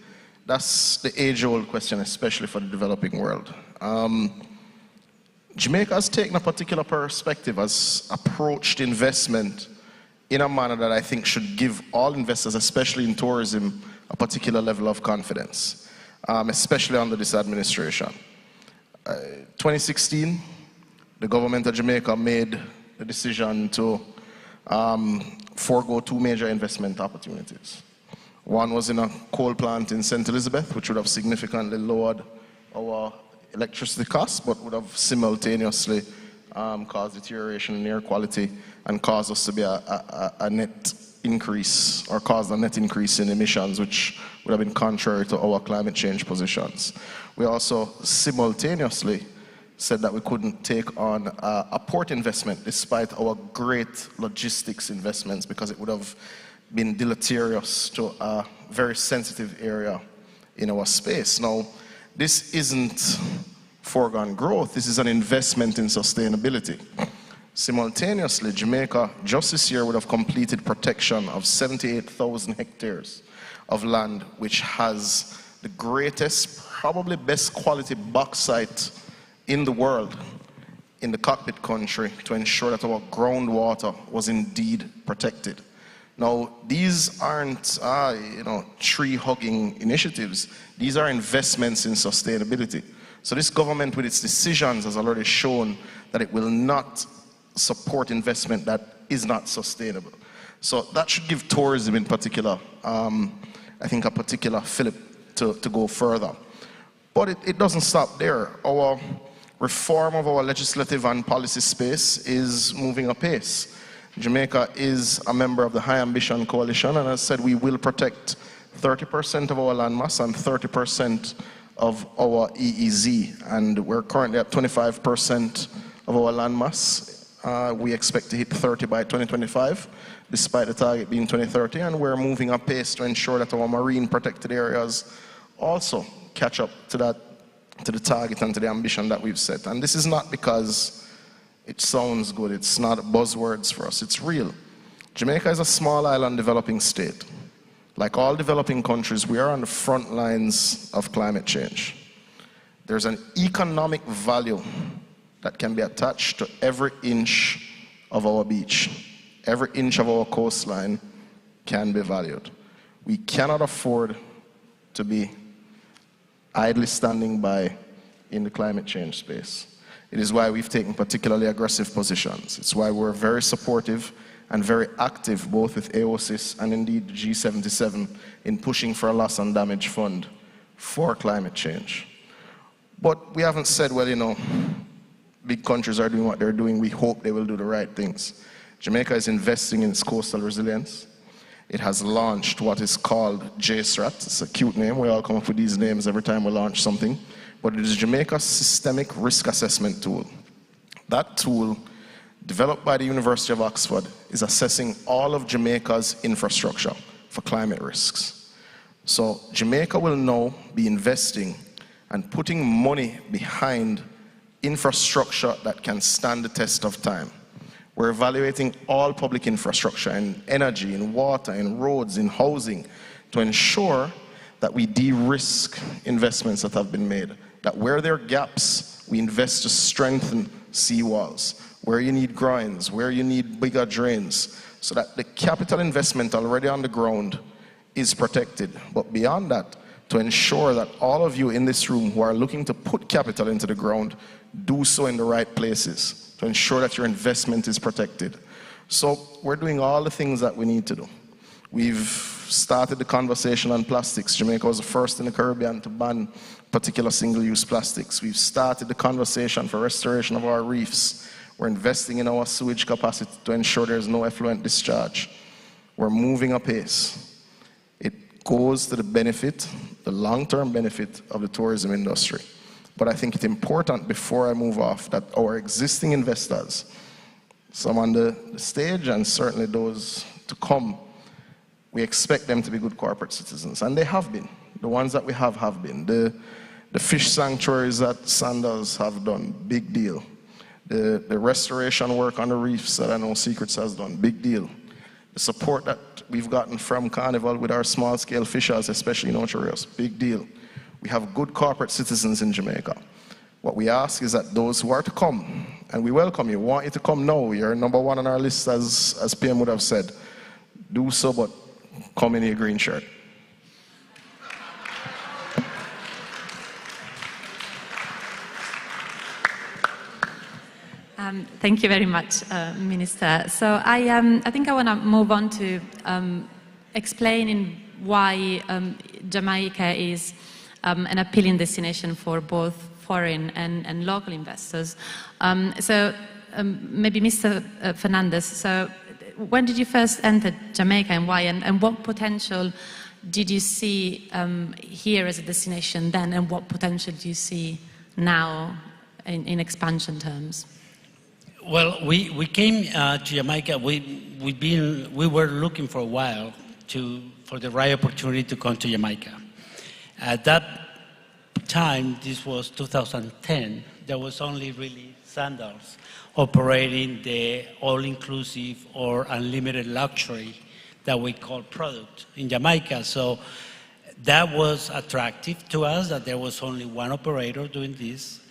That's the age-old question, especially for the developing world. Jamaica has taken a particular perspective, has approached investment in a manner that I think should give all investors, especially in tourism, a particular level of confidence, especially under this administration. 2016, the government of Jamaica made the decision to forego 2 major investment opportunities. One was in a coal plant in St. Elizabeth, which would have significantly lowered our electricity costs, but would have simultaneously caused deterioration in air quality and caused us to be a net increase, or caused a net increase in emissions, which would have been contrary to our climate change positions. We also simultaneously said that we couldn't take on a port investment despite our great logistics investments, because it would have been deleterious to a very sensitive area in our space. Now, this isn't foregone growth, this is an investment in sustainability. Simultaneously, Jamaica just this year would have completed protection of 78,000 hectares of land, which has the greatest, probably best quality bauxite in the world, in the cockpit country, to ensure that our groundwater was indeed protected. Now, these aren't tree-hugging initiatives. These are investments in sustainability. So this government, with its decisions, has already shown that it will not support investment that is not sustainable. So that should give tourism in particular, I think, a particular fillip to go further. But it doesn't stop there. Our reform of our legislative and policy space is moving apace. Jamaica is a member of the High Ambition Coalition, and as I said, we will protect 30% of our landmass and 30% of our EEZ, and we're currently at 25% of our landmass. We expect to hit 30 by 2025, despite the target being 2030, and we're moving apace to ensure that our marine protected areas also catch up to the target and to the ambition that we've set. And this is not because it sounds good, it's not buzzwords for us, it's real. Jamaica is a small island developing state. Like all developing countries, we are on the front lines of climate change. There's an economic value that can be attached to every inch of our beach. Every inch of our coastline can be valued. We cannot afford to be idly standing by in the climate change space. It is why we've taken particularly aggressive positions. It's why we're very supportive and very active, both with AOSIS and indeed the G77, in pushing for a loss and damage fund for climate change. But we haven't said, well, big countries are doing what they're doing, we hope they will do the right things. Jamaica is investing in its coastal resilience. It has launched what is called JSRAT. It's a cute name. We all come up with these names every time we launch something. But it is Jamaica's systemic risk assessment tool. That tool, developed by the University of Oxford, is assessing all of Jamaica's infrastructure for climate risks. So Jamaica will now be investing and putting money behind infrastructure that can stand the test of time. We're evaluating all public infrastructure in energy, in water, in roads, in housing, to ensure that we de-risk investments that have been made. That where there are gaps, we invest to strengthen seawalls. Where you need groins, where you need bigger drains, so that the capital investment already on the ground is protected. But beyond that, to ensure that all of you in this room who are looking to put capital into the ground do so in the right places, to ensure that your investment is protected. So we're doing all the things that we need to do. We've started the conversation on plastics. Jamaica was the first in the Caribbean to ban particular single-use plastics. We've started the conversation for restoration of our reefs. We're investing in our sewage capacity to ensure there's no effluent discharge. We're moving apace. It goes to the benefit, the long-term benefit of the tourism industry. But I think it's important, before I move off, that our existing investors, some on the stage and certainly those to come, we expect them to be good corporate citizens. And they have been. The ones that we have been. The fish sanctuaries that Sandals have done, big deal. The restoration work on the reefs that I know Secrets has done, big deal. The support that we've gotten from Carnival with our small-scale fishers, especially in Ocho Rios, big deal. We have good corporate citizens in Jamaica. What we ask is that those who are to come, and we welcome you, want you to come now, you're number one on our list, as PM would have said, do so, but come in your green shirt. Thank you very much, Minister. So I think I want to move on to explaining why Jamaica is an appealing destination for both foreign and local investors. Maybe Mr. Fernandez, so when did you first enter Jamaica and why, and what potential did you see here as a destination then, and what potential do you see now in expansion terms? Well, we came to Jamaica. We were looking for a while for the right opportunity to come to Jamaica. At that time, this was 2010. There was only really Sandals operating the all-inclusive or unlimited luxury that we call product in Jamaica. So that was attractive to us, that there was only one operator doing this.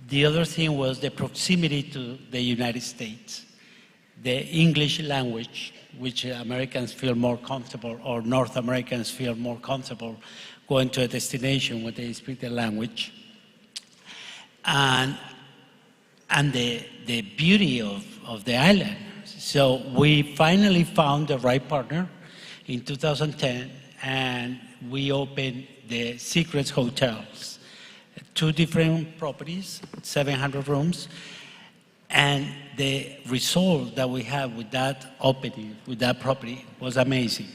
The other thing was the proximity to the United States, the English language, which Americans feel more comfortable, or North Americans feel more comfortable going to a destination where they speak the language, and the beauty of the island. So we finally found the right partner in 2010, and we opened the Secrets Hotels. 2 different properties, 700 rooms, and the result that we had with that opening, with that property, was amazing.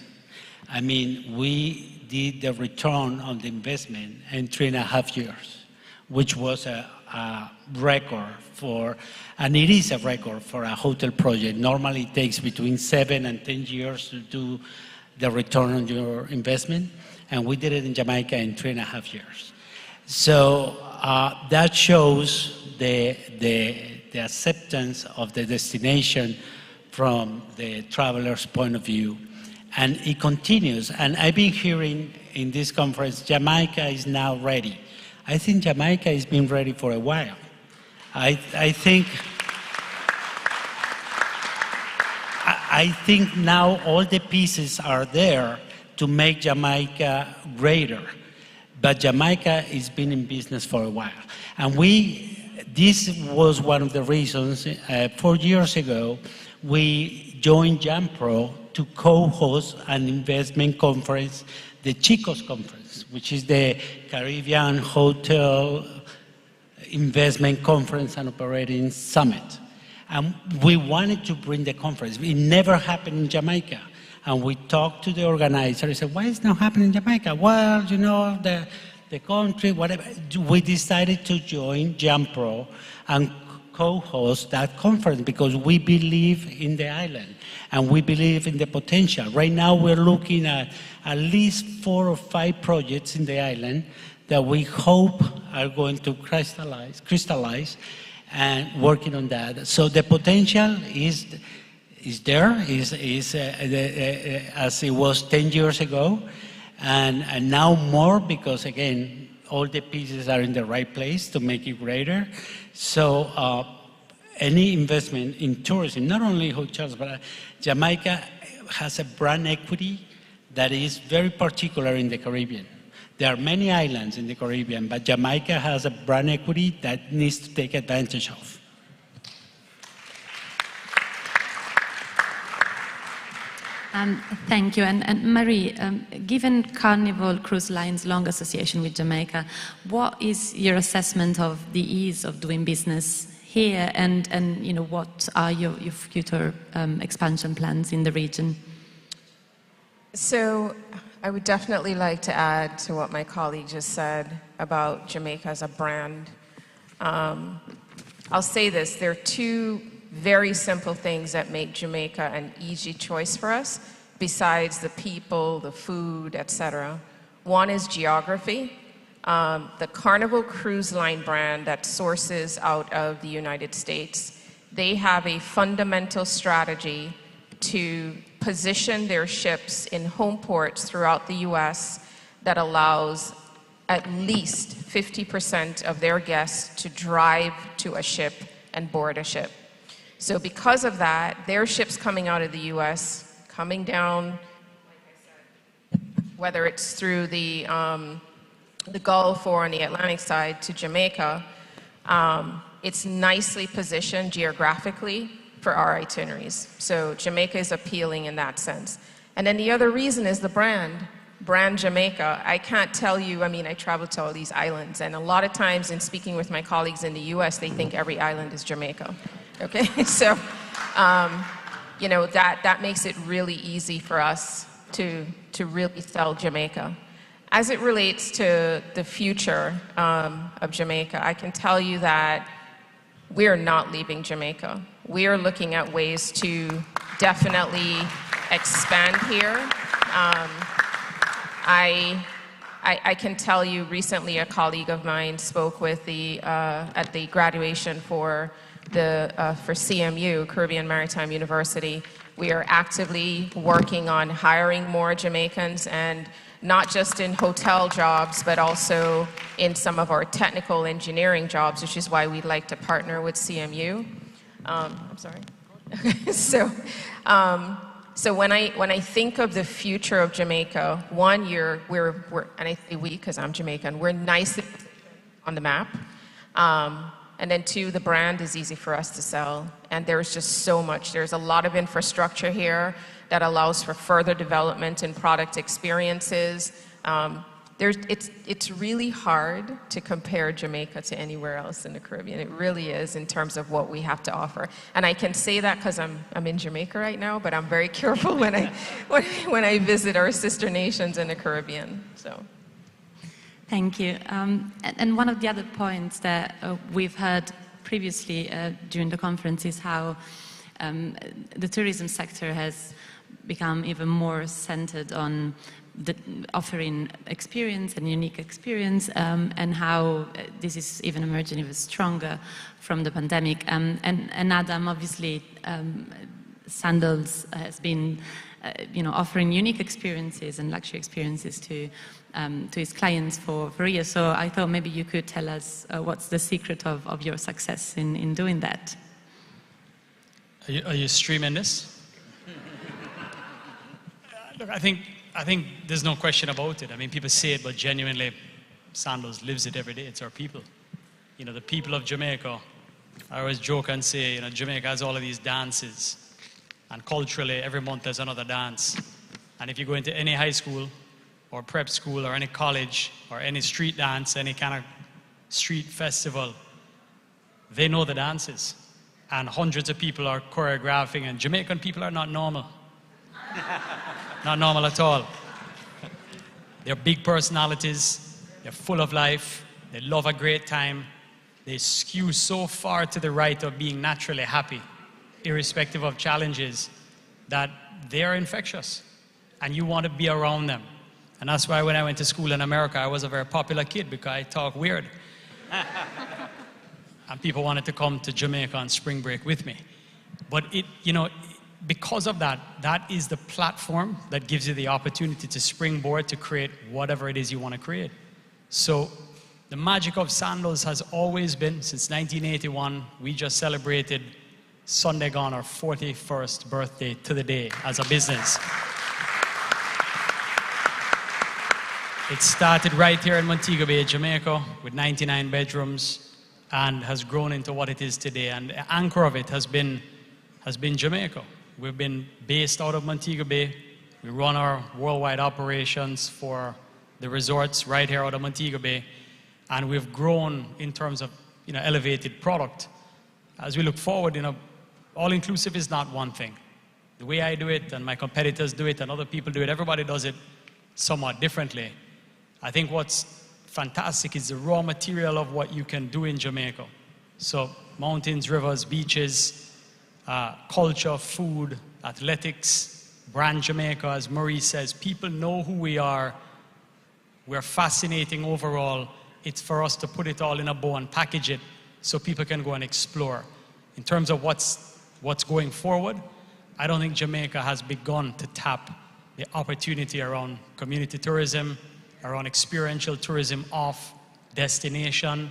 I mean, we did the return on the investment in 3.5 years, which was a record for, and it is a record for a hotel project. Normally it takes between 7 and 10 years to do the return on your investment, and we did it in Jamaica in 3.5 years. So that shows the acceptance of the destination from the traveler's point of view. And it continues. And I've been hearing in this conference, Jamaica is now ready. I think Jamaica has been ready for a while. I think now all the pieces are there to make Jamaica greater. But Jamaica has been in business for a while. And this was one of the reasons, 4 years ago, we joined JAMPRO to co-host an investment conference, the Chicos Conference, which is the Caribbean Hotel Investment Conference and Operating Summit. And we wanted to bring the conference. It never happened in Jamaica. And we talked to the organizer. He said, why is it not happening in Jamaica? Well, you know, the country, whatever. We decided to join JAMPRO and co-host that conference because we believe in the island and we believe in the potential. Right now, we're looking at least 4 or 5 projects in the island that we hope are going to crystallize and working on that. So the potential is there, as it was 10 years ago, and now more because, again, all the pieces are in the right place to make it greater. So any investment in tourism, not only hotels, but Jamaica has a brand equity that is very particular in the Caribbean. There are many islands in the Caribbean, but Jamaica has a brand equity that needs to take advantage of. Thank you. And Marie, given Carnival Cruise Line's long association with Jamaica, what is your assessment of the ease of doing business here, and you know, what are your future expansion plans in the region? So I would definitely like to add to what my colleague just said about Jamaica as a brand. I'll say this, there are two very simple things that make Jamaica an easy choice for us, besides the people, the food, etc. One is geography. The Carnival Cruise Line brand that sources out of the United States, they have a fundamental strategy to position their ships in home ports throughout the US that allows at least 50% of their guests to drive to a ship and board a ship. So because of that, their ships coming out of the US, coming down, like I said, whether it's through the Gulf or on the Atlantic side to Jamaica, it's nicely positioned geographically for our itineraries. So Jamaica is appealing in that sense. And then the other reason is the brand Jamaica. I can't tell you, I mean, I travel to all these islands, and a lot of times in speaking with my colleagues in the US, they think every island is Jamaica. Okay, so, you know, that makes it really easy for us to really sell Jamaica. As it relates to the future of Jamaica, I can tell you that we're not leaving Jamaica. We are looking at ways to definitely expand here. I can tell you recently a colleague of mine spoke with at the graduation for CMU, Caribbean Maritime University. We are actively working on hiring more Jamaicans, and not just in hotel jobs, but also in some of our technical engineering jobs, which is why we'd like to partner with CMU. I'm sorry. So when I think of the future of Jamaica, one, we're and I say we because I'm Jamaican, we're nicely on the map. And then two, the brand is easy for us to sell. And there's just so much. There's a lot of infrastructure here that allows for further development in product experiences. It's really hard to compare Jamaica to anywhere else in the Caribbean. It really is in terms of what we have to offer. And I can say that because I'm in Jamaica right now, but I'm very careful when I visit our sister nations in the Caribbean. So. Thank you. And one of the other points that we've heard previously during the conference is how the tourism sector has become even more centered on offering experience and unique experience, and how this is even emerging even stronger from the pandemic. And Adam, obviously, Sandals has been offering unique experiences and luxury experiences to his clients for years. So I thought maybe you could tell us what's the secret of your success in doing that. Are you streaming this? Look, I think there's no question about it. I mean, people say it, but genuinely, Sandals lives it every day. It's our people. You know, the people of Jamaica. I always joke and say, Jamaica has all of these dances, and culturally, every month there's another dance. And if you go into any high school, or prep school, or any college, or any street dance, any kind of street festival, they know the dances. And hundreds of people are choreographing, and Jamaican people are not normal. Not normal at all. They're big personalities, they're full of life, they love a great time, they skew so far to the right of being naturally happy, irrespective of challenges, that they're infectious, and you want to be around them. And that's why when I went to school in America, I was a very popular kid because I talk weird. And people wanted to come to Jamaica on spring break with me. But because of that, that is the platform that gives you the opportunity to springboard to create whatever it is you want to create. So the magic of Sandals has always been, since 1981, we just celebrated Sunday gone our 41st birthday to the day as a business. It started right here in Montego Bay, Jamaica, with 99 bedrooms, and has grown into what it is today. And the anchor of it has been Jamaica. We've been based out of Montego Bay. We run our worldwide operations for the resorts right here out of Montego Bay. And we've grown in terms of elevated product. As we look forward, all-inclusive is not one thing. The way I do it and my competitors do it and other people do it, everybody does it somewhat differently. I think what's fantastic is the raw material of what you can do in Jamaica. So mountains, rivers, beaches, culture, food, athletics, brand Jamaica, as Marie says, people know who we are. We're fascinating overall. It's for us to put it all in a bow and package it so people can go and explore. In terms of what's going forward, I don't think Jamaica has begun to tap the opportunity around community tourism, around experiential tourism off destination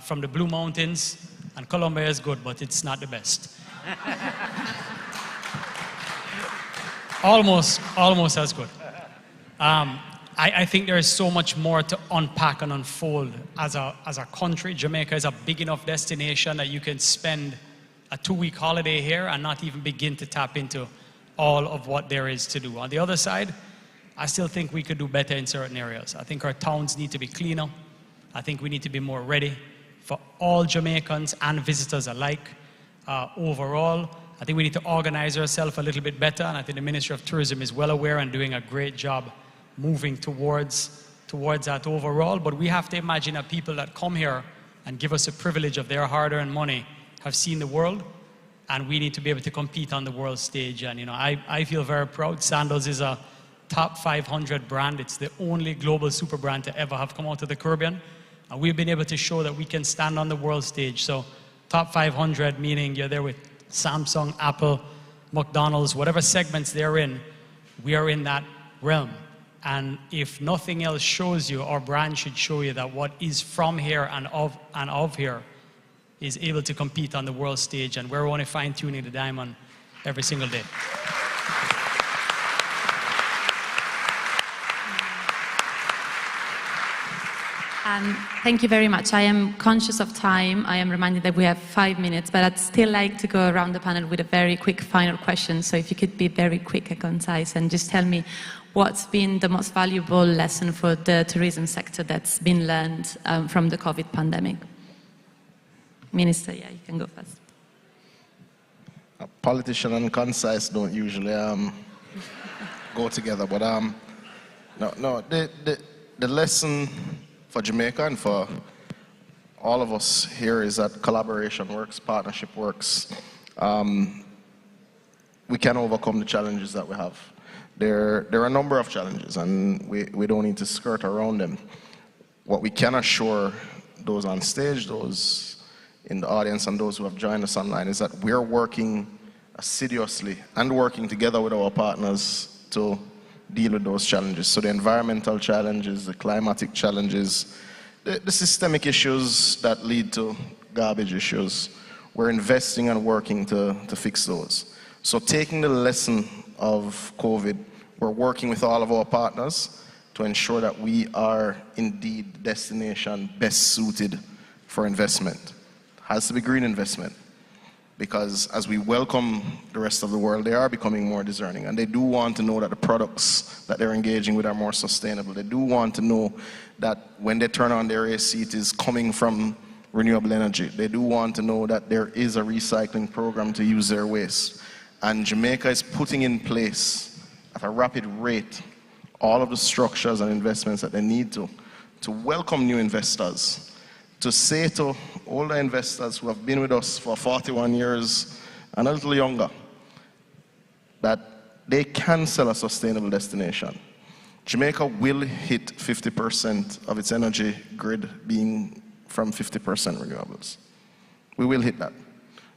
from the Blue Mountains. And Colombia is good, but it's not the best. Almost as good. I think there is so much more to unpack and unfold as a country. Jamaica is a big enough destination that you can spend a 2-week holiday here and not even begin to tap into all of what there is to do. On the other side, I still think we could do better in certain areas. I think our towns need to be cleaner. I think we need to be more ready for all Jamaicans and visitors alike. Overall, I think we need to organize ourselves a little bit better, and I think the Ministry of Tourism is well aware and doing a great job moving towards that overall. But we have to imagine that people that come here and give us the privilege of their hard-earned money have seen the world, and we need to be able to compete on the world stage. And I feel very proud. Sandals is a top 500 brand. It's the only global super brand to ever have come out of the Caribbean, and we've been able to show that we can stand on the world stage. So top 500 meaning you're there with Samsung, Apple, McDonald's, whatever segments they're in, we are in that realm. And if nothing else shows you, our brand should show you that what is from here and of here is able to compete on the world stage, and we're only fine-tuning the diamond every single day. Thank you very much. I am conscious of time. I am reminded that we have 5 minutes, but I'd still like to go around the panel with a very quick final question. So if you could be very quick and concise and just tell me what's been the most valuable lesson for the tourism sector that's been learned from the COVID pandemic. Minister, yeah, you can go first. Politician and concise don't usually go together, but the lesson for Jamaica and for all of us here is that collaboration works, partnership works. We can overcome the challenges that we have. There are a number of challenges, and we don't need to skirt around them. What we can assure those on stage, those in the audience, and those who have joined us online is that we're working assiduously and working together with our partners to deal with those challenges. So the environmental challenges, the climatic challenges, the systemic issues that lead to garbage issues, we're investing and working to fix those. So taking the lesson of COVID, we're working with all of our partners to ensure that we are indeed the destination best suited for investment. Has to be green investment, because as we welcome the rest of the world, they are becoming more discerning, and they do want to know that the products that they're engaging with are more sustainable. They do want to know that when they turn on their AC, it is coming from renewable energy. They do want to know that there is a recycling program to use their waste. And Jamaica is putting in place at a rapid rate all of the structures and investments that they need to welcome new investors, to say to older investors who have been with us for 41 years and a little younger that they can sell a sustainable destination. Jamaica will hit 50% of its energy grid being from 50% renewables. We will hit that.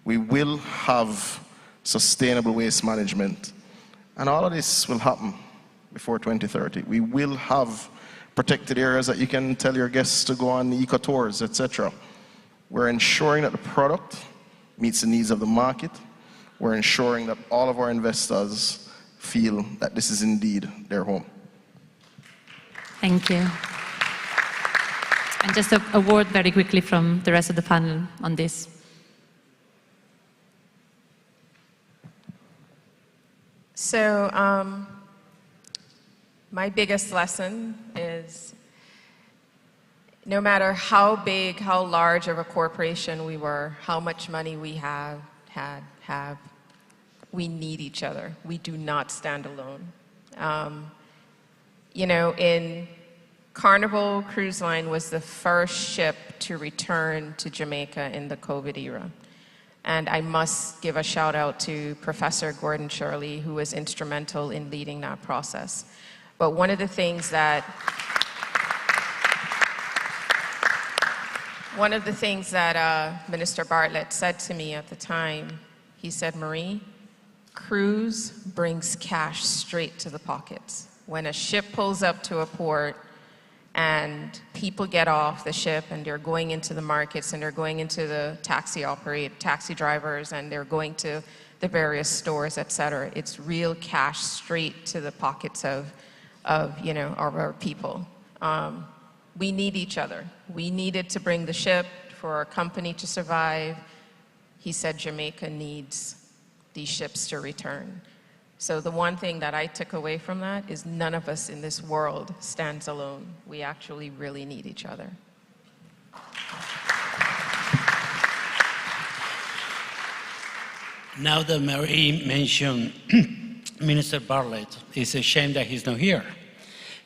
We will have sustainable waste management, and all of this will happen before 2030. We will have protected areas that you can tell your guests to go on eco tours, etc. We're ensuring that the product meets the needs of the market. We're ensuring that all of our investors feel that this is indeed their home. Thank you. And just a word very quickly from the rest of the panel on this. So my biggest lesson is no matter how big, how large of a corporation we were, how much money we have, we need each other. We do not stand alone. You know, Carnival Cruise Line was the first ship to return to Jamaica in the COVID era. And I must give a shout out to Professor Gordon Shirley, who was instrumental in leading that process. But one of the things that Minister Bartlett said to me at the time, he said, Marie, cruise brings cash straight to the pockets. When a ship pulls up to a port and people get off the ship and they're going into the markets and they're going into the taxi drivers and they're going to the various stores, etc. It's real cash straight to the pockets of our people. We need each other. We needed to bring the ship for our company to survive. He said Jamaica needs these ships to return. So the one thing that I took away from that is none of us in this world stands alone. We actually really need each other. Now that Marie mentioned Minister Bartlett, it's a shame that he's not here,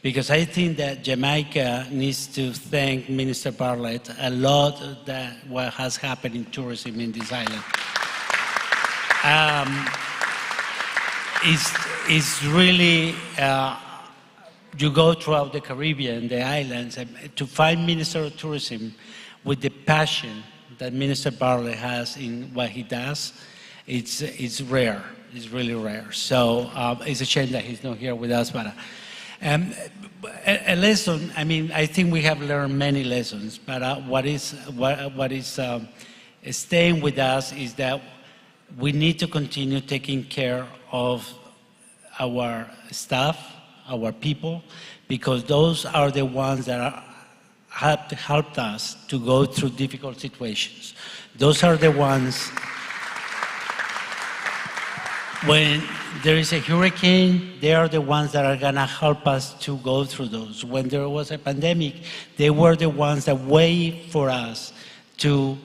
because I think that Jamaica needs to thank Minister Bartlett a lot that what has happened in tourism in this island. It's really, you go throughout the Caribbean, the islands, and to find Minister of Tourism with the passion that Minister Bartlett has in what he does, it's rare. It's really rare. So it's a shame that he's not here with us. But a lesson, I mean, I think we have learned many lessons, but what is staying with us is that we need to continue taking care of our staff, our people, because those are the ones that have helped us to go through difficult situations. Those are the ones when there is a hurricane, they are the ones that are gonna help us to go through those. When there was a pandemic, they were the ones that wait for us to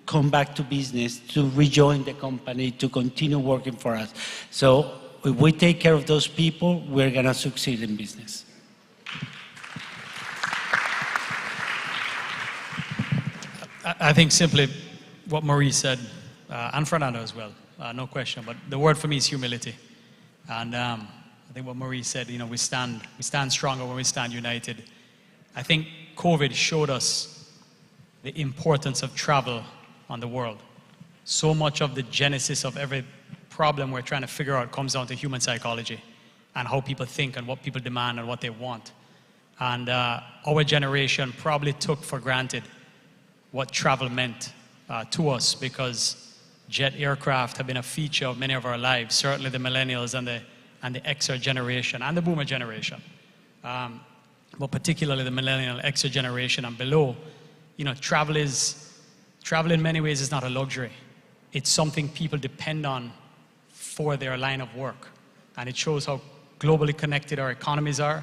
come back to business, to rejoin the company, to continue working for us. So if we take care of those people, we're going to succeed in business. I think simply what Marie said, and Fernando as well, no question, but the word for me is humility. And I think what Marie said, you know, we stand stronger when we stand united. I think COVID showed us the importance of travel on the world. So much of the genesis of every problem we're trying to figure out comes down to human psychology and how people think and what people demand and what they want. And our generation probably took for granted what travel meant to us, because jet aircraft have been a feature of many of our lives, certainly the millennials and the Xer generation and the boomer generation. But particularly the millennial Xer generation and below, you know, travel in many ways is not a luxury. It's something people depend on for their line of work. And it shows how globally connected our economies are.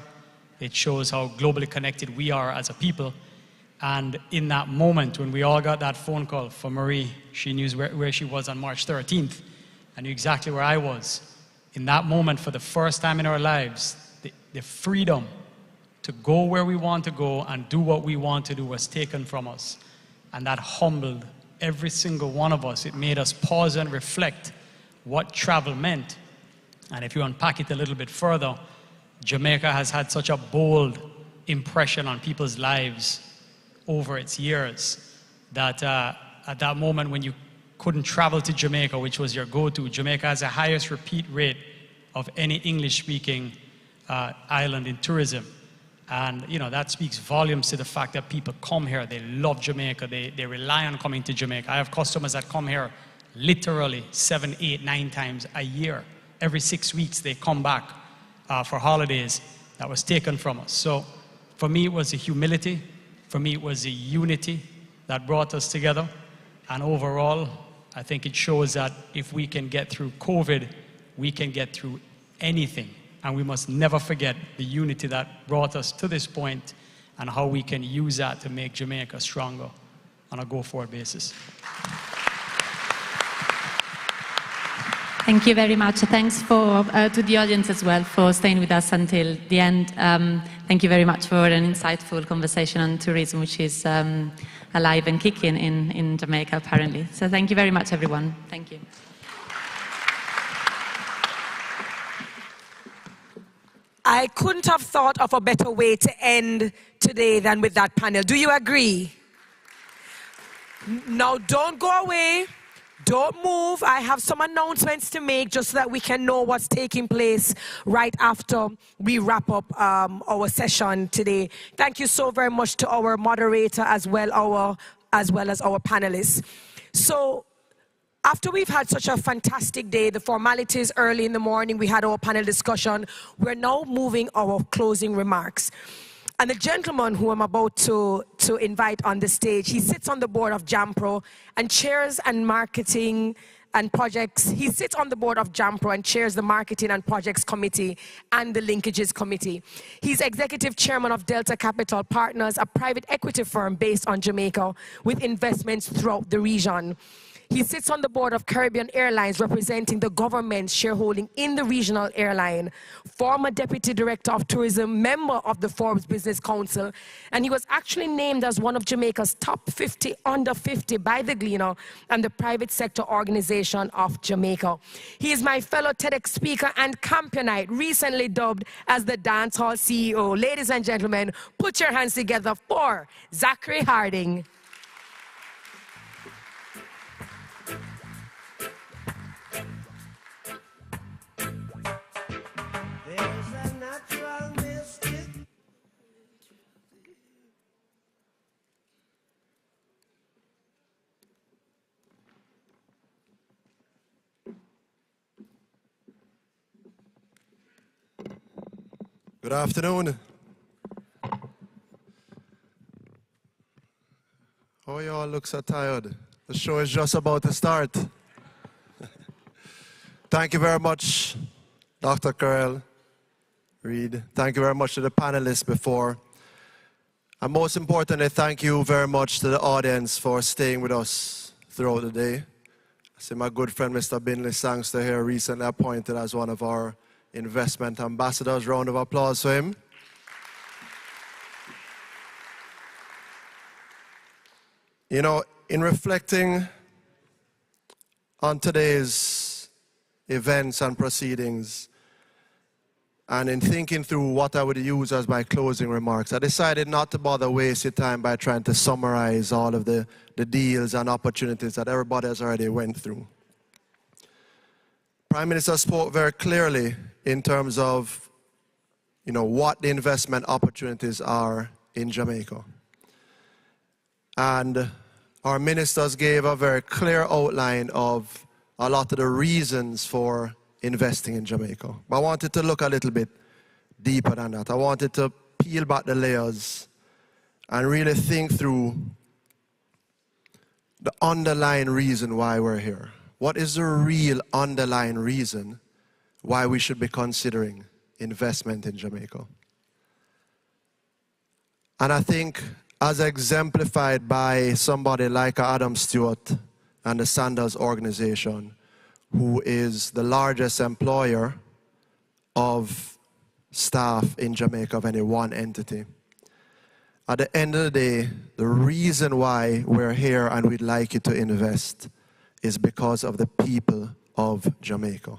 It shows how globally connected we are as a people. And in that moment when we all got that phone call from Marie, she knew where she was on March 13th. I knew exactly where I was. In that moment, for the first time in our lives, the freedom to go where we want to go and do what we want to do was taken from us. And that humbled every single one of us. It made us pause and reflect what travel meant. And if you unpack it a little bit further, Jamaica has had such a bold impression on people's lives over its years that at that moment when you couldn't travel to Jamaica, which was your go-to, Jamaica has the highest repeat rate of any English-speaking island in tourism. And you know, that speaks volumes to the fact that people come here, they love Jamaica, they rely on coming to Jamaica. I have customers that come here literally 7, 8, 9 times a year. Every 6 weeks they come back for holidays. That was taken from us. So for me it was the humility, for me it was the unity that brought us together. And overall, I think it shows that if we can get through COVID, we can get through anything. And we must never forget the unity that brought us to this point and how we can use that to make Jamaica stronger on a go-forward basis. Thank you very much. Thanks to the audience as well for staying with us until the end. Thank you very much for an insightful conversation on tourism, which is alive and kicking in Jamaica, apparently. So thank you very much, everyone. Thank you. I couldn't have thought of a better way to end today than with that panel. Do you agree? Now, don't go away. Don't move. I have some announcements to make just so that we can know what's taking place right after we wrap up our session today. Thank you so very much to our moderator as well as our panelists. So, after we've had such a fantastic day, the formalities early in the morning, we had our panel discussion, we're now moving our closing remarks. And the gentleman who I'm about to invite on the stage, he sits on the board of JAMPRO and chairs and marketing and projects. He sits on the board of JAMPRO and chairs the marketing and projects committee and the linkages committee. He's executive chairman of Delta Capital Partners, a private equity firm based on Jamaica with investments throughout the region. He sits on the board of Caribbean Airlines, representing the government's shareholding in the regional airline, former deputy director of tourism, member of the Forbes Business Council, and he was actually named as one of Jamaica's top 50 under 50 by the Gleaner and the private sector organization of Jamaica. He is my fellow TEDx speaker and campionite, recently dubbed as the dancehall CEO. Ladies and gentlemen, put your hands together for Zachary Harding. Good afternoon. How you all look so tired? The show is just about to start. Thank you very much, Dr. Carell, Reed. Thank you very much to the panelists before. And most importantly, thank you very much to the audience for staying with us throughout the day. I see my good friend Mr. Binley Sangster here, recently appointed as one of our investment ambassadors. Round of applause for him. You know, in reflecting on today's events and proceedings, and in thinking through what I would use as my closing remarks, I decided not to bother wasting time by trying to summarize all of the deals and opportunities that everybody has already went through. Prime Minister spoke very clearly in terms of, you know, what the investment opportunities are in Jamaica. And our ministers gave a very clear outline of a lot of the reasons for investing in Jamaica. But I wanted to look a little bit deeper than that. I wanted to peel back the layers and really think through the underlying reason why we're here. What is the real underlying reason why we should be considering investment in Jamaica? And I think, as exemplified by somebody like Adam Stewart and the Sanders organization, who is the largest employer of staff in Jamaica of any one entity. At the end of the day, the reason why we're here and we'd like you to invest is because of the people of Jamaica.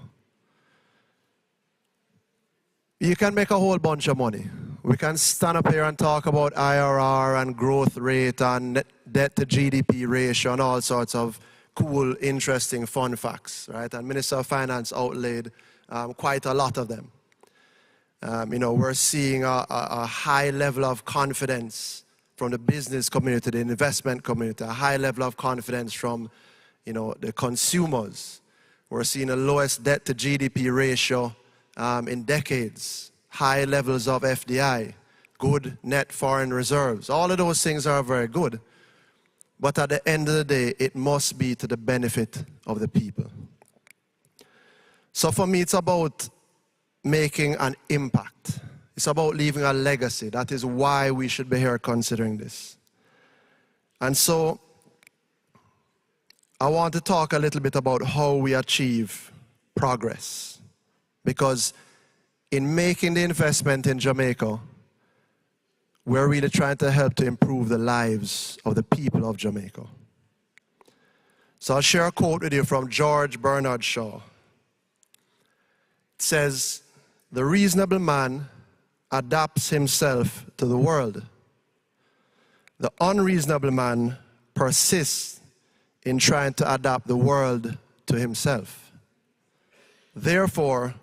You can make a whole bunch of money. We can stand up here and talk about IRR and growth rate and net debt to GDP ratio and all sorts of cool, interesting, fun facts, right? And Minister of Finance outlaid quite a lot of them. You know, we're seeing a high level of confidence from the business community, the investment community, a high level of confidence from, you know, the consumers. We're seeing the lowest debt to GDP ratio in decades, high levels of FDI, good net foreign reserves. All of those things are very good. But at the end of the day, it must be to the benefit of the people. So for me, it's about making an impact. It's about leaving a legacy. That is why we should be here considering this. And so, I want to talk a little bit about how we achieve progress. Because in making the investment in Jamaica, we're really trying to help to improve the lives of the people of Jamaica. So I'll share a quote with you from George Bernard Shaw. It says, "The reasonable man adapts himself to the world. The unreasonable man persists in trying to adapt the world to himself. Therefore,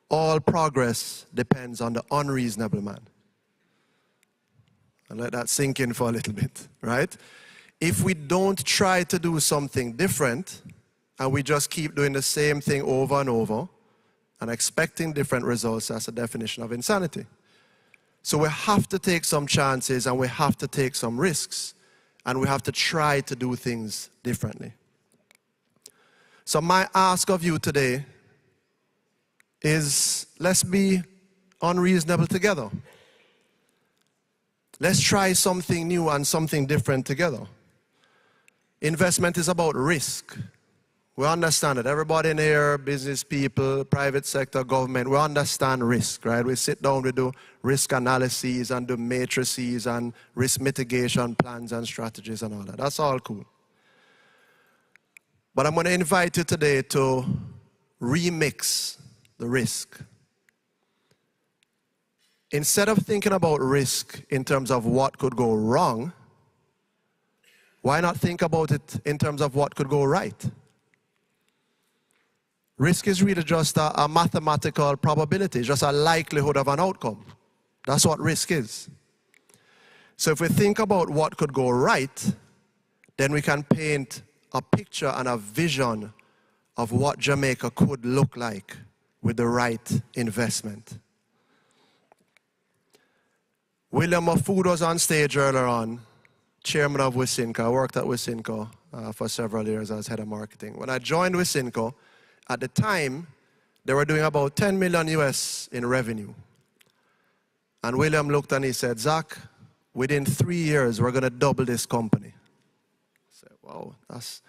all progress depends on the unreasonable man." And let that sink in for a little bit, right? If we don't try to do something different, and we just keep doing the same thing over and over, and expecting different results, that's a definition of insanity. So we have to take some chances, and we have to take some risks, and we have to try to do things differently. So my ask of you today is, let's be unreasonable together. Let's try something new and something different together. Investment is about risk. We understand it. Everybody in here, business people, private sector, government, we understand risk, right? We sit down, we do risk analyses and do matrices and risk mitigation plans and strategies and all that. That's all cool. But I'm going to invite you today to remix the risk. Instead of thinking about risk in terms of what could go wrong, why not think about it in terms of what could go right? Risk is really just a mathematical probability, just a likelihood of an outcome. That's what risk is. So if we think about what could go right, then we can paint a picture and a vision of what Jamaica could look like with the right investment. William Mafood was on stage earlier on, chairman of Wisynco. I worked at Wisynco for several years as head of marketing. When I joined Wisynco, at the time, they were doing about 10 million US in revenue. And William looked and he said, "Zach, within 3 years, we're going to double this company." I said, "Wow, that's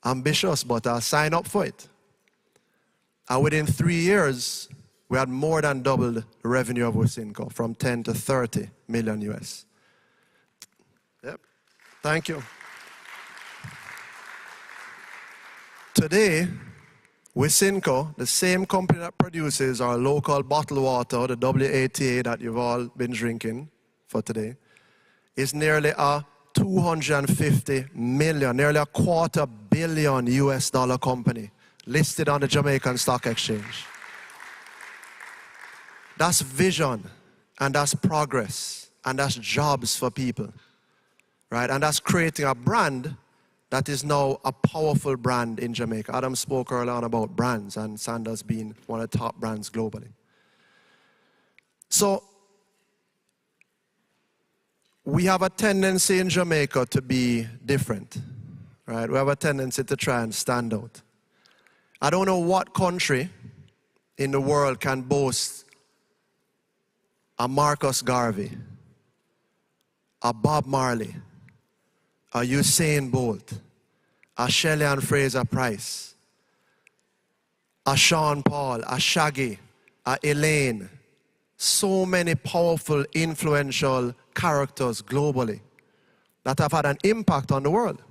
ambitious, but I'll sign up for it." And within 3 years, we had more than doubled the revenue of Wisynco, from 10 to 30 million US. Yep, thank you. Today, Wisynco, the same company that produces our local bottled water, the WATA that you've all been drinking for today, is nearly a 250 million, nearly a $250 million US company listed on the Jamaican Stock Exchange. That's vision, and that's progress, and that's jobs for people, right? And that's creating a brand that is now a powerful brand in Jamaica. Adam spoke earlier on about brands, and Sanders being one of the top brands globally. So, we have a tendency in Jamaica to be different, right? We have a tendency to try and stand out. I don't know what country in the world can boast a Marcus Garvey, a Bob Marley, a Usain Bolt, a Shelley and Fraser Price, a Sean Paul, a Shaggy, a Elaine. So many powerful, influential characters globally that have had an impact on the world.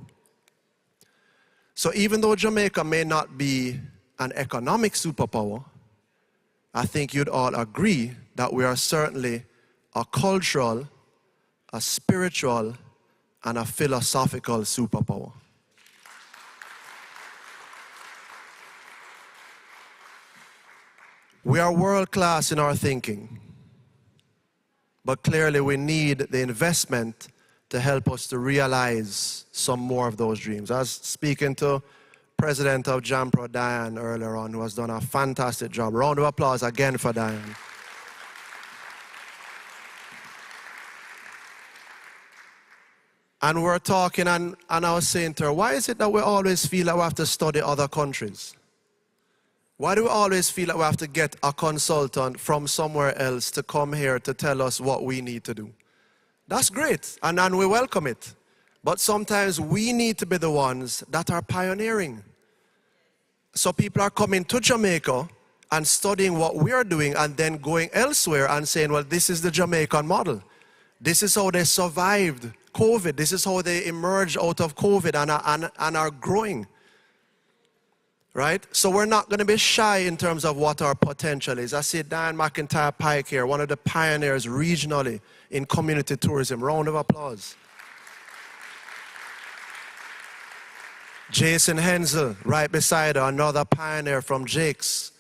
So even though Jamaica may not be an economic superpower, I think you'd all agree that we are certainly a cultural, a spiritual, and a philosophical superpower. We are world class in our thinking, but clearly we need the investment to help us to realize some more of those dreams. I was speaking to President of JAMPRO, Diane, earlier on, who has done a fantastic job. Round of applause again for Diane. And we're talking, and I was saying to her, why is it that we always feel that we have to study other countries? Why do we always feel like we have to get a consultant from somewhere else to come here to tell us what we need to do? That's great, and we welcome it. But sometimes we need to be the ones that are pioneering. So people are coming to Jamaica and studying what we are doing and then going elsewhere and saying, well, this is the Jamaican model. This is how they survived COVID. This is how they emerged out of COVID and are growing. Right? So we're not going to be shy in terms of what our potential is. I see Dan McIntyre Pike here, one of the pioneers regionally in community tourism. Round of applause. Jason Hensel, right beside her, another pioneer from Jake's.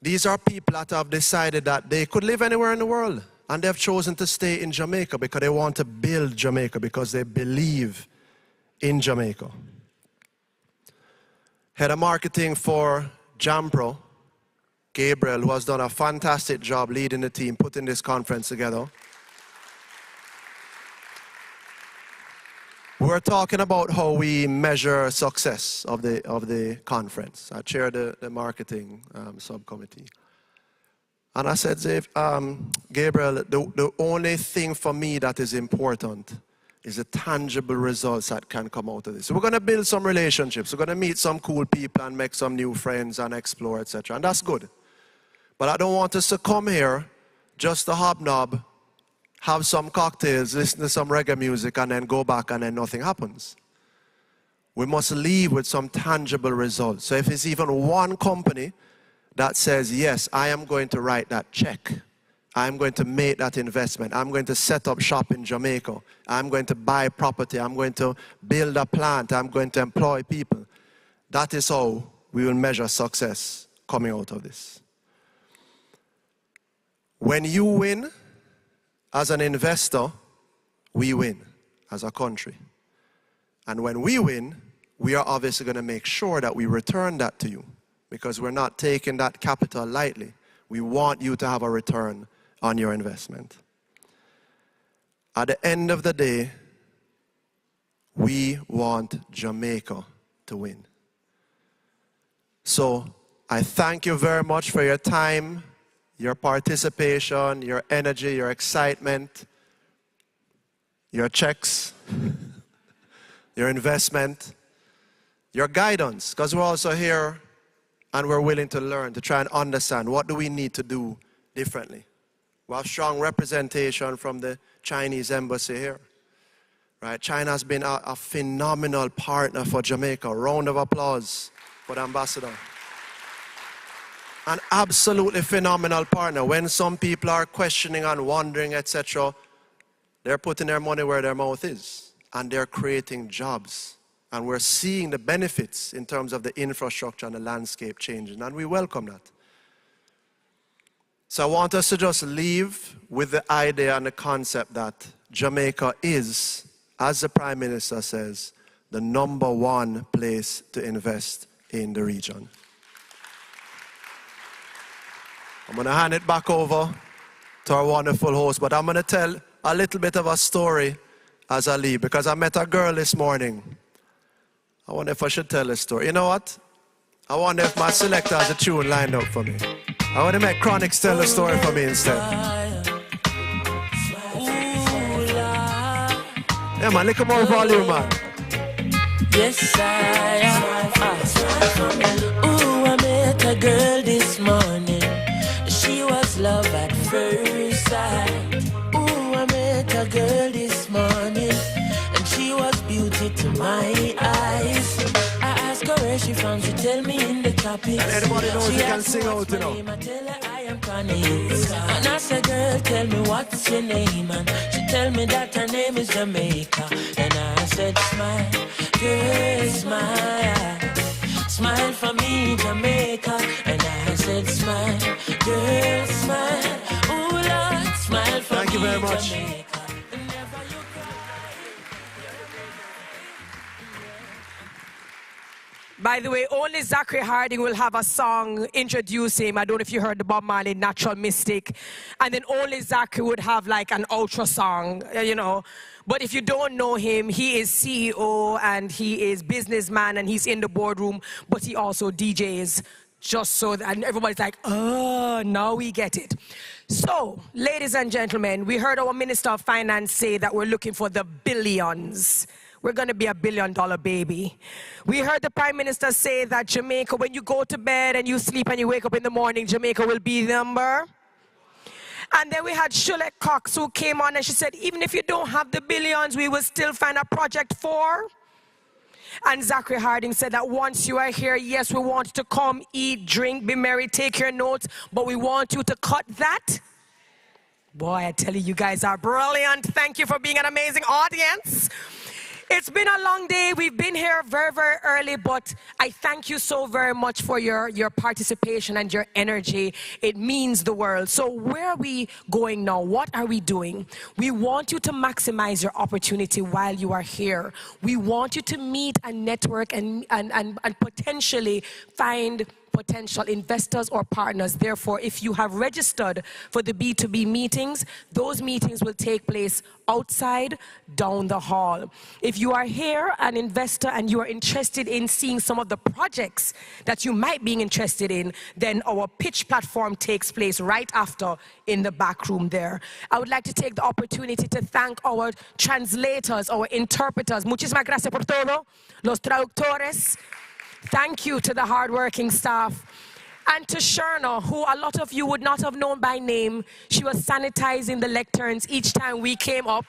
These are people that have decided that they could live anywhere in the world, and they've chosen to stay in Jamaica because they want to build Jamaica, because they believe in Jamaica. Head of marketing for Jampro, Gabriel, who has done a fantastic job leading the team, putting this conference together. We're talking about how we measure success of the conference. I chair the marketing subcommittee. And I said, Gabriel, the only thing for me that is important is the tangible results that can come out of this. So we're going to build some relationships. We're going to meet some cool people and make some new friends and explore, etc. And that's good. But I don't want us to come here just to hobnob, have some cocktails, listen to some reggae music, and then go back and then nothing happens. We must leave with some tangible results. So if it's even one company that says, yes, I am going to write that check, I'm going to make that investment, I'm going to set up shop in Jamaica, I'm going to buy property, I'm going to build a plant, I'm going to employ people. That is how we will measure success coming out of this. When you win, as an investor, we win as a country. And when we win, we are obviously going to make sure that we return that to you, because we're not taking that capital lightly. We want you to have a return on your investment. At the end of the day, we want Jamaica to win. So I thank you very much for your time, your participation, your energy, your excitement, your checks, your investment, your guidance, because we're also here and we're willing to learn, to try and understand what do we need to do differently. We have strong representation from the Chinese embassy here. Right? China has been a phenomenal partner for Jamaica. Round of applause for the ambassador. An absolutely phenomenal partner. When some people are questioning and wondering, etc., they're putting their money where their mouth is, and they're creating jobs. And we're seeing the benefits in terms of the infrastructure and the landscape changing, and we welcome that. So I want us to just leave with the idea and the concept that Jamaica is, as the Prime Minister says, the #1 place to invest in the region. I'm going to hand it back over to our wonderful host, but I'm going to tell a little bit of a story as I leave, because I met a girl this morning. I wonder if I should tell a story. You know what? I wonder if my selector has a tune lined up for me. I want to make Chronix tell the story for me instead. Yeah, man, little more volume, man. Yes, I met a girl this morning. She was love at first sight. Ooh, I met a girl this morning, and she was beauty to my eyes. I asked her where she from, she tell me in the tropics. And anybody knows you can sing out, you know. I tell her I am Connie. And I said, girl, tell me what's your name? And she tell me that her name is Jamaica. And I said, smile, girl, smile. Smile for me, Jamaica. And I said, smile, girl, smile. Ooh, Lord, smile for me, Thank you very much. Jamaica. By the way, only Zachary Harding will have a song introducing him. I don't know if you heard the Bob Marley Natural Mystic. And then only Zachary would have like an outro song, you know. But if you don't know him, he is CEO and he is businessman and he's in the boardroom, but he also DJs Just so that, and everybody's like, oh, now we get it. So, ladies and gentlemen, we heard our Minister of Finance say that we're looking for the billions. We're going to be $1 billion baby. We heard the Prime Minister say that Jamaica, when you go to bed and you sleep and you wake up in the morning, Jamaica will be the number. And then we had Shulek Cox who came on and she said, even if you don't have the billions, we will still find a project for. And Zachary Harding said that once you are here, yes, we want you to come, eat, drink, be merry, take your notes, but we want you to cut that. Boy, I tell you, you guys are brilliant. Thank you for being an amazing audience. It's been a long day. We've been here very, very early, but I thank you so very much for your participation and your energy. It means the world. So where are we going now? What are we doing? We want you to maximize your opportunity while you are here. We want you to meet and network and potentially find potential investors or partners. Therefore, if you have registered for the B2B meetings, those meetings will take place outside down the hall. If you are here, an investor, and you are interested in seeing some of the projects that you might be interested in, then our pitch platform takes place right after in the back room there. I would like to take the opportunity to thank our translators, our interpreters. Muchísimas gracias por todo. Los traductores. Thank you to the hardworking staff. And to Sherna, who a lot of you would not have known by name. She was sanitizing the lecterns each time we came up.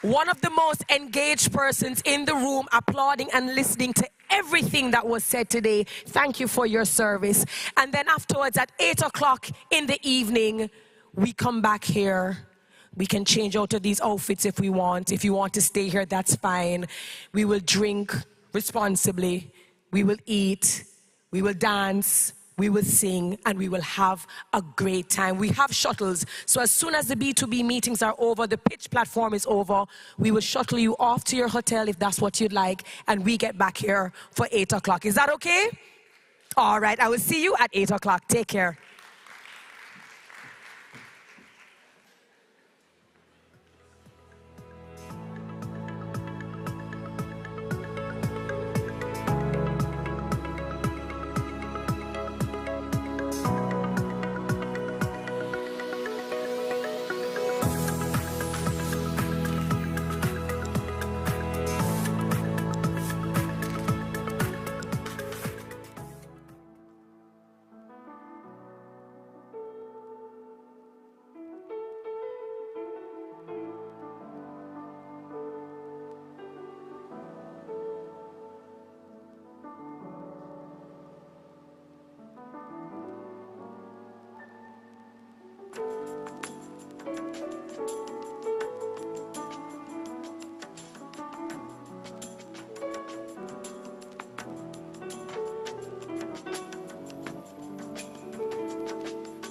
One of the most engaged persons in the room, applauding and listening to everything that was said today. Thank you for your service. And then afterwards, at 8 o'clock in the evening, we come back here. We can change out of these outfits if we want. If you want to stay here, that's fine. We will drink responsibly. We will eat. We will dance. We will sing. And we will have a great time. We have shuttles. So as soon as the B2B meetings are over, the pitch platform is over, we will shuttle you off to your hotel if that's what you'd like. And we get back here for 8 o'clock. Is that okay? All right. I will see you at 8 o'clock. Take care.